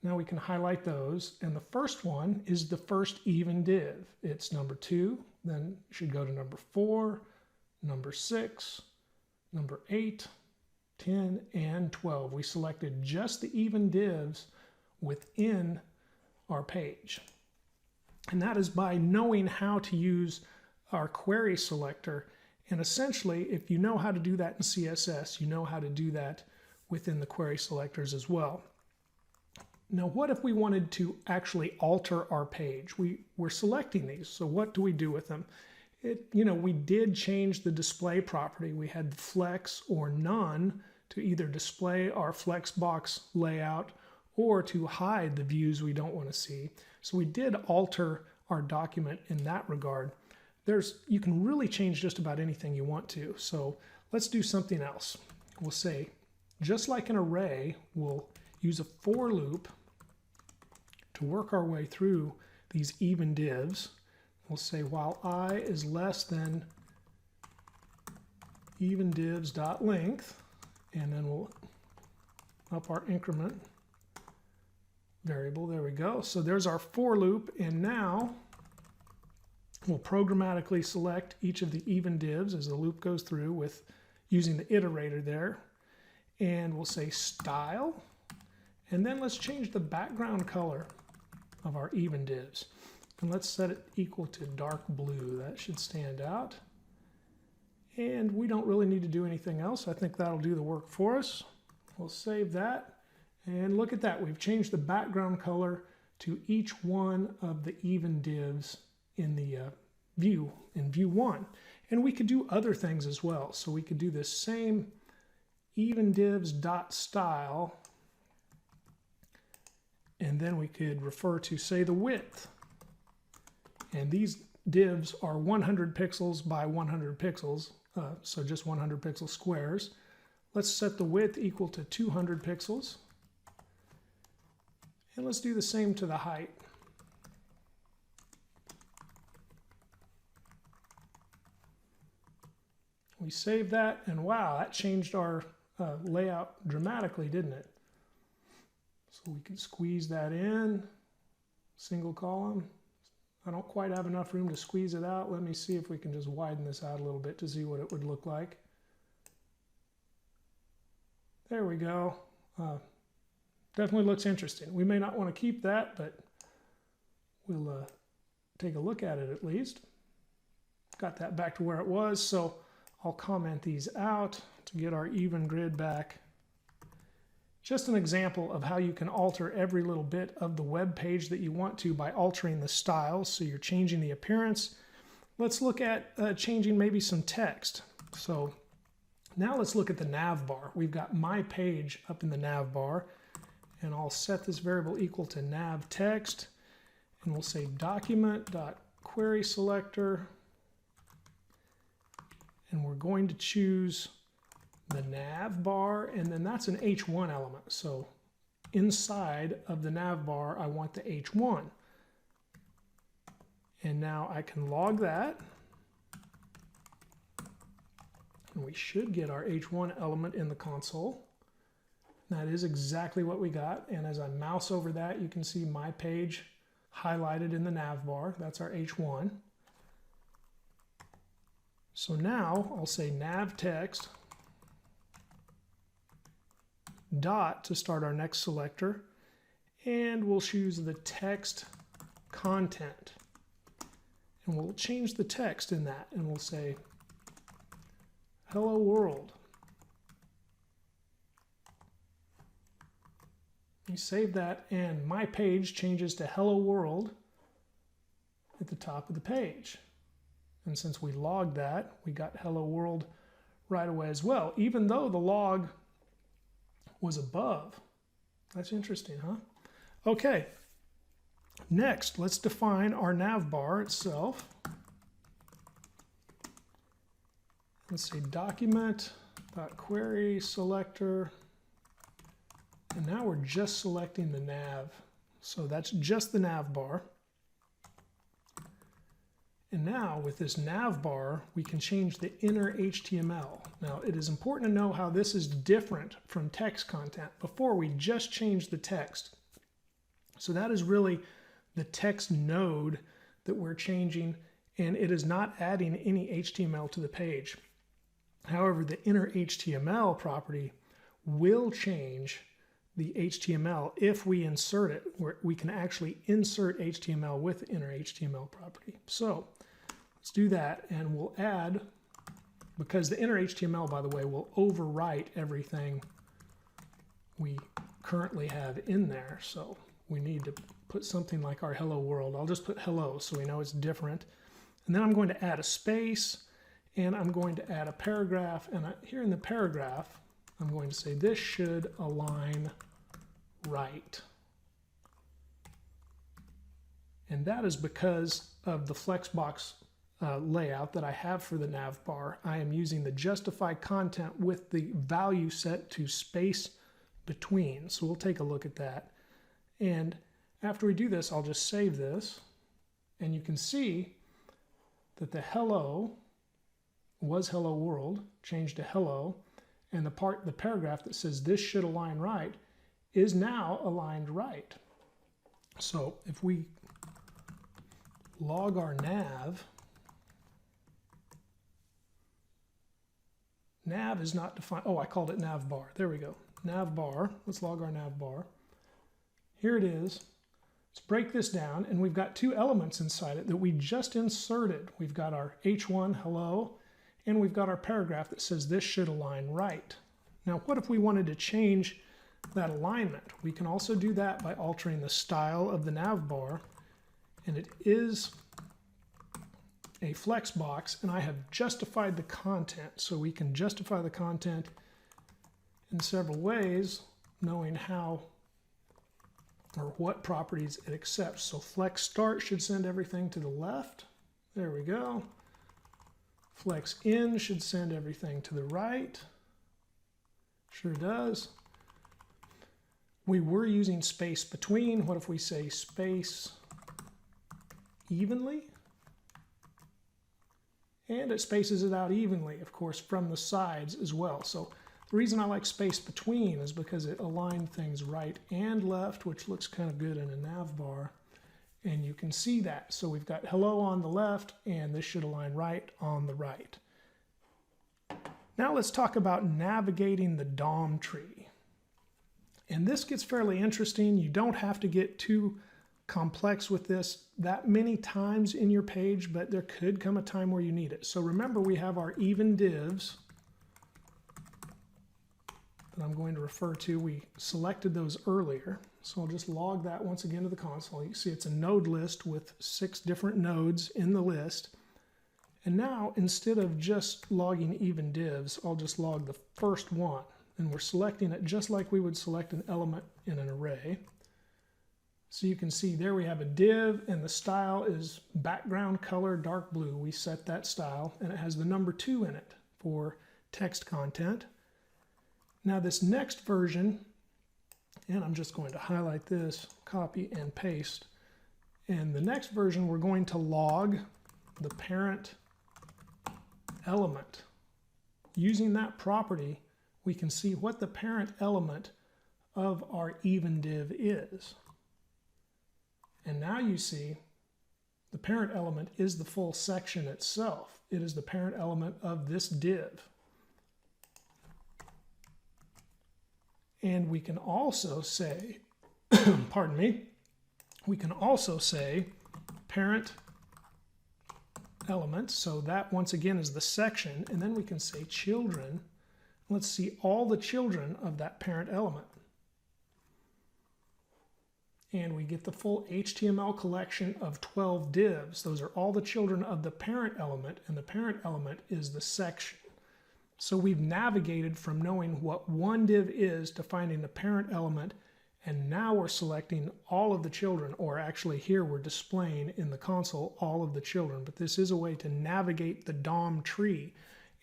Now we can highlight those, and the first one is the first even div. It's number 2, then it should go to number 4, number 6, number 8, 10, and 12. We selected just the even divs within our page. And that is by knowing how to use our query selector. And essentially, if you know how to do that in CSS, you know how to do that within the query selectors as well. Now, what if we wanted to actually alter our page? We're selecting these, so what do we do with them? We did change the display property. We had flex or none to either display our flex box layout or to hide the views we don't want to see. So we did alter our document in that regard. You can really change just about anything you want to. So let's do something else. We'll say, just like an array, we'll use a for loop to work our way through these even divs. We'll say while I is less than even divs.length, and then we'll up our increment variable. There we go. So there's our for loop, and now we'll programmatically select each of the even divs as the loop goes through with using the iterator there, and we'll say style, and then let's change the background color of our even divs, and let's set it equal to dark blue. That should stand out, and we don't really need to do anything else. I think that'll do the work for us. We'll save that, and look at that. We've changed the background color to each one of the even divs in the view, in view 1. And we could do other things as well. So we could do this same even divs.style, and then we could refer to, say, the width. And these divs are 100 pixels by 100 pixels, so just 100 pixel squares. Let's set the width equal to 200 pixels. And let's do the same to the height. We save that, and wow, that changed our layout dramatically, didn't it? So we can squeeze that in, single column. I don't quite have enough room to squeeze it out. Let me see if we can just widen this out a little bit to see what it would look like. There we go. Definitely looks interesting. We may not want to keep that, but we'll take a look at it at least. Got that back to where it was, so I'll comment these out to get our even grid back. Just an example of how you can alter every little bit of the web page that you want to by altering the styles, so you're changing the appearance. Let's look at changing maybe some text. So now let's look at the nav bar. We've got my page up in the nav bar, and I'll set this variable equal to nav text, and we'll say document.query selector, and we're going to choose the nav bar, and then that's an H1 element. So inside of the nav bar, I want the H1. And now I can log that. And we should get our H1 element in the console. That is exactly what we got. And as I mouse over that, you can see my page highlighted in the nav bar. That's our H1. So now I'll say nav text dot to start our next selector, and we'll choose the text content, and we'll change the text in that, and we'll say hello world. You save that, and my page changes to hello world at the top of the page. And since we logged that, we got hello world right away as well, even though the log was above. That's interesting, huh? Okay, next, let's define our nav bar itself. Let's say document.query selector, and now we're just selecting the nav. So that's just the nav bar. And now with this nav bar, we can change the inner HTML. Now it is important to know how this is different from text content. Before, we just changed the text. So that is really the text node that we're changing, and it is not adding any HTML to the page. However, the inner HTML property will change the HTML if we insert it, where we can actually insert HTML with the inner HTML property. So let's do that, and we'll add, because the inner HTML, by the way, will overwrite everything we currently have in there. So we need to put something like our hello world. I'll just put hello so we know it's different. And then I'm going to add a space, and I'm going to add a paragraph. And here in the paragraph, I'm going to say this should align right. And that is because of the flexbox layout that I have for the nav bar. I am using the justify content with the value set to space between. So we'll take a look at that. And after we do this, I'll just save this. And you can see that the hello was hello world, changed to hello. And the paragraph that says this should align right is now aligned right. So if we log our nav is not defined. Oh, I called it nav bar. There we go. Nav bar. Let's log our nav bar. Here it is. Let's break this down, and we've got two elements inside it that we just inserted. We've got our h1 hello, and we've got our paragraph that says this should align right. Now, what if we wanted to change that alignment? We can also do that by altering the style of the nav bar, and it is a flex box, and I have justified the content. So we can justify the content in several ways, knowing how or what properties it accepts. So flex start should send everything to the left. There we go. Flex in should send everything to the right. Sure does. We were using space between. What if we say space evenly? And it spaces it out evenly, of course, from the sides as well. So the reason I like space between is because it aligned things right and left, which looks kind of good in a nav bar. And you can see that. So we've got hello on the left, and this should align right on the right. Now let's talk about navigating the DOM tree. And this gets fairly interesting. You don't have to get too complex with this that many times in your page, but there could come a time where you need it. So remember, we have our even divs that I'm going to refer to. We selected those earlier. So I'll just log that once again to the console. You can see it's a node list with 6 different nodes in the list. And now, instead of just logging even divs, I'll just log the first one. And we're selecting it just like we would select an element in an array. So you can see there we have a div, and the style is background color dark blue. We set that style, and it has the number 2 in it for text content. Now this next version, and I'm just going to highlight this, copy and paste. And the next version, we're going to log the parent element. Using that property, we can see what the parent element of our even div is. And now you see the parent element is the full section itself. It is the parent element of this div. And we can also say, pardon me, we can also say parent element. So that once again is the section. And then we can say children. Let's see all the children of that parent element. And we get the full HTML collection of 12 divs. Those are all the children of the parent element, and the parent element is the section. So we've navigated from knowing what one div is to finding the parent element, and now we're selecting all of the children, or actually here we're displaying in the console all of the children, but this is a way to navigate the DOM tree.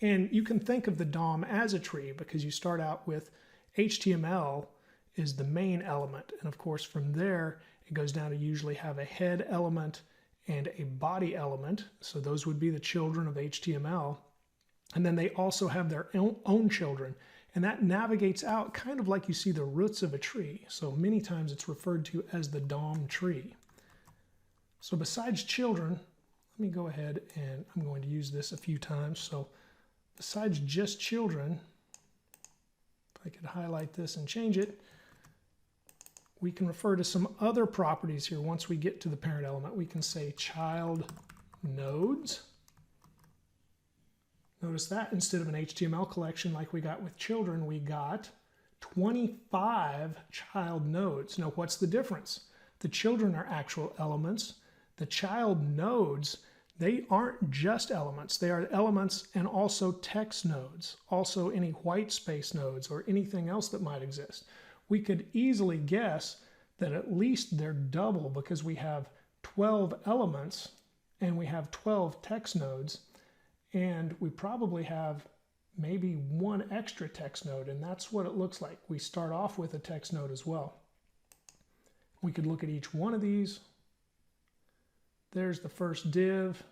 And you can think of the DOM as a tree because you start out with HTML is the main element, and of course from there it goes down to usually have a head element and a body element, so those would be the children of HTML, and then they also have their own children, and that navigates out kind of like you see the roots of a tree. So many times it's referred to as the DOM tree. So besides children, let me go ahead and I'm going to use this a few times. So besides just children, if I could highlight this and change it, we can refer to some other properties here. Once we get to the parent element, we can say child nodes. Notice that instead of an HTML collection like we got with children, we got 25 child nodes. Now, what's the difference? The children are actual elements. The child nodes, they aren't just elements. They are elements and also text nodes, also any white space nodes or anything else that might exist. We could easily guess that at least they're double because we have 12 elements and we have 12 text nodes, and we probably have maybe one extra text node, and that's what it looks like. We start off with a text node as well. We could look at each one of these. There's the first div,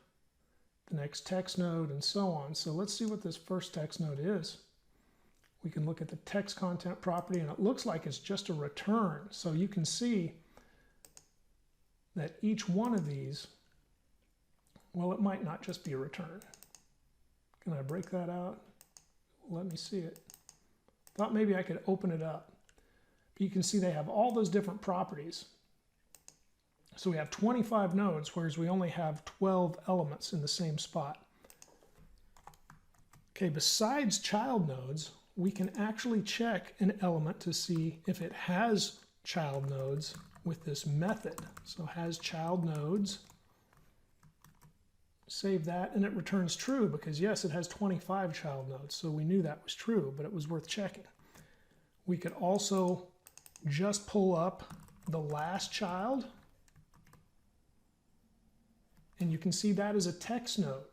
the next text node, and so on. So let's see what this first text node is. We can look at the text content property, and it looks like it's just a return. So you can see that each one of these, well, it might not just be a return. Can I break that out? Let me see it. Thought maybe I could open it up. But you can see they have all those different properties. So we have 25 nodes, whereas we only have 12 elements in the same spot. Okay, besides child nodes, we can actually check an element to see if it has child nodes with this method. So has child nodes. Save that, and it returns true because yes, it has 25 child nodes. So we knew that was true, but it was worth checking. We could also just pull up the last child, and you can see that is a text node.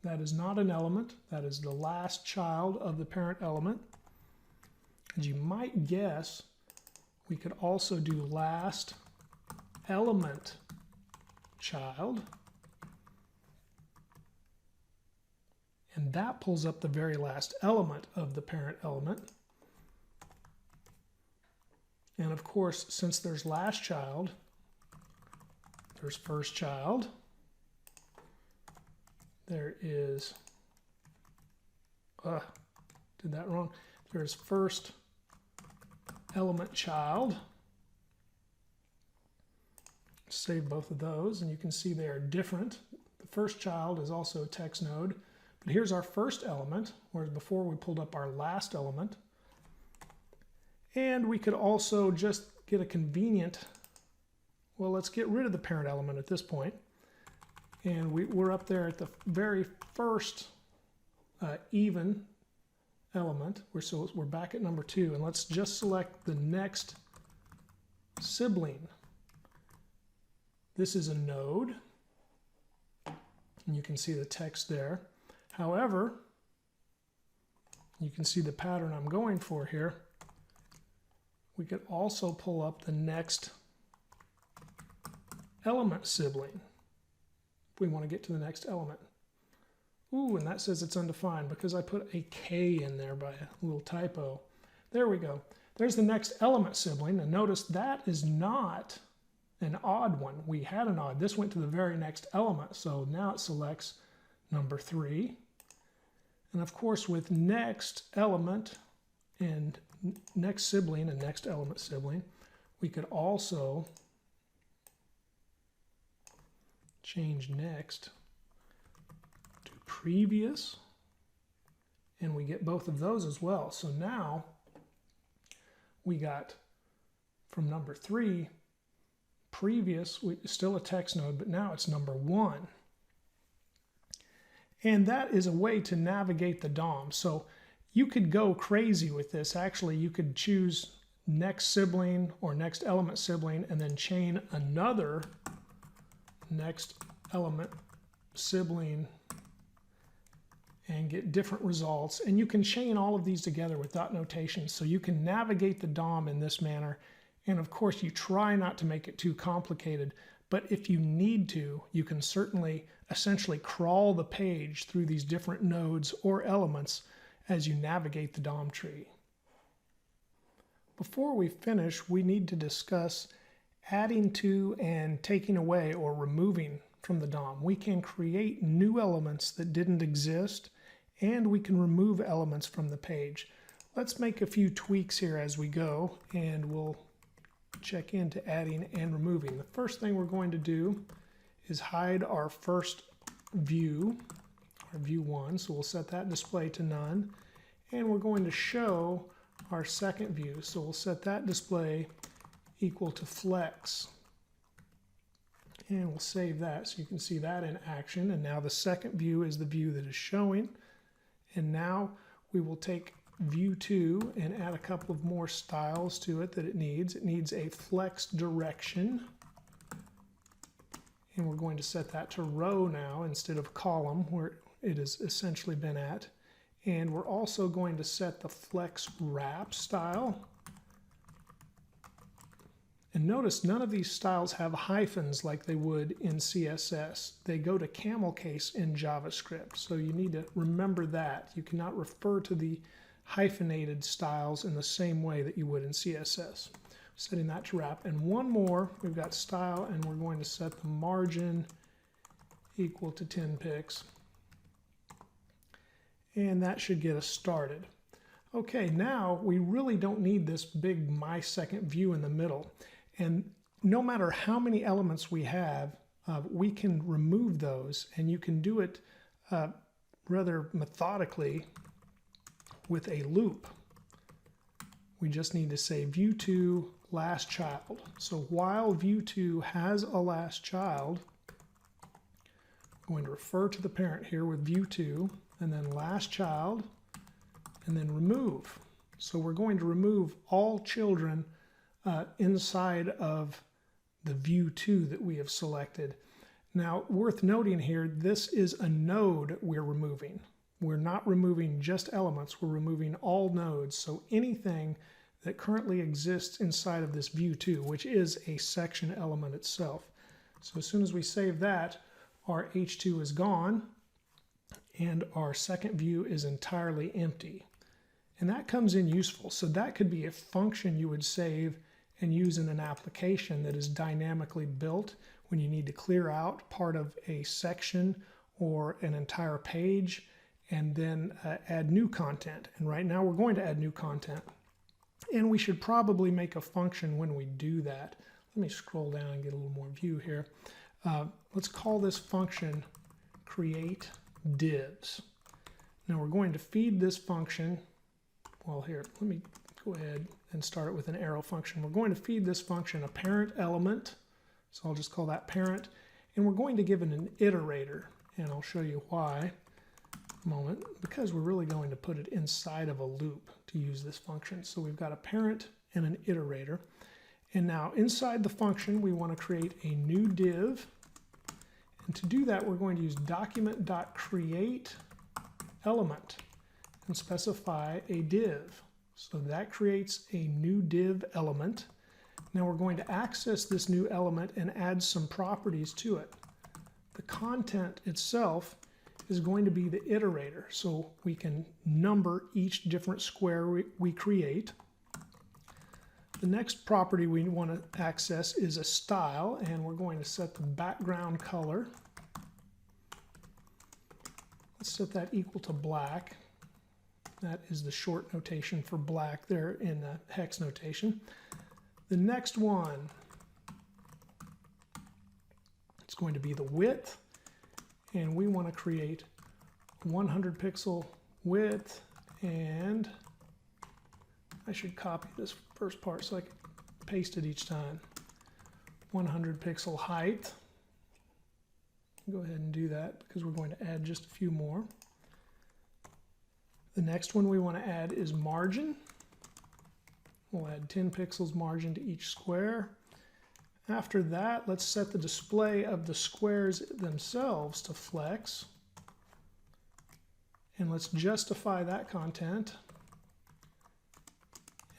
That is not an element. That is the last child of the parent element. As you might guess, we could also do last element child. And that pulls up the very last element of the parent element. And of course, since there's last child, there's first child. There is, did that wrong. There's first element child. Save both of those, and you can see they are different. The first child is also a text node, but here's our first element, whereas before we pulled up our last element. And we could also just get a convenient, well, let's get rid of the parent element at this point. And we're up there at the very first even element. We're back at number 2, and let's just select the next sibling. This is a node, and you can see the text there. However, you can see the pattern I'm going for here. We could also pull up the next element sibling. We want to get to the next element. Ooh, and that says it's undefined because I put a K in there by a little typo. There we go. There's the next element sibling, and notice that is not an odd one. We had an odd. This went to the very next element, so now it selects number 3. And of course, with next element and next sibling and next element sibling, we could also change next to previous, and we get both of those as well. So now we got from number 3, previous, still a text node, but now it's number 1. And that is a way to navigate the DOM. So you could go crazy with this. Actually, you could choose next sibling or next element sibling and then chain another next element sibling and get different results. And you can chain all of these together with dot notation, so you can navigate the DOM in this manner. And of course, you try not to make it too complicated, but if you need to, you can certainly essentially crawl the page through these different nodes or elements as you navigate the DOM tree. Before we finish, we need to discuss adding to and taking away or removing from the DOM. We can create new elements that didn't exist, and we can remove elements from the page. Let's make a few tweaks here as we go, and we'll check into adding and removing. The first thing we're going to do is hide our first view, our view 1, so we'll set that display to none, and we're going to show our second view, so we'll set that display equal to flex, and we'll save that so you can see that in action. And now the second view is the view that is showing, and now we will take view 2 and add a couple of more styles to it that it needs. It needs a flex direction, and we're going to set that to row now instead of column where it has essentially been at. And we're also going to set the flex wrap style. And notice none of these styles have hyphens like they would in CSS. They go to camel case in JavaScript, so you need to remember that. You cannot refer to the hyphenated styles in the same way that you would in CSS. Setting that to wrap. And one more, we've got style, and we're going to set the margin equal to 10 pixels. And that should get us started. Okay, now we really don't need this big my second view in the middle. And no matter how many elements we have, we can remove those, and you can do it rather methodically with a loop. We just need to say view 2 last child. So while view 2 has a last child, I'm going to refer to the parent here with view 2, and then last child, and then remove. So we're going to remove all children inside of the view 2 that we have selected. Now, worth noting here, this is a node we're removing. We're not removing just elements, we're removing all nodes. So anything that currently exists inside of this view 2, which is a section element itself. So as soon as we save that, our H2 is gone, and our second view is entirely empty. And that comes in useful. So that could be a function you would save and use in an application that is dynamically built when you need to clear out part of a section or an entire page and then add new content. And right now we're going to add new content. And we should probably make a function when we do that. Let me scroll down and get a little more view here. Let's call this function create divs. Now we're going to feed this function, well here, let me go ahead and start it with an arrow function. We're going to feed this function a parent element, so I'll just call that parent, and we're going to give it an iterator, and I'll show you why in a moment, because we're really going to put it inside of a loop to use this function. So we've got a parent and an iterator, and now inside the function we want to create a new div. And to do that, we're going to use document.create element and specify a div. So that creates a new div element. Now we're going to access this new element and add some properties to it. The content itself is going to be the iterator, so we can number each different square we create. The next property we want to access is a style, and we're going to set the background color. Let's set that equal to black. That is the short notation for black there in the hex notation. The next one, it's going to be the width, and we want to create 100 pixel width, and I should copy this first part so I can paste it each time. 100 pixel height. Go ahead and do that because we're going to add just a few more. The next one we want to add is margin. We'll add 10 pixels margin to each square. After that, let's set the display of the squares themselves to flex. And let's justify that content.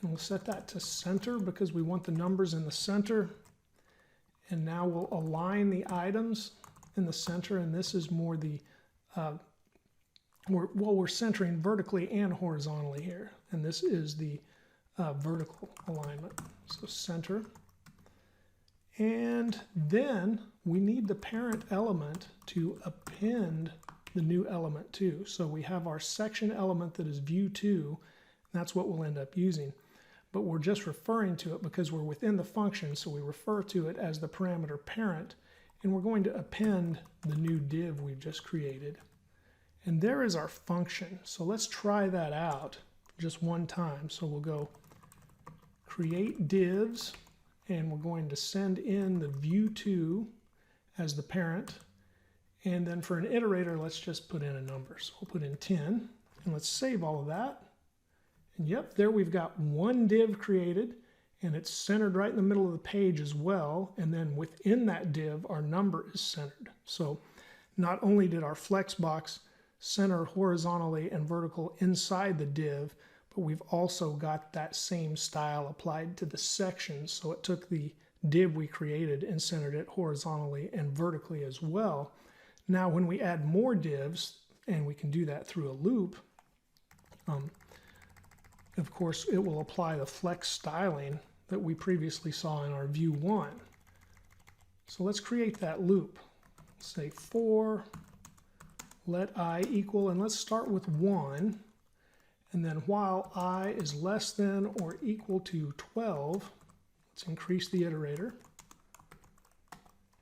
And we'll set that to center because we want the numbers in the center. And now we'll align the items in the center, and this is more the, we're centering vertically and horizontally here. And this is the vertical alignment. So center. And then we need the parent element to append the new element too. So we have our section element that is Vue 2. That's what we'll end up using. But we're just referring to it because we're within the function, so we refer to it as the parameter parent, and we're going to append the new div we've just created. And there is our function. So let's try that out just one time. So we'll go create divs, and we're going to send in the Vue 2 as the parent. And then for an iterator, let's just put in a number. So we'll put in 10, and let's save all of that. And yep, there we've got one div created, and it's centered right in the middle of the page as well. And then within that div, our number is centered. So not only did our flexbox center horizontally and vertical inside the div, but we've also got that same style applied to the section. So it took the div we created and centered it horizontally and vertically as well. Now when we add more divs, and we can do that through a loop, of course it will apply the flex styling that we previously saw in our Vue 1. So let's create that loop. Say for let I equal, and let's start with 1, and then while I is less than or equal to 12, let's increase the iterator.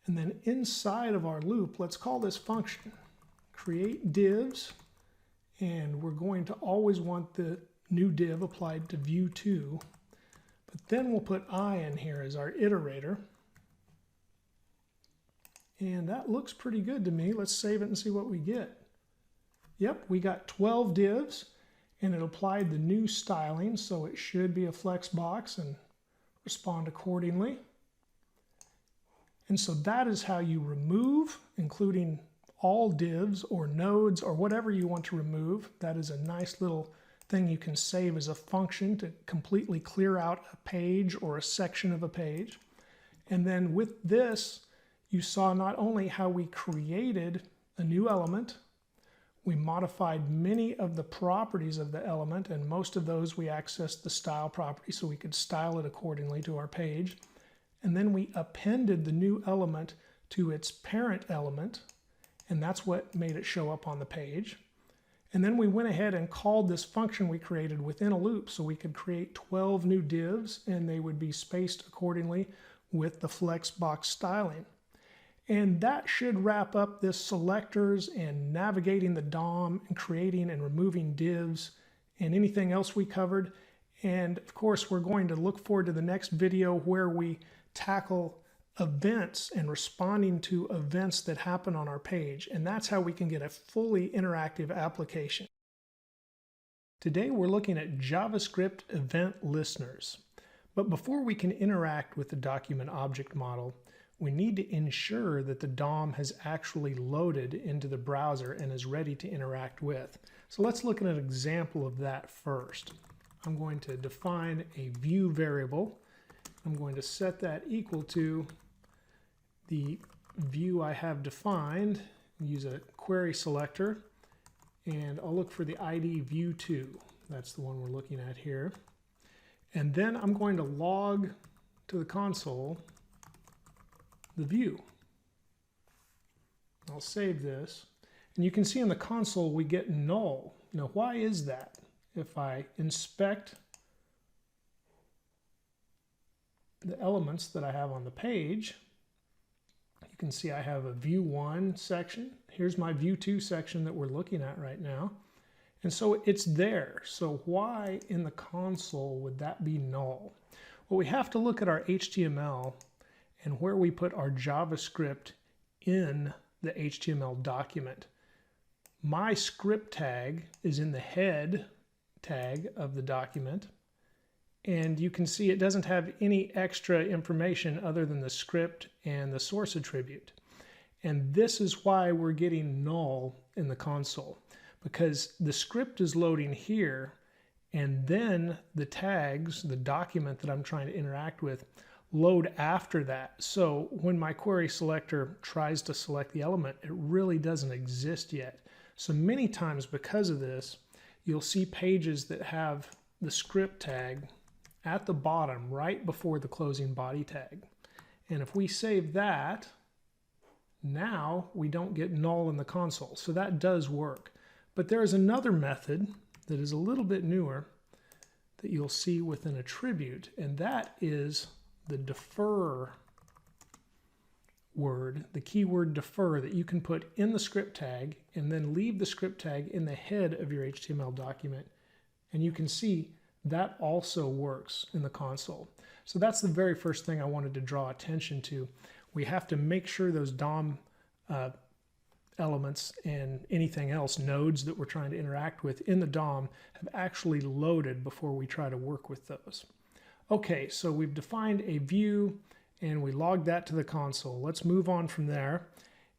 And then inside of our loop, let's call this function create divs, and we're going to always want the new div applied to Vue 2, but then we'll put I in here as our iterator. And that looks pretty good to me. Let's save it and see what we get. Yep, we got 12 divs, and it applied the new styling, so it should be a flex box and respond accordingly. And so that is how you remove, including all divs or nodes or whatever you want to remove. That is a nice little thing you can save as a function to completely clear out a page or a section of a page. And then with this, you saw not only how we created a new element, we modified many of the properties of the element, and most of those we accessed the style property so we could style it accordingly to our page. And then we appended the new element to its parent element, and that's what made it show up on the page. And then we went ahead and called this function we created within a loop, so we could create 12 new divs, and they would be spaced accordingly with the flexbox styling. And that should wrap up this selectors and navigating the DOM and creating and removing divs and anything else we covered. And of course, we're going to look forward to the next video where we tackle events and responding to events that happen on our page. And that's how we can get a fully interactive application. Today, we're looking at JavaScript event listeners. But before we can interact with the document object model, we need to ensure that the DOM has actually loaded into the browser and is ready to interact with. So let's look at an example of that first. I'm going to define a Vue variable. I'm going to set that equal to the Vue I have defined, use a query selector, and I'll look for the ID Vue 2. That's the one we're looking at here. And then I'm going to log to the console the view. I'll save this, and you can see in the console we get null. Now why is that? If I inspect the elements that I have on the page, you can see I have a Vue 1 section. Here's my Vue 2 section that we're looking at right now. And so it's there. So why in the console would that be null? Well, we have to look at our HTML and where we put our JavaScript in the HTML document. My script tag is in the head tag of the document, and you can see it doesn't have any extra information other than the script and the source attribute. And this is why we're getting null in the console, because the script is loading here, and then the tags, the document that I'm trying to interact with, load after that. So when my query selector tries to select the element, it really doesn't exist yet. So many times because of this, you'll see pages that have the script tag at the bottom right before the closing body tag. And if we save that Now we don't get null in the console, so that does work. But there is another method that is a little bit newer that you'll see with an attribute, and that is the defer word, the keyword defer, that you can put in the script tag and then leave the script tag in the head of your HTML document. And you can see that also works in the console. So that's the very first thing I wanted to draw attention to. We have to make sure those DOM elements and anything else, nodes that we're trying to interact with in the DOM, have actually loaded before we try to work with those. Okay, so we've defined a view and we logged that to the console. Let's move on from there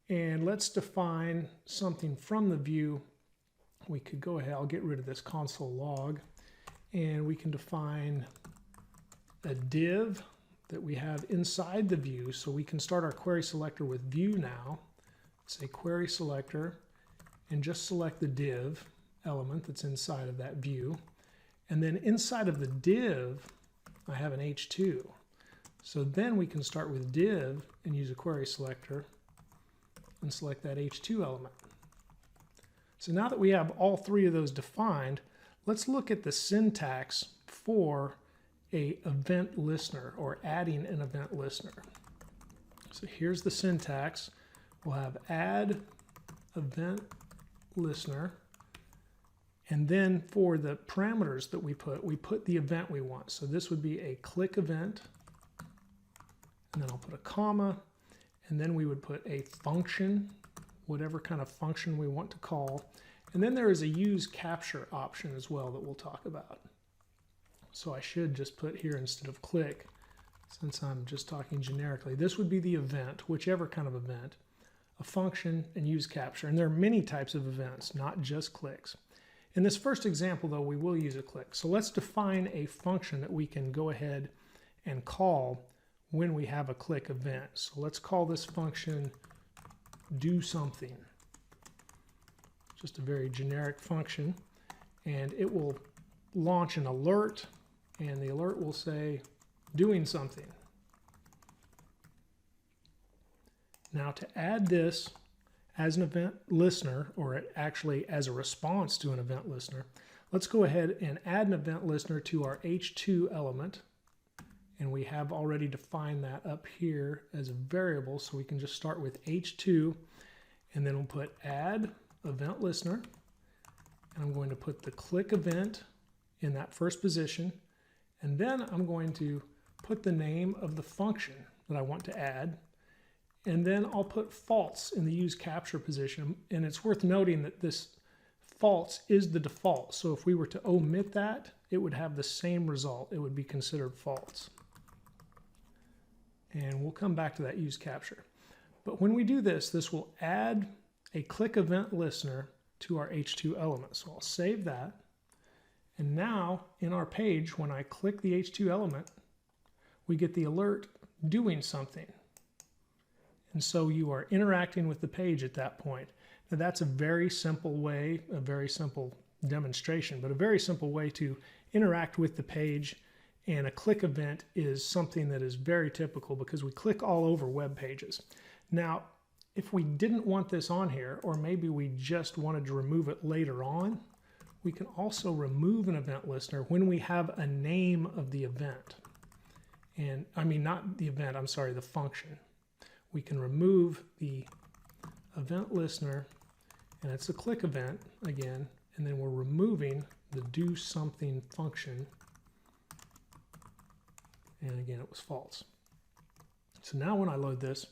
and let's define something from the view. We could go ahead, I'll get rid of this console log, and we can define a div that we have inside the view. So we can start our query selector with view now. Say query selector and just select the div element that's inside of that view. And then inside of the div, I have an h2. So then we can start with div and use a query selector and select that h2 element. So now that we have all three of those defined, let's look at the syntax for an event listener, or adding an event listener. So here's the syntax. We'll have add event listener, and then for the parameters that we put the event we want. So this would be a click event, and then I'll put a comma, and then we would put a function, whatever kind of function we want to call. And then there is a use capture option as well that we'll talk about. So I should just put here, instead of click, since I'm just talking generically, this would be the event, whichever kind of event, a function, and use capture. And there are many types of events, not just clicks. In this first example, though, we will use a click. So let's define a function that we can go ahead and call when we have a click event. So let's call this function do something. Just a very generic function, and it will launch an alert, and the alert will say doing something. Now to add this as an event listener, or actually as a response to an event listener, let's go ahead and add an event listener to our h2 element. And we have already defined that up here as a variable, so we can just start with h2, and then we'll put add event listener, and I'm going to put the click event in that first position, and then I'm going to put the name of the function that I want to add, and then I'll put false in the use capture position. And it's worth noting that this false is the default, so if we were to omit that, it would have the same result. It would be considered false. And we'll come back to that use capture. But when we do this, this will add a click event listener to our h2 element. So I'll save that. And now in our page, when I click the h2 element, we get the alert doing something. And so you are interacting with the page at that point. Now that's a very simple way, a very simple demonstration, but a very simple way to interact with the page. And a click event is something that is very typical because we click all over web pages. Now, if we didn't want this on here, or maybe we just wanted to remove it later on, we can also remove an event listener when we have a name of the event. And I mean, not the event, I'm sorry, the function. We can remove the event listener, and it's a click event again, and then we're removing the do something function. And again, it was false. So now when I load this,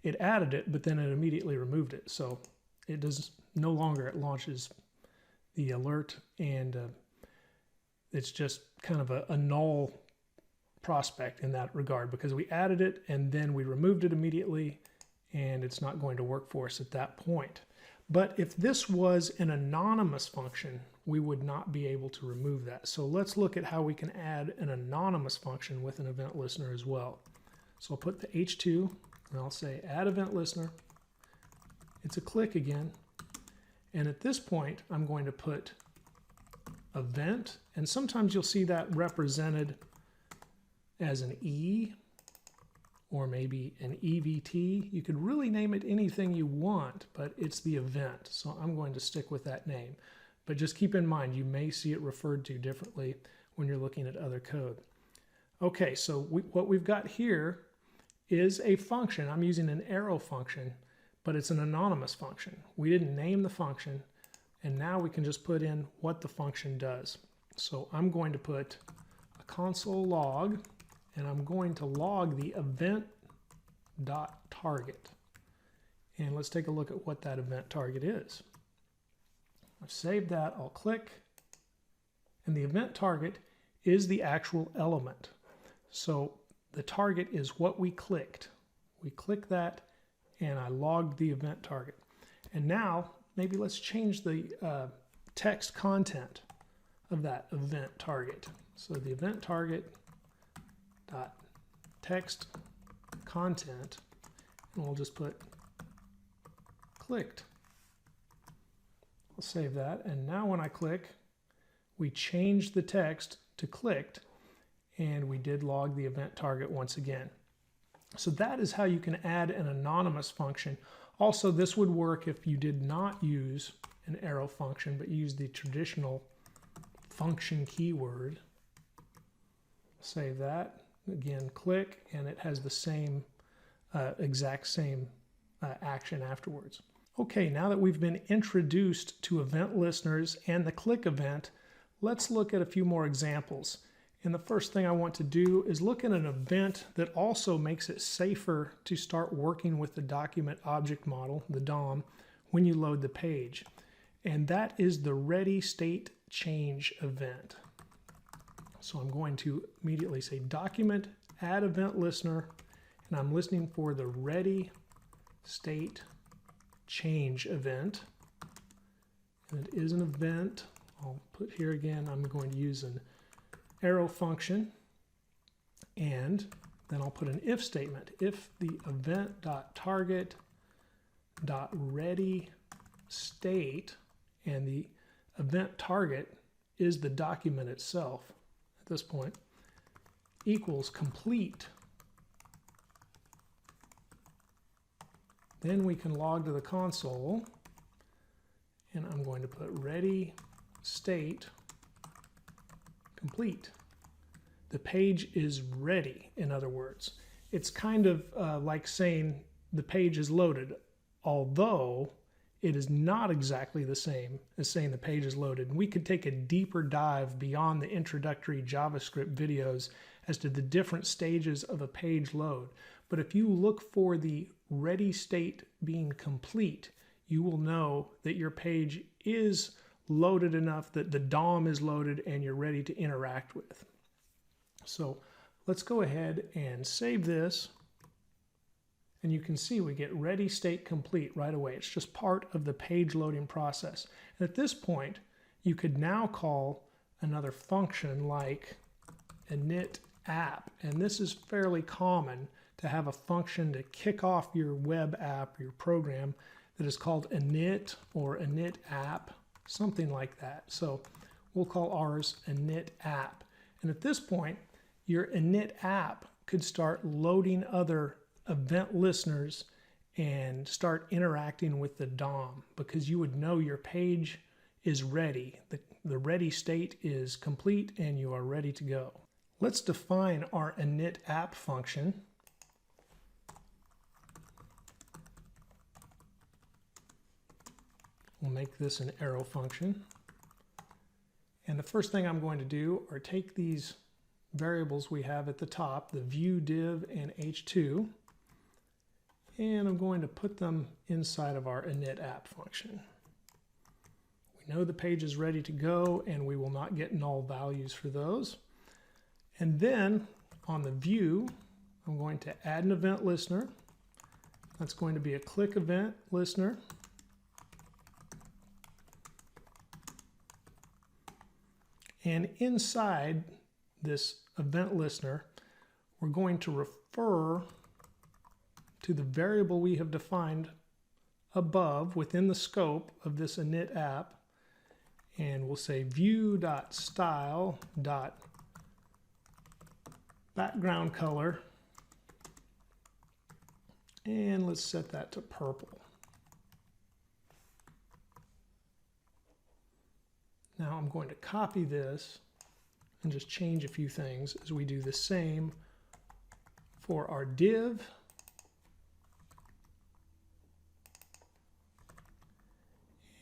it added it, but then it immediately removed it. So it does no longer, it launches the alert, and it's just kind of a null prospect in that regard, because we added it and then we removed it immediately, and it's not going to work for us at that point. But if this was an anonymous function, we would not be able to remove that. So let's look at how we can add an anonymous function with an event listener as well. So I'll put the h2, and I'll say add event listener. It's a click again. And at this point, I'm going to put event, and sometimes you'll see that represented as an E or maybe an EVT. You could really name it anything you want, but it's the event. So I'm going to stick with that name. But just keep in mind, you may see it referred to differently when you're looking at other code. Okay, so what we've got here is a function. I'm using an arrow function, but it's an anonymous function. We didn't name the function, and now we can just put in what the function does. So I'm going to put a console log, and I'm going to log the event.target. And let's take a look at what that event target is. I've saved that, I'll click, and the event target is the actual element. So the target is what we clicked. We click that, and I logged the event target. And now, maybe let's change the text content of that event target. So the event target dot text content, and we'll just put clicked. I'll save that, and now when I click, we change the text to clicked, and we did log the event target once again. So that is how you can add an anonymous function. Also, this would work if you did not use an arrow function, but use the traditional function keyword. Save that. Again, click, and it has the same exact same action afterwards. Okay, now that we've been introduced to event listeners and the click event, let's look at a few more examples. And the first thing I want to do is look at an event that also makes it safer to start working with the document object model, the DOM, when you load the page. And that is the ready state change event. So I'm going to immediately say document add event listener, and I'm listening for the ready state change event. And it is an event. I'll put here again, I'm going to use an arrow function, and then I'll put an if statement. If the event.target.ready state, and the event target is the document itself at this point, equals complete, then we can log to the console, and I'm going to put ready state complete. The page is ready, in other words. It's kind of like saying the page is loaded, although it is not exactly the same as saying the page is loaded. And we could take a deeper dive beyond the introductory JavaScript videos as to the different stages of a page load. But if you look for the ready state being complete, you will know that your page is loaded enough that the DOM is loaded and you're ready to interact with. So let's go ahead and save this, and you can see we get ready state complete right away. It's just part of the page loading process. And at this point, you could now call another function like init app, and this is fairly common to have a function to kick off your web app, your program, that is called init or init app, something like that. So we'll call ours init app. And at this point, your init app could start loading other event listeners and start interacting with the DOM, because you would know your page is ready. The ready state is complete and you are ready to go. Let's define our init app function. We'll make this an arrow function. And the first thing I'm going to do are take these variables we have at the top, the view, div, and h2, and I'm going to put them inside of our init app function. We know the page is ready to go, and we will not get null values for those. And then on the view, I'm going to add an event listener. That's going to be a click event listener. And inside this event listener, we're going to refer to the variable we have defined above within the scope of this init app, and we'll say view.style.background color And let's set that to purple. Now I'm going to copy this and just change a few things as we do the same for our div.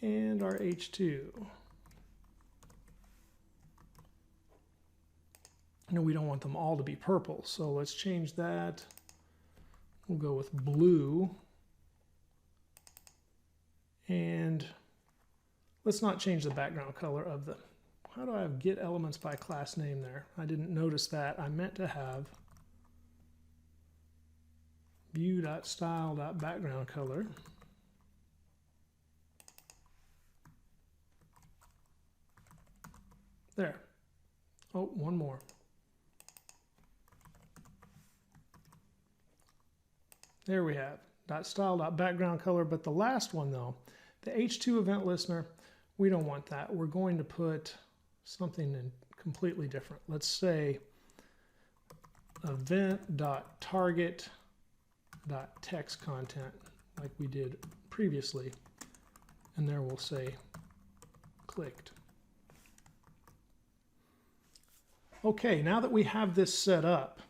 And our H2. No, we don't want them all to be purple, so let's change that. We'll go with blue. And let's not change the background color of the, how do I have get elements by class name there? I didn't notice that. I meant to have view.style.background color. There. Oh, one more. There we have .style.background color, but the last one though, the H2 event listener, we don't want that. We're going to put something in completely different. Let's say event.target.text content like we did previously, and there we'll say clicked. Okay, now that we have this set up,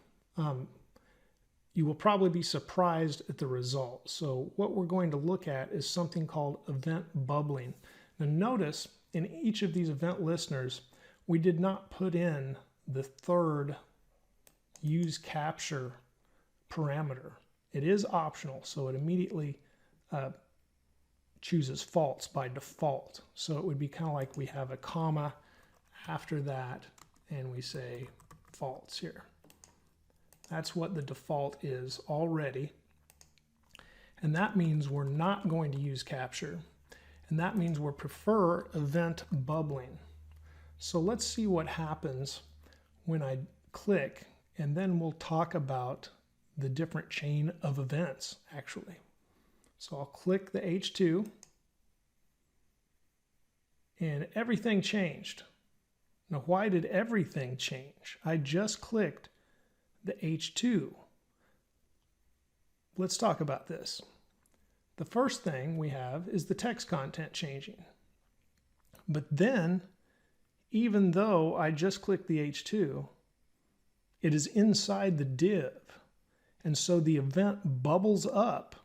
you will probably be surprised at the result. So what we're going to look at is something called event bubbling. Now notice in each of these event listeners, we did not put in the third use capture parameter. It is optional, so it immediately chooses false by default. So it would be kind of like we have a comma after that, and we say false here. That's what the default is already. And that means we're not going to use capture. And that means we prefer event bubbling. So let's see what happens when I click, and then we'll talk about the different chain of events actually. So I'll click the H2 and everything changed. Now, why did everything change? I just clicked the H2. Let's talk about this. The first thing we have is the text content changing. But then, even though I just clicked the H2, it is inside the div. And so the event bubbles up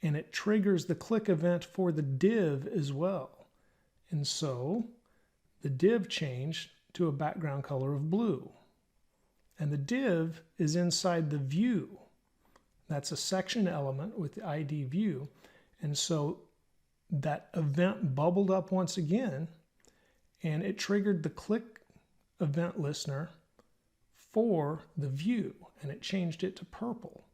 and it triggers the click event for the div as well. And so the div changed to a background color of blue. And the div is inside the view. That's a section element with the ID view. And so that event bubbled up once again, and it triggered the click event listener for the view, and it changed it to purple.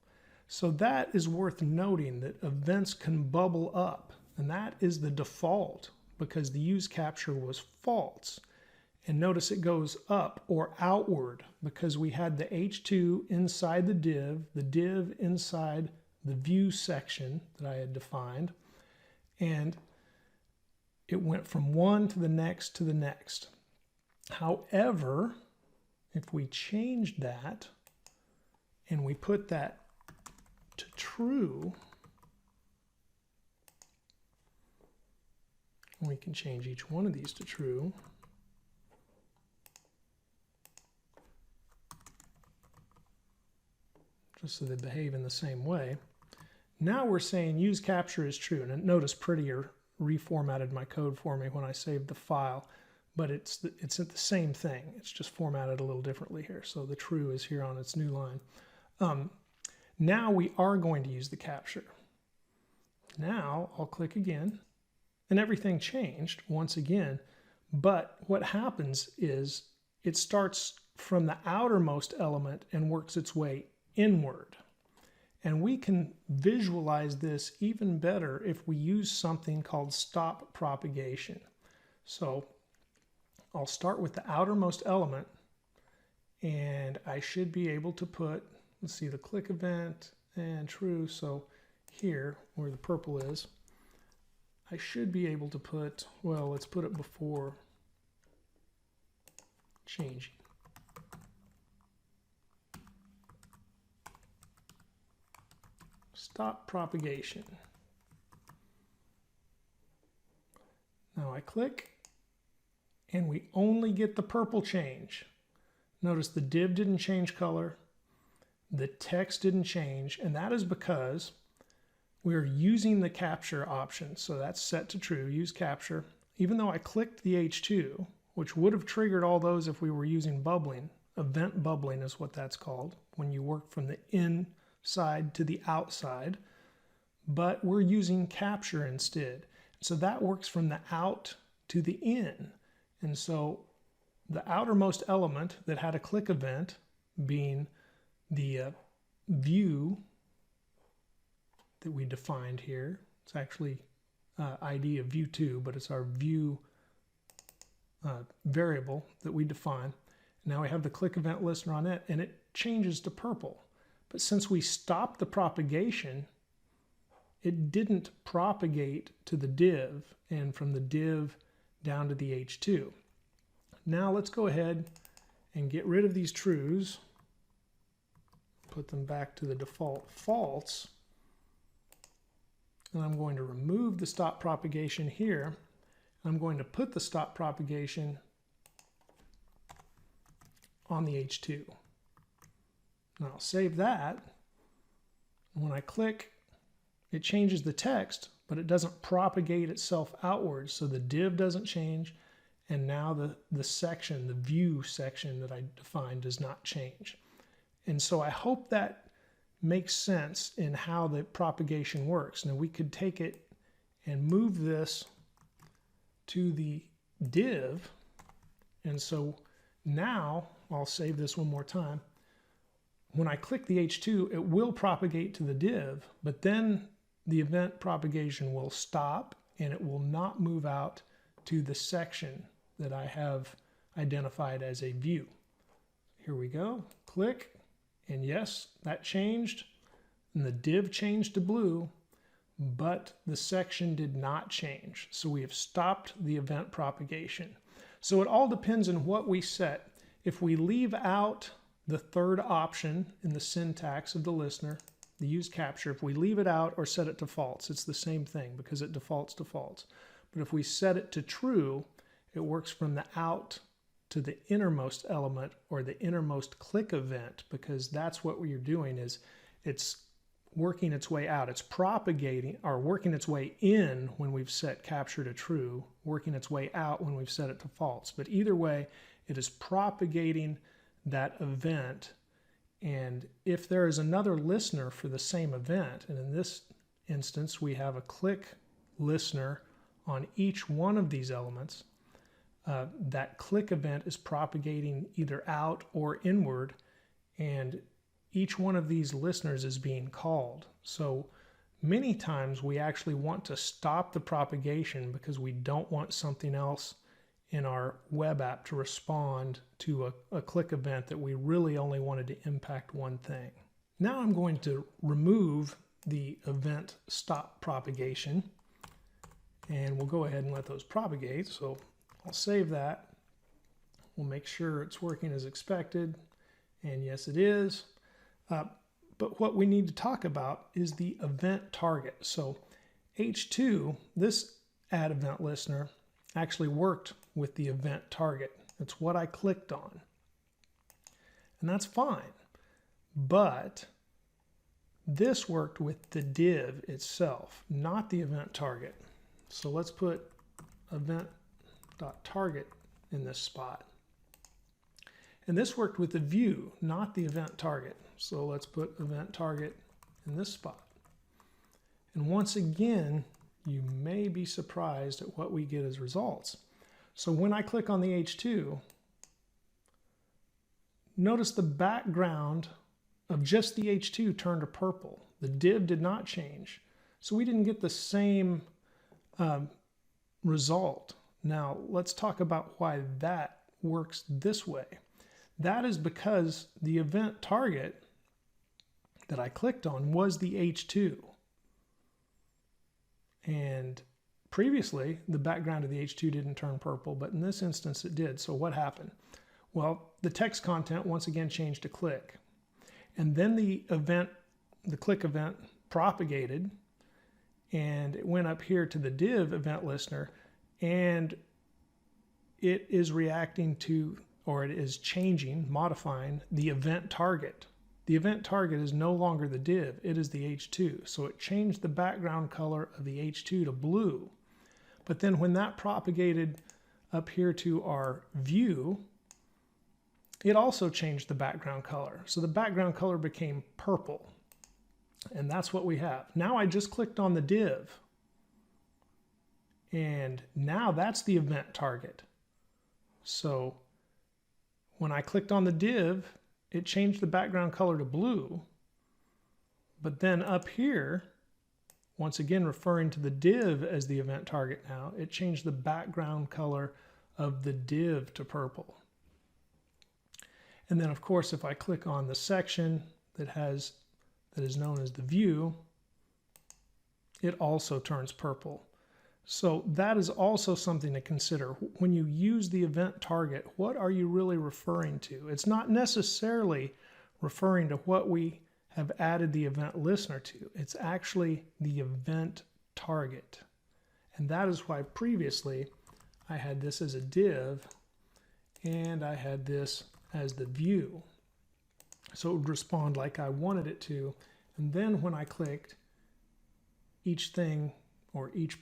So that is worth noting, that events can bubble up, and that is the default because the use capture was false. And notice it goes up or outward because we had the H2 inside the div inside the view section that I had defined, and it went from one to the next to the next. However, if we changed that and we put that to true, we can change each one of these to true. Just so they behave in the same way. Now we're saying use capture is true. And notice Prettier reformatted my code for me when I saved the file, but it's the same thing. It's just formatted a little differently here. So the true is here on its new line. Now we are going to use the capture. Now I'll click again, and everything changed once again. But what happens is it starts from the outermost element and works its way inward. And we can visualize this even better if we use something called stop propagation. So I'll start with the outermost element, and I should be able to put, let's see, the click event and true. So here, where the purple is, I should be able to put, well, let's put it before changing. stop propagation. Now I click, and we only get the purple change. Notice the div didn't change color, the text didn't change, and that is because we're using the capture option. So that's set to true, use capture. Even though I clicked the H2, which would have triggered all those if we were using bubbling, event bubbling is what that's called, when you work from the inside to the outside, but we're using capture instead. So that works from the out to the in. And so the outermost element that had a click event being the view that we defined here. It's actually ID of view 2, but it's our view variable that we define. Now we have the click event listener on it, and it changes to purple. But since we stopped the propagation, it didn't propagate to the div, and from the div down to the H2. Now let's go ahead and get rid of these trues, put them back to the default false, and I'm going to remove the stop propagation here. I'm going to put the stop propagation on the H2. Now I'll save that. When I click, it changes the text, but it doesn't propagate itself outwards, so the div doesn't change, and now the section, the view section that I defined, does not change. And so I hope that makes sense in how the propagation works. Now we could take it and move this to the div, and so now I'll save this one more time. When I click the H2, it will propagate to the div, but then the event propagation will stop and it will not move out to the section that I have identified as a view. Here we go, click, and yes, that changed, and the div changed to blue, but the section did not change. So we have stopped the event propagation. So it all depends on what we set. If we leave out the third option in the syntax of the listener, the use capture, if we leave it out or set it to false, it's the same thing because it defaults to false. But if we set it to true, it works from the out to the innermost element or the innermost click event, because that's what we're doing, is it's working its way out. It's propagating or working its way in when we've set capture to true, working its way out when we've set it to false. But either way, it is propagating that event. And if there is another listener for the same event, and in this instance we have a click listener on each one of these elements, that click event is propagating either out or inward, and each one of these listeners is being called. So many times we actually want to stop the propagation because we don't want something else in our web app to respond to a click event that we really only wanted to impact one thing. Now I'm going to remove the event stop propagation, and we'll go ahead and let those propagate. So I'll save that. We'll make sure it's working as expected, and yes, it is. But what we need to talk about is the event target. So H2, this add event listener, actually worked with the event target. It's what I clicked on. And that's fine. But this worked with the div itself, not the event target. So let's put event.target in this spot. And this worked with the view, not the event target. So let's put event target in this spot. And once again, you may be surprised at what we get as results. So when I click on the H2, notice the background of just the H2 turned to purple. The div did not change. So we didn't get the same result. Now let's talk about why that works this way. That is because the event target that I clicked on was the H2. And previously, the background of the H2 didn't turn purple, but in this instance it did. So what happened? Well, the text content once again changed to click. And then the click event propagated and it went up here to the div event listener, and it is reacting to, or it is changing, modifying the event target. The event target is no longer the div, it is the H2. So it changed the background color of the H2 to blue. But then when that propagated up here to our view, it also changed the background color. So the background color became purple. And that's what we have. Now I just clicked on the div. And now that's the event target. So when I clicked on the div, it changed the background color to blue. But then up here, once again referring to the div as the event target now, it changed the background color of the div to purple. And then of course if I click on the section that is known as the view, it also turns purple. So that is also something to consider. When you use the event target, what are you really referring to? It's not necessarily referring to what we have added the event listener to. It's actually the event target. And that is why previously I had this as a div and I had this as the view. So it would respond like I wanted it to. And then when I clicked, each thing or each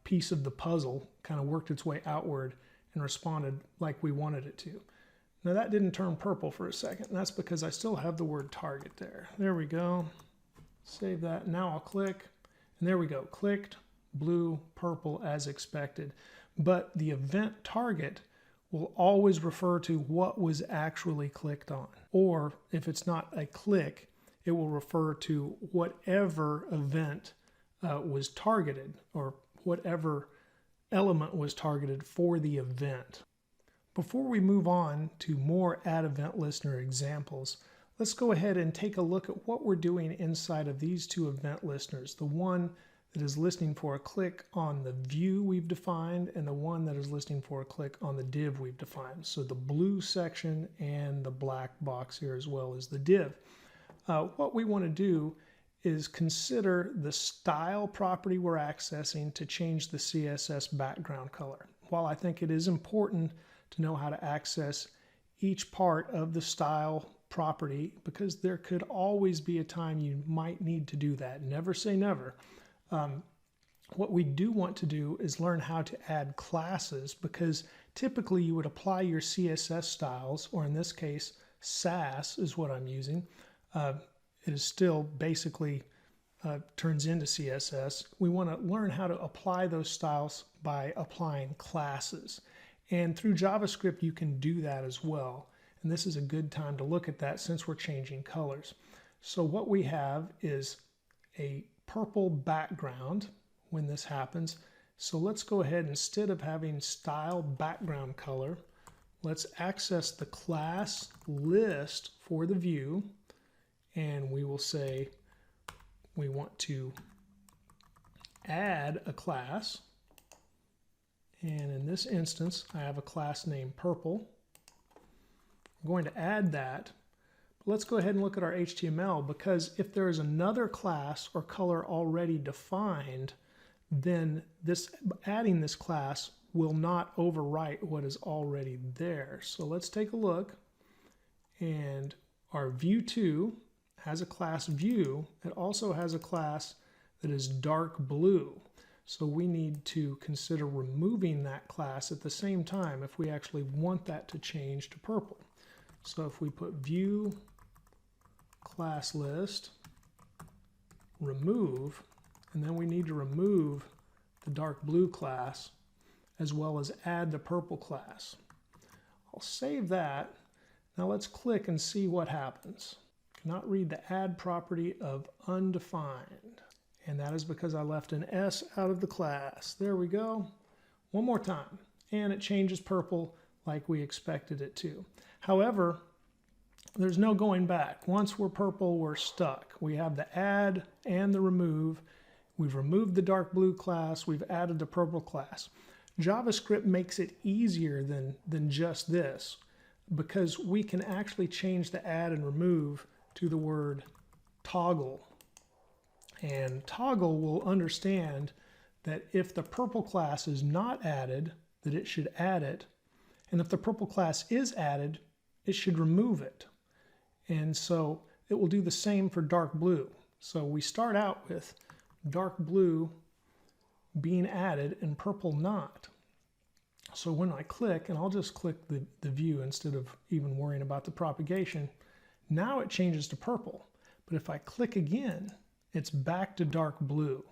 piece of the puzzle kind of worked its way outward and responded like we wanted it to. Now that didn't turn purple for a second, and that's because I still have the word target there. There we go. Save that. Now I'll click, and there we go. Clicked, blue, purple as expected. But the event target will always refer to what was actually clicked on. Or if it's not a click, it will refer to whatever event was targeted, or whatever element was targeted for the event. Before we move on to more add event listener examples, let's go ahead and take a look at what we're doing inside of these two event listeners. The one that is listening for a click on the view we've defined, and the one that is listening for a click on the div we've defined. So the blue section and the black box here, as well as the div. What we want to do is consider the style property we're accessing to change the CSS background color. While I think it is important to know how to access each part of the style property, because there could always be a time you might need to do that. Never say never. What we do want to do is learn how to add classes, because typically you would apply your CSS styles, or in this case, Sass is what I'm using. It is still basically turns into CSS. We want to learn how to apply those styles by applying classes. And through JavaScript, you can do that as well. And this is a good time to look at that since we're changing colors. So what we have is a purple background when this happens. So let's go ahead, instead of having style background color, let's access the class list for the view. And we will say we want to add a class. And in this instance, I have a class named purple. I'm going to add that. But let's go ahead and look at our HTML, because if there is another class or color already defined, then adding this class will not overwrite what is already there. So let's take a look. And our view2 has a class view. It also has a class that is dark blue. So we need to consider removing that class at the same time if we actually want that to change to purple. So if we put view class list, remove, and then we need to remove the dark blue class as well as add the purple class. I'll save that. Now let's click and see what happens. Cannot read the add property of undefined. And that is because I left an S out of the class. There we go. One more time. And it changes purple like we expected it to. However, there's no going back. Once we're purple, we're stuck. We have the add and the remove. We've removed the dark blue class. We've added the purple class. JavaScript makes it easier than just this, because we can actually change the add and remove to the word toggle. And toggle will understand that if the purple class is not added, that it should add it. And if the purple class is added, it should remove it. And so it will do the same for dark blue. So we start out with dark blue being added and purple not. So when I click, and I'll just click the view instead of even worrying about the propagation, now it changes to purple. But if I click again, it's back to dark blue.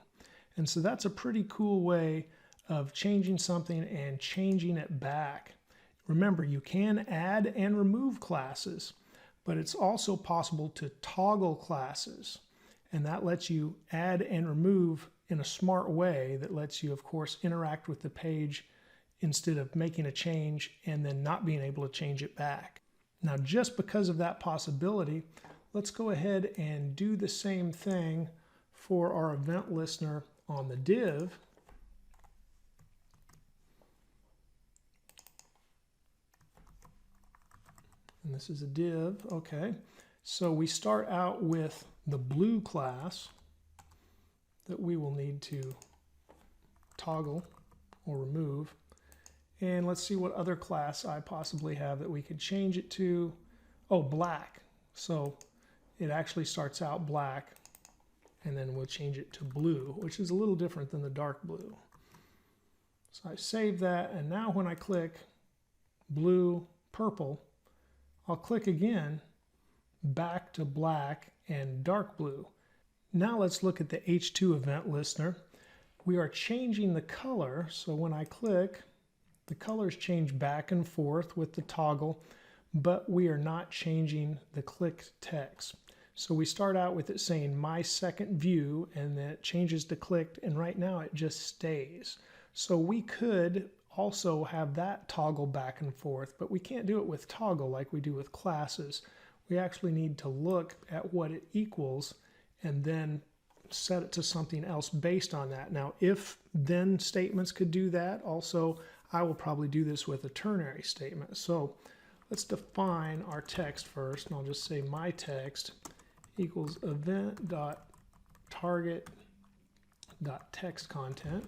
And so that's a pretty cool way of changing something and changing it back. Remember, you can add and remove classes, but it's also possible to toggle classes. And that lets you add and remove in a smart way that lets you, of course, interact with the page instead of making a change and then not being able to change it back. Now, just because of that possibility, let's go ahead and do the same thing for our event listener on the div. And this is a div, okay. So we start out with the blue class that we will need to toggle or remove. And let's see what other class I possibly have that we could change it to. Oh, black. So it actually starts out black, and then we'll change it to blue, which is a little different than the dark blue. So I save that, and now when I click blue, purple, I'll click again, back to black and dark blue. Now let's look at the H2 event listener. We are changing the color, so when I click, the colors change back and forth with the toggle, but we are not changing the clicked text. So we start out with it saying my second view, and then it changes to clicked, and right now it just stays. So we could also have that toggle back and forth, but we can't do it with toggle like we do with classes. We actually need to look at what it equals and then set it to something else based on that. Now, if then statements could do that, also I will probably do this with a ternary statement. So let's define our text first, and I'll just say my text equals event.target.text content.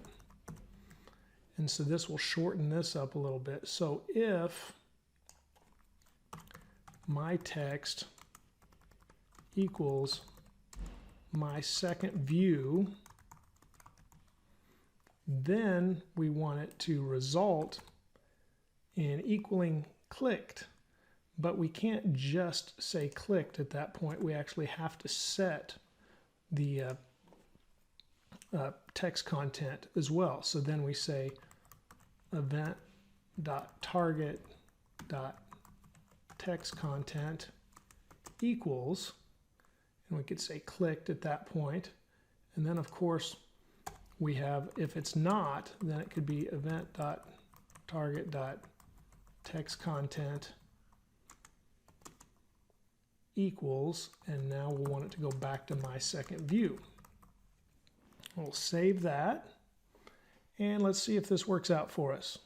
And so this will shorten this up a little bit. So if my text equals my second view, then we want it to result in equaling clicked. But we can't just say clicked at that point. We actually have to set the text content as well. So then we say event.target.text content equals, and we could say clicked at that point. And then of course we have, if it's not, then it could be event.target.text content equals, and now we'll want it to go back to my second view. We'll save that, and let's see if this works out for us.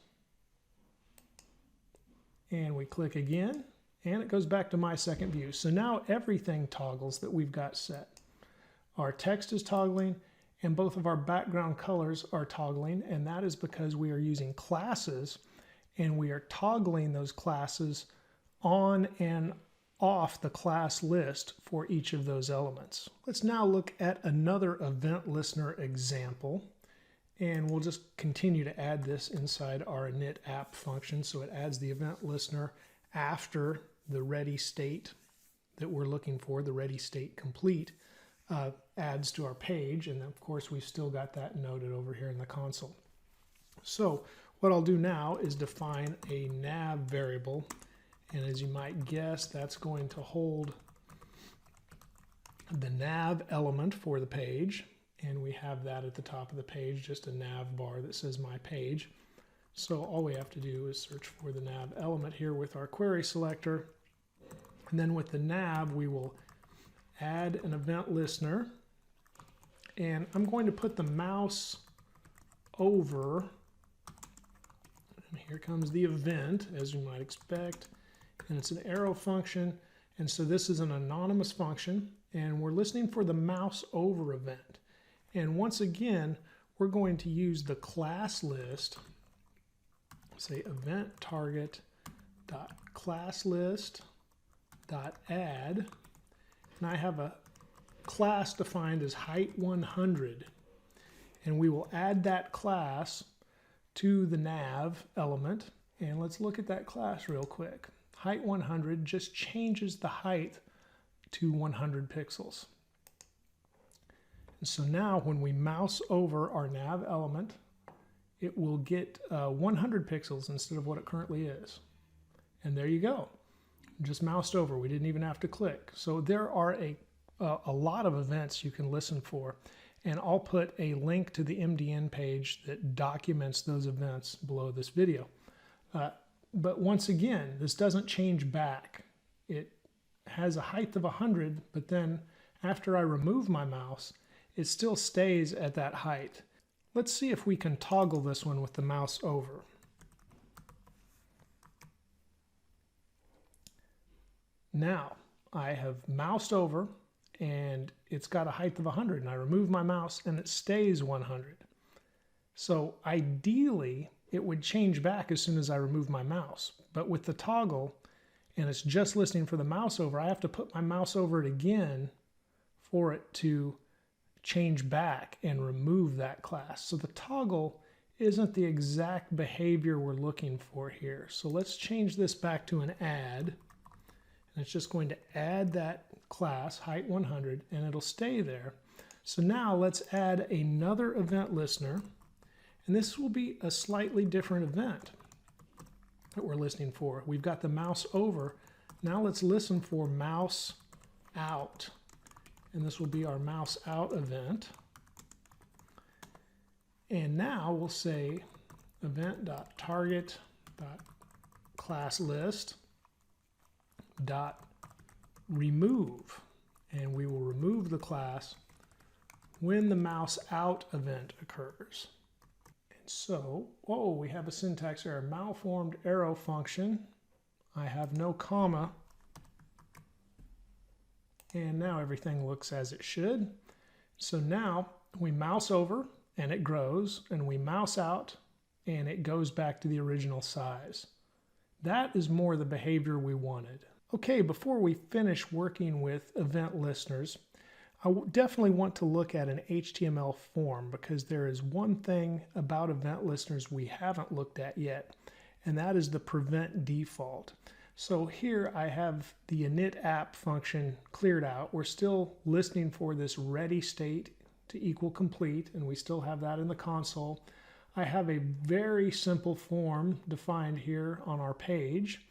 And we click again, and it goes back to my second view. So now everything toggles that we've got set. Our text is toggling, and both of our background colors are toggling, and that is because we are using classes, and we are toggling those classes on and off the class list for each of those elements. Let's now look at another event listener example, and we'll just continue to add this inside our init app function. So it adds the event listener after the ready state that we're looking for, the ready state complete, adds to our page, and of course we've still got that noted over here in the console. So what I'll do now is define a nav variable, and as you might guess, that's going to hold the nav element for the page, and we have that at the top of the page, just a nav bar that says my page. So all we have to do is search for the nav element here with our query selector, and then with the nav we will add an event listener, and I'm going to put the mouse over, and here comes the event, as you might expect, and it's an arrow function, and so this is an anonymous function, and we're listening for the mouse over event. And once again, we're going to use the class list, say event target dot class list dot add, and I have a class defined as height 100, and we will add that class to the nav element. And let's look at that class real quick. Height 100 just changes the height to 100 pixels. And so now when we mouse over our nav element, it will get 100 pixels instead of what it currently is. And there you go. Just moused over. We didn't even have to click. So there are a lot of events you can listen for. And I'll put a link to the MDN page that documents those events below this video. But once again, this doesn't change back. It has a height of 100, but then after I remove my mouse, it still stays at that height. Let's see if we can toggle this one with the mouse over. Now, I have moused over and it's got a height of 100, and I remove my mouse and it stays 100. So ideally, it would change back as soon as I remove my mouse. But with the toggle, and it's just listening for the mouse over, I have to put my mouse over it again for it to change back and remove that class. So the toggle isn't the exact behavior we're looking for here. So let's change this back to an add. And it's just going to add that class, height 100, and it'll stay there. So now let's add another event listener. And this will be a slightly different event that we're listening for. We've got the mouse over. Now let's listen for mouse out. And this will be our mouse out event. And now we'll say event.target.classList.remove. And we will remove the class when the mouse out event occurs. So, we have a syntax error. Malformed arrow function. I have no comma. And now everything looks as it should. So now we mouse over and it grows, and we mouse out and it goes back to the original size. That is more the behavior we wanted. Okay, before we finish working with event listeners, I definitely want to look at an HTML form, because there is one thing about event listeners we haven't looked at yet, and that is the prevent default. So here I have the init app function cleared out. We're still listening for this ready state to equal complete, and we still have that in the console. I have a very simple form defined here on our page,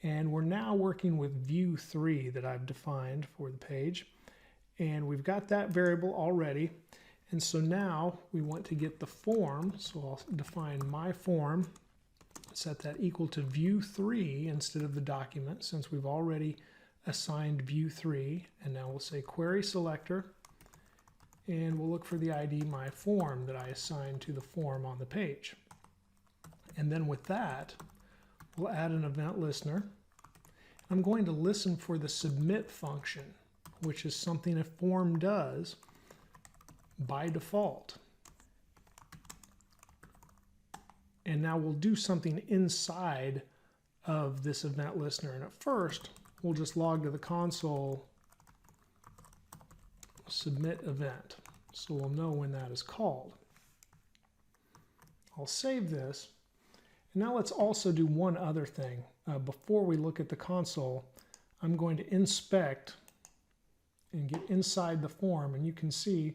and we're now working with Vue 3 that I've defined for the page. And we've got that variable already. And so now we want to get the form. So I'll define my form, set that equal to Vue 3 instead of the document, since we've already assigned Vue 3. And now we'll say query selector, and we'll look for the ID my form that I assigned to the form on the page. And then with that, we'll add an event listener. I'm going to listen for the submit function, which is something a form does by default. And now we'll do something inside of this event listener. And at first, we'll just log to the console submit event, so we'll know when that is called. I'll save this. And now let's also do one other thing. Before we look at the console, I'm going to inspect and get inside the form, and you can see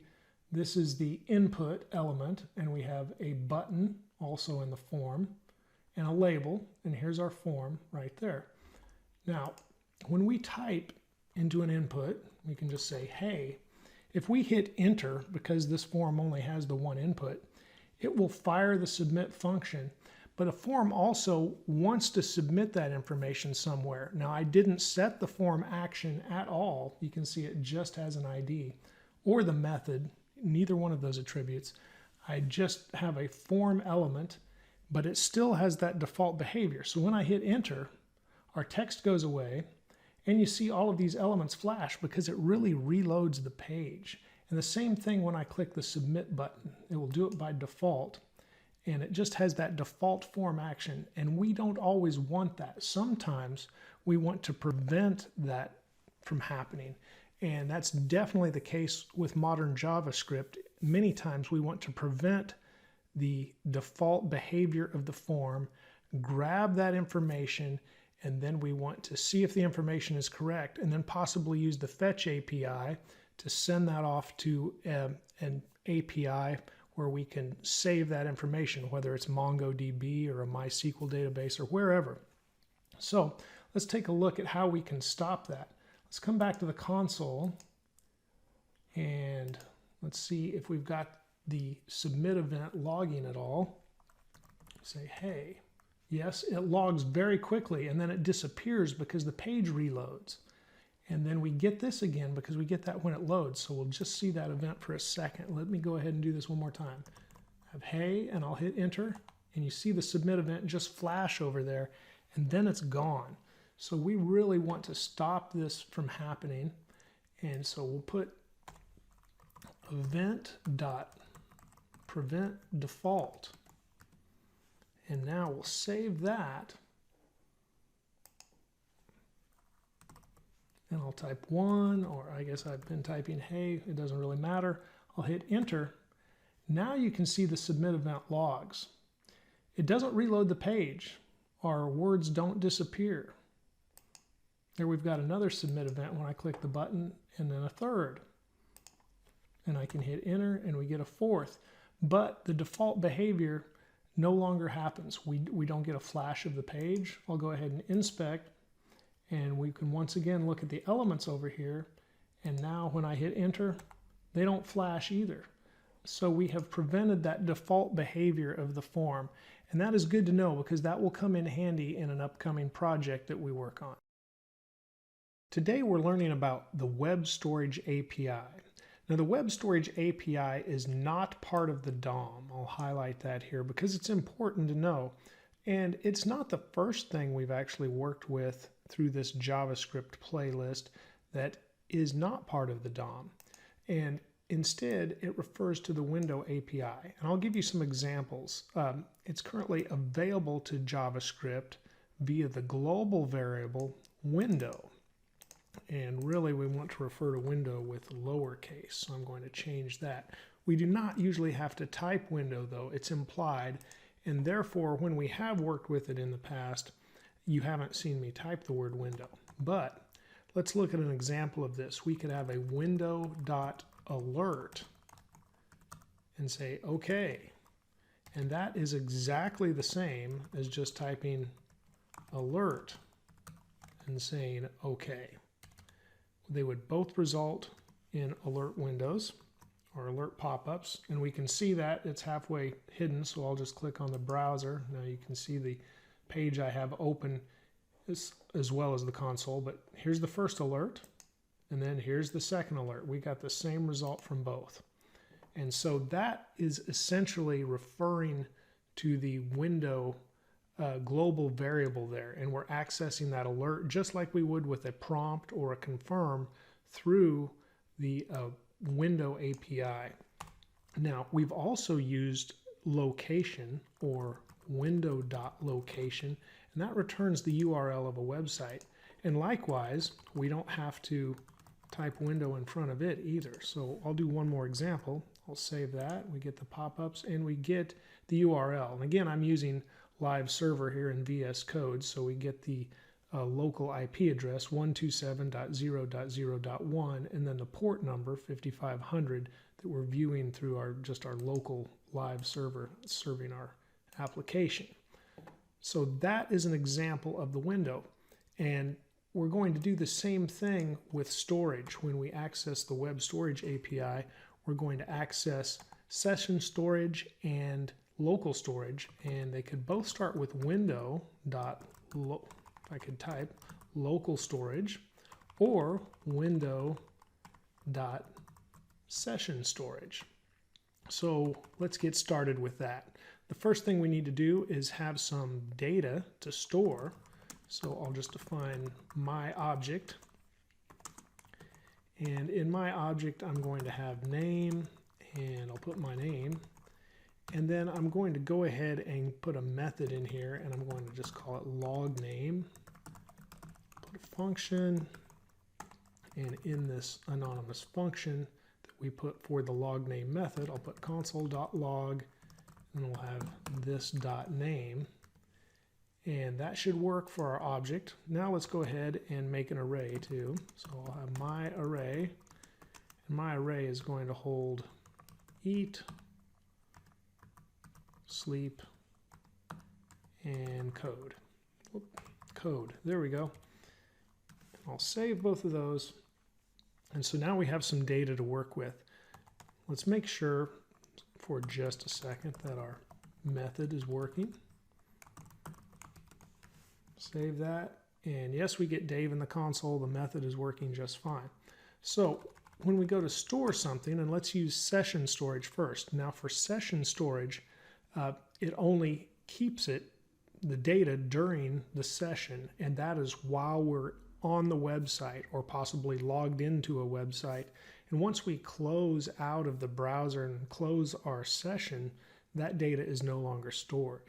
this is the input element, and we have a button also in the form and a label, and here's our form right there. Now, when we type into an input, we can just say, hey. If we hit enter, because this form only has the one input, it will fire the submit function. But a form also wants to submit that information somewhere. Now, I didn't set the form action at all. You can see it just has an ID, or the method, neither one of those attributes. I just have a form element, but it still has that default behavior. So when I hit enter, our text goes away, and you see all of these elements flash because it really reloads the page. And the same thing when I click the submit button. It will do it by default, and it just has that default form action, and we don't always want that. Sometimes we want to prevent that from happening, and that's definitely the case with modern JavaScript. Many times we want to prevent the default behavior of the form, grab that information, and then we want to see if the information is correct, and then possibly use the fetch API to send that off to an API where we can save that information, whether it's MongoDB or a MySQL database or wherever. So let's take a look at how we can stop that. Let's come back to the console and let's see if we've got the submit event logging at all. Say, hey, yes, it logs very quickly, and then it disappears because the page reloads. And then we get this again because we get that when it loads. So we'll just see that event for a second. Let me go ahead and do this one more time. I have hey, and I'll hit enter, and you see the submit event just flash over there, and then it's gone. So we really want to stop this from happening. And so we'll put event.prevent default. And now we'll save that. And I'll type 1, or I guess I've been typing hey, it doesn't really matter. I'll hit enter. Now you can see the submit event logs. It doesn't reload the page. Our words don't disappear. There we've got another submit event when I click the button, and then a third. And I can hit enter, and we get a fourth. But the default behavior no longer happens. We don't get a flash of the page. I'll go ahead and inspect. And we can once again look at the elements over here, and now when I hit enter, they don't flash either. So we have prevented that default behavior of the form, and that is good to know because that will come in handy in an upcoming project that we work on. Today we're learning about the Web Storage API. Now the Web Storage API is not part of the DOM. I'll highlight that here because it's important to know, and it's not the first thing we've actually worked with through this JavaScript playlist that is not part of the DOM. And instead, it refers to the window API. And I'll give you some examples. It's currently available to JavaScript via the global variable window. And really, we want to refer to window with lowercase, so I'm going to change that. We do not usually have to type window, though. It's implied, and therefore, when we have worked with it in the past, you haven't seen me type the word window. But let's look at an example of this. We could have a window.alert and say OK. And that is exactly the same as just typing alert and saying OK. They would both result in alert windows or alert pop-ups, and we can see that it's halfway hidden, so I'll just click on the browser. Now you can see the page I have open as well as the console, but here's the first alert, and then here's the second alert. We got the same result from both. And so that is essentially referring to the window global variable there, and we're accessing that alert just like we would with a prompt or a confirm through the window API. Now, we've also used location or window.location, and that returns the URL of a website. And likewise, we don't have to type window in front of it either. So I'll do one more example. I'll save that. We get the pop-ups and we get the URL. And again, I'm using live server here in VS Code, so we get the local IP address 127.0.0.1 and then the port number 5500 that we're viewing through our local live server serving our application. So that is an example of the window, and we're going to do the same thing with storage. When we access the Web Storage API, we're going to access session storage and local storage, and they could both start with if I could type local storage or window.session storage. So let's get started with that. The first thing we need to do is have some data to store. So I'll just define my object, And in my object, I'm going to have name, and I'll put my name. And then I'm going to go ahead and put a method in here, and I'm going to just call it log name. Put a function, and in this anonymous function that we put for the log name method, I'll put console.log, and we'll have this .name. And that should work for our object. Now let's go ahead and make an array too. So I'll have my array, and my array is going to hold eat, sleep, and code. Code, there we go. I'll save both of those. And so now we have some data to work with. Let's make sure for just a second that our method is working. Save that. And yes, we get Dave in the console. The method is working just fine. So when we go to store something, and let's use session storage first. Now for session storage, it only keeps the data during the session, and that is while we're on the website or possibly logged into a website. And once we close out of the browser and close our session, that data is no longer stored.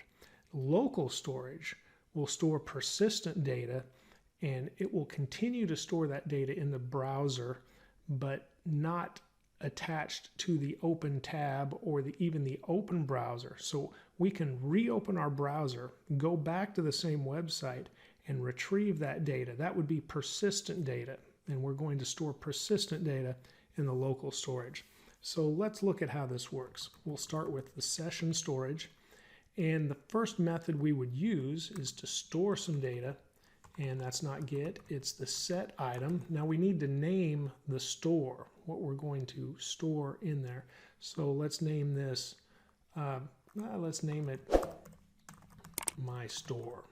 Local storage will store persistent data, and it will continue to store that data in the browser, but not attached to the open tab or even the open browser. So we can reopen our browser, go back to the same website, and retrieve that data. That would be persistent data, and we're going to store persistent data in the local storage. So let's look at how this works. We'll start with the session storage, and the first method we would use is to store some data, and that's not get, it's the set item. Now we need to name the store, what we're going to store in there. So let's name this, let's name it my store,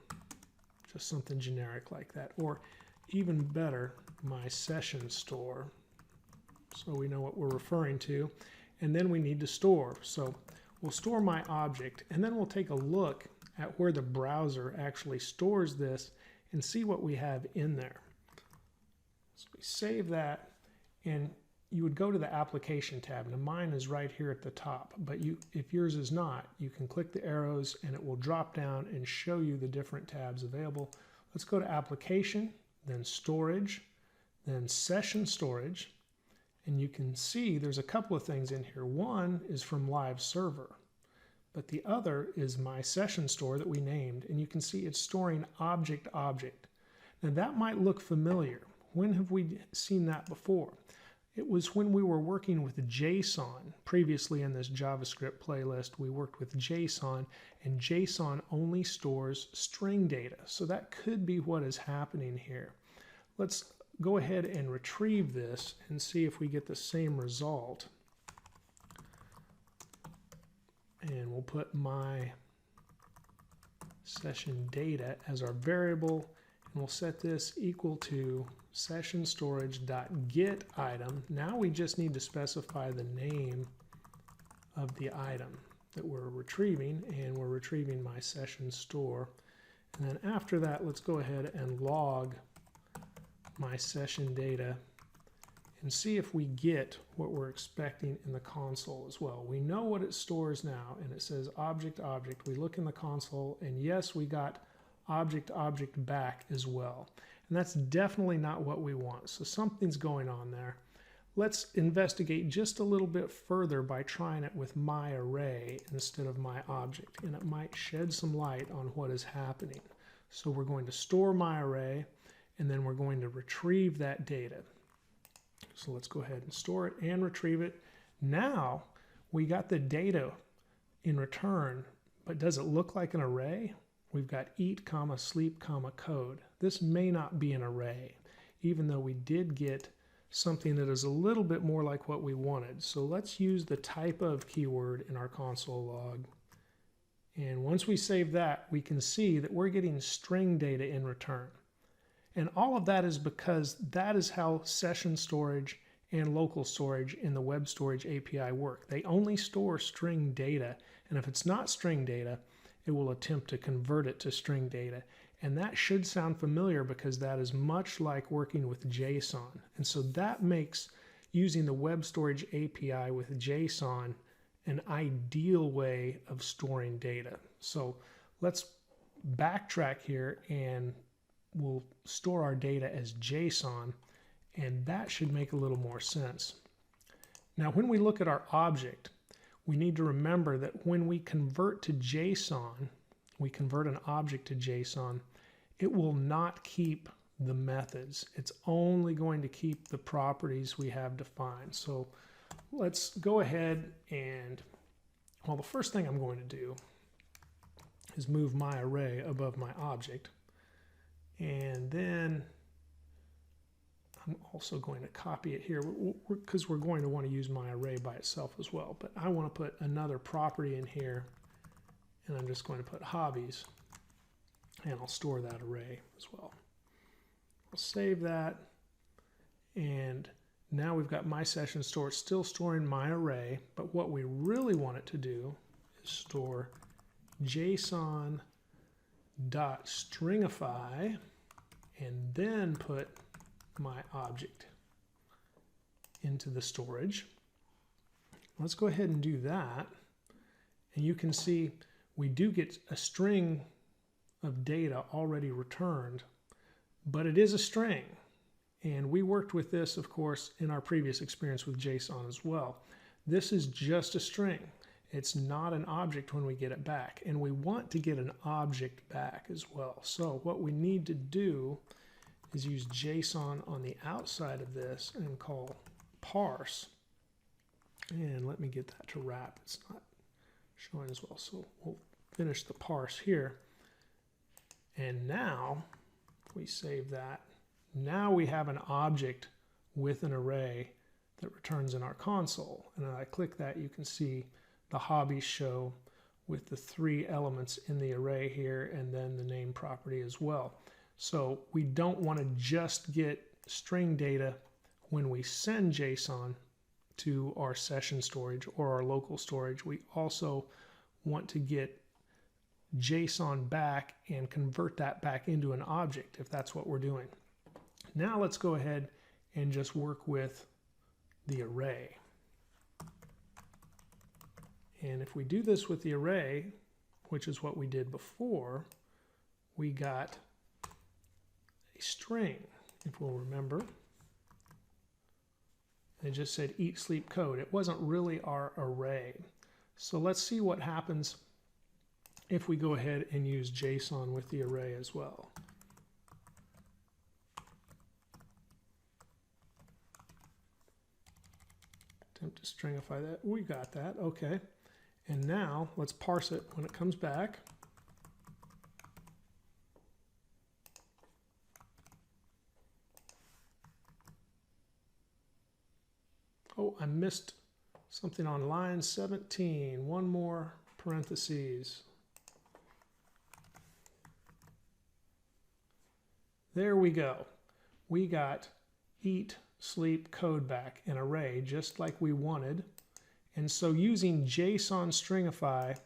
just something generic like that, or even better, my session store, so we know what we're referring to. And then we need to store. So we'll store my object, and then we'll take a look at where the browser actually stores this and see what we have in there. So we save that, and you would go to the application tab. Now mine is right here at the top, but if yours is not, you can click the arrows and it will drop down and show you the different tabs available. Let's go to application, then storage, then session storage, and you can see there's a couple of things in here. One is from live server, but the other is my session store that we named, and you can see it's storing object. Now that might look familiar. When have we seen that before? It was when we were working with JSON. Previously in this JavaScript playlist, we worked with JSON, and JSON only stores string data. So that could be what is happening here. Let's go ahead and retrieve this and see if we get the same result. And we'll put my session data as our variable, and we'll set this equal to session storage.get item. Now we just need to specify the name of the item that we're retrieving, and we're retrieving my session store. And then after that, let's go ahead and log my session data and see if we get what we're expecting in the console as well. We know what it stores now, and it says object. We look in the console, and yes, we got object back as well. And that's definitely not what we want. So something's going on there. Let's investigate just a little bit further by trying it with my array instead of my object, and it might shed some light on what is happening. So we're going to store my array, and then we're going to retrieve that data. So let's go ahead and store it and retrieve it. Now we got the data in return, but does it look like an array? We've got eat, sleep, code. This may not be an array, even though we did get something that is a little bit more like what we wanted. So let's use the type of keyword in our console log. And once we save that, we can see that we're getting string data in return. And all of that is because that is how session storage and local storage in the web storage API work. They only store string data, and if it's not string data, it will attempt to convert it to string data. And that should sound familiar because that is much like working with JSON. And so that makes using the web storage API with JSON an ideal way of storing data. So let's backtrack here and we'll store our data as JSON, and that should make a little more sense. Now, when we look at our object, we need to remember that when we convert to JSON, we convert an object to JSON, it will not keep the methods. It's only going to keep the properties we have defined. So let's go ahead and, well, the first thing I'm going to do is move my array above my object. And then I'm also going to copy it here because we're going to want to use my array by itself as well. But I want to put another property in here, and I'm just going to put hobbies, and I'll store that array as well. I'll save that, and now we've got my session store. It's still storing my array, but what we really want it to do is store JSON.stringify and then put my object into the storage. Let's go ahead and do that, and you can see we do get a string of data already returned, but it is a string. And we worked with this, of course, in our previous experience with JSON as well. This is just a string. It's not an object when we get it back. And we want to get an object back as well. So what we need to do is use JSON on the outside of this and call parse. And let me get that to wrap. It's not showing as well. So we'll finish the parse here. And now, if we save that, now we have an object with an array that returns in our console. And when I click that, you can see the hobbies show with the 3 elements in the array here, and then the name property as well. So we don't want to just get string data when we send JSON to our session storage or our local storage. We also want to get JSON back and convert that back into an object if that's what we're doing. Now let's go ahead and just work with the array. And if we do this with the array, which is what we did before, we got a string, if we'll remember. It just said eat, sleep, code. It wasn't really our array. So let's see what happens if we go ahead and use JSON with the array as well. Attempt to stringify that. We got that. Okay. And now let's parse it when it comes back. Oh, I missed something on line 17. One more parentheses. There we go. We got eat, sleep, code back, an array just like we wanted. And so using JSON stringify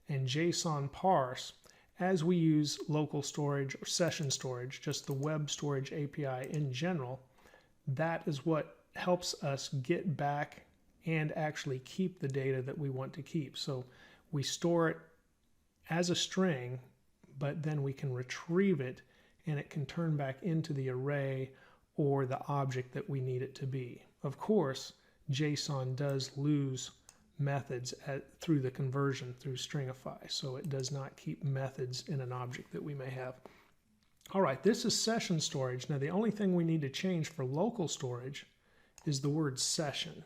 and JSON parse, as we use local storage or session storage, just the web storage API in general, that is what helps us get back and actually keep the data that we want to keep. So we store it as a string, but then we can retrieve it and it can turn back into the array or the object that we need it to be. Of course, JSON does lose methods through the conversion through stringify, so it does not keep methods in an object that we may have. All right, this is session storage. Now the only thing we need to change for local storage is the word session.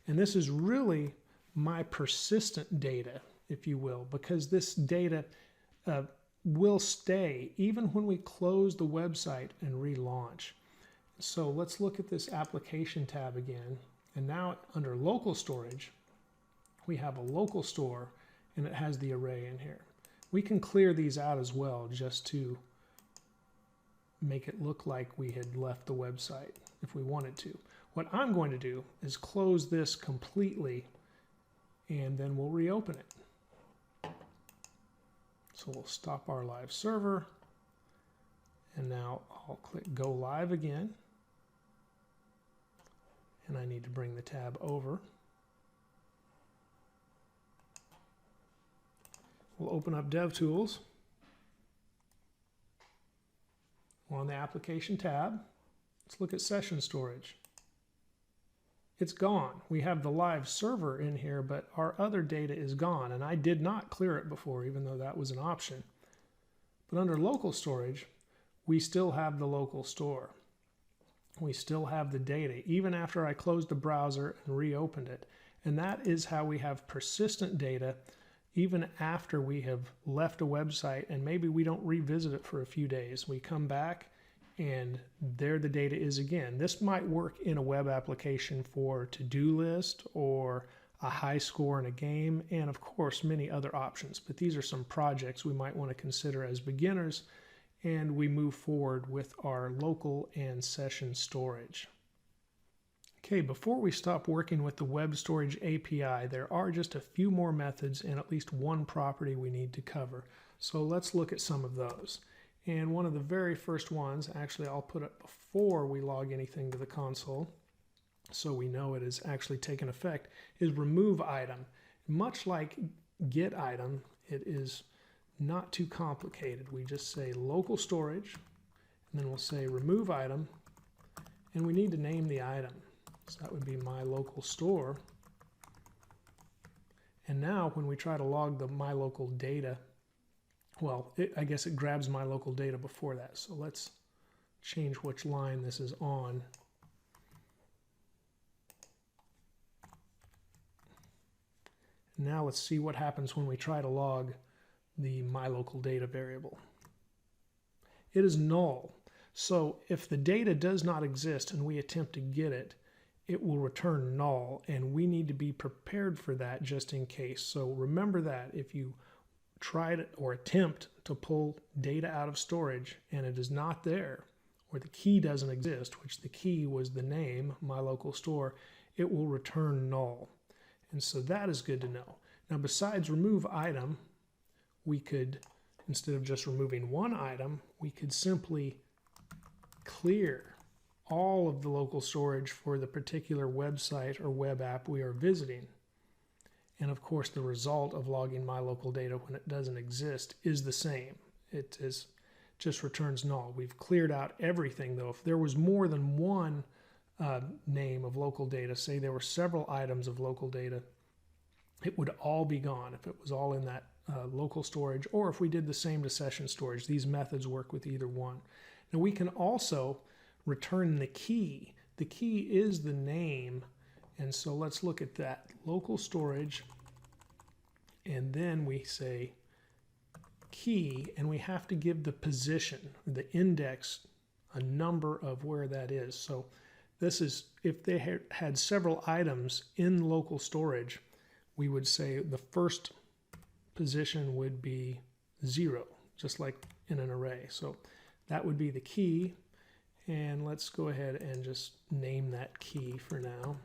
And this is really my persistent data, if you will, because this data will stay even when we close the website and relaunch. So let's look at this application tab again. And now under local storage, we have a local store and it has the array in here. We can clear these out as well just to make it look like we had left the website if we wanted to. What I'm going to do is close this completely and then we'll reopen it. So we'll stop our live server And now I'll click Go Live again. And I need to bring the tab over. We'll open up DevTools. We're on the Application tab. Let's look at session storage. It's gone. We have the live server in here, but our other data is gone, and I did not clear it before, even though that was an option. But under local storage, we still have the local store. We still have the data, even after I closed the browser and reopened it. And that is how we have persistent data, even after we have left a website and maybe we don't revisit it for a few days. We come back and there the data is again. This might work in a web application for to-do list or a high score in a game, and of course many other options. But these are some projects we might want to consider as beginners, and we move forward with our local and session storage. Okay, before we stop working with the web storage API, there are just a few more methods and at least one property we need to cover. So let's look at some of those. And one of the very first ones, actually I'll put it before we log anything to the console so we know it has actually taken effect, is remove item. Much like get item, it is not too complicated. We just say local storage, and then we'll say remove item, and we need to name the item. So that would be my local store. And now when we try to log the my local data, well, I guess it grabs my local data before that. So let's change which line this is on. Now let's see what happens when we try to log the my local data variable. It is null. So if the data does not exist and we attempt to get it, it will return null, and we need to be prepared for that just in case. So remember that if you try to or attempt to pull data out of storage and it is not there, or the key doesn't exist, which the key was the name, my local store, it will return null. And so that is good to know. Now besides remove item, we could, instead of just removing one item, we could simply clear all of the local storage for the particular website or web app we are visiting. And of course the result of logging my local data when it doesn't exist is the same. It is just returns null. We've cleared out everything though. If there was more than one name of local data, say there were several items of local data, it would all be gone if it was all in that local storage, or if we did the same to session storage. These methods work with either one. Now we can also return the key. The key is the name, and so let's look at that. Local storage, and then we say key, and we have to give the position, the index, a number of where that is. So this is, if they had several items in local storage, we would say the first position would be 0, just like in an array. So that would be the key, and let's go ahead and just name that key for now.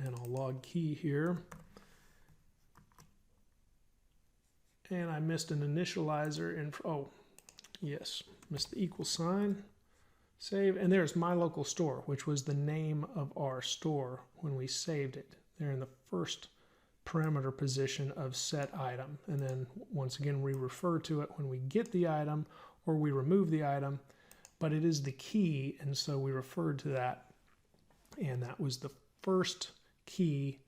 And I'll log key here. And I missed an initializer, and oh, yes, missed the equal sign. Save, and there's my local store, which was the name of our store when we saved it. There in the first parameter position of set item. And then once again, we refer to it when we get the item or we remove the item, but it is the key, and so we referred to that, and that was the first key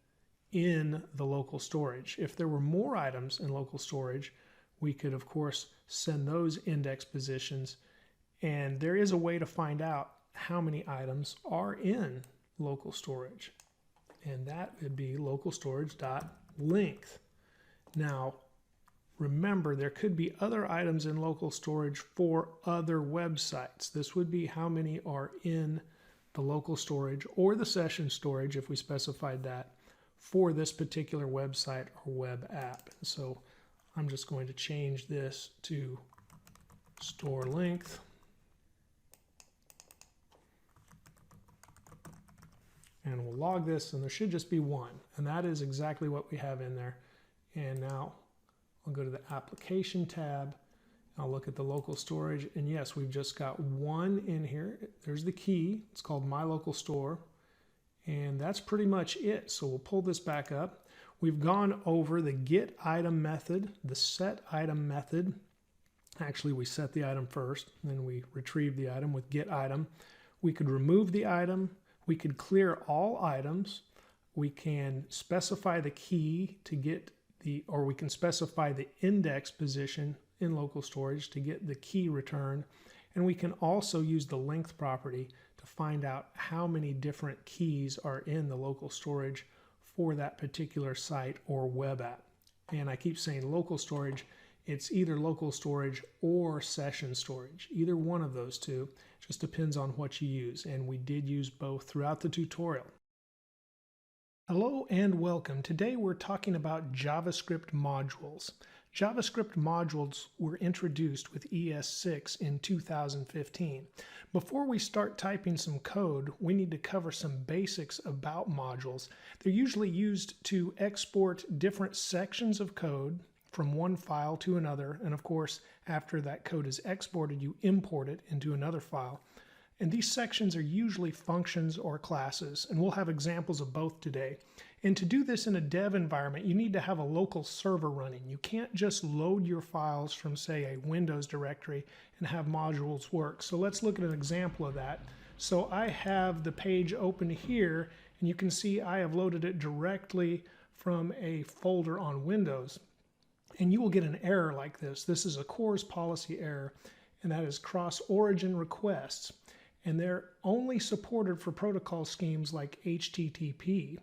in the local storage. If there were more items in local storage, we could of course send those index positions, and there is a way to find out how many items are in local storage, and that would be local storage.length. Now remember, there could be other items in local storage for other websites. This would be how many are in the local storage or the session storage, if we specified that, for this particular website or web app. And so I'm just going to change this to store length. And we'll log this, and there should just be one. And that is exactly what we have in there. And now I'll go to the Application tab. I'll look at the local storage, and yes, we've just got one in here. There's the key. It's called my local store, and that's pretty much it. So we'll pull this back up. We've gone over the get item method, the set item method. Actually, we set the item first, then we retrieve the item with get item. We could remove the item. We could clear all items. We can specify the key to get or we can specify the index position in local storage to get the key returned. And we can also use the length property to find out how many different keys are in the local storage for that particular site or web app. And I keep saying local storage, it's either local storage or session storage. Either one of those two, just depends on what you use. And we did use both throughout the tutorial. Hello and welcome. Today we're talking about JavaScript modules. JavaScript modules were introduced with ES6 in 2015. Before we start typing some code, we need to cover some basics about modules. They're usually used to export different sections of code from one file to another, and of course, after that code is exported, you import it into another file. And these sections are usually functions or classes, and we'll have examples of both today. And to do this in a dev environment, you need to have a local server running. You can't just load your files from, say, a Windows directory and have modules work. So let's look at an example of that. So I have the page open here, and you can see I have loaded it directly from a folder on Windows. And you will get an error like this. This is a CORS policy error, and that is cross-origin requests. And they're only supported for protocol schemes like HTTP.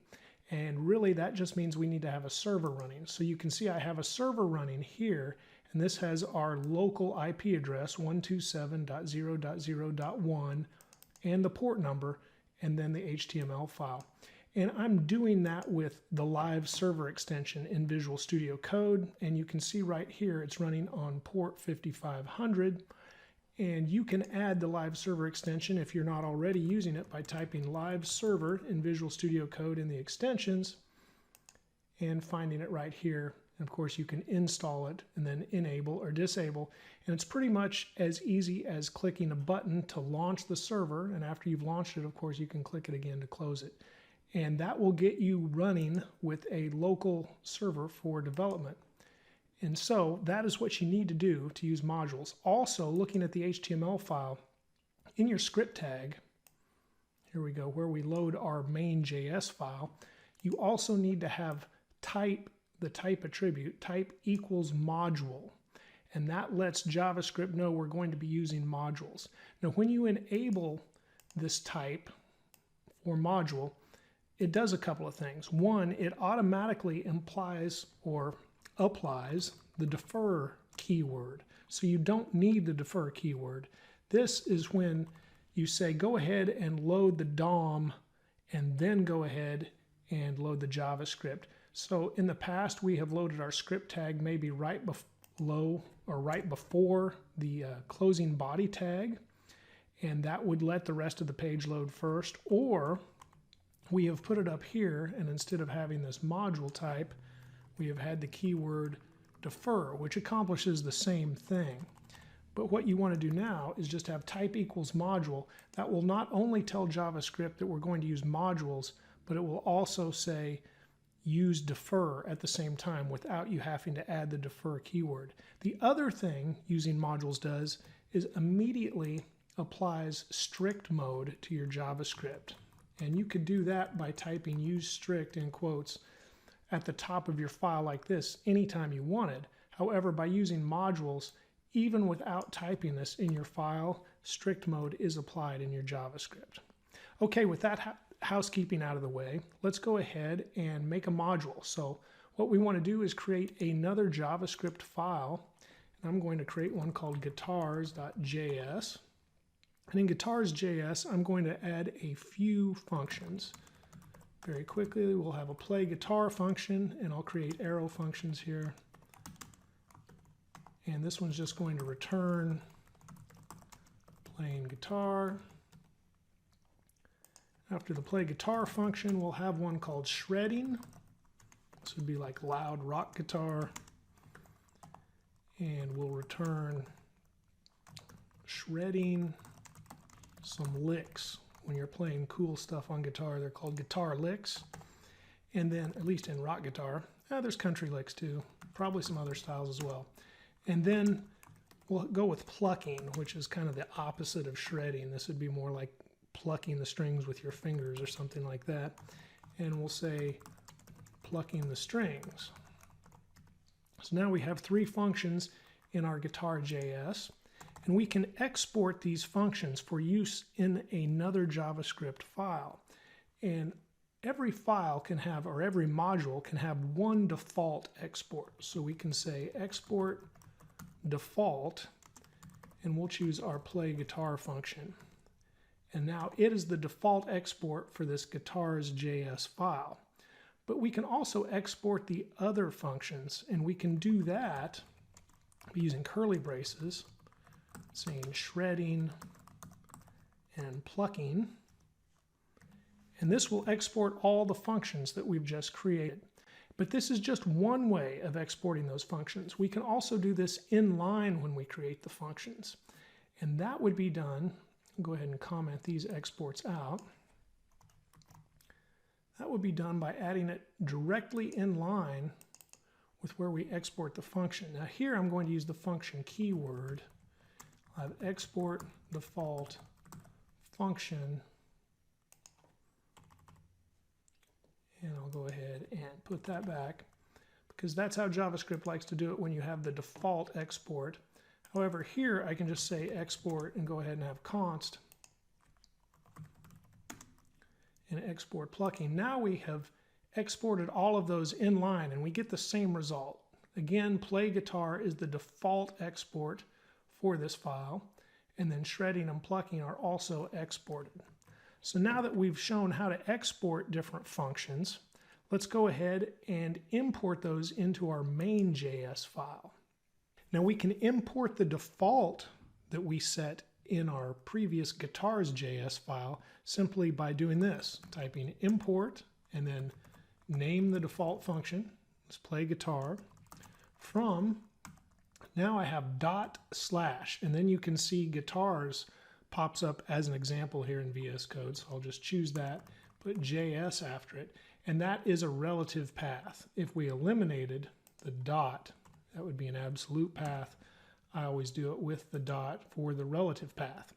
And really that just means we need to have a server running. So you can see I have a server running here, and this has our local IP address 127.0.0.1 and the port number and then the HTML file. And I'm doing that with the live server extension in Visual Studio Code, and you can see right here it's running on port 5500. And you can add the live server extension if you're not already using it by typing live server in Visual Studio Code in the extensions and finding it right here. And of course you can install it and then enable or disable. And it's pretty much as easy as clicking a button to launch the server. And after you've launched it, of course, you can click it again to close it. And that will get you running with a local server for development. And so that is what you need to do to use modules. Also, looking at the HTML file, in your script tag, here we go, where we load our main JS file, you also need to have the type attribute, type equals module. And that lets JavaScript know we're going to be using modules. Now, when you enable this type for module, it does a couple of things. One, it automatically applies the defer keyword. So you don't need the defer keyword. This is when you say go ahead and load the DOM and then go ahead and load the JavaScript. So in the past we have loaded our script tag maybe right below or right before the closing body tag, and that would let the rest of the page load first, or we have put it up here, and instead of having this module type, we have had the keyword defer, which accomplishes the same thing. But what you want to do now is just have type equals module. That will not only tell JavaScript that we're going to use modules, but it will also say use defer at the same time without you having to add the defer keyword. The other thing using modules does is immediately applies strict mode to your JavaScript. And you could do that by typing use strict in quotes at the top of your file like this anytime you wanted. However, by using modules, even without typing this in your file, strict mode is applied in your JavaScript. Okay, with that housekeeping out of the way, let's go ahead and make a module. So what we want to do is create another JavaScript file. And I'm going to create one called guitars.js. And in guitars.js, I'm going to add a few functions. Very quickly, we'll have a play guitar function, and I'll create arrow functions here. And this one's just going to return playing guitar. After the play guitar function, we'll have one called shredding. This would be like loud rock guitar. And we'll return shredding some licks. When you're playing cool stuff on guitar, they're called guitar licks. And then, at least in rock guitar, there's country licks too, probably some other styles as well. And then we'll go with plucking, which is kind of the opposite of shredding. This would be more like plucking the strings with your fingers or something like that. And we'll say plucking the strings. So now we have 3 functions in our guitar.js, and we can export these functions for use in another JavaScript file. And every file can have, or every module can have, one default export. So we can say export default, and we'll choose our play guitar function. And now it is the default export for this guitars.js file. But we can also export the other functions, and we can do that by using curly braces, saying shredding and plucking. And this will export all the functions that we've just created. But this is just one way of exporting those functions. We can also do this inline when we create the functions. And that would be done, go ahead and comment these exports out. That would be done by adding it directly in line with where we export the function. Now here I'm going to use the function keyword. I have export default function, and I'll go ahead and put that back because that's how JavaScript likes to do it when you have the default export. However, here I can just say export and go ahead and have const and export plucking. Now we have exported all of those in line and we get the same result. Again, play guitar is the default export for this file, and then shredding and plucking are also exported. So now that we've shown how to export different functions, let's go ahead and import those into our main.js file. Now we can import the default that we set in our previous guitars.js file simply by doing this, typing import and then name the default function. Let's play guitar from, now I have /, and then you can see guitars pops up as an example here in VS Code. So I'll just choose that, put JS after it, and that is a relative path. If we eliminated the dot, that would be an absolute path. I always do it with the dot for the relative path.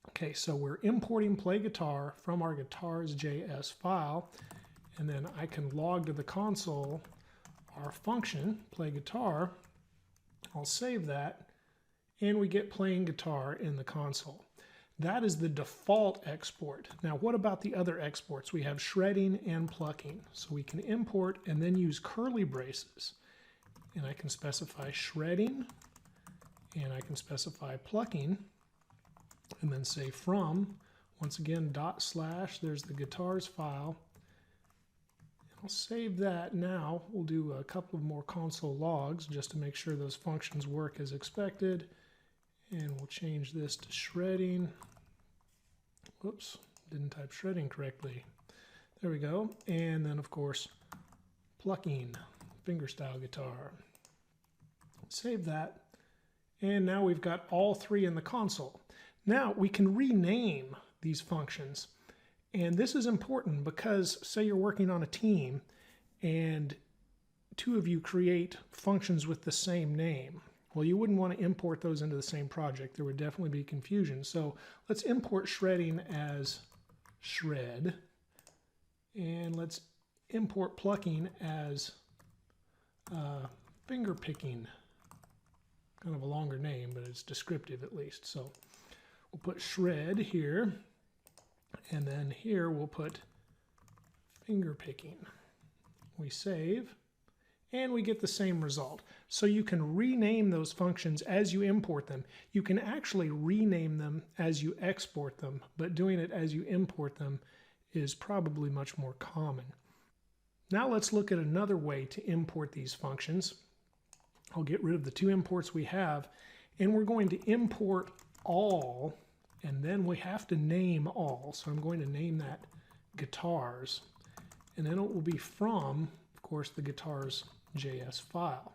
Okay, so we're importing play guitar from our guitars.js file, and then I can log to the console our function, play guitar. I'll save that, and we get playing guitar in the console. That is the default export. Now, what about the other exports? We have shredding and plucking. So we can import and then use curly braces. And I can specify shredding, and I can specify plucking, and then say from, once again, /, there's the guitars file. I'll save that now. We'll do a couple of more console logs just to make sure those functions work as expected. And we'll change this to shredding. Whoops, didn't type shredding correctly. There we go. And then, of course, plucking, fingerstyle guitar. Save that. And now we've got all 3 in the console. Now we can rename these functions. And this is important because say you're working on a team and 2 of you create functions with the same name. Well, you wouldn't want to import those into the same project. There would definitely be confusion. So let's import shredding as shred. And let's import plucking as finger picking. Kind of a longer name, but it's descriptive at least. So we'll put shred here. And then here we'll put finger picking. We save, and we get the same result. So you can rename those functions as you import them. You can actually rename them as you export them, but doing it as you import them is probably much more common. Now let's look at another way to import these functions. I'll get rid of the 2 imports we have, and we're going to import all. And then we have to name all. So I'm going to name that guitars. And then it will be from, of course, the guitars.js file.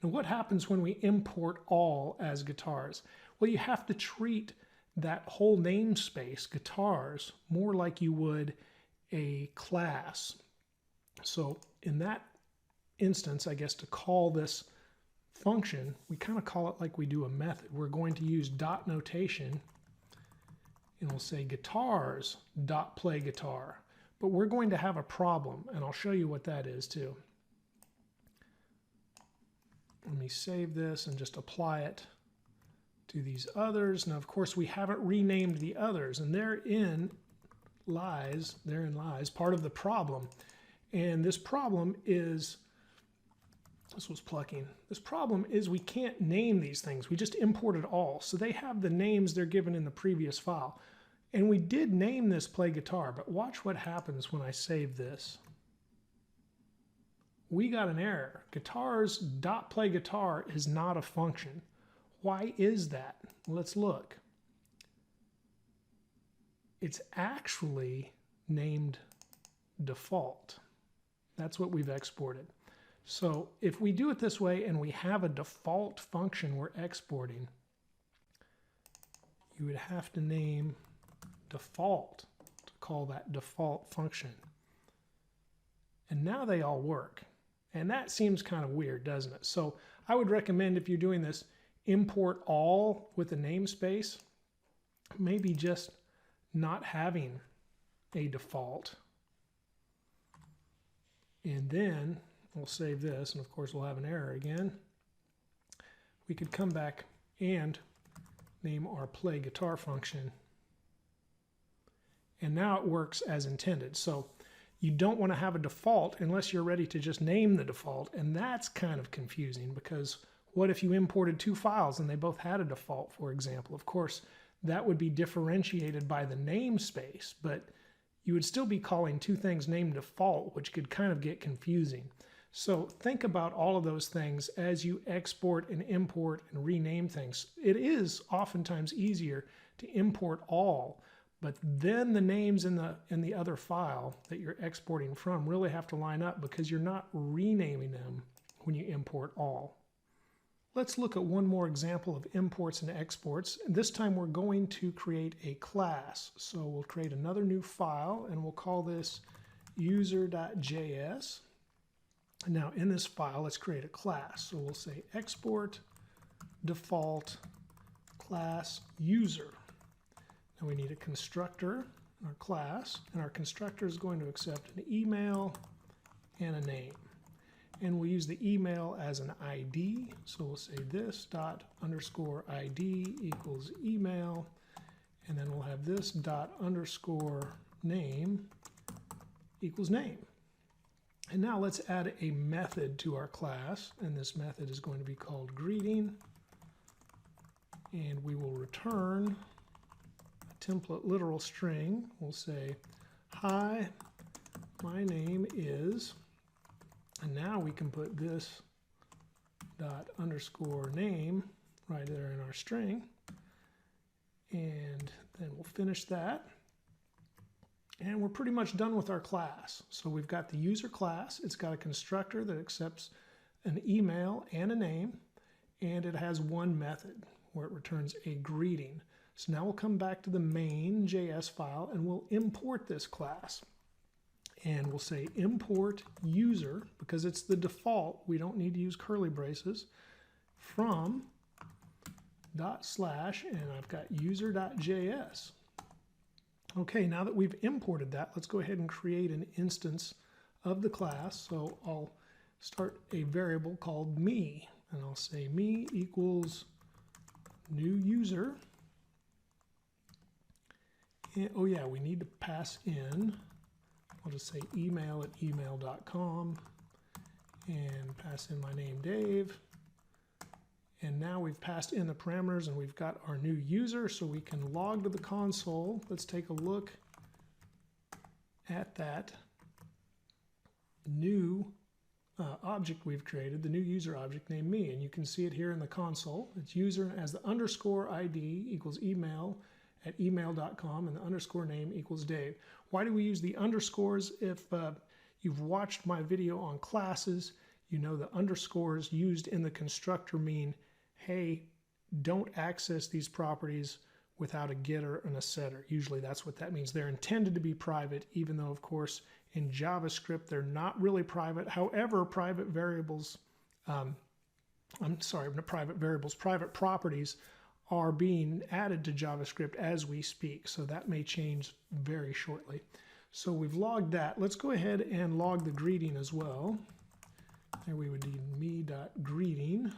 Now what happens when we import all as guitars? Well, you have to treat that whole namespace, guitars, more like you would a class. So in that instance, I guess to call this function, we kind of call it like we do a method. We're going to use dot notation, and we'll say guitars dot play guitar. But we're going to have a problem, and I'll show you what that is too. Let me save this and just apply it to these others. Now, of course, we haven't renamed the others, and therein lies part of the problem. And this problem is, this was plucking. This problem is we can't name these things. We just imported all. So they have the names they're given in the previous file. And we did name this play guitar, but watch what happens when I save this. We got an error. Guitars.playGuitar is not a function. Why is that? Let's look. It's actually named default. That's what we've exported. So if we do it this way and we have a default function we're exporting, you would have to name default to call that default function. And now they all work. And that seems kind of weird, doesn't it? So I would recommend, if you're doing this, import all with a namespace, maybe just not having a default. And then we'll save this, and of course we'll have an error again. We could come back and name our play guitar function. And now it works as intended. So you don't want to have a default unless you're ready to just name the default. And that's kind of confusing, because what if you imported two files and they both had a default, for example? Of course, that would be differentiated by the namespace, but you would still be calling two things named default, which could kind of get confusing. So think about all of those things as you export and import and rename things. It is oftentimes easier to import all, but then the names in the other file that you're exporting from really have to line up, because you're not renaming them when you import all. Let's look at one more example of imports and exports. This time we're going to create a class. So we'll create another new file, and we'll call this user.js. Now in this file, let's create a class. So we'll say export default class user. Now we need a constructor in our class, and our constructor is going to accept an email and a name. And we'll use the email as an ID. So we'll say this dot underscore ID equals email, and then we'll have this dot underscore name equals name. And now let's add a method to our class, and this method is going to be called greeting, and we will return a template literal string. We'll say, hi, my name is, and now we can put this dot underscore name right there in our string, and then we'll finish that. And we're pretty much done with our class. So we've got the user class. It's got a constructor that accepts an email and a name, and it has one method where it returns a greeting. So now we'll come back to the main JS file, and we'll import this class. And we'll say import user, because it's the default. We don't need to use curly braces, from /, and I've got user.js. Okay, now that we've imported that, let's go ahead and create an instance of the class. So I'll start a variable called me, and I'll say me equals new user. And, oh yeah, we need to pass in, I'll just say email at email.com, and pass in my name Dave. And now we've passed in the parameters, and we've got our new user, so we can log to the console. Let's take a look at that new object we've created, the new user object named me. And you can see it here in the console. It's user as the underscore ID equals email at email.com, and the underscore name equals Dave. Why do we use the underscores? If you've watched my video on classes, you know the underscores used in the constructor mean, hey, don't access these properties without a getter and a setter. Usually that's what that means. They're intended to be private, even though, of course, in JavaScript, they're not really private. However, private properties are being added to JavaScript as we speak. So that may change very shortly. So we've logged that. Let's go ahead and log the greeting as well. There we would need me.greeting.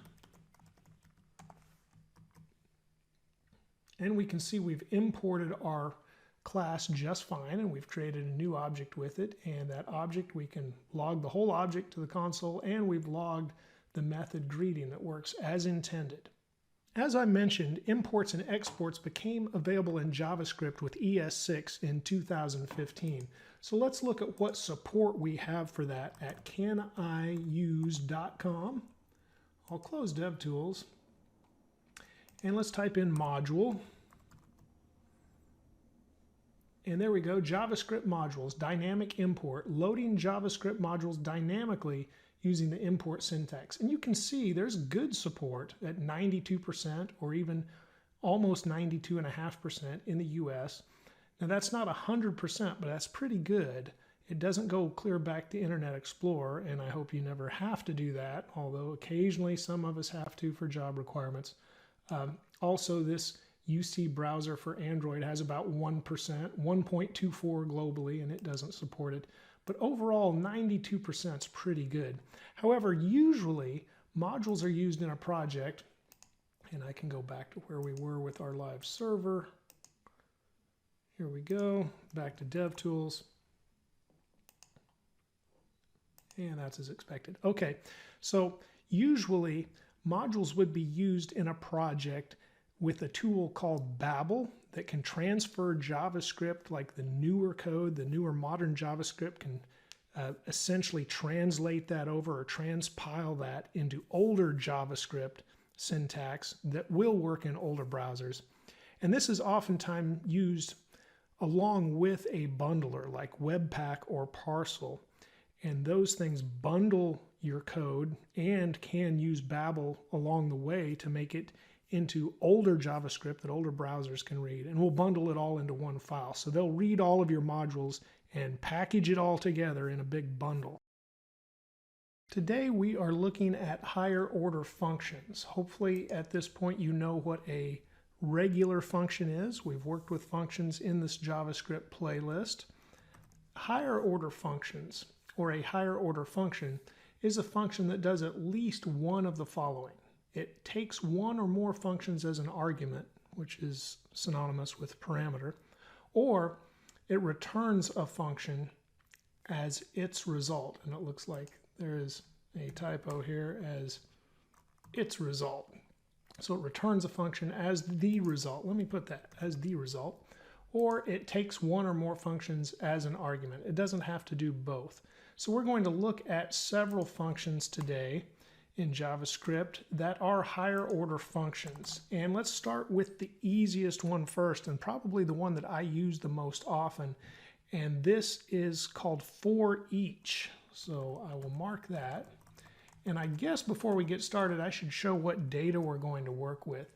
And we can see we've imported our class just fine, and we've created a new object with it. And that object, we can log the whole object to the console, and we've logged the method greeting that works as intended. As I mentioned, imports and exports became available in JavaScript with ES6 in 2015. So let's look at what support we have for that at caniuse.com. I'll close DevTools. And let's type in module. And there we go, JavaScript modules, dynamic import, loading JavaScript modules dynamically using the import syntax. And you can see there's good support at 92% or even almost 92.5% in the US. Now that's not 100%, but that's pretty good. It doesn't go clear back to Internet Explorer, and I hope you never have to do that, although occasionally some of us have to for job requirements. Also, this UC browser for Android has about 1%, 1.24 globally, and it doesn't support it. But overall, 92% is pretty good. However, usually modules are used in a project, and I can go back to where we were with our live server. Here we go, back to DevTools. And that's as expected. Okay, so usually modules would be used in a project with a tool called Babel that can transfer JavaScript, like the newer code, the newer modern JavaScript can essentially translate that over or transpile that into older JavaScript syntax that will work in older browsers. And this is oftentimes used along with a bundler like Webpack or Parcel. And those things bundle your code and can use Babel along the way to make it into older JavaScript that older browsers can read. And we'll bundle it all into one file. So they'll read all of your modules and package it all together in a big bundle. Today we are looking at higher order functions. Hopefully at this point you know what a regular function is. We've worked with functions in this JavaScript playlist. Higher order functions, or a higher order function, is a function that does at least one of the following. It takes one or more functions as an argument, which is synonymous with parameter, or it returns a function as its result. And it looks like there is a typo here, as its result. So it returns a function as the result. Let me put that as the result. Or it takes one or more functions as an argument. It doesn't have to do both. So we're going to look at several functions today in JavaScript that are higher order functions. And let's start with the easiest one first, and probably the one that I use the most often. And this is called for each. So I will mark that. And I guess before we get started, I should show what data we're going to work with.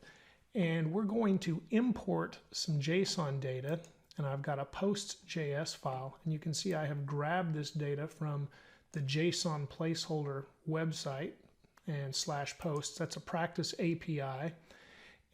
And we're going to import some JSON data. And I've got a post.js file. And you can see I have grabbed this data from the JSON placeholder website and /posts. That's a practice API.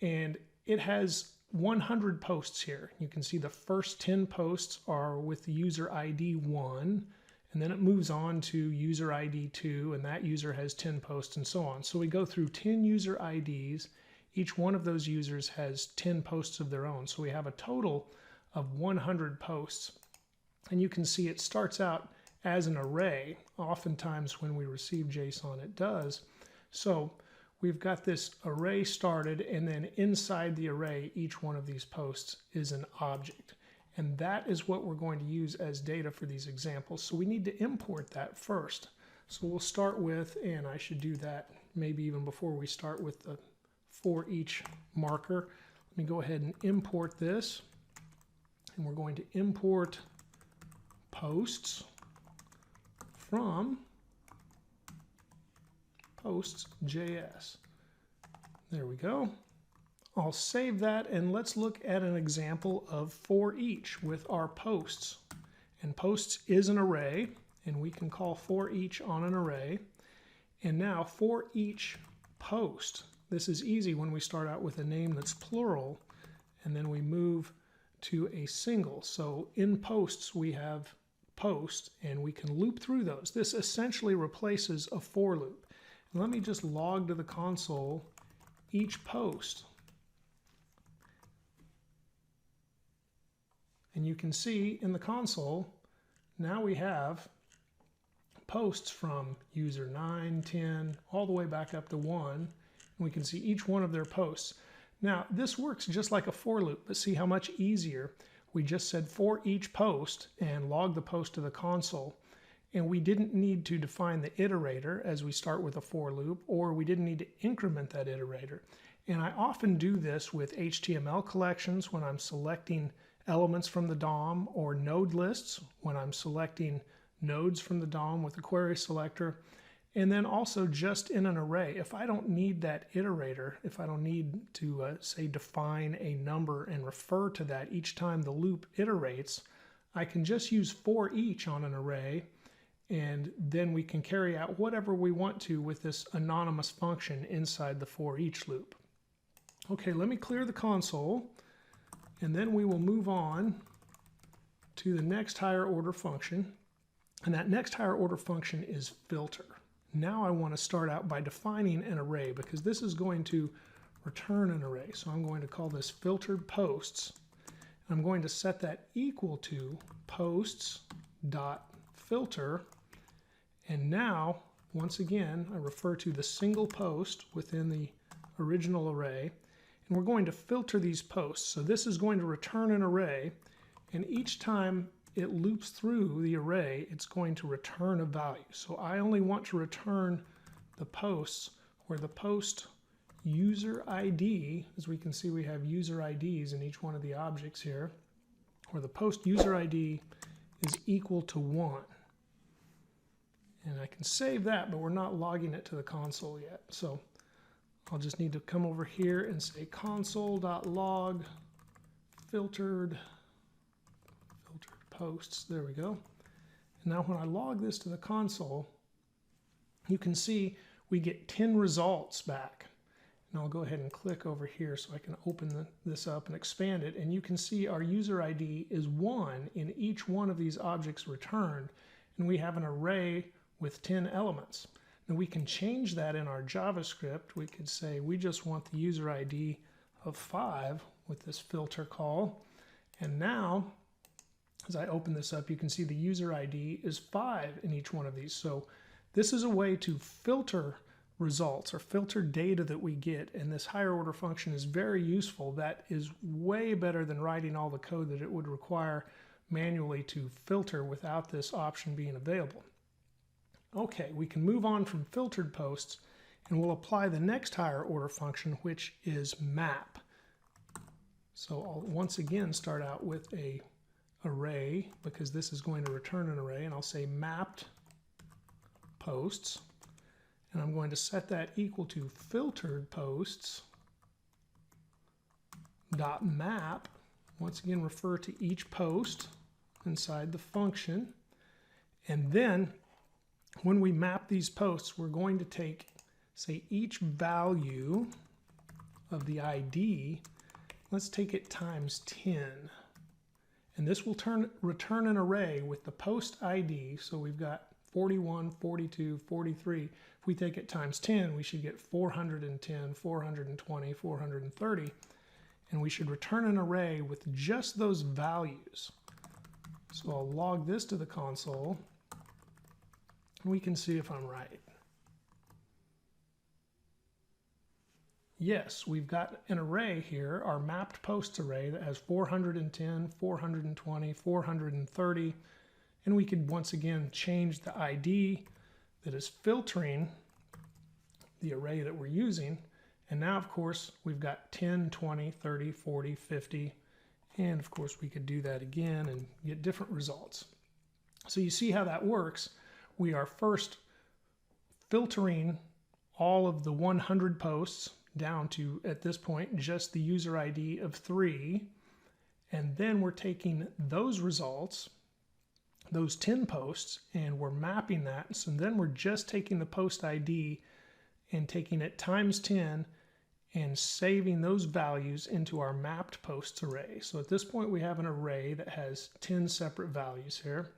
And it has 100 posts here. You can see the first 10 posts are with the user ID 1. And then it moves on to user ID 2. And that user has 10 posts and so on. So we go through 10 user IDs. Each one of those users has 10 posts of their own. So we have a total of 100 posts. And you can see it starts out as an array. Oftentimes when we receive JSON, it does. So we've got this array started, and then inside the array, each one of these posts is an object. And that is what we're going to use as data for these examples. So we need to import that first. So we'll start with, and I should do that maybe even before we start with the for each marker. Let me go ahead and import this. And we're going to import posts from posts.js. There we go. I'll save that and let's look at an example of for each with our posts. And posts is an array, and we can call for each on an array. And now for each post, this is easy when we start out with a name that's plural, and then we move to a single. So in posts we have post, and we can loop through those. This essentially replaces a for loop. And let me just log to the console each post. And you can see in the console, now we have posts from user 9, 10, all the way back up to 1. And we can see each one of their posts. Now, this works just like a for loop, but see how much easier. We just said for each post and log the post to the console. And we didn't need to define the iterator as we start with a for loop, or we didn't need to increment that iterator. And I often do this with HTML collections when I'm selecting elements from the DOM, or node lists when I'm selecting nodes from the DOM with the query selector, and then also just in an array. If I don't need that iterator, if I don't need to say define a number and refer to that each time the loop iterates, I can just use for each on an array, and then we can carry out whatever we want to with this anonymous function inside the for each loop. Okay, let me clear the console. And then we will move on to the next higher order function. And that next higher order function is filter. Now I want to start out by defining an array, because this is going to return an array. So I'm going to call this filtered posts. And I'm going to set that equal to posts.filter. And now, once again, I refer to the single post within the original array. And we're going to filter these posts. So this is going to return an array, and each time it loops through the array, it's going to return a value. So I only want to return the posts where the post user ID, as we can see we have user IDs in each one of the objects here, where the post user ID is equal to 1. And I can save that, but we're not logging it to the console yet. So I'll just need to come over here and say console.log filtered posts. There we go. And now when I log this to the console, you can see we get 10 results back. And I'll go ahead and click over here so I can open this up and expand it. And you can see our user ID is 1 in each one of these objects returned. And we have an array with 10 elements. And we can change that in our JavaScript. We could say we just want the user ID of 5 with this filter call. And now, as I open this up, you can see the user ID is 5 in each one of these. So this is a way to filter results or filter data that we get. And this higher order function is very useful. That is way better than writing all the code that it would require manually to filter without this option being available. Okay, we can move on from filtered posts, and we'll apply the next higher order function, which is map. So I'll once again start out with a array, because this is going to return an array, and I'll say mapped posts, and I'm going to set that equal to filtered posts dot map. Once again, refer to each post inside the function, and then when we map these posts, we're going to take, say, each value of the ID, let's take it times 10. And this will return an array with the post ID. So we've got 41, 42, 43. If we take it times 10, we should get 410, 420, 430. And we should return an array with just those values. So I'll log this to the console. We can see if I'm right. Yes, we've got an array here, our mapped posts array, that has 410, 420, 430, and we could once again change the ID that is filtering the array that we're using. And now, of course, we've got 10, 20, 30, 40, 50, and of course we could do that again and get different results. So you see how that works. We are first filtering all of the 100 posts down to, at this point, just the user ID of 3. And then we're taking those results, those 10 posts, and we're mapping that. So then we're just taking the post ID and taking it times 10 and saving those values into our mapped posts array. So at this point we have an array that has 10 separate values here.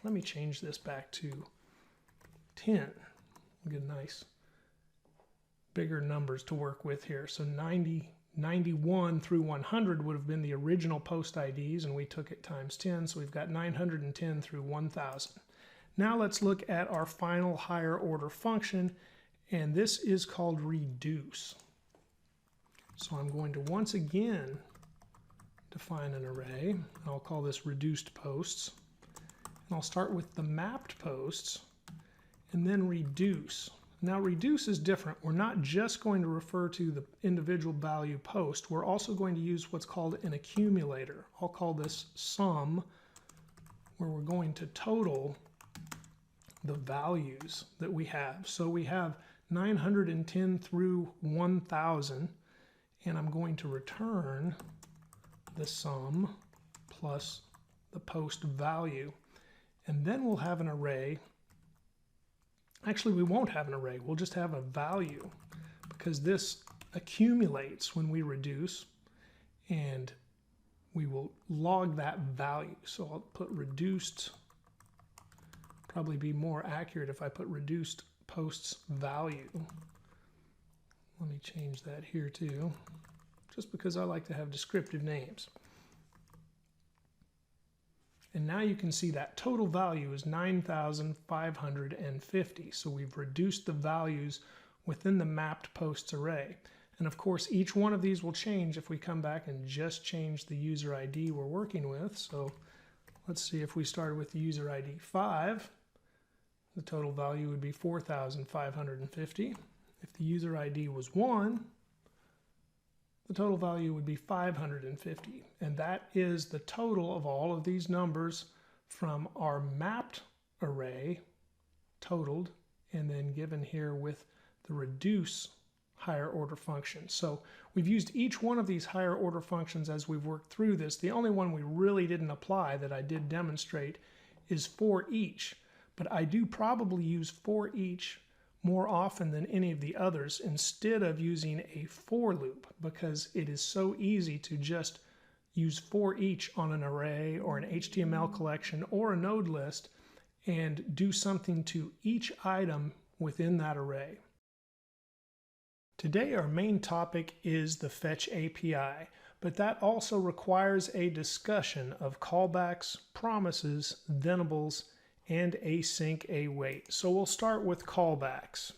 Let me change this back to 10. We'll get nice bigger numbers to work with here. So 91 through 100 would have been the original post IDs, and we took it times 10, so we've got 910 through 1000. Now let's look at our final higher order function, and this is called reduce. So I'm going to once again define an array, and I'll call this reduced posts. And I'll start with the mapped posts, and then reduce. Now reduce is different. We're not just going to refer to the individual value post. We're also going to use what's called an accumulator. I'll call this sum, where we're going to total the values that we have. So we have 910 through 1000, and I'm going to return the sum plus the post value. And then we'll have an array. Actually, we won't have an array. We'll just have a value, because this accumulates when we reduce, and we will log that value. So I'll put reduced, probably be more accurate if I put reduced posts value. Let me change that here too, just because I like to have descriptive names. And now you can see that total value is 9,550. So we've reduced the values within the mapped posts array. And of course, each one of these will change if we come back and just change the user ID we're working with. So let's see, if we started with the user ID 5, the total value would be 4,550. If the user ID was 1, the total value would be 550, and that is the total of all of these numbers from our mapped array totaled and then given here with the reduce higher order function. So we've used each one of these higher order functions as we've worked through this. The only one we really didn't apply that I did demonstrate is for each, but I do probably use for each more often than any of the others instead of using a for loop, because it is so easy to just use for each on an array or an HTML collection or a node list and do something to each item within that array. Today our main topic is the Fetch API, but that also requires a discussion of callbacks, promises, thenables, and async await. So we'll start with callbacks.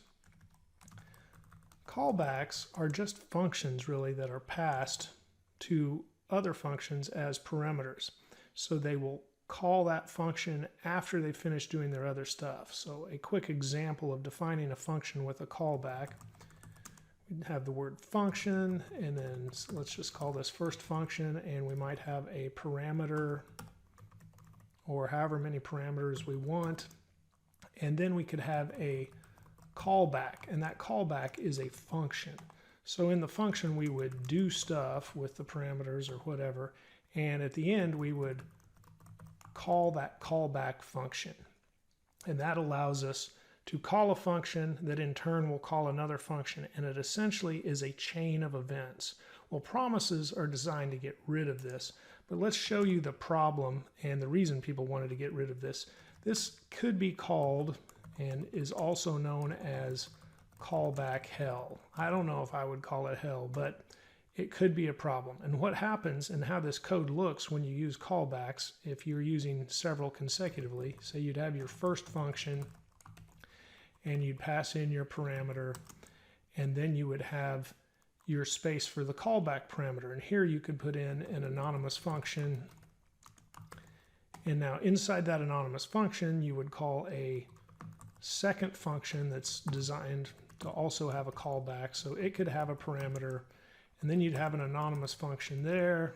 Callbacks are just functions really that are passed to other functions as parameters. So they will call that function after they finish doing their other stuff. So a quick example of defining a function with a callback, we'd have the word function, and then let's just call this first function, and we might have a parameter or however many parameters we want. And then we could have a callback, and that callback is a function. So in the function we would do stuff with the parameters or whatever, and at the end we would call that callback function. And that allows us to call a function that in turn will call another function, and it essentially is a chain of events. Well, promises are designed to get rid of this, but let's show you the problem and the reason people wanted to get rid of this. This could be called and is also known as callback hell. I don't know if I would call it hell, but it could be a problem. And what happens and how this code looks when you use callbacks, if you're using several consecutively, say you'd have your first function and you'd pass in your parameter, and then you would have your space for the callback parameter. And here you could put in an anonymous function. And now inside that anonymous function, you would call a second function that's designed to also have a callback. So it could have a parameter, and then you'd have an anonymous function there.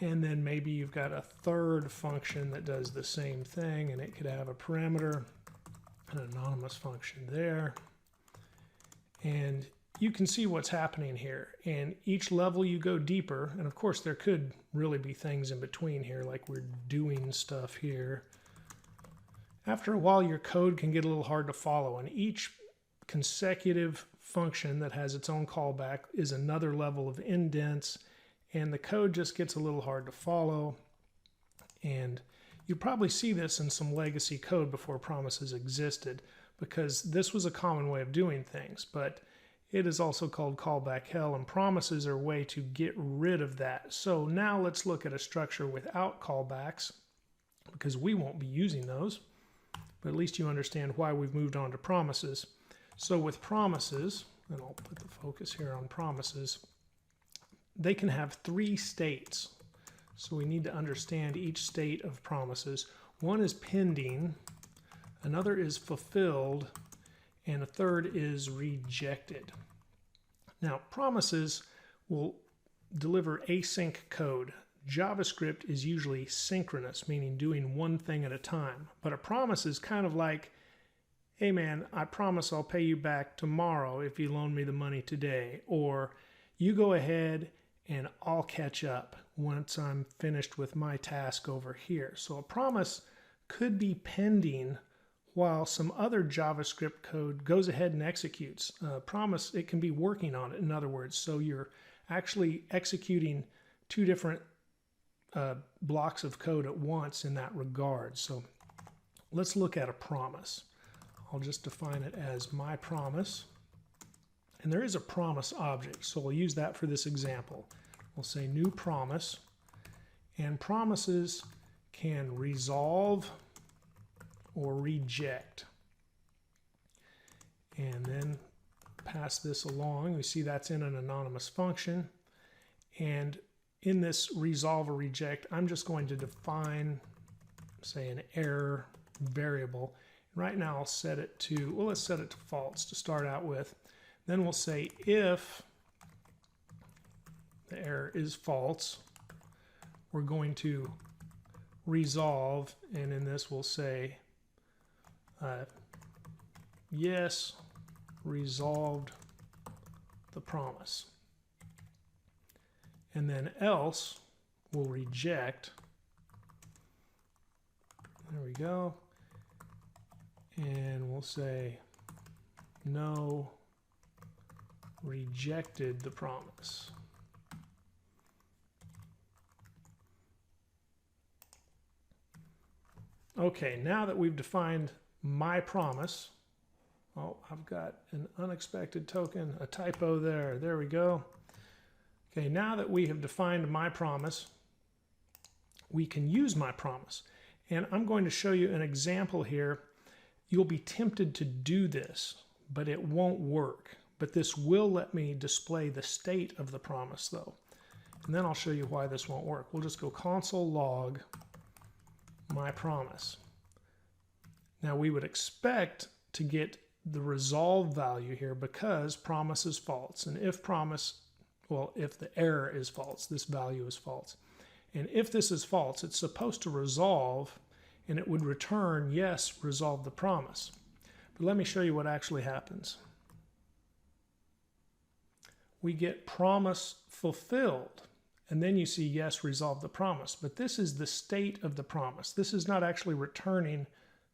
And then maybe you've got a third function that does the same thing, and it could have a parameter, an anonymous function there. And you can see what's happening here. And each level you go deeper, and of course there could really be things in between here, like we're doing stuff here. After a while, your code can get a little hard to follow, and each consecutive function that has its own callback is another level of indents, and the code just gets a little hard to follow. And you probably see this in some legacy code before promises existed, because this was a common way of doing things, but it is also called callback hell, and promises are a way to get rid of that. So now let's look at a structure without callbacks, because we won't be using those, but at least you understand why we've moved on to promises. So with promises, and I'll put the focus here on promises, they can have 3 states. So we need to understand each state of promises. One is pending, another is fulfilled, and a third is rejected. Now, promises will deliver async code. JavaScript is usually synchronous, meaning doing one thing at a time. But a promise is kind of like, hey man, I promise I'll pay you back tomorrow if you loan me the money today. Or you go ahead and I'll catch up once I'm finished with my task over here. So a promise could be pending while some other JavaScript code goes ahead and executes. Promise, it can be working on it, in other words. So you're actually executing 2 different blocks of code at once in that regard. So let's look at a promise. I'll just define it as my promise. And there is a promise object, so we'll use that for this example. We'll say new promise, and promises can resolve or reject. And then pass this along. We see that's in an anonymous function. And in this resolve or reject, I'm just going to define, say, an error variable. Right now I'll set it to, well, let's set it to false to start out with. Then we'll say if the error is false, we're going to resolve, and in this we'll say yes, resolved the promise. And then else we'll reject. There we go. And we'll say no, rejected the promise. Okay, now that we've defined my promise, oh, I've got an unexpected token, a typo there. There we go. Okay, now that we have defined my promise, we can use my promise. And I'm going to show you an example here. You'll be tempted to do this, but it won't work. But this will let me display the state of the promise though. And then I'll show you why this won't work. We'll just go console log my promise. Now we would expect to get the resolve value here because promise is false. And if promise, well, if the error is false, this value is false. And if this is false, it's supposed to resolve, and it would return, yes, resolve the promise. But let me show you what actually happens. We get promise fulfilled, and then you see, yes, resolve the promise. But this is the state of the promise. This is not actually returning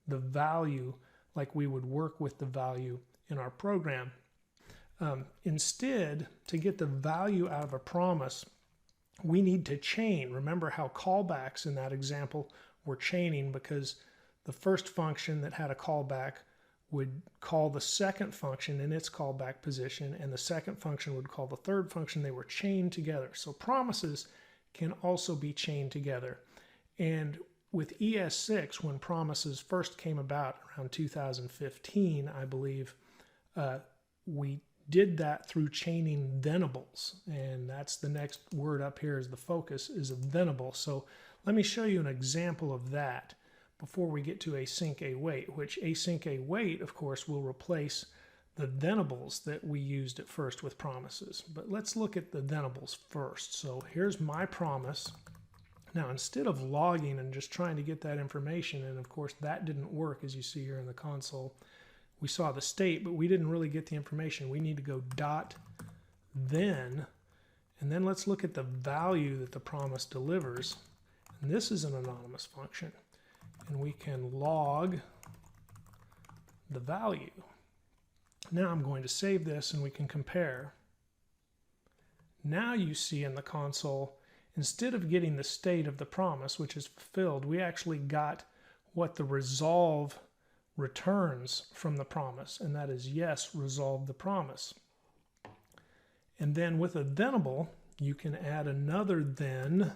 the value like we would work with the value in our program. Instead, to get the value out of a promise, we need to chain. Remember how callbacks in that example were chaining, because the first function that had a callback would call the second function in its callback position, and the second function would call the third function. They were chained together. So promises can also be chained together. And with ES6, when promises first came about around 2015, I believe, we did that through chaining thenables, and that's the next word up here is the focus is a thenable. So let me show you an example of that before we get to async await, which async await, of course, will replace the thenables that we used at first with promises. But let's look at the thenables first. So here's my promise. Now, instead of logging and just trying to get that information, and of course that didn't work as you see here in the console, we saw the state, but we didn't really get the information. We need to go dot then, and then let's look at the value that the promise delivers. And this is an anonymous function, and we can log the value. Now I'm going to save this and we can compare. Now you see in the console, instead of getting the state of the promise, which is fulfilled, we actually got what the resolve returns from the promise, and that is yes, resolve the promise. And then with a thenable, you can add another then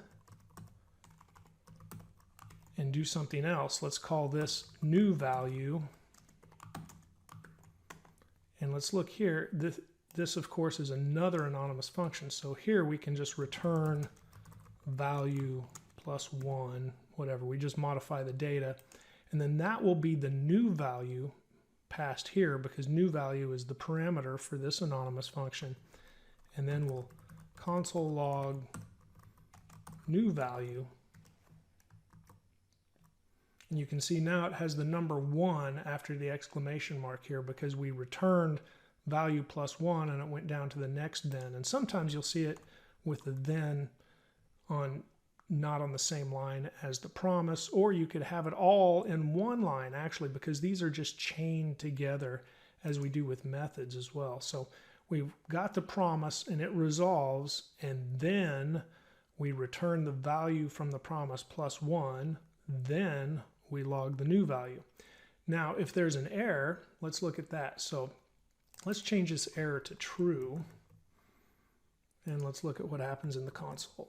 and do something else. Let's call this new value. And let's look here. This of course is another anonymous function. So here we can just return value plus 1, whatever. We just modify the data. And then that will be the new value passed here, because new value is the parameter for this anonymous function. And then we'll console log new value. And you can see now it has the number 1 after the exclamation mark here, because we returned value plus 1 and it went down to the next then. And sometimes you'll see it with the then on not on the same line as the promise, or you could have it all in one line actually, because these are just chained together as we do with methods as well. So we've got the promise and it resolves, and then we return the value from the promise plus 1, then we log the new value. Now if there's an error, let's look at that. So let's change this error to true, and let's look at what happens in the console.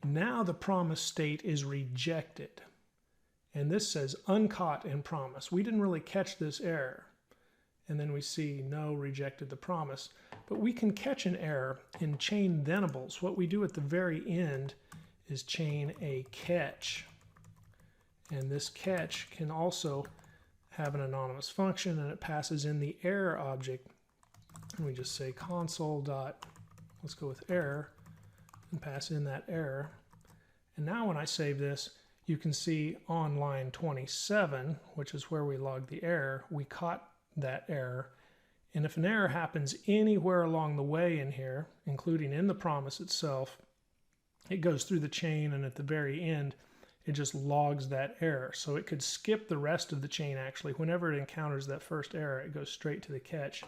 Now the promise state is rejected, and this says uncaught in promise. We didn't really catch this error, and then we see no, rejected the promise. But we can catch an error in chain thenables. What we do at the very end is chain a catch, and this catch can also have an anonymous function, and it passes in the error object, and we just say console dot, let's go with error, and pass in that error. And now when I save this, you can see on line 27, which is where we logged the error, we caught that error. And if an error happens anywhere along the way in here, including in the promise itself, it goes through the chain, and at the very end it just logs that error. So it could skip the rest of the chain actually. Whenever it encounters that first error, it goes straight to the catch,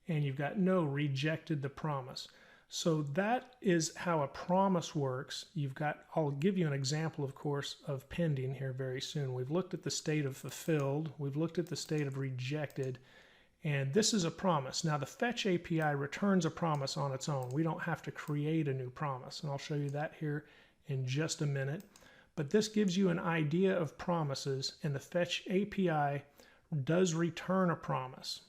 and you've got no, rejected the promise. So that is how a promise works. You've got, I'll give you an example, of course, of pending here very soon. We've looked at the state of fulfilled, we've looked at the state of rejected, and this is a promise. Now the fetch API returns a promise on its own. We don't have to create a new promise, and I'll show you that here in just a minute. But this gives you an idea of promises, and the fetch API does return a promise.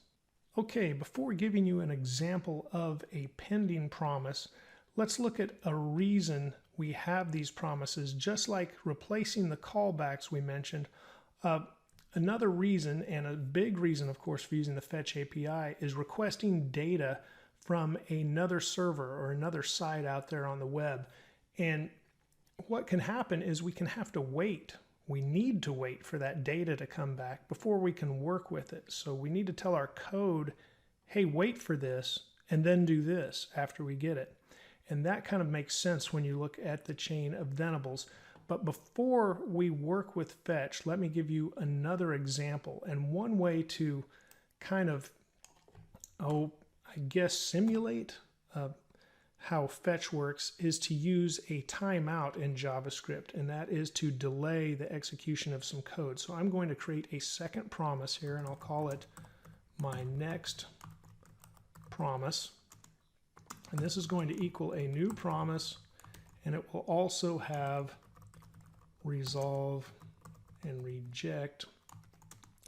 Okay, before giving you an example of a pending promise, let's look at a reason we have these promises, just like replacing the callbacks we mentioned. Another reason, and a big reason, of course, for using the fetch API, is requesting data from another server or another site out there on the web. And what can happen is we can have to wait. We need to wait for that data to come back before we can work with it. So we need to tell our code, hey, wait for this and then do this after we get it. And that kind of makes sense when you look at the chain of thenables. But before we work with fetch, let me give you another example. And one way to kind of, I guess, simulate how fetch works is to use a timeout in JavaScript, and that is to delay the execution of some code. So I'm going to create a second promise here, and I'll call it my next promise. And this is going to equal a new promise, and it will also have resolve and reject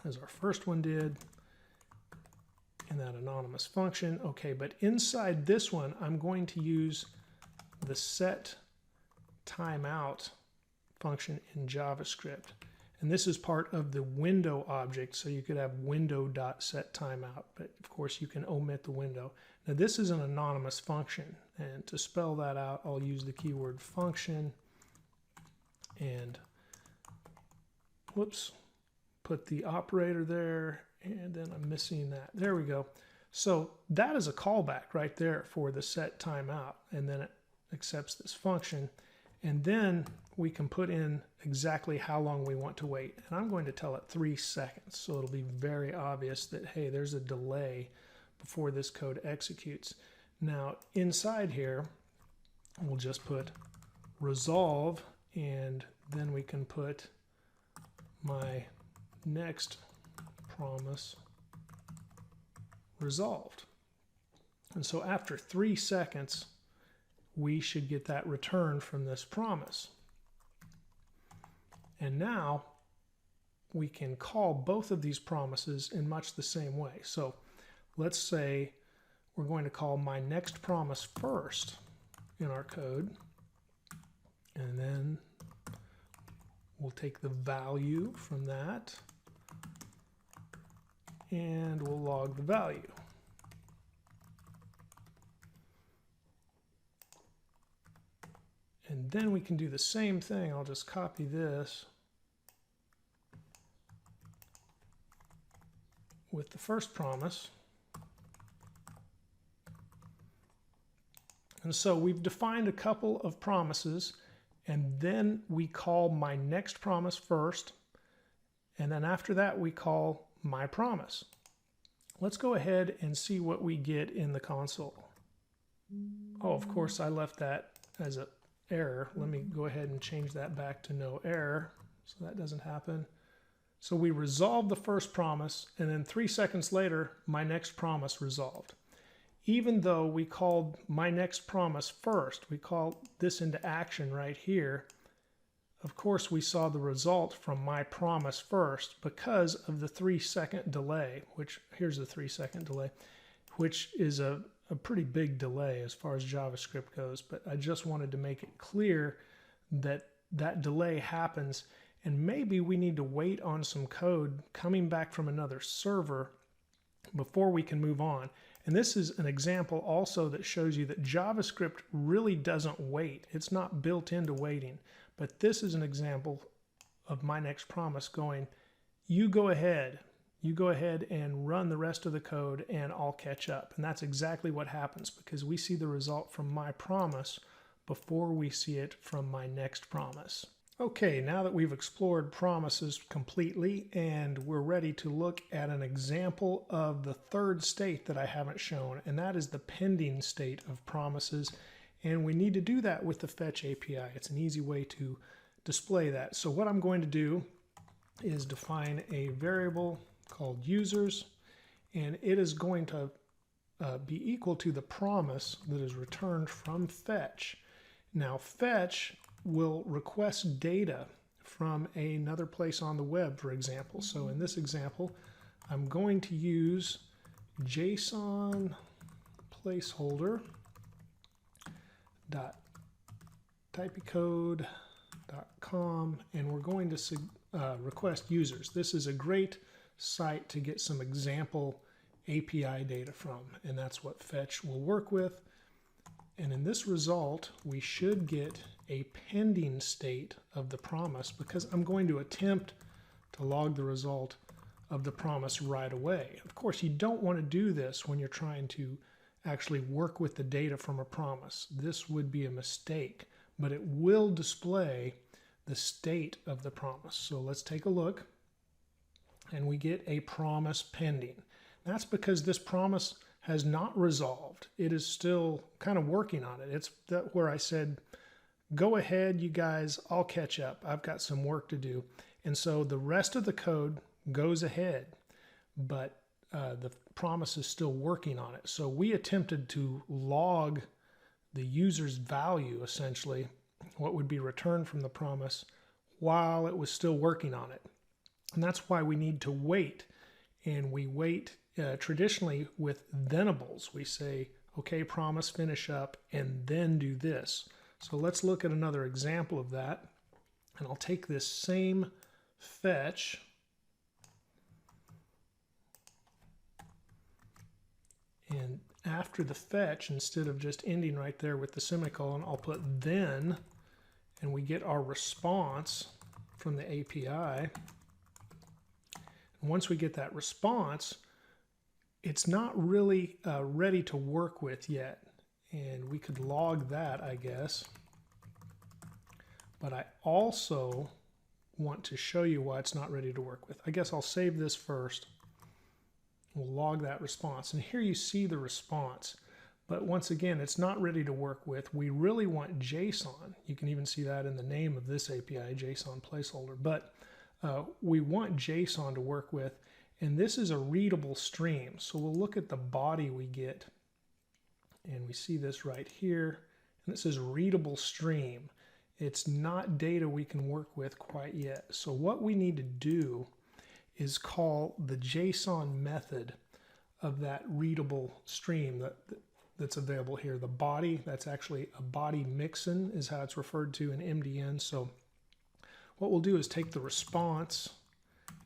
as our first one did in that anonymous function. Okay, but inside this one, I'm going to use the set timeout function in JavaScript. And this is part of the window object, so you could have window.setTimeout, but of course you can omit the window. Now this is an anonymous function, and to spell that out, I'll use the keyword function, and whoops, put the operator there, and then I'm missing that. There we go. So that is a callback right there for the set timeout, and then it accepts this function, and then we can put in exactly how long we want to wait. And I'm going to tell it 3 seconds, so it'll be very obvious that, hey, there's a delay before this code executes. Now inside here, we'll just put resolve, and then we can put my next promise resolved. And so after 3 seconds, we should get that return from this promise. And now we can call both of these promises in much the same way. So let's say we're going to call my next promise first in our code, and then we'll take the value from that and we'll log the value. And then we can do the same thing. I'll just copy this with the first promise. And so we've defined a couple of promises, and then we call my next promise first, and then after that we call my promise. Let's go ahead and see what we get in the console. Oh, of course I left that as an error. Let me go ahead and change that back to no error so that doesn't happen. So we resolved the first promise, and then 3 seconds later my next promise resolved. Even though we called my next promise first, we called this into action right here, of course we saw the result from my promise first because of the 3-second delay, which here's the 3-second delay, which is a pretty big delay as far as JavaScript goes. But I just wanted to make it clear that that delay happens, and maybe we need to wait on some code coming back from another server before we can move on. And this is an example also that shows you that JavaScript really doesn't wait. It's not built into waiting. But this is an example of my next promise going, you go ahead and run the rest of the code and I'll catch up. And that's exactly what happens because we see the result from my promise before we see it from my next promise. Okay, now that we've explored promises completely and we're ready to look at an example of the third state that I haven't shown, and that is the pending state of promises. And we need to do that with the fetch API. It's an easy way to display that. So what I'm going to do is define a variable called users, and it is going to be equal to the promise that is returned from fetch. Now fetch will request data from another place on the web, for example. So in this example, I'm going to use JSON placeholder typicode.com, and we're going to request users. This is a great site to get some example API data from, and that's what fetch will work with. And in this result, we should get a pending state of the promise because I'm going to attempt to log the result of the promise right away. Of course, you don't want to do this when you're trying to actually work with the data from a promise. This would be a mistake, but it will display the state of the promise. So let's take a look, and we get a promise pending. That's because this promise has not resolved. It is still kind of working on it. It's where I said, go ahead, you guys, I'll catch up. I've got some work to do. And so the rest of the code goes ahead, but the promise is still working on it. So we attempted to log the user's value, essentially, what would be returned from the promise, while it was still working on it. And that's why we need to wait. And we wait traditionally with thenables. We say, okay, promise, finish up, and then do this. So let's look at another example of that. And I'll take this same fetch and after the fetch, instead of just ending right there with the semicolon, I'll put then, and we get our response from the API. once we get that response, it's not really ready to work with yet. And we could log that, I guess. But I also want to show you why it's not ready to work with. I guess I'll save this first. We'll log that response. And here you see the response. But once again, it's not ready to work with. We really want JSON. You can even see that in the name of this API, JSON placeholder. But we want JSON to work with. And this is a readable stream. So we'll look at the body we get. And we see this right here. And it says readable stream. It's not data we can work with quite yet. So what we need to do is call the JSON method of that readable stream that's available here. The body, that's actually a body mixin is how it's referred to in MDN. So what we'll do is take the response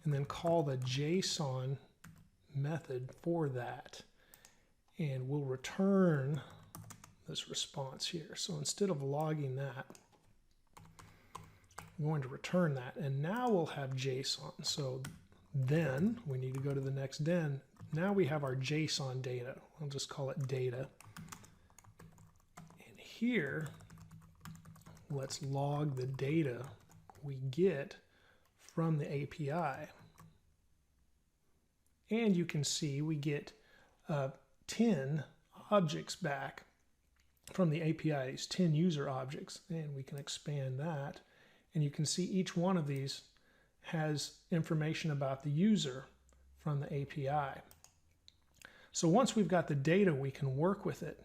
and then call the JSON method for that. And we'll return this response here. So instead of logging that, I'm going to return that. And now we'll have JSON. So then we need to go to the next den. Now we have our JSON data. I'll just call it data. And here, let's log the data we get from the API. And you can see we get 10 objects back from the API, these 10 user objects. And we can expand that. And you can see each one of these has information about the user from the API. So once we've got the data, we can work with it.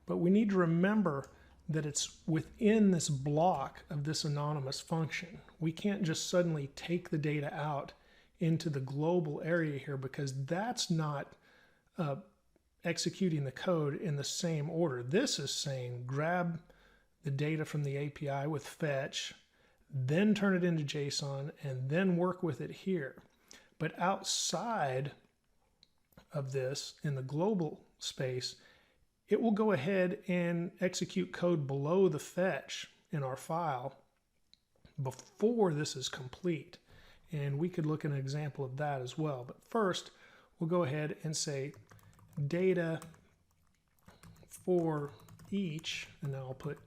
But we need to remember that it's within this block of this anonymous function. We can't just suddenly take the data out into the global area here, because that's not executing the code in the same order. This is saying grab the data from the API with fetch, then turn it into JSON, and then work with it here. But outside of this, in the global space, it will go ahead and execute code below the fetch in our file before this is complete. And we could look at an example of that as well. But first, we'll go ahead and say data for each, and now I'll put,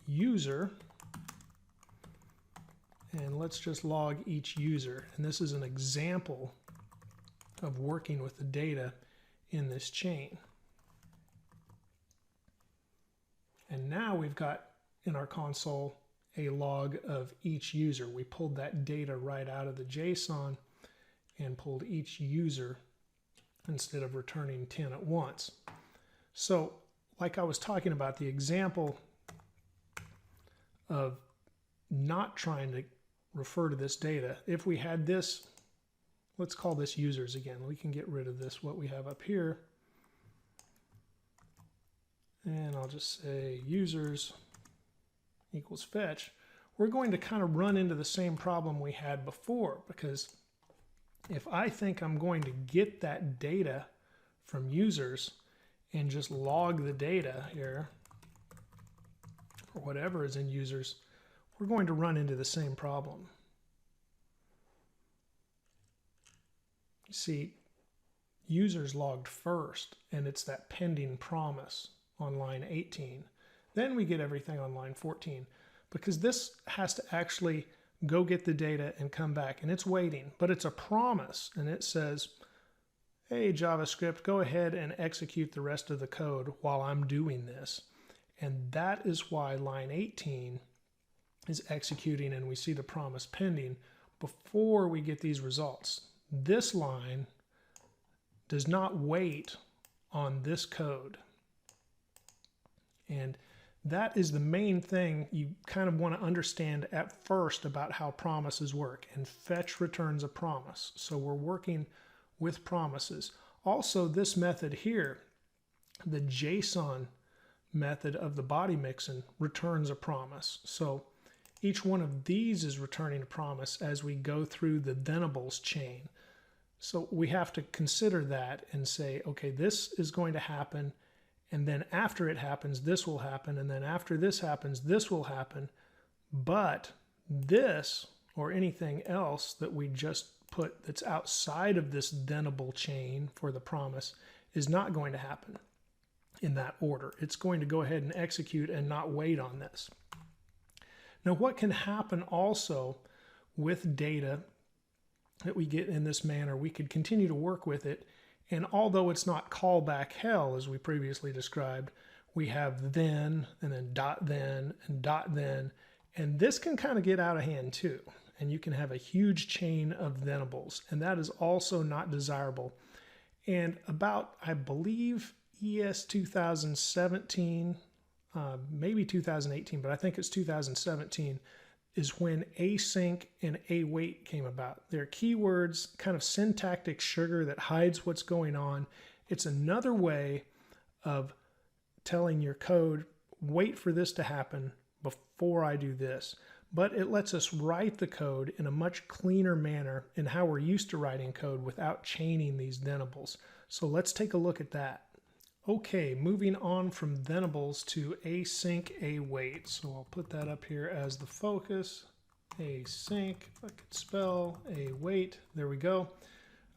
user, and let's just log each user. And this is an example of working with the data in this chain. And now we've got in our console a log of each user. We pulled that data right out of the JSON and pulled each user instead of returning 10 at once. So like I was talking about, the example of not trying to refer to this data, if we had this, let's call this users again. We can get rid of this, what we have up here. And I'll just say users equals fetch. We're going to kind of run into the same problem we had before, because if I think I'm going to get that data from users and just log the data here, or whatever is in users, we're going to run into the same problem. You see, users logged first, and it's that pending promise on line 18. Then we get everything on line 14, because this has to actually go get the data and come back, and it's waiting, but it's a promise, and it says, hey, JavaScript, go ahead and execute the rest of the code while I'm doing this. And that is why line 18 is executing, and we see the promise pending before we get these results. This line does not wait on this code. And that is the main thing you kind of want to understand at first about how promises work. And fetch returns a promise. So we're working with promises. Also, this method here, the JSON method of the body mixin, returns a promise. So each one of these is returning a promise as we go through the thenables chain. So we have to consider that and say, okay, this is going to happen, and then after it happens, this will happen, and then after this happens, this will happen. But this, or anything else that we just output that's outside of this thenable chain for the promise is not going to happen in that order. It's going to go ahead and execute and not wait on this. Now, what can happen also with data that we get in this manner, we could continue to work with it, and although it's not callback hell as we previously described, we have then and then dot then and dot then, and this can kind of get out of hand too, and you can have a huge chain of thenables, and that is also not desirable. And about, I believe, ES 2017, maybe 2018, but I think it's 2017, is when async and await came about. They're keywords, kind of syntactic sugar that hides what's going on. It's another way of telling your code, wait for this to happen before I do this. But it lets us write the code in a much cleaner manner in how we're used to writing code without chaining these thenables. So let's take a look at that. Okay, moving on from thenables to async await. So I'll put that up here as the focus. Async, if I could spell, await, there we go.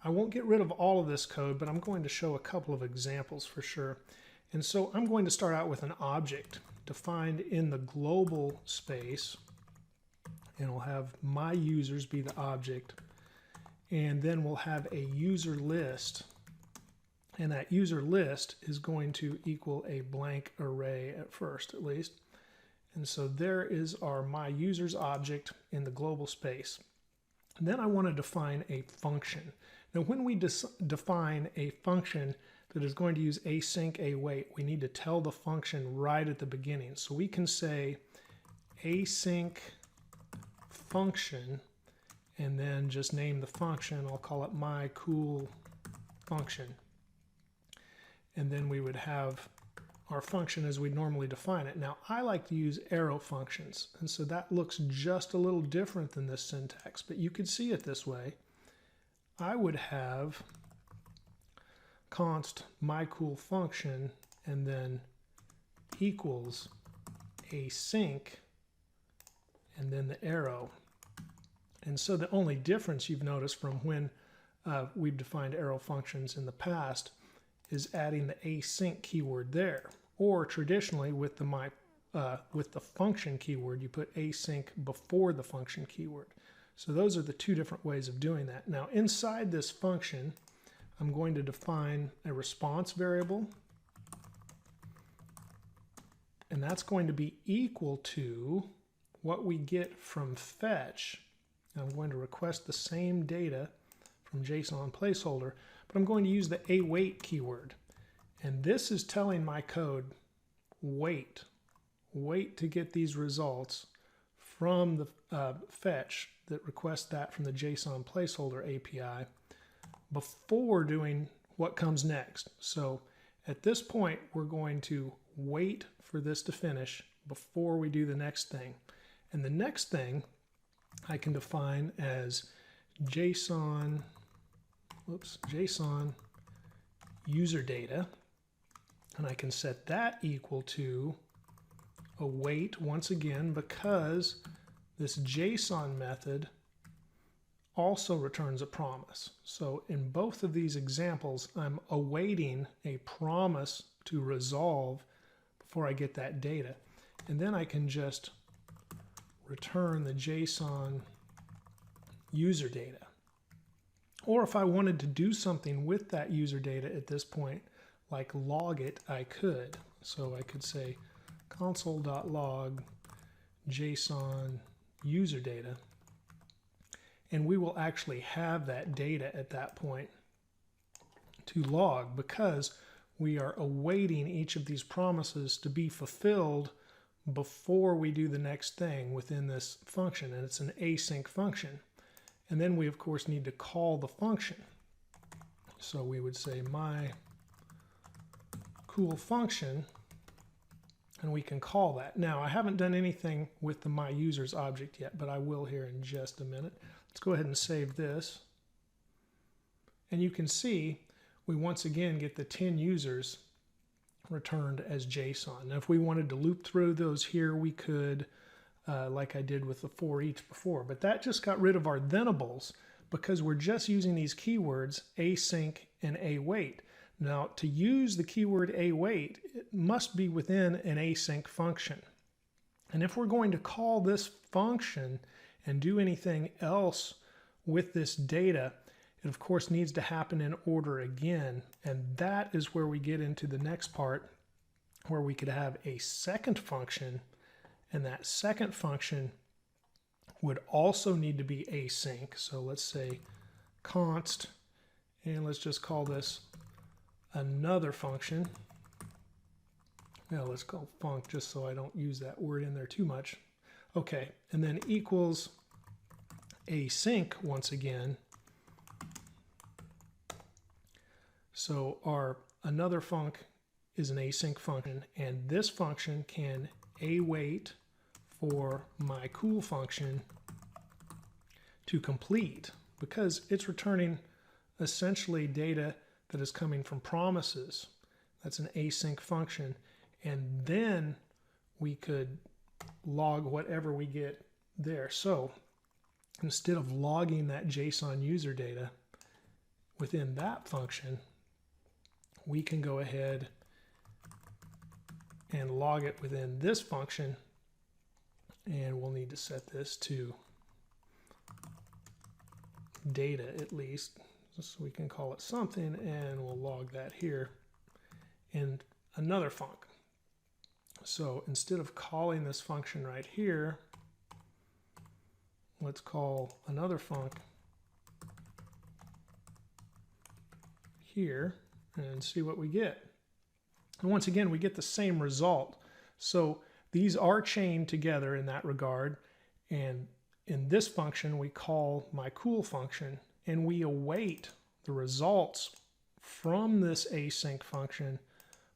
I won't get rid of all of this code, but I'm going to show a couple of examples for sure. And so I'm going to start out with an object defined in the global space, and we'll have my users be the object, and then we'll have a user list. And that user list is going to equal a blank array at first, at least. And so there is our my users object in the global space. And then I want to define a function. Now, when we define a function that is going to use async await, we need to tell the function right at the beginning. So we can say async function and then just name the function. I'll call it my cool function. And then we would have our function as we normally define it. Now, I like to use arrow functions, and so that looks just a little different than this syntax, but you could see it this way. I would have const my cool function and then equals async and then the arrow. And so the only difference you've noticed from when we've defined arrow functions in the past is adding the async keyword there, or traditionally with the function keyword you put async before the function keyword. So those are the two different ways of doing that. Now inside this function I'm going to define a response variable, and that's going to be equal to what we get from fetch. I'm going to request the same data from JSON placeholder, but I'm going to use the await keyword. And this is telling my code, wait to get these results from the fetch that requests that from the JSON placeholder API before doing what comes next. So at this point, we're going to wait for this to finish before we do the next thing. And the next thing I can define as JSON user data, and I can set that equal to await once again, because this JSON method also returns a promise. So in both of these examples, I'm awaiting a promise to resolve before I get that data. And then I can just return the JSON user data. Or if I wanted to do something with that user data at this point, like log it, I could. So I could say console.log JSON user data, and we will actually have that data at that point to log, because we are awaiting each of these promises to be fulfilled before we do the next thing within this function, and it's an async function. And then we of course need to call the function. So we would say my cool function, and we can call that. Now I haven't done anything with the my users object yet, but I will here in just a minute. Let's go ahead and save this. And you can see we once again get the 10 users returned as JSON. Now if we wanted to loop through those here, we could, like I did with the for each before, but that just got rid of our thenables. because we're just using these keywords async and await. Now, to use the keyword await, it must be within an async function. And if we're going to call this function and do anything else with this data, it of course needs to happen in order again. And that is where we get into the next part, where we could have a second function, and that second function would also need to be async. So let's say const, and let's just call this another function. Now let's call func just so I don't use that word in there too much. Okay, and then equals async once again. So our another func is an async function, and this function can await for my cool function to complete, because it's returning essentially data that is coming from promises. That's an async function. And then we could log whatever we get there. So instead of logging that JSON user data within that function, we can go ahead and log it within this function. And we'll need to set this to data at least, so we can call it something, and we'll log that here in another func. So instead of calling this function right here, let's call another func here and see what we get. And once again, we get the same result. So these are chained together in that regard. And in this function, we call my cool function, and we await the results from this async function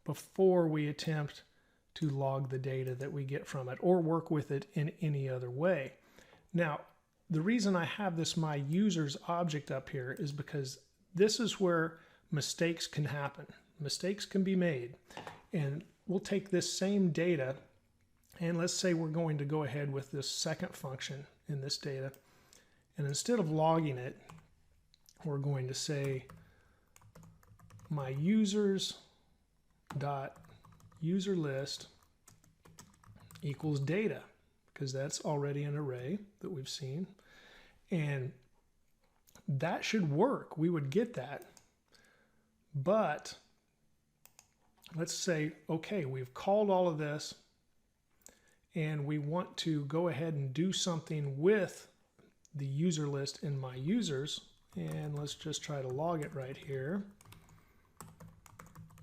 before we attempt to log the data that we get from it or work with it in any other way. Now, the reason I have this my users object up here is because this is where mistakes can happen. Mistakes can be made. And we'll take this same data, and let's say we're going to go ahead with this second function in this data. And instead of logging it, we're going to say my users dot user list equals data, because that's already an array that we've seen. And that should work. We would get that. But let's say, okay, we've called all of this, and we want to go ahead and do something with the user list in my users. And let's just try to log it right here.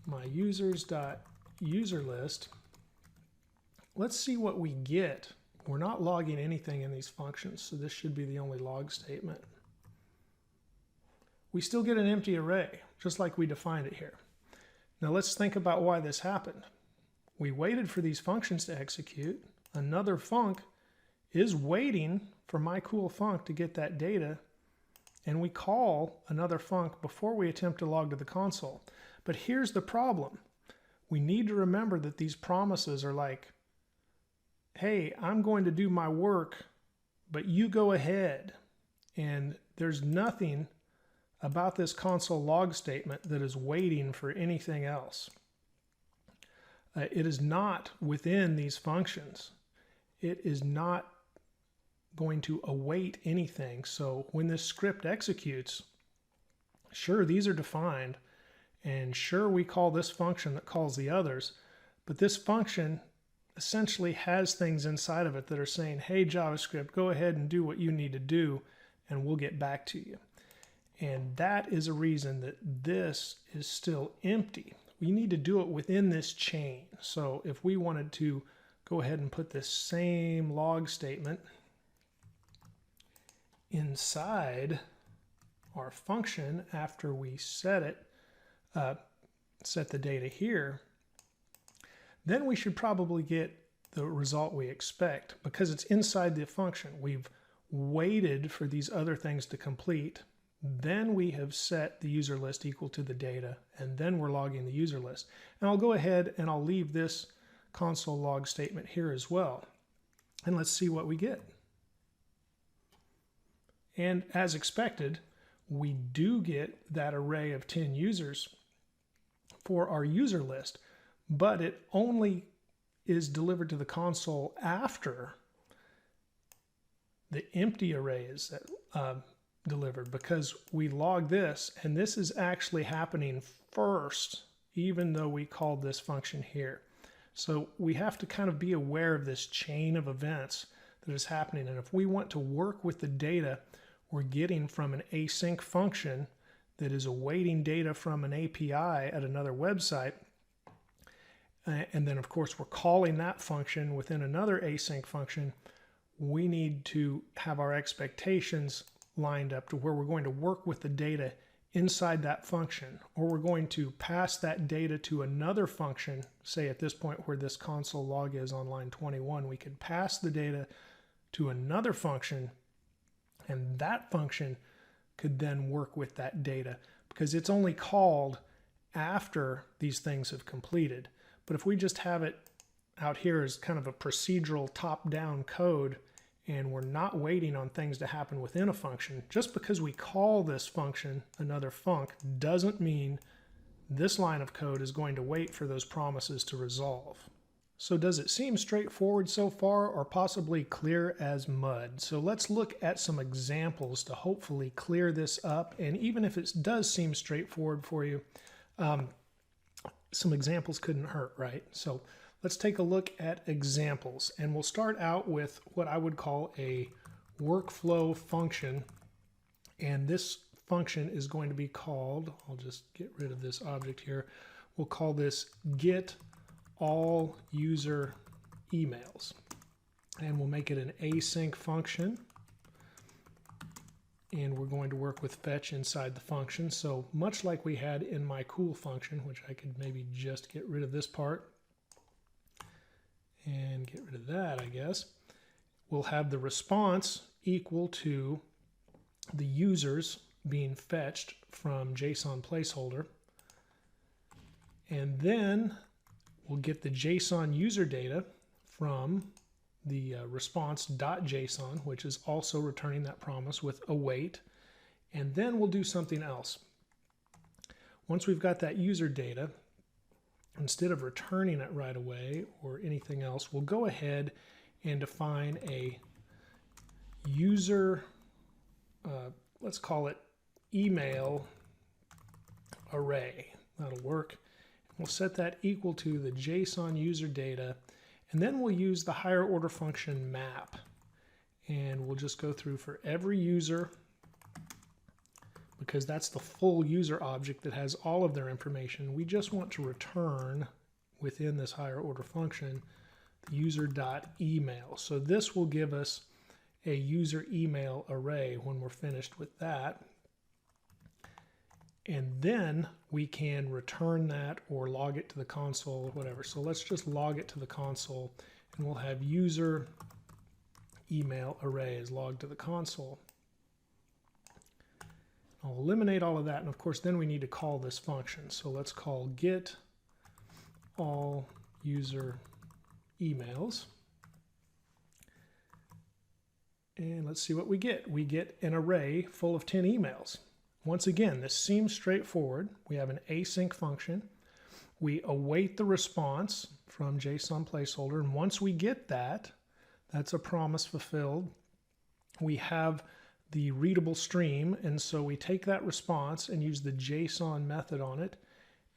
My users dot user list. Let's see what we get. We're not logging anything in these functions, so this should be the only log statement. We still get an empty array, just like we defined it here. Now let's think about why this happened. We waited for these functions to execute. Another func is waiting for my cool func to get that data, and we call another func before we attempt to log to the console. But here's the problem. We need to remember that these promises are like, hey, I'm going to do my work, but you go ahead. And there's nothing about this console log statement that is waiting for anything else. It is not within these functions. It is not going to await anything. So when this script executes, sure, these are defined, and sure, we call this function that calls the others, but this function essentially has things inside of it that are saying, hey, JavaScript, go ahead and do what you need to do, and we'll get back to you. And that is a reason that this is still empty. We need to do it within this chain. So if we wanted to go ahead and put this same log statement inside our function after we set it, set the data here, then we should probably get the result we expect because it's inside the function. We've waited for these other things to complete. Then we have set the user list equal to the data, and then we're logging the user list. And I'll go ahead and I'll leave this console log statement here as well. And let's see what we get. And as expected, we do get that array of 10 users for our user list, but it only is delivered to the console after the empty array is delivered, because we log this, and this is actually happening first, even though we called this function here. So we have to kind of be aware of this chain of events that is happening. And if we want to work with the data we're getting from an async function that is awaiting data from an API at another website, and then of course we're calling that function within another async function, we need to have our expectations lined up to where we're going to work with the data inside that function, or we're going to pass that data to another function. Say at this point where this console log is on line 21, we could pass the data to another function, and that function could then work with that data because it's only called after these things have completed. But if we just have it out here as kind of a procedural top-down code, and we're not waiting on things to happen within a function, just because we call this function another func doesn't mean this line of code is going to wait for those promises to resolve. So does it seem straightforward so far, or possibly clear as mud? So let's look at some examples to hopefully clear this up. And even if it does seem straightforward for you, some examples couldn't hurt, right? So let's take a look at examples, and we'll start out with what I would call a workflow function. And this function is going to be called, I'll just get rid of this object here, we'll call this get all user emails. And we'll make it an async function. And we're going to work with fetch inside the function. So much like we had in my cool function, which I could maybe just get rid of this part and get rid of that, I guess. We'll have the response equal to the users being fetched from JSON placeholder. And then we'll get the JSON user data from the response.json, which is also returning that promise with await. And then we'll do something else. Once we've got that user data, instead of returning it right away or anything else, we'll go ahead and define a user, let's call it email array. That'll work. We'll set that equal to the JSON user data, and then we'll use the higher order function map. And we'll just go through for every user, because that's the full user object that has all of their information. We just want to return within this higher order function the user.email. So this will give us a user email array when we're finished with that. And then we can return that or log it to the console or whatever. So let's just log it to the console, and we'll have user email array is logged to the console. I'll eliminate all of that, and of course then we need to call this function. So let's call get all user emails. And let's see what we get. We get an array full of 10 emails. Once again, this seems straightforward. We have an async function. We await the response from JSON placeholder, and once we get that, that's a promise fulfilled. We have the readable stream, and so we take that response and use the JSON method on it,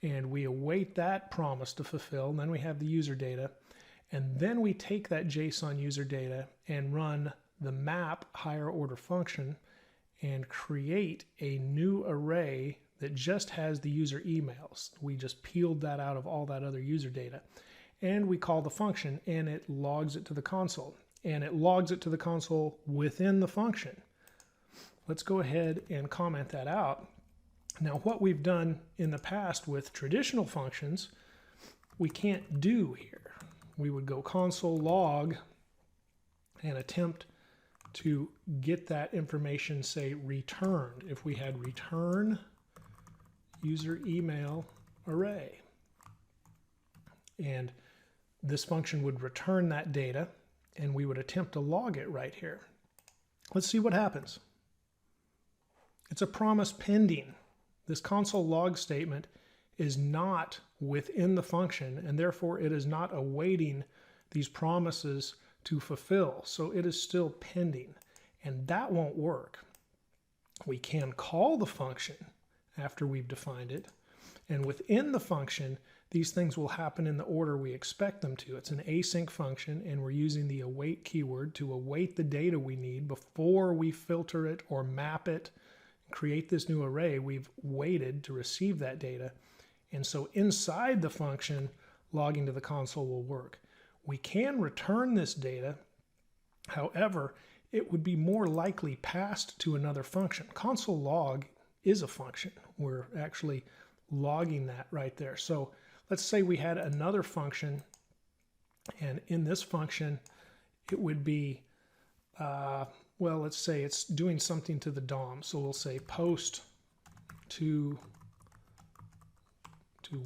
and we await that promise to fulfill, and then we have the user data, and then we take that JSON user data and run the map higher order function and create a new array that just has the user emails. We just peeled that out of all that other user data. And we call the function, and it logs it to the console. And it logs it to the console within the function. Let's go ahead and comment that out. Now, what we've done in the past with traditional functions, we can't do here. We would go console log and attempt to get that information, say, returned. If we had return user email array. And this function would return that data, and we would attempt to log it right here. Let's see what happens. It's a promise pending. This console log statement is not within the function, and therefore it is not awaiting these promises to fulfill. So it is still pending, and that won't work. We can call the function after we've defined it, and within the function, these things will happen in the order we expect them to. It's an async function, and we're using the await keyword to await the data we need before we filter it or map it, create this new array. We've waited to receive that data. And so inside the function, logging to the console will work. We can return this data. However, it would be more likely passed to another function. Console log is a function. We're actually logging that right there. So let's say we had another function, and in this function, it would be, well, let's say it's doing something to the DOM. So we'll say post to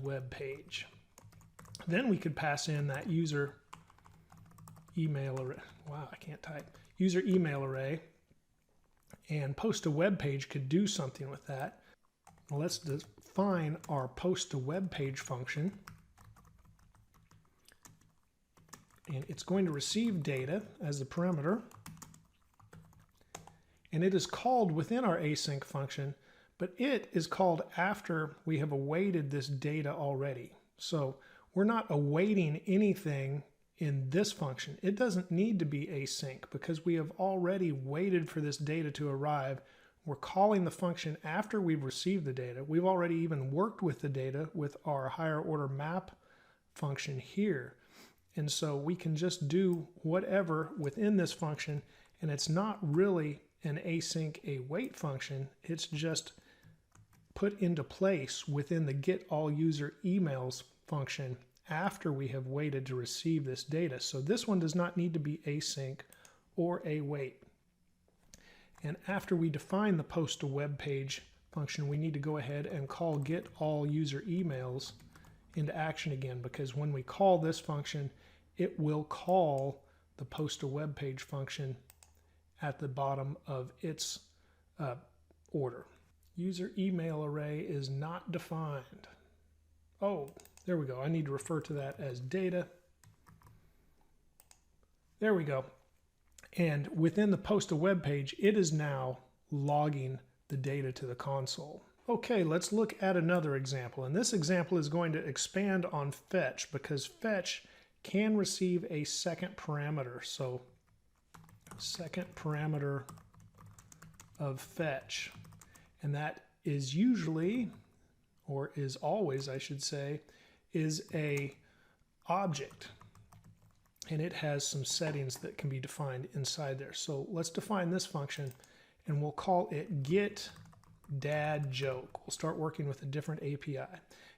web page. Then we could pass in that user email array. Wow, I can't type. User email array, and post to web page could do something with that. Well, let's define our post to web page function, and it's going to receive data as the parameter, and it is called within our async function, but it is called after we have awaited this data already. So we're not awaiting anything in this function. It doesn't need to be async because we have already waited for this data to arrive. We're calling the function after we've received the data. We've already even worked with the data with our higher order map function here. And so we can just do whatever within this function, and it's not really an async await function. It's just put into place within the get all user emails function after we have waited to receive this data. So this one does not need to be async or await. And after we define the post to web page function, we need to go ahead and call get all user emails into action again, because when we call this function, it will call the post to web page function at the bottom of its order. User email array is not defined. Oh, there we go. I need to refer to that as data. There we go. And within the post to web page, it is now logging the data to the console. Okay, let's look at another example. And this example is going to expand on fetch, because fetch can receive a second parameter. So second parameter of fetch. And that is usually, or is always, I should say, is a object. And it has some settings that can be defined inside there. So let's define this function, and we'll call it get dad joke. We'll start working with a different API.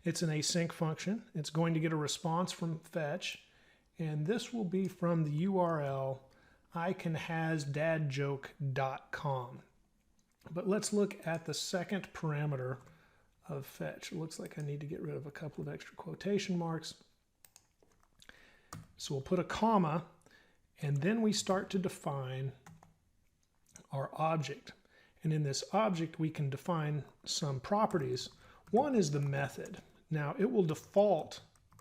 It's an async function. It's going to get a response from fetch, and this will be from the URL icanhasdadjoke.com. But let's look at the second parameter of fetch. It looks like I need to get rid of a couple of extra quotation marks. So we'll put a comma, and then we start to define our object. And in this object, we can define some properties. One is the method. Now, it will default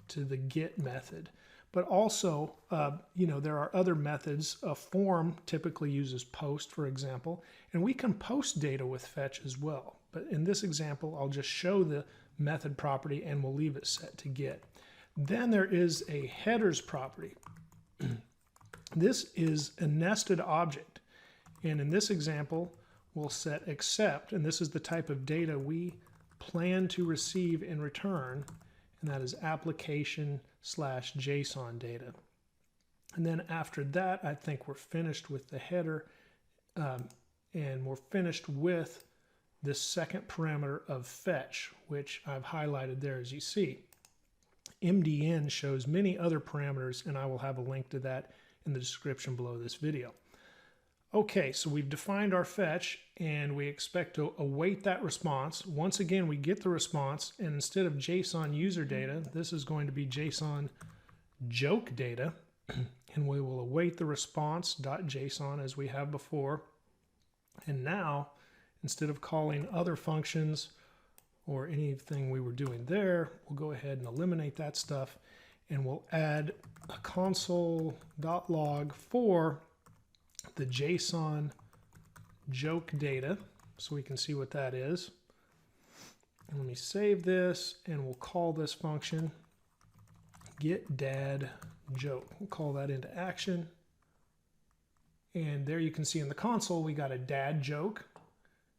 to the get method, but also, there are other methods. A form typically uses post, for example, and we can post data with fetch as well. But in this example, I'll just show the method property, and we'll leave it set to get. Then there is a headers property. This is a nested object, and in this example, we'll set accept, and this is the type of data we plan to receive in return, and that is application/JSON data. And then after that, I think we're finished with the header, and we're finished with this second parameter of fetch, which I've highlighted there as you see. MDN shows many other parameters, and I will have a link to that in the description below this video. Okay, so we've defined our fetch, and we expect to await that response. Once again, we get the response, and instead of JSON user data, this is going to be JSON joke data, and we will await the response.json as we have before. And now, instead of calling other functions or anything we were doing there, we'll go ahead and eliminate that stuff, and we'll add a console.log for the JSON joke data so we can see what that is. And let me save this, and we'll call this function get dad joke. We'll call that into action. And there you can see in the console we got a dad joke.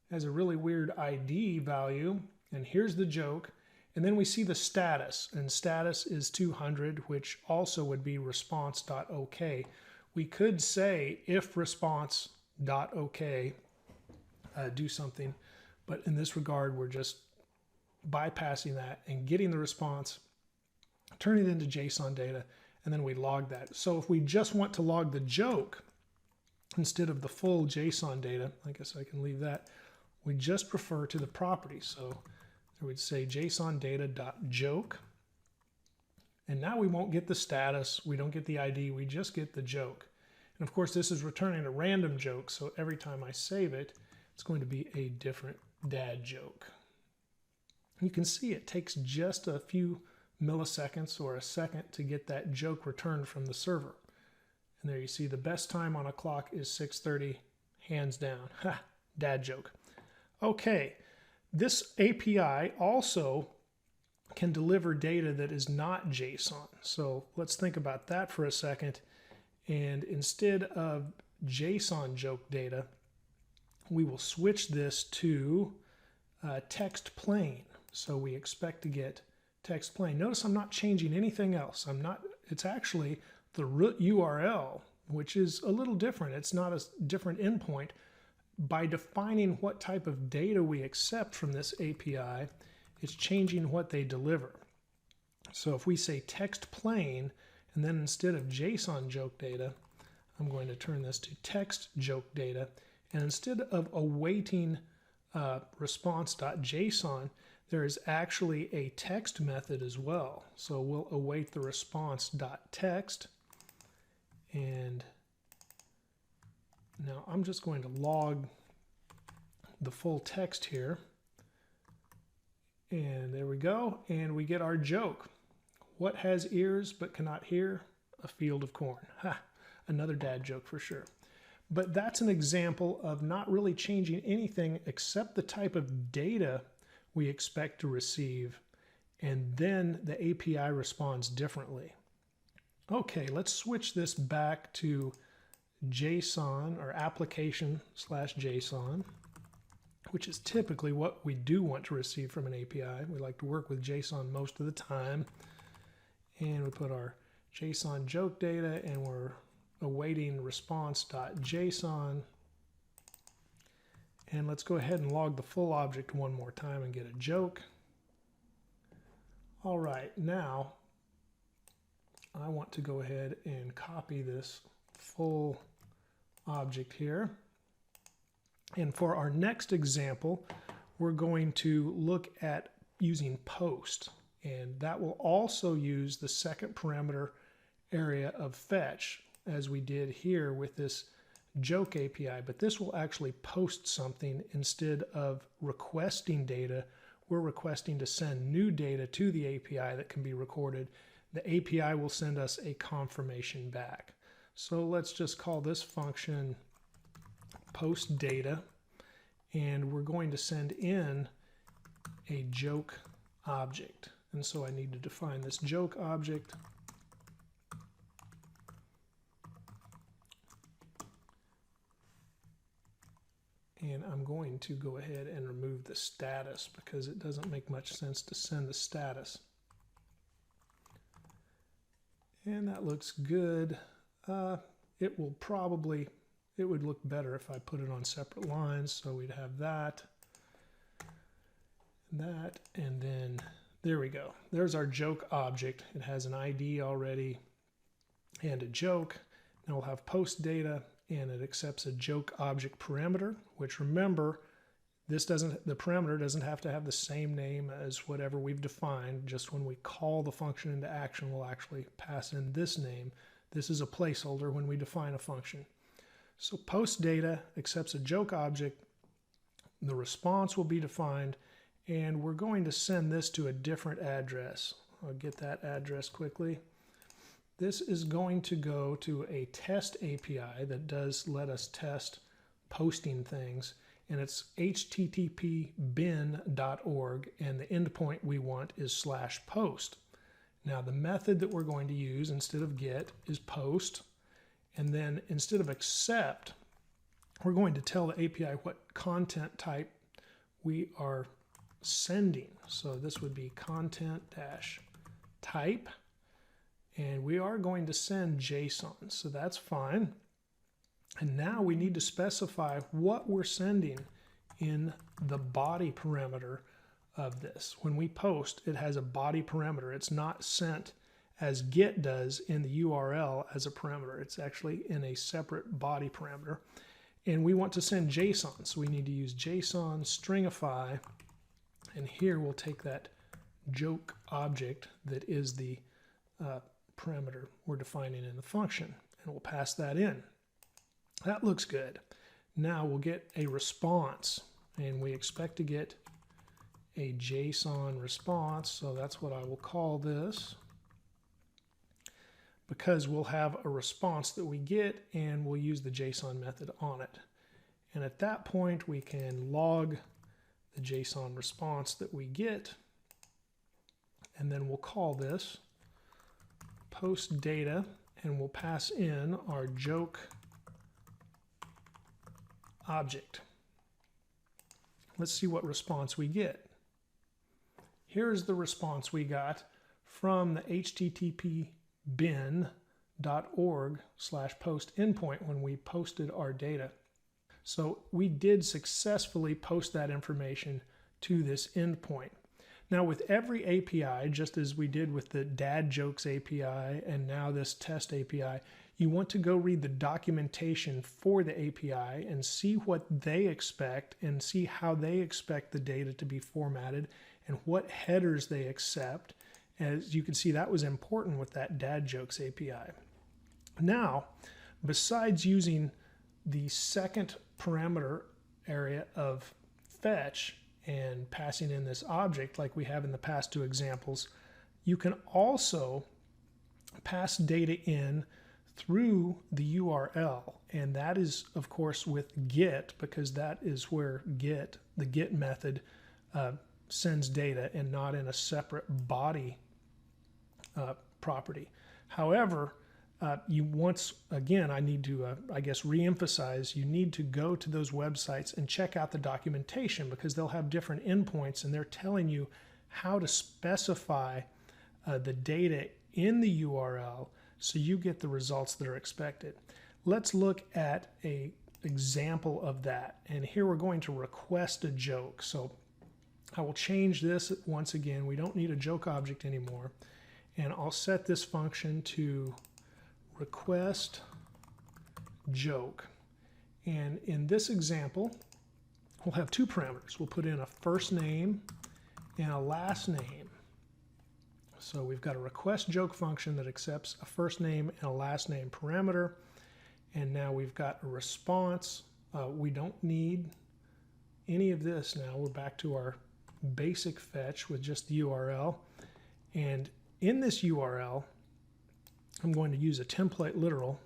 It has a really weird ID value, and here's the joke. And then we see the status, and status is 200, which also would be response.ok. We could say if response.ok do something, but in this regard we're just bypassing that and getting the response, turning it into JSON data, and then we log that. So if we just want to log the joke instead of the full JSON data, I guess I can leave that, we just refer to the property. So I would say JSON data.joke, and now we won't get the status, we don't get the ID, we just get the joke. And of course this is returning a random joke, so every time I save it, it's going to be a different dad joke. You can see it takes just a few milliseconds or a second to get that joke returned from the server. And there you see the best time on a clock is 6:30, hands down. Ha, dad joke. Okay, this API also can deliver data that is not JSON. So let's think about that for a second. And instead of JSON joke data, we will switch this to text plain. So we expect to get text plain. Notice I'm not changing anything else. It's actually the root URL, which is a little different. It's not a different endpoint. By defining what type of data we accept from this API, it's changing what they deliver. So if we say text plain, and then instead of JSON joke data, I'm going to turn this to text joke data, and instead of awaiting response.json, there is actually a text method as well. So we'll await the response.text, and now I'm just going to log the full text here, and there we go, and we get our joke. What has ears but cannot hear? A field of corn. Ha, another dad joke for sure. But that's an example of not really changing anything except the type of data we expect to receive, and then the API responds differently. Okay, let's switch this back to JSON or application/JSON, which is typically what we do want to receive from an API. We like to work with JSON most of the time. And we put our JSON joke data, and we're awaiting response.json. And let's go ahead and log the full object one more time and get a joke. All right, now I want to go ahead and copy this full object here. And for our next example, we're going to look at using post. And that will also use the second parameter area of fetch, as we did here with this joke API, but this will actually post something instead of requesting data. We're requesting to send new data to the API that can be recorded. The API will send us a confirmation back. So let's just call this function post data, and we're going to send in a joke object. And so I need to define this joke object. And I'm going to go ahead and remove the status because it doesn't make much sense to send the status. And that looks good. It would look better if I put it on separate lines. So we'd have that, and then there we go. There's our joke object. It has an ID already and a joke. Now we'll have post data, and it accepts a joke object parameter, which remember, the parameter doesn't have to have the same name as whatever we've defined. Just when we call the function into action, we'll actually pass in this name. This is a placeholder when we define a function. So post data accepts a joke object. The response will be defined, and we're going to send this to a different address. I'll get that address quickly. This is going to go to a test API that does let us test posting things, and it's http:/bin.org, and the endpoint we want is /post. Now the method that we're going to use instead of get is post, and then instead of accept, we're going to tell the API what content type we are sending. So this would be content-type, and we are going to send JSON, so that's fine. And now we need to specify what we're sending in the body parameter of this. When we post, it has a body parameter. It's not sent as get does in the URL as a parameter. It's actually in a separate body parameter. And we want to send JSON, so we need to use JSON stringify, and here we'll take that joke object that is the parameter we're defining in the function, and we'll pass that in. That looks good. Now we'll get a response, and we expect to get a JSON response, so that's what I will call this, because we'll have a response that we get and we'll use the JSON method on it. And at that point we can log the JSON response that we get, and then we'll call this post data, and we'll pass in our joke object. Let's see what response we get. Here's the response we got from the http:/bin.org/post endpoint when we posted our data. So we did successfully post that information to this endpoint. Now with every API, just as we did with the dad jokes API and now this test API, you want to go read the documentation for the API and see what they expect and see how they expect the data to be formatted and what headers they accept. As you can see, that was important with that dad jokes API. Now, besides using the second parameter area of fetch and passing in this object like we have in the past two examples, you can also pass data in through the URL, and that is of course with get, because that is where the get method sends data and not in a separate body property. However, again, I need to, I guess, reemphasize, you need to go to those websites and check out the documentation, because they'll have different endpoints and they're telling you how to specify the data in the URL so you get the results that are expected. Let's look at an example of that. And here we're going to request a joke. So I will change this once again. We don't need a joke object anymore. And I'll set this function to request joke. And in this example, we'll have two parameters. We'll put in a first name and a last name. So we've got a request joke function that accepts a first name and a last name parameter. And now we've got a response. We don't need any of this now. We're back to our basic fetch with just the URL. And in this URL, I'm going to use a template literal.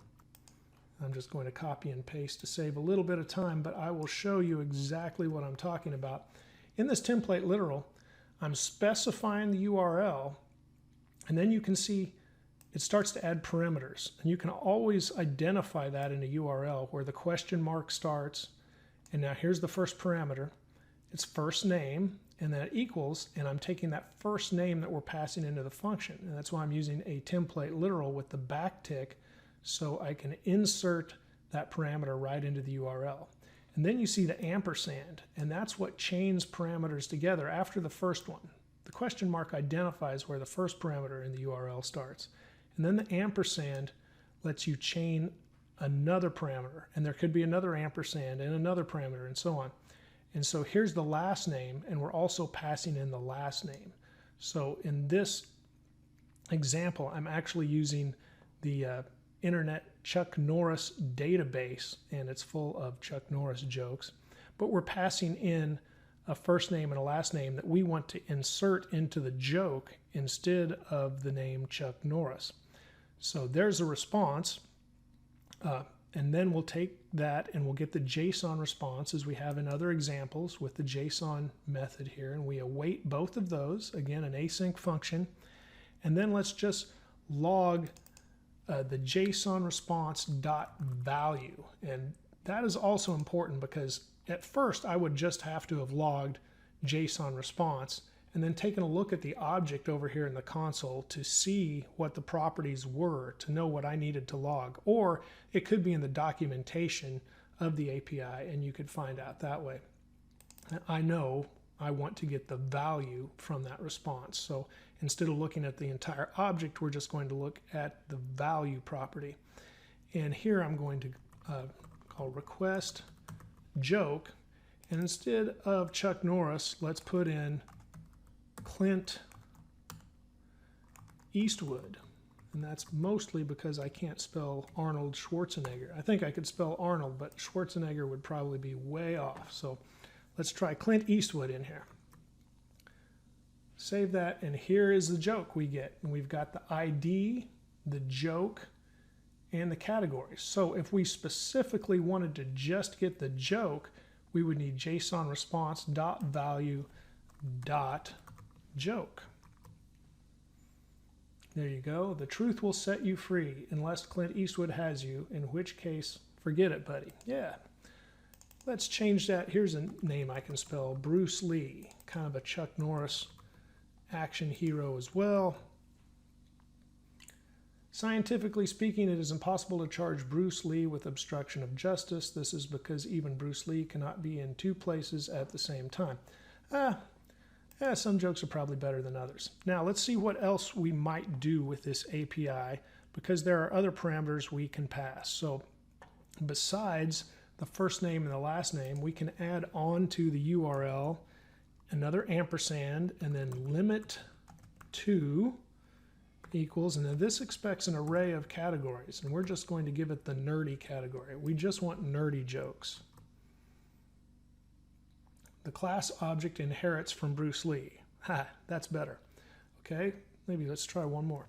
I'm just going to copy and paste to save a little bit of time, but I will show you exactly what I'm talking about. In this template literal, I'm specifying the URL, and then you can see it starts to add parameters. And you can always identify that in a URL where the question mark starts. And now here's the first parameter. It's first name, and then it equals, and I'm taking that first name that we're passing into the function. And that's why I'm using a template literal with the backtick, so I can insert that parameter right into the URL. And then you see the ampersand, and that's what chains parameters together after the first one. The question mark identifies where the first parameter in the URL starts. And then the ampersand lets you chain another parameter, and there could be another ampersand and another parameter and so on. And so here's the last name, and we're also passing in the last name. So in this example, I'm actually using the Internet Chuck Norris database, and it's full of Chuck Norris jokes. but we're passing in a first name and a last name that we want to insert into the joke instead of the name Chuck Norris. So there's a response, and then we'll take that and we'll get the JSON response as we have in other examples with the JSON method here, and we await both of those, again an async function, and then let's just log the JSON response dot value. And that is also important because at first I would just have to have logged JSON response and then taken a look at the object over here in the console to see what the properties were, to know what I needed to log. Or it could be in the documentation of the API and you could find out that way. I know I want to get the value from that response. So instead of looking at the entire object, we're just going to look at the value property. And here I'm going to call request joke, and instead of Chuck Norris, let's put in Clint Eastwood. And that's mostly because I can't spell Arnold Schwarzenegger. I think I could spell Arnold, but Schwarzenegger would probably be way off. So let's try Clint Eastwood in here. Save that, and here is the joke we get. And we've got the ID, the joke, and the categories. So if we specifically wanted to just get the joke, we would need JSON response dot value dot joke. There you go. The truth will set you free unless Clint Eastwood has you, in which case, forget it, buddy. Yeah. Let's change that. Here's a name I can spell, Bruce Lee, kind of a Chuck Norris action hero as well. Scientifically speaking, it is impossible to charge Bruce Lee with obstruction of justice. This is because even Bruce Lee cannot be in two places at the same time. Some jokes are probably better than others. Now let's see what else we might do with this API, because there are other parameters we can pass. So besides the first name and the last name, we can add on to the URL another ampersand and then limit to equals, and then this expects an array of categories, and we're just going to give it the nerdy category. We just want nerdy jokes. The class object inherits from Bruce Lee. Ha, that's better. Okay, maybe let's try one more.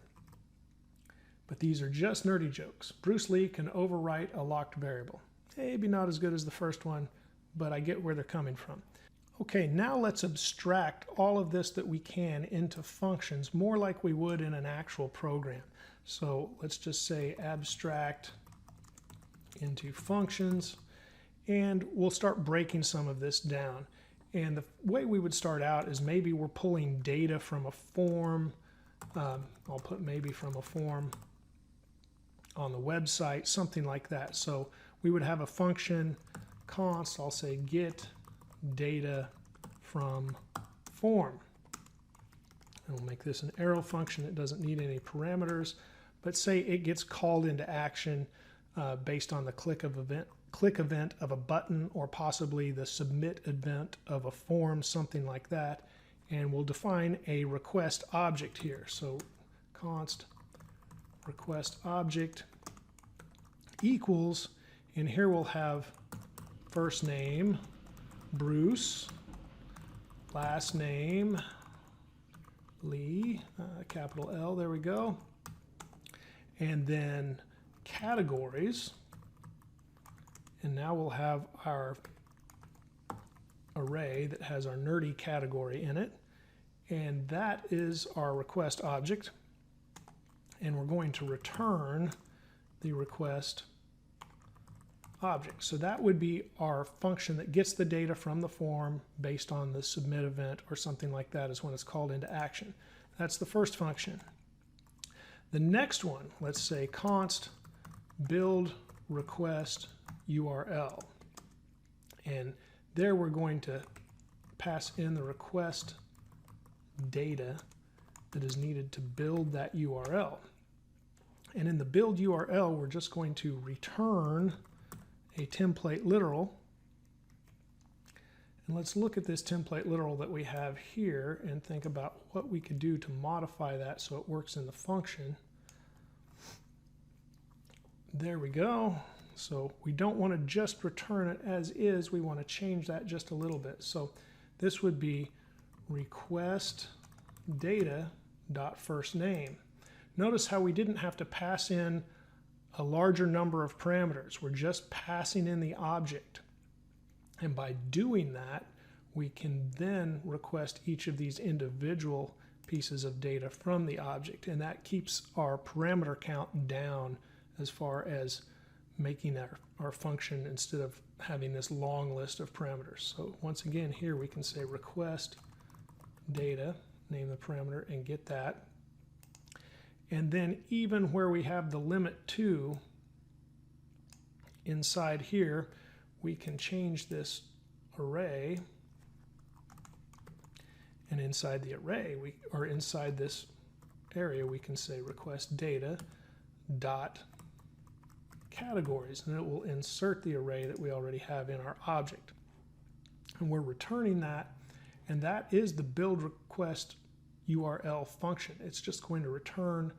But these are just nerdy jokes. Bruce Lee can overwrite a locked variable. Maybe not as good as the first one, but I get where they're coming from. Okay, now let's abstract all of this that we can into functions, more like we would in an actual program. So let's just say abstract into functions, and we'll start breaking some of this down. And the way we would start out is maybe we're pulling data from a form. I'll put maybe from a form on the website, something like that. So we would have a function const, I'll say get data from form. And we'll make this an arrow function. It doesn't need any parameters, but say it gets called into action based on the click event of a button, or possibly the submit event of a form, something like that. And we'll define a request object here. So const request object equals, and here we'll have first name Bruce, last name Lee, capital L, there we go. And then categories, and now we'll have our array that has our nerdy category in it, and that is our request object, and we're going to return the request object. So that would be our function that gets the data from the form based on the submit event or something like that, is when it's called into action. That's the first function. The next one, let's say const build request URL, and there we're going to pass in the request data that is needed to build that URL. And in the build URL, we're just going to return a template literal. And let's look at this template literal that we have here and think about what we could do to modify that so it works in the function. There we go. So we don't want to just return it as is, we want to change that just a little bit. So this would be request data.firstName. Notice how we didn't have to pass in a larger number of parameters. We're just passing in the object. And by doing that, we can then request each of these individual pieces of data from the object. And that keeps our parameter count down as far as making our function instead of having this long list of parameters. So once again, here we can say request data, name the parameter, and get that. And then even where we have the limit to, inside here, we can change this array. And inside the array, or inside this area, we can say request data dot categories, and it will insert the array that we already have in our object. And we're returning that, and that is the build request URL function. It's just going to return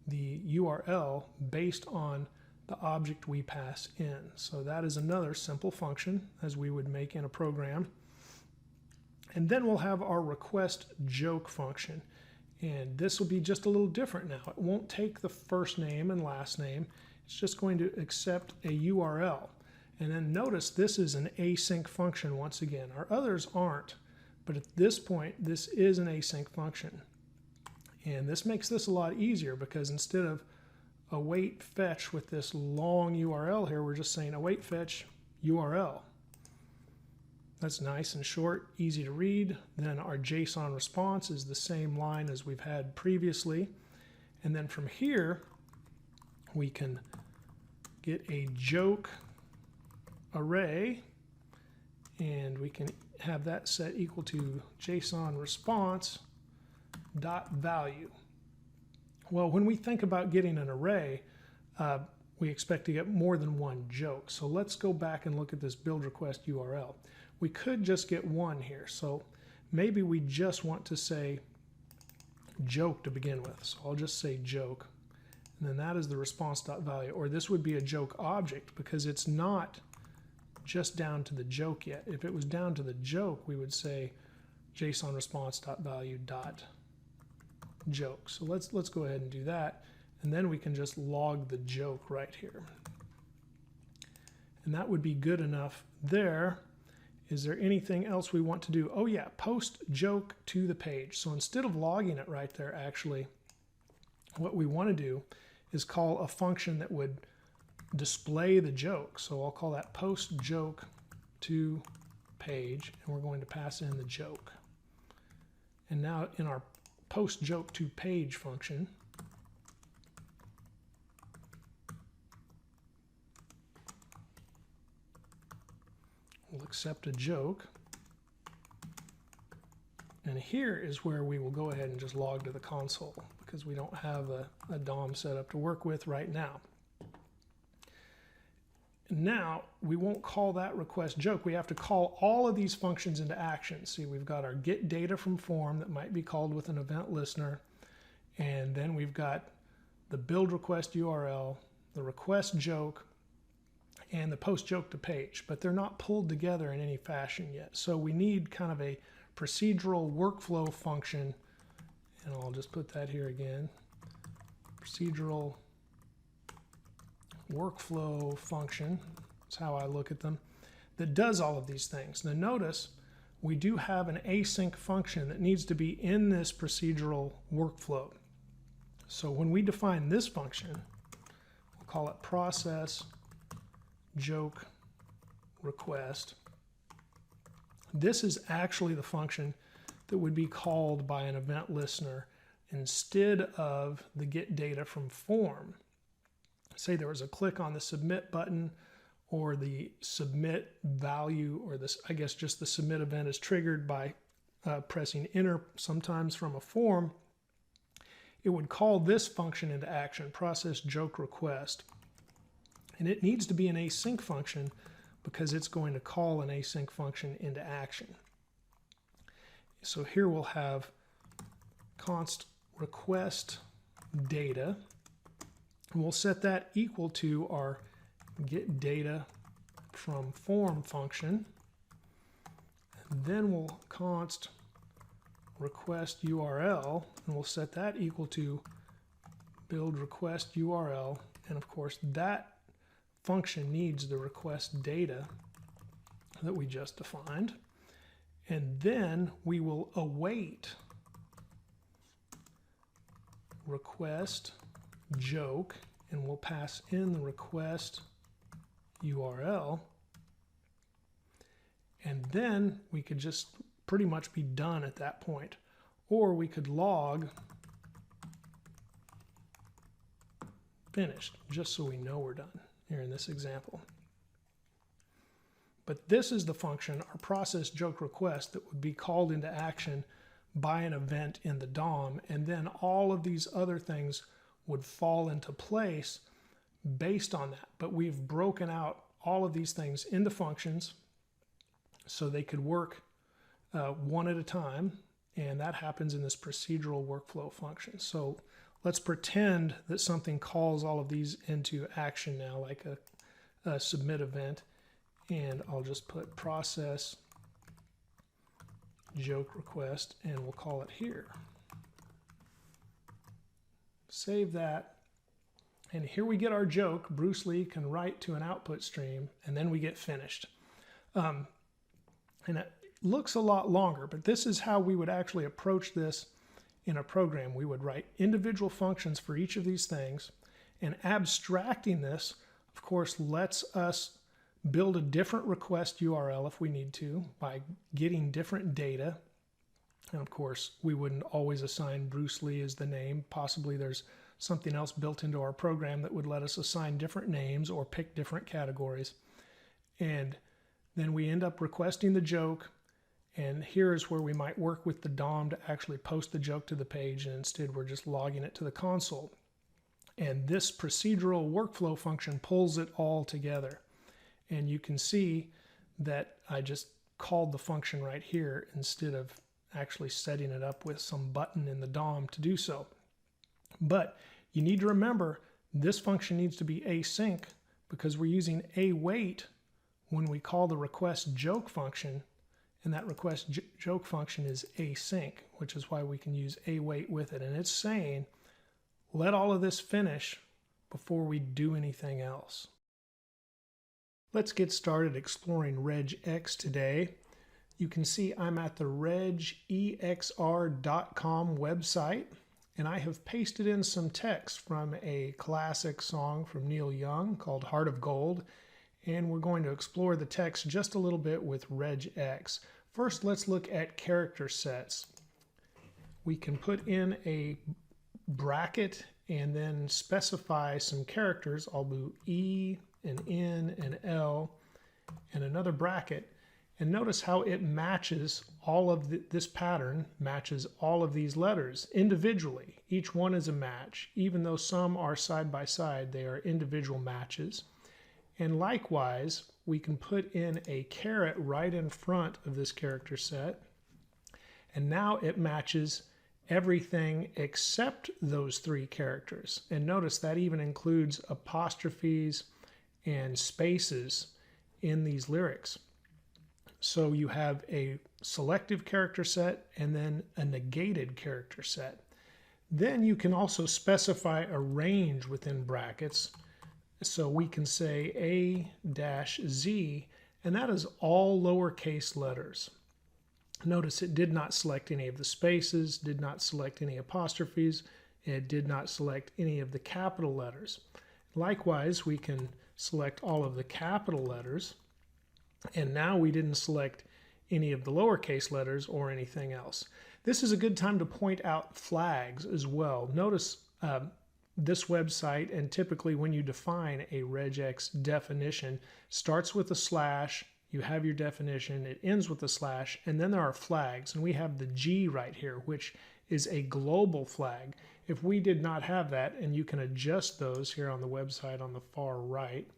the URL based on the object we pass in. So that is another simple function as we would make in a program. And then we'll have our request joke function. And this will be just a little different now. It won't take the first name and last name. It's just going to accept a URL. And then notice this is an async function once again. Our others aren't, but at this point, this is an async function. And this makes this a lot easier because instead of await fetch with this long URL here, we're just saying await fetch URL. That's nice and short, easy to read. Then our JSON response is the same line as we've had previously. And then from here, we can get a joke array, and we can have that set equal to JSON response dot value. Well, when we think about getting an array, we expect to get more than one joke. So let's go back and look at this build request URL. We could just get one here. So maybe we just want to say joke to begin with. So I'll just say joke. And then that is the response.value. Or this would be a joke object because it's not just down to the joke yet. If it was down to the joke, we would say JSON response.value.joke. So let's go ahead and do that. And then we can just log the joke right here. And that would be good enough there. Is there anything else we want to do? Oh yeah, post joke to the page. So instead of logging it right there, actually, what we want to do is call a function that would display the joke. So I'll call that post joke to page, and we're going to pass in the joke. And now in our post joke to page function, we'll accept a joke, and here is where we will go ahead and just log to the console because we don't have a DOM set up to work with right now. Now we won't call that request joke. We have to call all of these functions into action. See, we've got our get data from form that might be called with an event listener, and then we've got the build request URL, the request joke, and the post joke to page, but they're not pulled together in any fashion yet. So we need kind of a procedural workflow function, and I'll just put that here again, procedural workflow function, that's how I look at them, that does all of these things. Now notice we do have an async function that needs to be in this procedural workflow. So when we define this function, we'll call it process joke request. This is actually the function that would be called by an event listener instead of the get data from form. Say there was a click on the submit button, or the submit value, or this, I guess just the submit event is triggered by pressing enter sometimes from a form. It would call this function into action, process joke request. And it needs to be an async function because it's going to call an async function into action. So here we'll have const request data, and we'll set that equal to our get data from form function, and then we'll const request URL, and we'll set that equal to build request URL, and of course that function needs the request data that we just defined, and then we will await request joke, and we'll pass in the request URL, and then we could just pretty much be done at that point. Or we could log finished, just so we know we're done here in this example. But this is the function, our process joke request, that would be called into action by an event in the DOM, and then all of these other things would fall into place based on that. But we've broken out all of these things into functions so they could work one at a time, and that happens in this procedural workflow function. So let's pretend that something calls all of these into action now, like a submit event, and I'll just put process joke request, and we'll call it here. Save that, and here we get our joke. Bruce Lee can write to an output stream, and then we get finished. And it looks a lot longer, but this is how we would actually approach this in a program. We would write individual functions for each of these things, and abstracting this, of course, lets us build a different request URL if we need to by getting different data. And of course, we wouldn't always assign Bruce Lee as the name. Possibly there's something else built into our program that would let us assign different names or pick different categories. And then we end up requesting the joke, and here's where we might work with the DOM to actually post the joke to the page, and instead we're just logging it to the console. And this procedural workflow function pulls it all together. And you can see that I just called the function right here instead of actually setting it up with some button in the DOM to do so. But you need to remember this function needs to be async because we're using await when we call the request joke function, and that request joke function is async, which is why we can use await with it. And it's saying, let all of this finish before we do anything else. Let's get started exploring RegEx today. You can see I'm at the regexr.com website, and I have pasted in some text from a classic song from Neil Young called Heart of Gold, and we're going to explore the text just a little bit with RegEx. First, let's look at character sets. We can put in a bracket and then specify some characters. I'll do E, an N, an L, and another bracket. And notice how it matches all of this pattern, matches all of these letters individually. Each one is a match. Even though some are side by side, they are individual matches. And likewise, we can put in a caret right in front of this character set. And now it matches everything except those three characters. And notice that even includes apostrophes and spaces in these lyrics. So you have a selective character set and then a negated character set. Then you can also specify a range within brackets. So we can say A-Z, and that is all lowercase letters. Notice it did not select any of the spaces, did not select any apostrophes, it did not select any of the capital letters. Likewise, we can select all of the capital letters, and now we didn't select any of the lowercase letters or anything else. This is a good time to point out flags as well. Notice this website, and typically when you define a regex definition, starts with a slash, you have your definition, it ends with a slash, and then there are flags, and we have the G right here, which is a global flag. If we did not have that, and you can adjust those here on the website on the far right,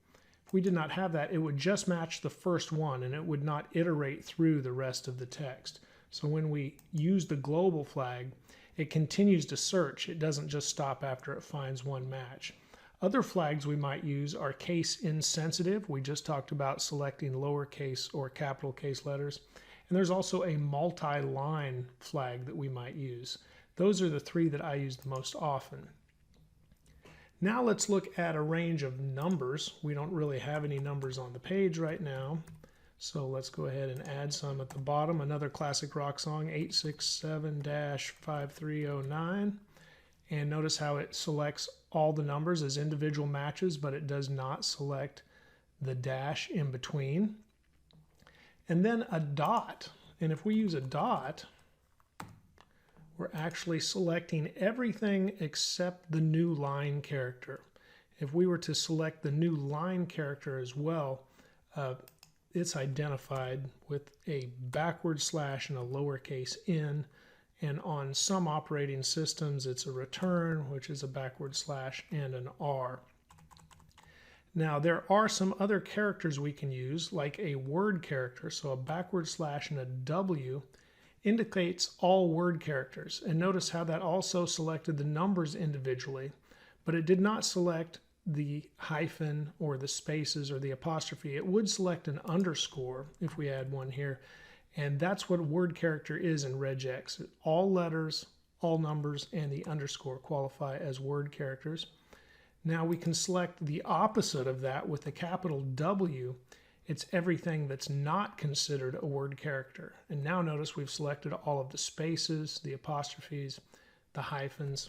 if we did not have that, it would just match the first one, and it would not iterate through the rest of the text. So when we use the global flag, it continues to search. It doesn't just stop after it finds one match. Other flags we might use are case insensitive. We just talked about selecting lowercase or capital case letters. And there's also a multi-line flag that we might use. Those are the three that I use the most often. Now let's look at a range of numbers. We don't really have any numbers on the page right now. So let's go ahead and add some at the bottom. Another classic rock song, 867-5309. And notice how it selects all the numbers as individual matches, but it does not select the dash in between. And then a dot. And if we use a dot, we're actually selecting everything except the new line character. If we were to select the new line character as well, it's identified with a backward slash and a lowercase n. And on some operating systems, it's a return, which is a backward slash and an R. Now, there are some other characters we can use, like a word character. So a backward slash and a W indicates all word characters. And notice how that also selected the numbers individually, but it did not select the hyphen or the spaces or the apostrophe. It would select an underscore if we add one here. And that's what a word character is in RegEx. All letters, all numbers, and the underscore qualify as word characters. Now we can select the opposite of that with a capital W. It's everything that's not considered a word character. And now notice we've selected all of the spaces, the apostrophes, the hyphens.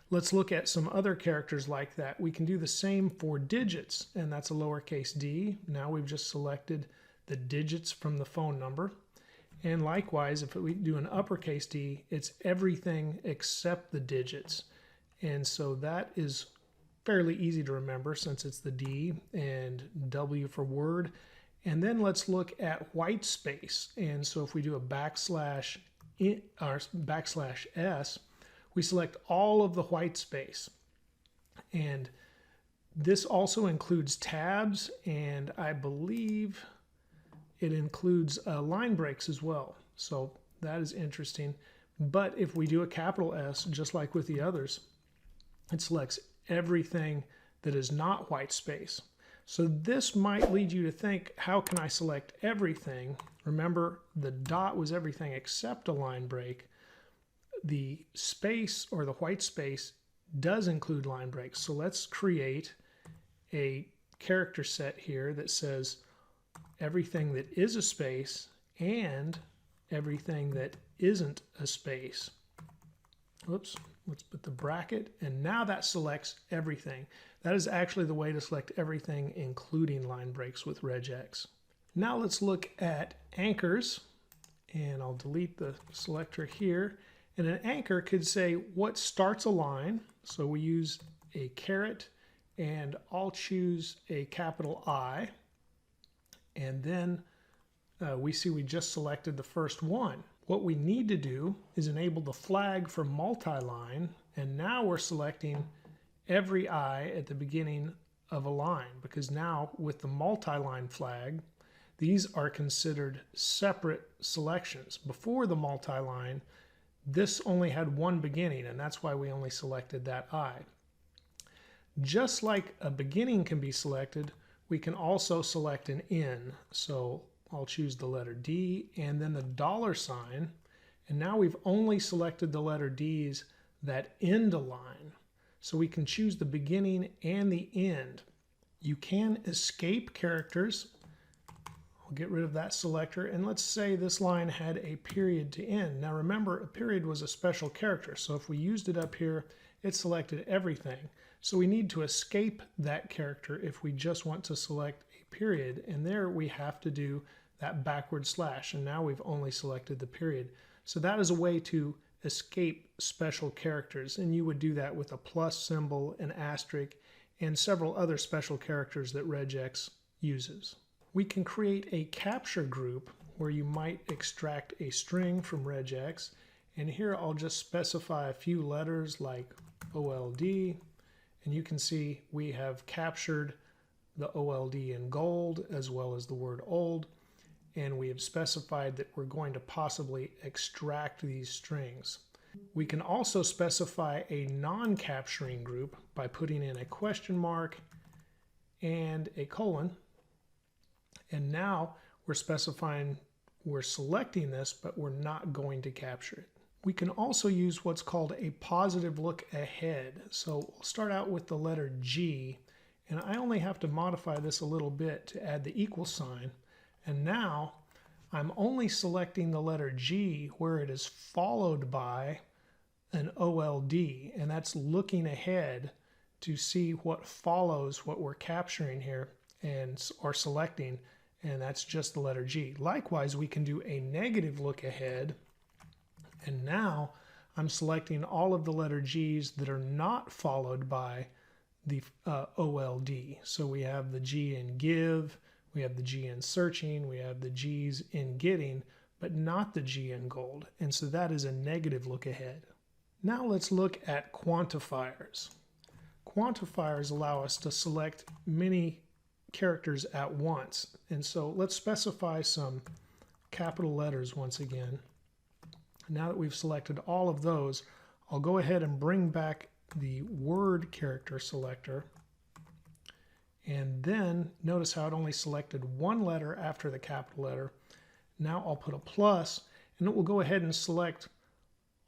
Let's look at some other characters like that. We can do the same for digits, and that's a lowercase d. Now we've just selected the digits from the phone number. And likewise, if we do an uppercase D, it's everything except the digits. And so that is fairly easy to remember since it's the D and W for word. And then let's look at white space. And so if we do a backslash S, we select all of the white space. And this also includes tabs, and I believe it includes line breaks as well. So that is interesting. But if we do a capital S, just like with the others, it selects everything that is not white space. So this might lead you to think, how can I select everything? Remember, the dot was everything except a line break. The space or the white space does include line breaks. So let's create a character set here that says everything that is a space and everything that isn't a space. Whoops, let's put the bracket, and now that selects everything. That is actually the way to select everything, including line breaks with RegEx. Now let's look at anchors, and I'll delete the selector here. And an anchor could say what starts a line. So we use a caret, and I'll choose a capital I. And then we see we just selected the first one. What we need to do is enable the flag for multi-line, and now we're selecting every I at the beginning of a line, because now with the multi-line flag, these are considered separate selections. Before the multi-line, this only had one beginning, and that's why we only selected that I. Just like a beginning can be selected, we can also select an N. So I'll choose the letter D and then the $sign. And now we've only selected the letter D's that end a line. So we can choose the beginning and the end. You can escape characters. I'll get rid of that selector. And let's say this line had a period to end. Now remember, a period was a special character. So if we used it up here, it selected everything. So we need to escape that character if we just want to select a period. And there we have to do that backward slash. And now we've only selected the period. So that is a way to escape special characters. And you would do that with a plus symbol, an asterisk, and several other special characters that RegEx uses. We can create a capture group where you might extract a string from RegEx. And here I'll just specify a few letters like OLD. And you can see we have captured the OLD in gold as well as the word old. And we have specified that we're going to possibly extract these strings. We can also specify a non-capturing group by putting in a question mark and a colon. And now we're specifying, we're selecting this, but we're not going to capture it. We can also use what's called a positive look ahead. So we'll start out with the letter G, and I only have to modify this a little bit to add the equal sign. And now I'm only selecting the letter G where it is followed by an OLD, and that's looking ahead to see what follows what we're capturing here and or selecting, and that's just the letter G. Likewise, we can do a negative look ahead, and now I'm selecting all of the letter G's that are not followed by the OLD. So we have the G in give, we have the G in searching, we have the G's in getting, but not the G in gold, and so that is a negative look ahead. Now let's look at quantifiers. Quantifiers allow us to select many characters at once. And so let's specify some capital letters once again. Now that we've selected all of those, I'll go ahead and bring back the word character selector. And then notice how it only selected one letter after the capital letter. Now I'll put a plus, and it will go ahead and select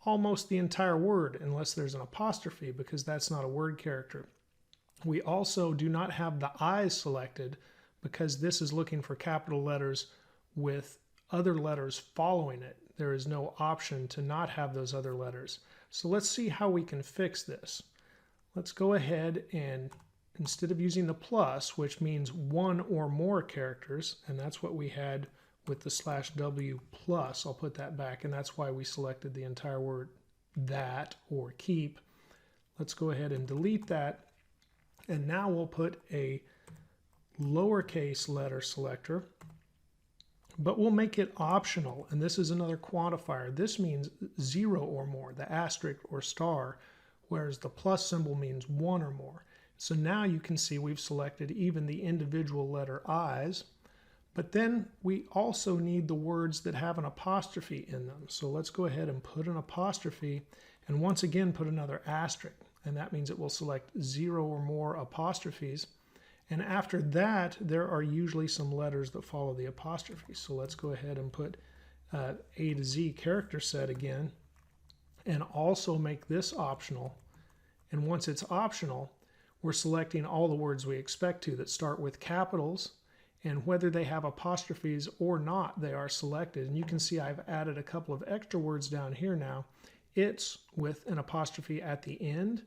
almost the entire word unless there's an apostrophe, because that's not a word character. We also do not have the I's selected because this is looking for capital letters with other letters following it. There is no option to not have those other letters. So let's see how we can fix this. Let's go ahead and instead of using the plus, which means one or more characters, and that's what we had with the /W plus, I'll put that back, and that's why we selected the entire word that or keep. Let's go ahead and delete that, and now we'll put a lowercase letter selector, but we'll make it optional, and this is another quantifier. This means 0 or more, the asterisk or star, whereas the plus symbol means 1 or more. So now you can see we've selected even the individual letter I's. But then we also need the words that have an apostrophe in them. So let's go ahead and put an apostrophe and once again put another asterisk. And that means it will select 0 or more apostrophes. And after that, there are usually some letters that follow the apostrophe. So let's go ahead and put A to Z character set again and also make this optional. And once it's optional, we're selecting all the words we expect to that start with capitals, and whether they have apostrophes or not, they are selected. And you can see I've added a couple of extra words down here now. It's with an apostrophe at the end,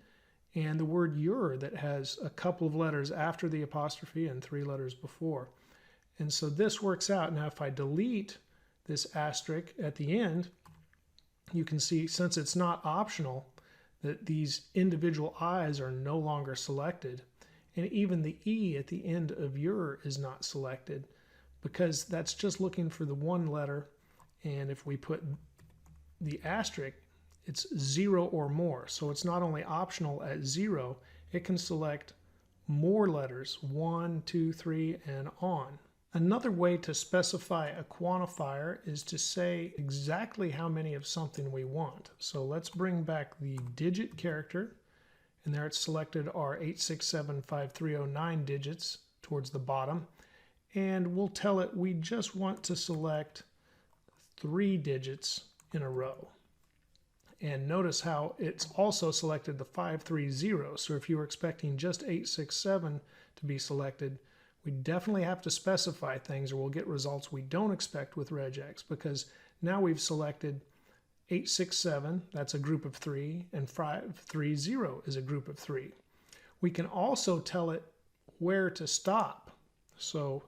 and the word your that has a couple of letters after the apostrophe and 3 letters before. And so this works out. Now if I delete this asterisk at the end, you can see since it's not optional that these individual I's are no longer selected. And even the E at the end of your is not selected because that's just looking for the one letter. And if we put the asterisk, it's 0 or more. So it's not only optional at 0, it can select more letters, 1, 2, 3, and on. Another way to specify a quantifier is to say exactly how many of something we want. So let's bring back the digit character. And there it's selected our 8675309 digits towards the bottom. And we'll tell it we just want to select 3 digits in a row. And notice how it's also selected the 530. So if you were expecting just 867 to be selected, we definitely have to specify things or we'll get results we don't expect with RegEx, because now we've selected 867, that's a group of 3, and 530 is a group of 3. We can also tell it where to stop. So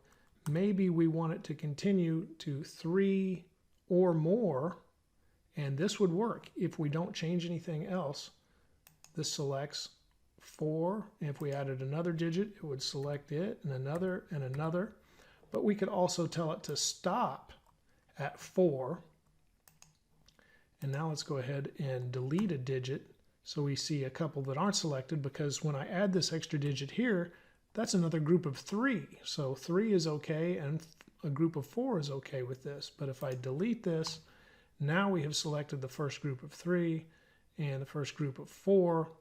maybe we want it to continue to 3 or more, and this would work if we don't change anything else. This selects 4, and if we added another digit, it would select it, and another, and another. But we could also tell it to stop at 4. And now let's go ahead and delete a digit so we see a couple that aren't selected, because when I add this extra digit here, that's another group of 3. So 3 is okay and a group of 4 is okay with this. But if I delete this, now we have selected the first group of 3 and the first group of 4,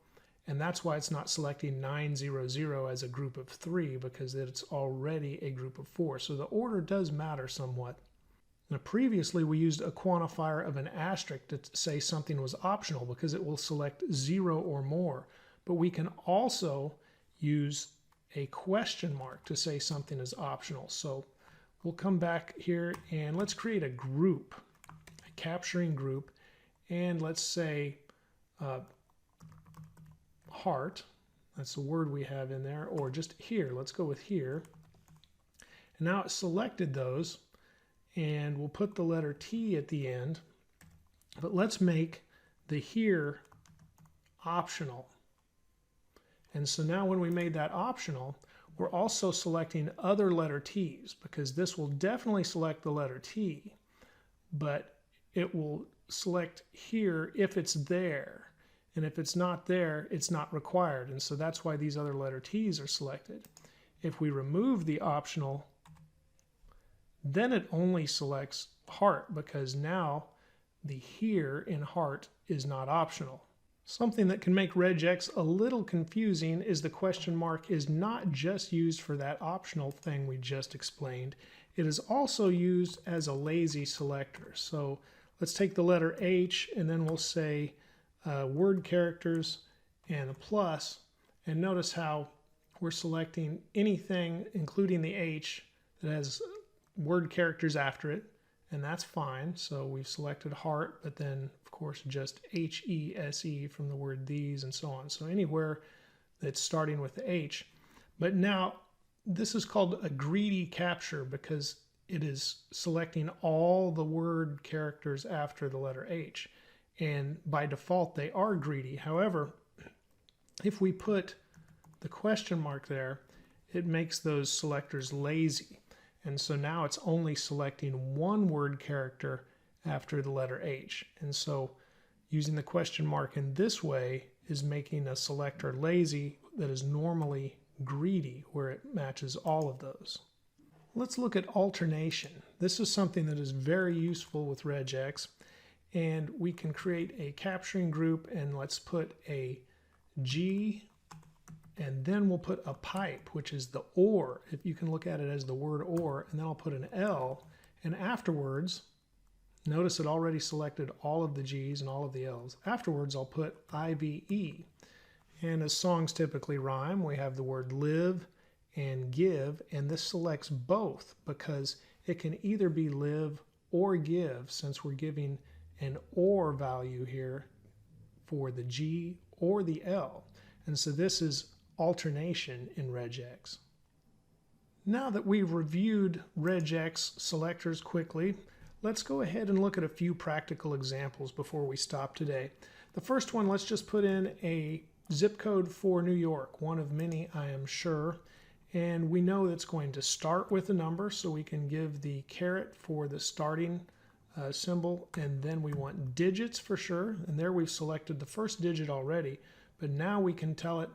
and that's why it's not selecting 900 as a group of 3, because it's already a group of 4. So the order does matter somewhat. Now previously we used a quantifier of an asterisk to say something was optional because it will select 0 or more, but we can also use a question mark to say something is optional. So we'll come back here and let's create a group, a capturing group, and let's say heart, that's the word we have in there, or just here, let's go with here. And now it's selected those, and we'll put the letter T at the end, but let's make the here optional. And so now when we made that optional, we're also selecting other letter T's, because this will definitely select the letter T, but it will select here if it's there. And if it's not there, it's not required. And so that's why these other letter T's are selected. If we remove the optional, then it only selects heart, because now the here in heart is not optional. Something that can make regex a little confusing is the question mark is not just used for that optional thing we just explained. It is also used as a lazy selector. So let's take the letter H and then we'll say word characters and a plus, and notice how we're selecting anything including the H that has word characters after it, and that's fine. So we've selected heart, but then of course just HESE from the word these and so on. So anywhere that's starting with the H. But now this is called a greedy capture because it is selecting all the word characters after the letter H. And by default they are greedy. However, if we put the question mark there, it makes those selectors lazy. And so now it's only selecting one word character after the letter H. And so using the question mark in this way is making a selector lazy that is normally greedy, where it matches all of those. Let's look at alternation. This is something that is very useful with regex, and we can create a capturing group, and let's put a G, and then we'll put a pipe, which is the or, if you can look at it as the word or, and then I'll put an L, and afterwards, notice it already selected all of the G's and all of the L's. Afterwards, I'll put IVE. And as songs typically rhyme, we have the word live and give, and this selects both because it can either be live or give, since we're giving an or value here for the G or the L. And so this is alternation in regex. Now that we've reviewed regex selectors quickly, let's go ahead and look at a few practical examples before we stop today. The first one, let's just put in a zip code for New York, one of many I am sure, and we know it's going to start with a number, so we can give the caret for the starting symbol, and then we want digits for sure, and there we've selected the first digit already, but now we can tell it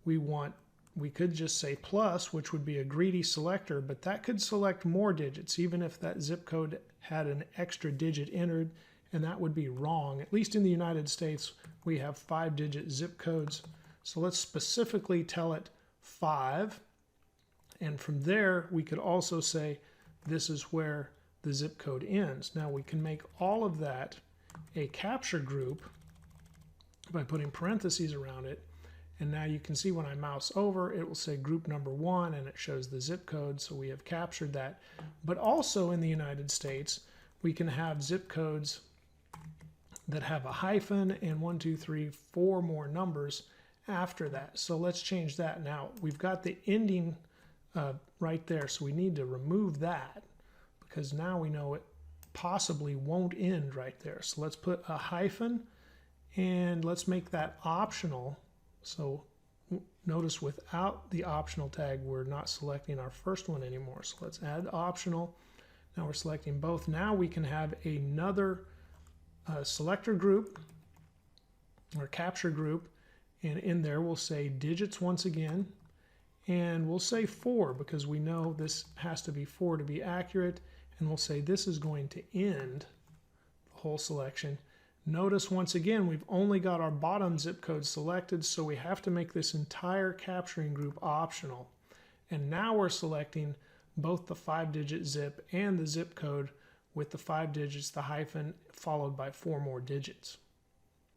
we could just say plus, which would be a greedy selector, but that could select more digits, even if that zip code had an extra digit entered, and that would be wrong. At least in the United States, we have 5-digit zip codes. So let's specifically tell it 5, and from there, we could also say this is where the zip code ends. Now we can make all of that a capture group by putting parentheses around it. And now you can see when I mouse over, it will say group number 1, and it shows the zip code, so we have captured that. But also in the United States, we can have zip codes that have a hyphen and 1, 2, 3, 4 more numbers after that. So let's change that. Now we've got the ending right there, so we need to remove that because now we know it possibly won't end right there. So let's put a hyphen and let's make that optional. So notice without the optional tag, we're not selecting our first one anymore. So let's add optional. Now we're selecting both. Now we can have another selector group or capture group, and in there we'll say digits once again, and we'll say 4 because we know this has to be 4 to be accurate, and we'll say this is going to end the whole selection. Notice once again, we've only got our bottom zip code selected, so we have to make this entire capturing group optional. And now we're selecting both the 5-digit zip and the zip code with the 5 digits, the hyphen, followed by 4 more digits.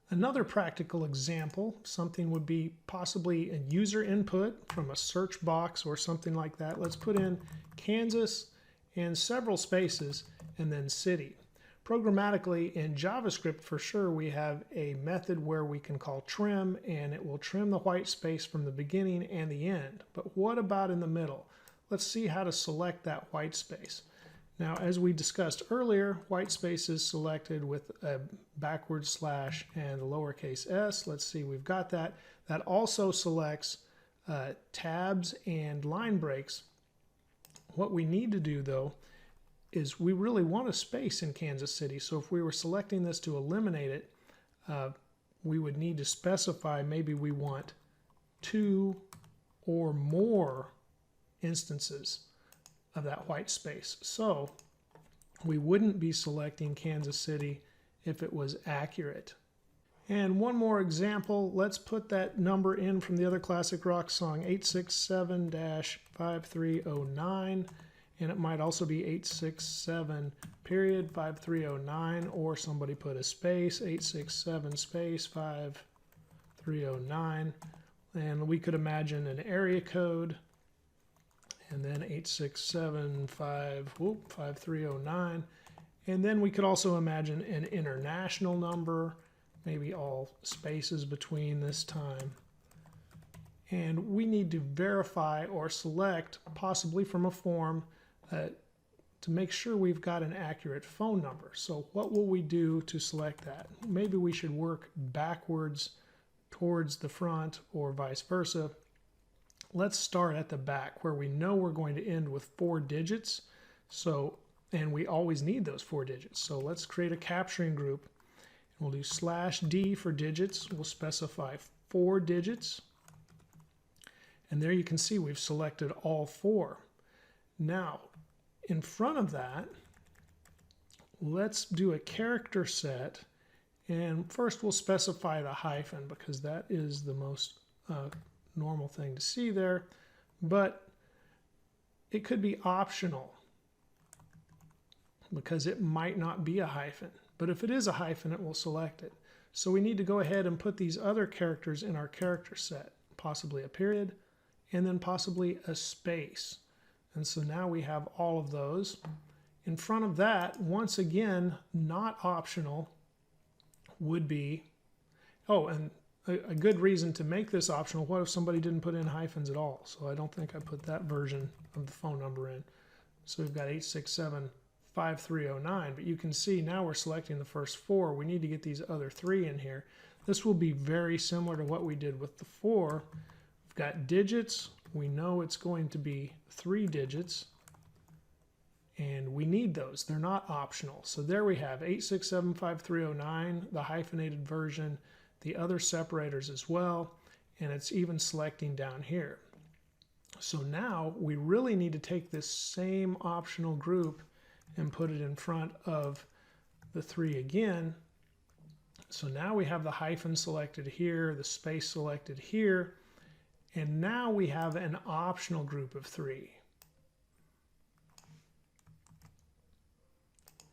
Another practical example, something would be possibly a user input from a search box or something like that. Let's put in Kansas and several spaces and then city. Programmatically in JavaScript, for sure, we have a method where we can call trim, and it will trim the white space from the beginning and the end. But what about in the middle? Let's see how to select that white space. Now, as we discussed earlier, white space is selected with a backward slash and a lowercase s. Let's see, we've got that. That also selects tabs and line breaks. What we need to do, though, is we really want a space in Kansas City. So if we were selecting this to eliminate it, we would need to specify maybe we want 2 or more instances of that white space. So we wouldn't be selecting Kansas City if it was accurate. And one more example, let's put that number in from the other classic rock song, 867-5309, and it might also be 867.5309, or somebody put a space, 867 space 5309, and we could imagine an area code, and then 867.5309, and then we could also imagine an international number, maybe all spaces between this time. And we need to verify or select, possibly from a form, to make sure we've got an accurate phone number. So what will we do to select that? Maybe we should work backwards towards the front or vice versa. Let's start at the back where we know we're going to end with 4 digits. So, and we always need those 4 digits. So let's create a capturing group. We'll do /D for digits. We'll specify 4 digits. And there you can see we've selected all 4. Now, in front of that, let's do a character set. And first we'll specify the hyphen because that is the most normal thing to see there. But it could be optional because it might not be a hyphen. But if it is a hyphen, it will select it. So we need to go ahead and put these other characters in our character set, possibly a period, and then possibly a space. And so now we have all of those. In front of that, once again, not optional would be, oh, and a good reason to make this optional, what if somebody didn't put in hyphens at all? So I don't think I put that version of the phone number in. So we've got 867-5309, but you can see now we're selecting the first 4. We need to get these other 3 in here. This will be very similar to what we did with the 4. We've got digits. We know it's going to be 3 digits, and we need those. They're not optional. So there we have 867-5309, the hyphenated version, the other separators as well, and it's even selecting down here. So now we really need to take this same optional group and put it in front of the 3 again. So now we have the hyphen selected here, the space selected here, and now we have an optional group of 3.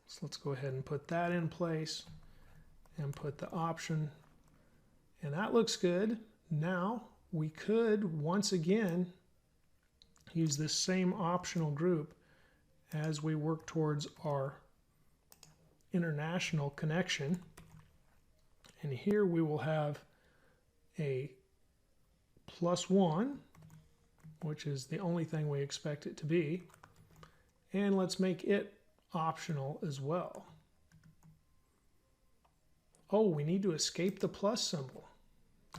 So let's go ahead and put that in place and put the option. And that looks good. Now we could once again use this same optional group as we work towards our international connection. And here we will have a +1, which is the only thing we expect it to be. And let's make it optional as well. Oh, we need to escape the plus symbol.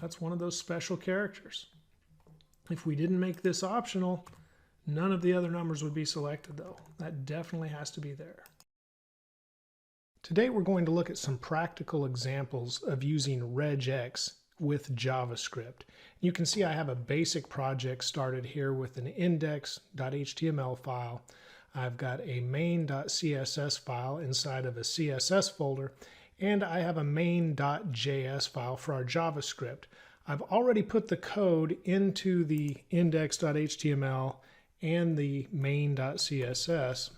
That's one of those special characters. If we didn't make this optional, none of the other numbers would be selected though. That definitely has to be there. Today we're going to look at some practical examples of using RegEx with JavaScript. You can see I have a basic project started here with an index.html file. I've got a main.css file inside of a CSS folder, and I have a main.js file for our JavaScript. I've already put the code into the index.html and the main.css,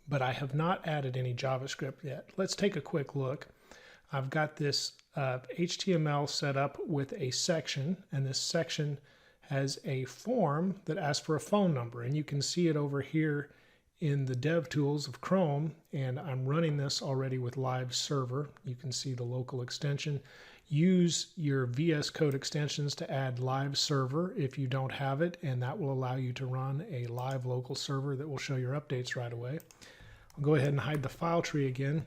but I have not added any JavaScript yet. Let's take a quick look. I've got this HTML set up with a section, and this section has a form that asks for a phone number, and you can see it over here in the dev tools of Chrome, and I'm running this already with live server. You can see the local extension. Use your VS Code extensions to add live server if you don't have it, and that will allow you to run a live local server that will show your updates right away. I'll go ahead and hide the file tree again.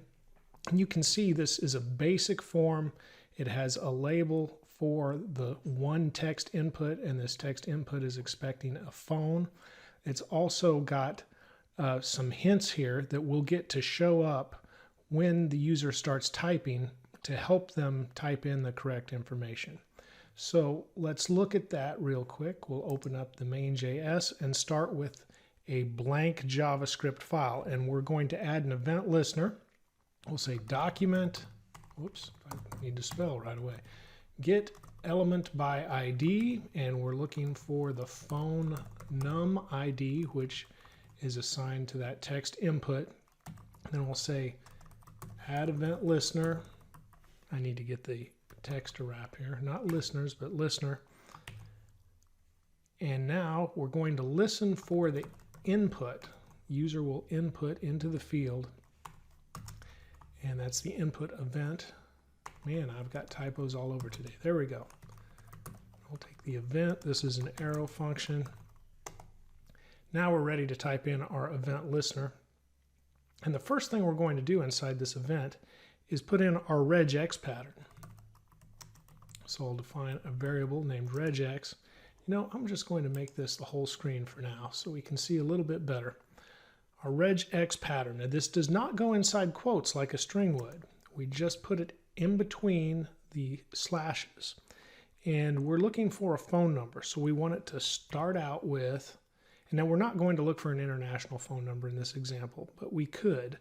And you can see this is a basic form. It has a label for the one text input, and this text input is expecting a phone. It's also got some hints here that will get to show up when the user starts typing to help them type in the correct information. So let's look at that real quick. We'll open up the main.js and start with a blank JavaScript file, and we're going to add an event listener. We'll say document, whoops, I need to spell right away, get element by ID, and we're looking for the phone num ID, which is assigned to that text input. Then we'll say add event listener. I need to get the text to wrap here, not listeners, but listener. And now we're going to listen for the input. User will input into the field, and that's the input event. Man, I've got typos all over today. There we go. We'll take the event. This is an arrow function. Now we're ready to type in our event listener. And the first thing we're going to do inside this event is put in our RegEx pattern. So I'll define a variable named RegEx. You know, I'm just going to make this the whole screen for now so we can see a little bit better. Our RegEx pattern. Now this does not go inside quotes like a string would. We just put it in between the slashes. And we're looking for a phone number. So we want it to start out with, and now we're not going to look for an international phone number in this example, but we could.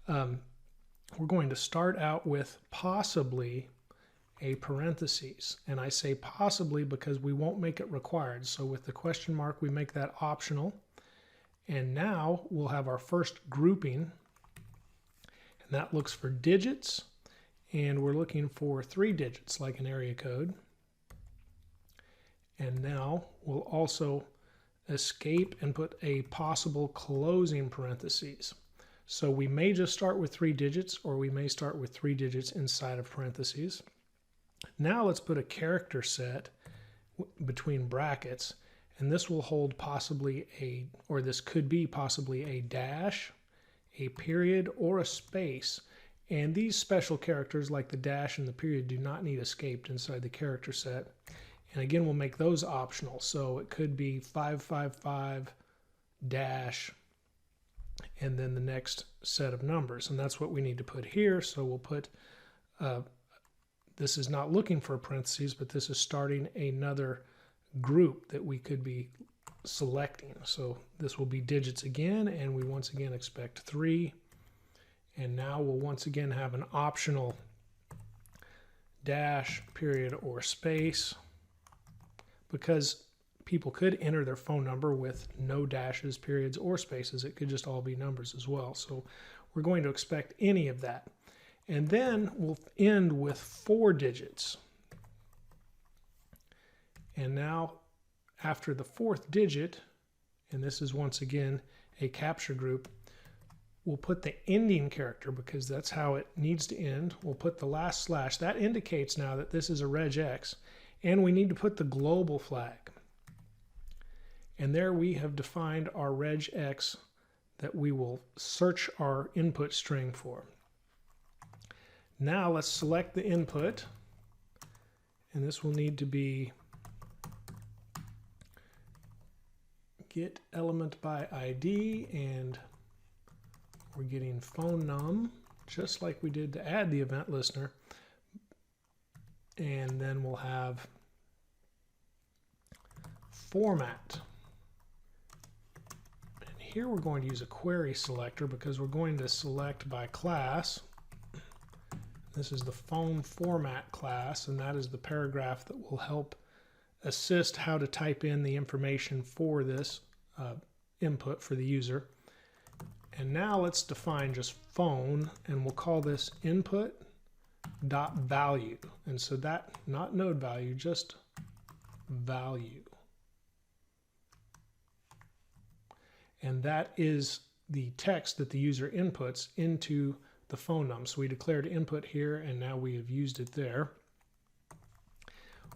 We're going to start out with possibly a parentheses. And I say possibly because we won't make it required. So with the question mark, we make that optional. And now we'll have our first grouping, and that looks for digits, and we're looking for 3 digits like an area code. And now we'll also escape and put a possible closing parentheses. So we may just start with 3 digits, or we may start with 3 digits inside of parentheses. Now let's put a character set between brackets, and this will hold possibly a, or this could be possibly a dash, a period, or a space. And these special characters like the dash and the period do not need escaped inside the character set. And again, we'll make those optional. So it could be 555 dash and then the next set of numbers. And that's what we need to put here. So we'll put, this is not looking for parentheses, but this is starting another group that we could be selecting. So this will be digits again, and we once again expect 3. And now we'll once again have an optional dash, period, or space, because people could enter their phone number with no dashes, periods, or spaces. It could just all be numbers as well. So we're going to expect any of that. And then we'll end with 4 digits. And now after the 4th digit, and this is once again a capture group, we'll put the ending character because that's how it needs to end. We'll put the last slash. That indicates now that this is a regx, and we need to put the global flag. And there we have defined our regx that we will search our input string for. Now let's select the input, and this will need to be get element by ID, and we're getting phone num, just like we did to add the event listener. And then we'll have format. And here we're going to use a query selector because we're going to select by class. This is the phone format class, and that is the paragraph that will help assist how to type in the information for this input for the user. And now let's define just phone, and we'll call this input.value. And so that, not node value, just value. And that is the text that the user inputs into the phone num. So we declared input here, and now we have used it there.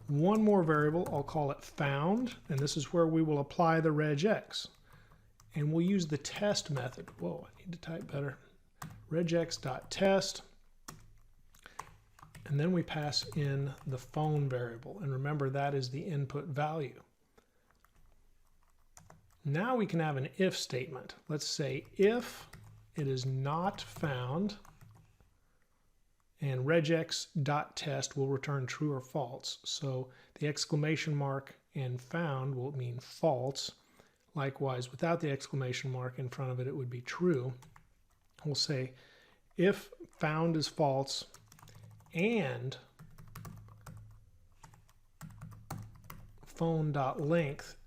One more variable, I'll call it found, and this is where we will apply the RegEx. And we'll use the test method. Whoa, I need to type better. RegEx.test. And then we pass in the phone variable. And remember, that is the input value. Now we can have an if statement. Let's say if it is not found, and regex.test will return true or false. So the exclamation mark and found will mean false. Likewise, without the exclamation mark in front of it, it would be true. We'll say if found is false and phone.length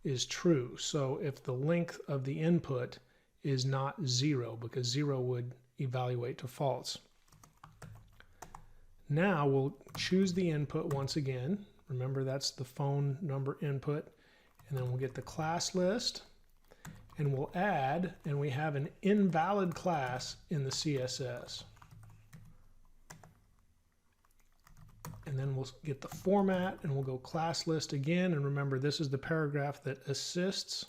is true. So if the length of the input is not 0, because 0 would evaluate to false. Now we'll choose the input once again. Remember, that's the phone number input. And then we'll get the class list, and we'll add, and we have an invalid class in the CSS. And then we'll get the format, and we'll go class list again. And remember, this is the paragraph that assists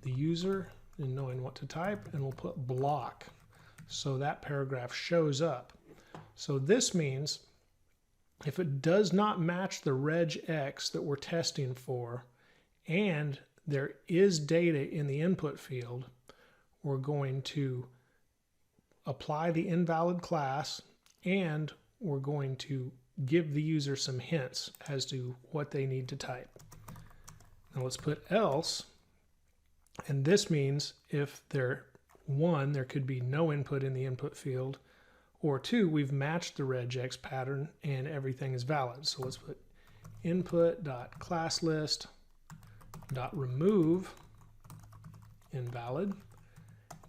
the user in knowing what to type, and we'll put block. So that paragraph shows up. So this means if it does not match the RegEx that we're testing for, and there is data in the input field, we're going to apply the invalid class, and we're going to give the user some hints as to what they need to type. Now let's put else, and this means if there could be no input in the input field, or 2, we've matched the regex pattern and everything is valid. So let's put input.classList.remove invalid,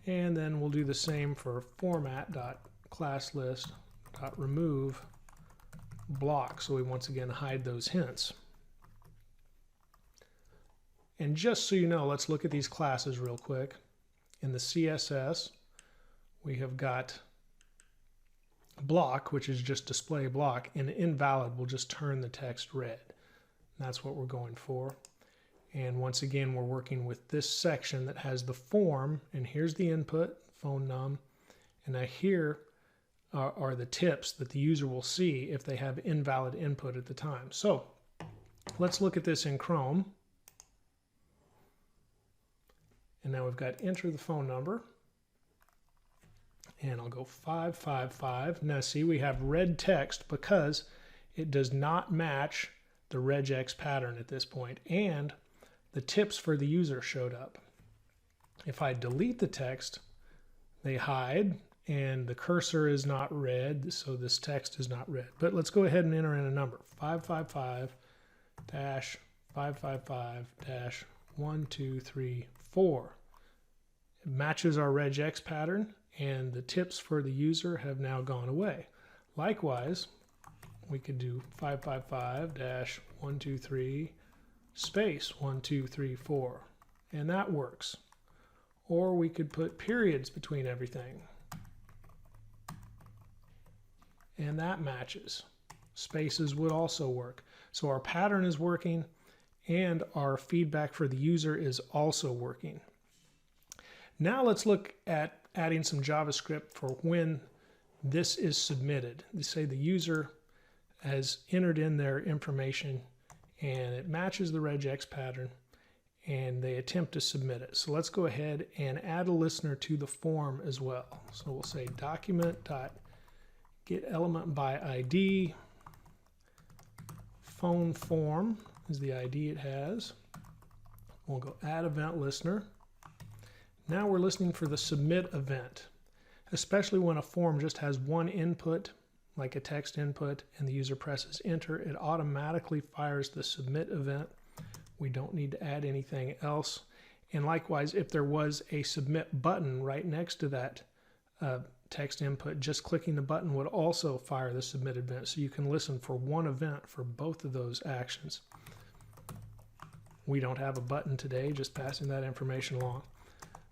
and then we'll do the same for format.classList.remove block. So we once again hide those hints. And just so you know, let's look at these classes real quick. In the CSS, we have got block, which is just display block, and invalid will just turn the text red. That's what we're going for. And once again, we're working with this section that has the form, and here's the input, phone num, and now here are the tips that the user will see if they have invalid input at the time. So let's look at this in Chrome. And now we've got enter the phone number, and I'll go 555. Now see, we have red text because it does not match the regex pattern at this point, and the tips for the user showed up. If I delete the text, they hide, and the cursor is not red, so this text is not red. But let's go ahead and enter in a number, 555-555-1234. It matches our regex pattern, and the tips for the user have now gone away. Likewise, we could do 555-123 space 1234, and that works. Or we could put periods between everything, and that matches. Spaces would also work. So our pattern is working, and our feedback for the user is also working. Now let's look at adding some JavaScript for when this is submitted. They say the user has entered in their information and it matches the regex pattern, and they attempt to submit it. So let's go ahead and add a listener to the form as well. So we'll say document.getElementById, phone form is the ID it has. We'll go add event listener. Now we're listening for the submit event, especially when a form just has one input, like a text input, and the user presses enter, it automatically fires the submit event. We don't need to add anything else. And likewise, if there was a submit button right next to that text input, just clicking the button would also fire the submit event. So you can listen for one event for both of those actions. We don't have a button today, just passing that information along.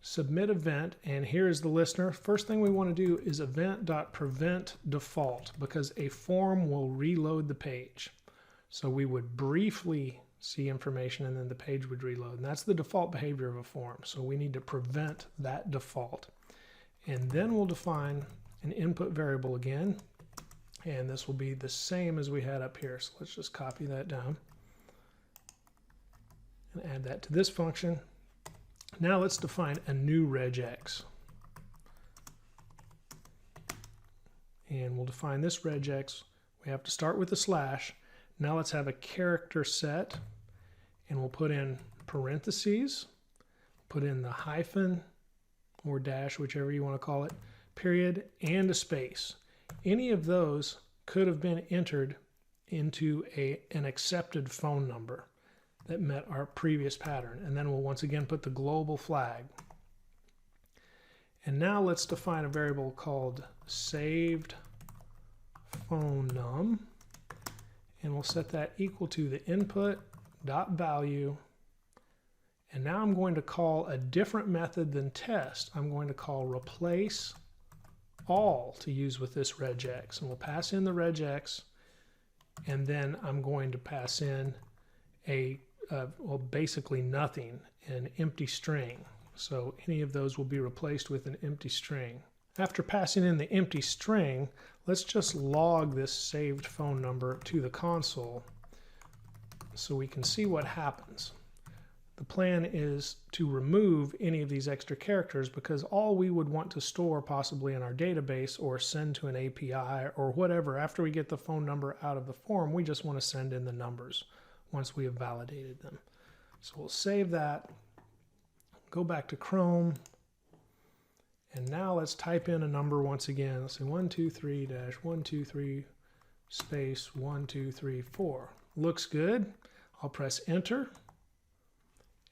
Submit event, and here's the listener. First thing we want to do is event.prevent default, because a form will reload the page. So we would briefly see information and then the page would reload. And that's the default behavior of a form. So we need to prevent that default. And then we'll define an input variable again. And this will be the same as we had up here. So let's just copy that down and add that to this function. Now let's define a new RegEx. And we'll define this RegEx. We have to start with a slash. Now let's have a character set, and we'll put in parentheses, put in the hyphen or dash, whichever you want to call it, period, and a space. Any of those could have been entered into an accepted phone number that met our previous pattern. And then we'll once again put the global flag. And now let's define a variable called saved phone num. And we'll set that equal to the input.value. And now I'm going to call a different method than test. I'm going to call replace all to use with this RegEx. And we'll pass in the RegEx, and then I'm going to pass in well, basically nothing, an empty string. So any of those will be replaced with an empty string. After passing in the empty string, let's just log this saved phone number to the console so we can see what happens. The plan is to remove any of these extra characters, because all we would want to store possibly in our database or send to an API or whatever, after we get the phone number out of the form, we just want to send in the numbers once we have validated them. So we'll save that, go back to Chrome, and now let's type in a number once again. Let's say 123-123 space 1234. Looks good. I'll press enter.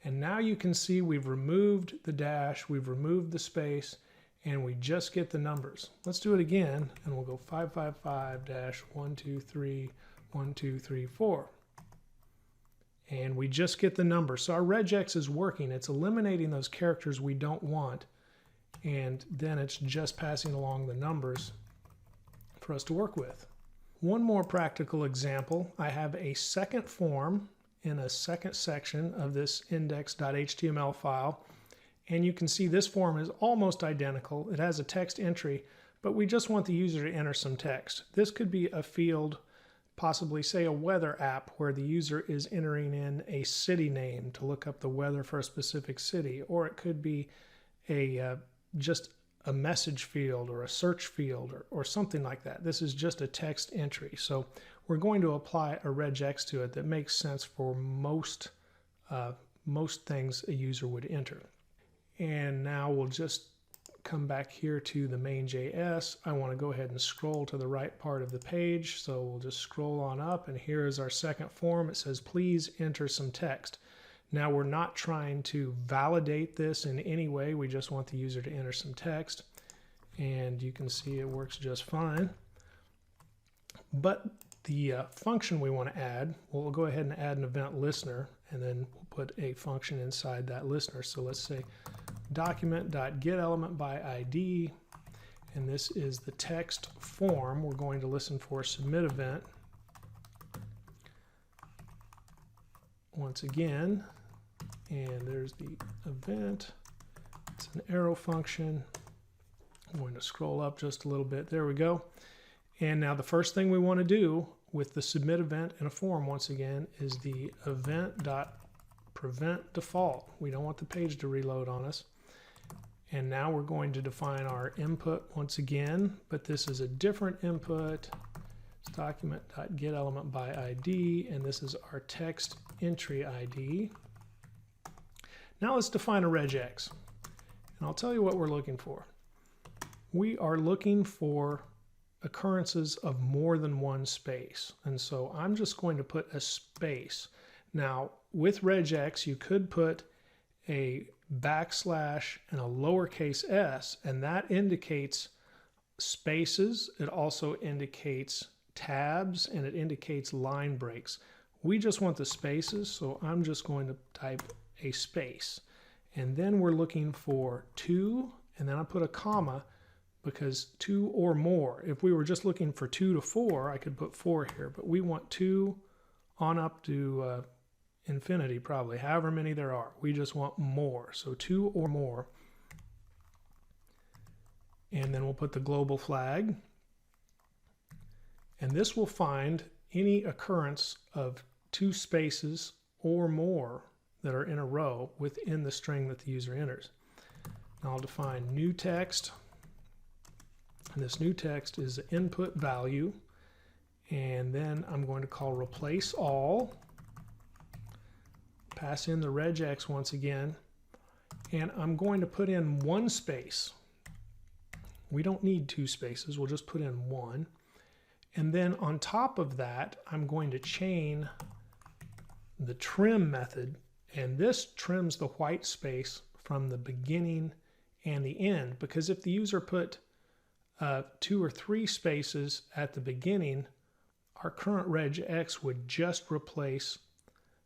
And now you can see we've removed the dash, we've removed the space, and we just get the numbers. Let's do it again, and we'll go 555-123-1234. And we just get the number. So our RegEx is working. It's eliminating those characters we don't want, and then it's just passing along the numbers for us to work with. One more practical example. I have a second form in a second section of this index.html file, and you can see this form is almost identical. It has a text entry, but we just want the user to enter some text. This could be a field, possibly say a weather app, where the user is entering in a city name to look up the weather for a specific city, or it could be just a message field or a search field or something like that. This is just a text entry. So we're going to apply a RegEx to it that makes sense for most things a user would enter. And now we'll just come back here to the main.js. I want to go ahead and scroll to the right part of the page. So we'll just scroll on up, and here is our second form. It says, please enter some text. Now we're not trying to validate this in any way. We just want the user to enter some text. And you can see it works just fine. But the function we want to add, we'll go ahead and add an event listener, and then we'll put a function inside that listener. So let's say document.getElementById, and this is the text form. We're going to listen for submit event. Once again, and there's the event. It's an arrow function. I'm going to scroll up just a little bit. There we go. And now the first thing we want to do with the submit event in a form, once again, is the event.prevent default. We don't want the page to reload on us. And now we're going to define our input once again, but this is a different input. It's document.getElementById, and this is our text entry ID. Now let's define a RegEx. And I'll tell you what we're looking for. We are looking for occurrences of more than one space. And so I'm just going to put a space. Now, with regex, you could put a backslash and a lowercase s, and that indicates spaces. It also indicates tabs, and it indicates line breaks. We just want the spaces, so I'm just going to type a space. And then we're looking for 2, and then I put a comma because 2 or more. If we were just looking for 2 to 4, I could put 4 here, but we want 2 on up to infinity probably, however many there are. We just want more, so 2 or more. And then we'll put the global flag. And this will find any occurrence of 2 spaces or more that are in a row within the string that the user enters. Now I'll define new text. And this new text is the input value. And then I'm going to call replace all. Pass in the regex once again. And I'm going to put in 1 space. We don't need 2 spaces. We'll just put in 1. And then on top of that, I'm going to chain the trim method. And this trims the white space from the beginning and the end. Because if the user put 2 or 3 spaces at the beginning, our current regex would just replace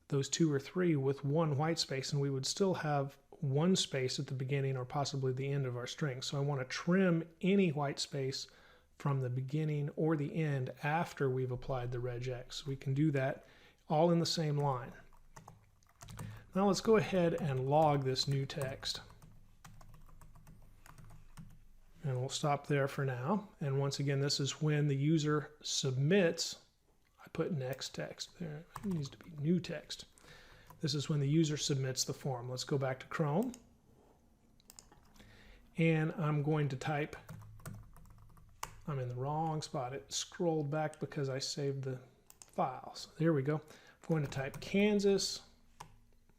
those 2 or 3 with 1 white space, and we would still have 1 space at the beginning or possibly the end of our string. So I want to trim any white space from the beginning or the end after we've applied the regex. We can do that all in the same line. Now let's go ahead and log this new text. And we'll stop there for now. And once again, this is when the user submits. I put next text there. It needs to be new text. This is when the user submits the form. Let's go back to Chrome. And I'm going to type, I'm in the wrong spot. It scrolled back because I saved the file. So there we go. I'm going to type Kansas.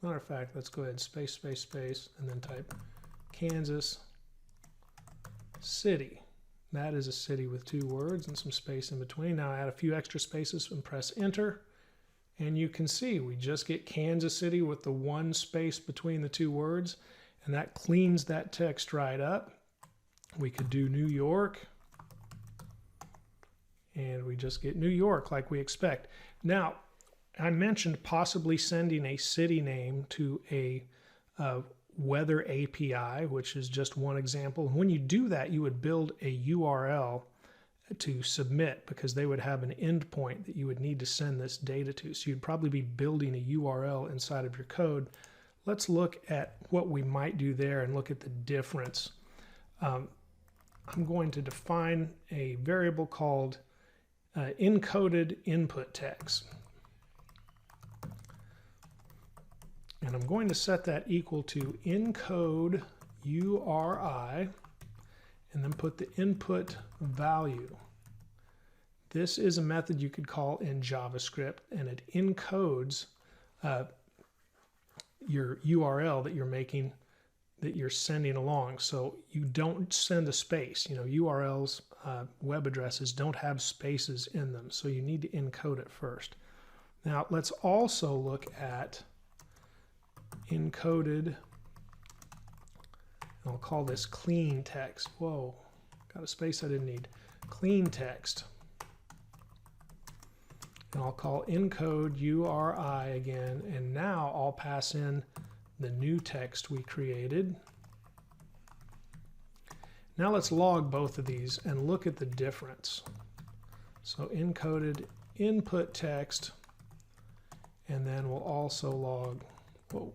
Matter of fact, let's go ahead, space, space, space, and then type Kansas City. That is a city with 2 words and some space in between. Now I add a few extra spaces and press enter. And you can see we just get Kansas City with the 1 space between the 2 words. And that cleans that text right up. We could do New York. And we just get New York like we expect. Now, I mentioned possibly sending a city name to a weather API, which is just one example. When you do that, you would build a URL to submit because they would have an endpoint that you would need to send this data to. So you'd probably be building a URL inside of your code. Let's look at what we might do there and look at the difference. I'm going to define a variable called encoded input text. And I'm going to set that equal to encode URI and then put the input value. This is a method you could call in JavaScript, and it encodes your URL that you're making, that you're sending along. So you don't send a space. You know, URLs, web addresses don't have spaces in them, so you need to encode it first. Now let's also look at encoded, and I'll call this clean text. Whoa, got a space I didn't need. Clean text. And I'll call encode URI again, and now I'll pass in the new text we created. Now let's log both of these and look at the difference. So encoded input text, and then we'll also log, whoa,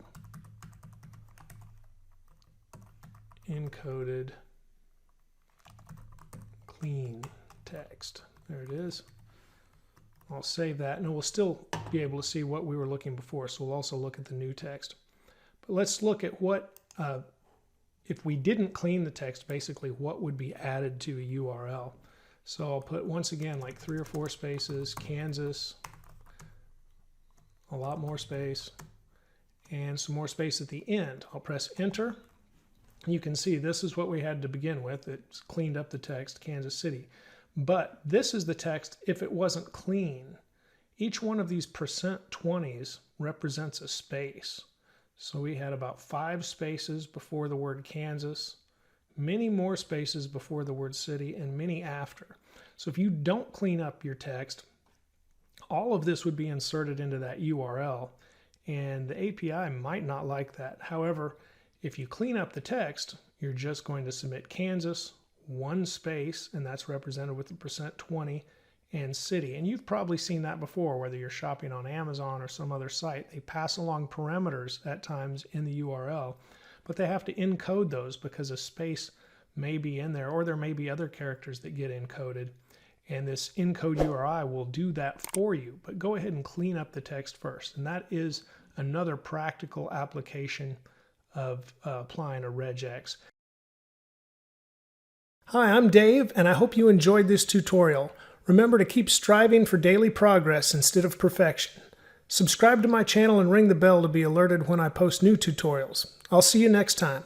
encoded clean text. There it is. I'll save that, and we'll still be able to see what we were looking before, so we'll also look at the new text. But let's look at what, if we didn't clean the text, basically what would be added to a URL. So I'll put, once again, like 3 or 4 spaces, Kansas, a lot more space, and some more space at the end. I'll press enter. You can see this is what we had to begin with. It's cleaned up the text, Kansas City. But this is the text if it wasn't clean. Each one of these %20s represents a space. So we had about 5 spaces before the word Kansas, many more spaces before the word city, and many after. So if you don't clean up your text, all of this would be inserted into that URL, and the API might not like that. However, if you clean up the text, you're just going to submit Kansas, 1 space, and that's represented with the %20, and city. And you've probably seen that before, whether you're shopping on Amazon or some other site. They pass along parameters at times in the URL, but they have to encode those because a space may be in there, or there may be other characters that get encoded. And this encode URI will do that for you. But go ahead and clean up the text first. And that is another practical application of applying a regex. Hi, I'm Dave, and I hope you enjoyed this tutorial. Remember to keep striving for daily progress instead of perfection. Subscribe to my channel and ring the bell to be alerted when I post new tutorials. I'll see you next time.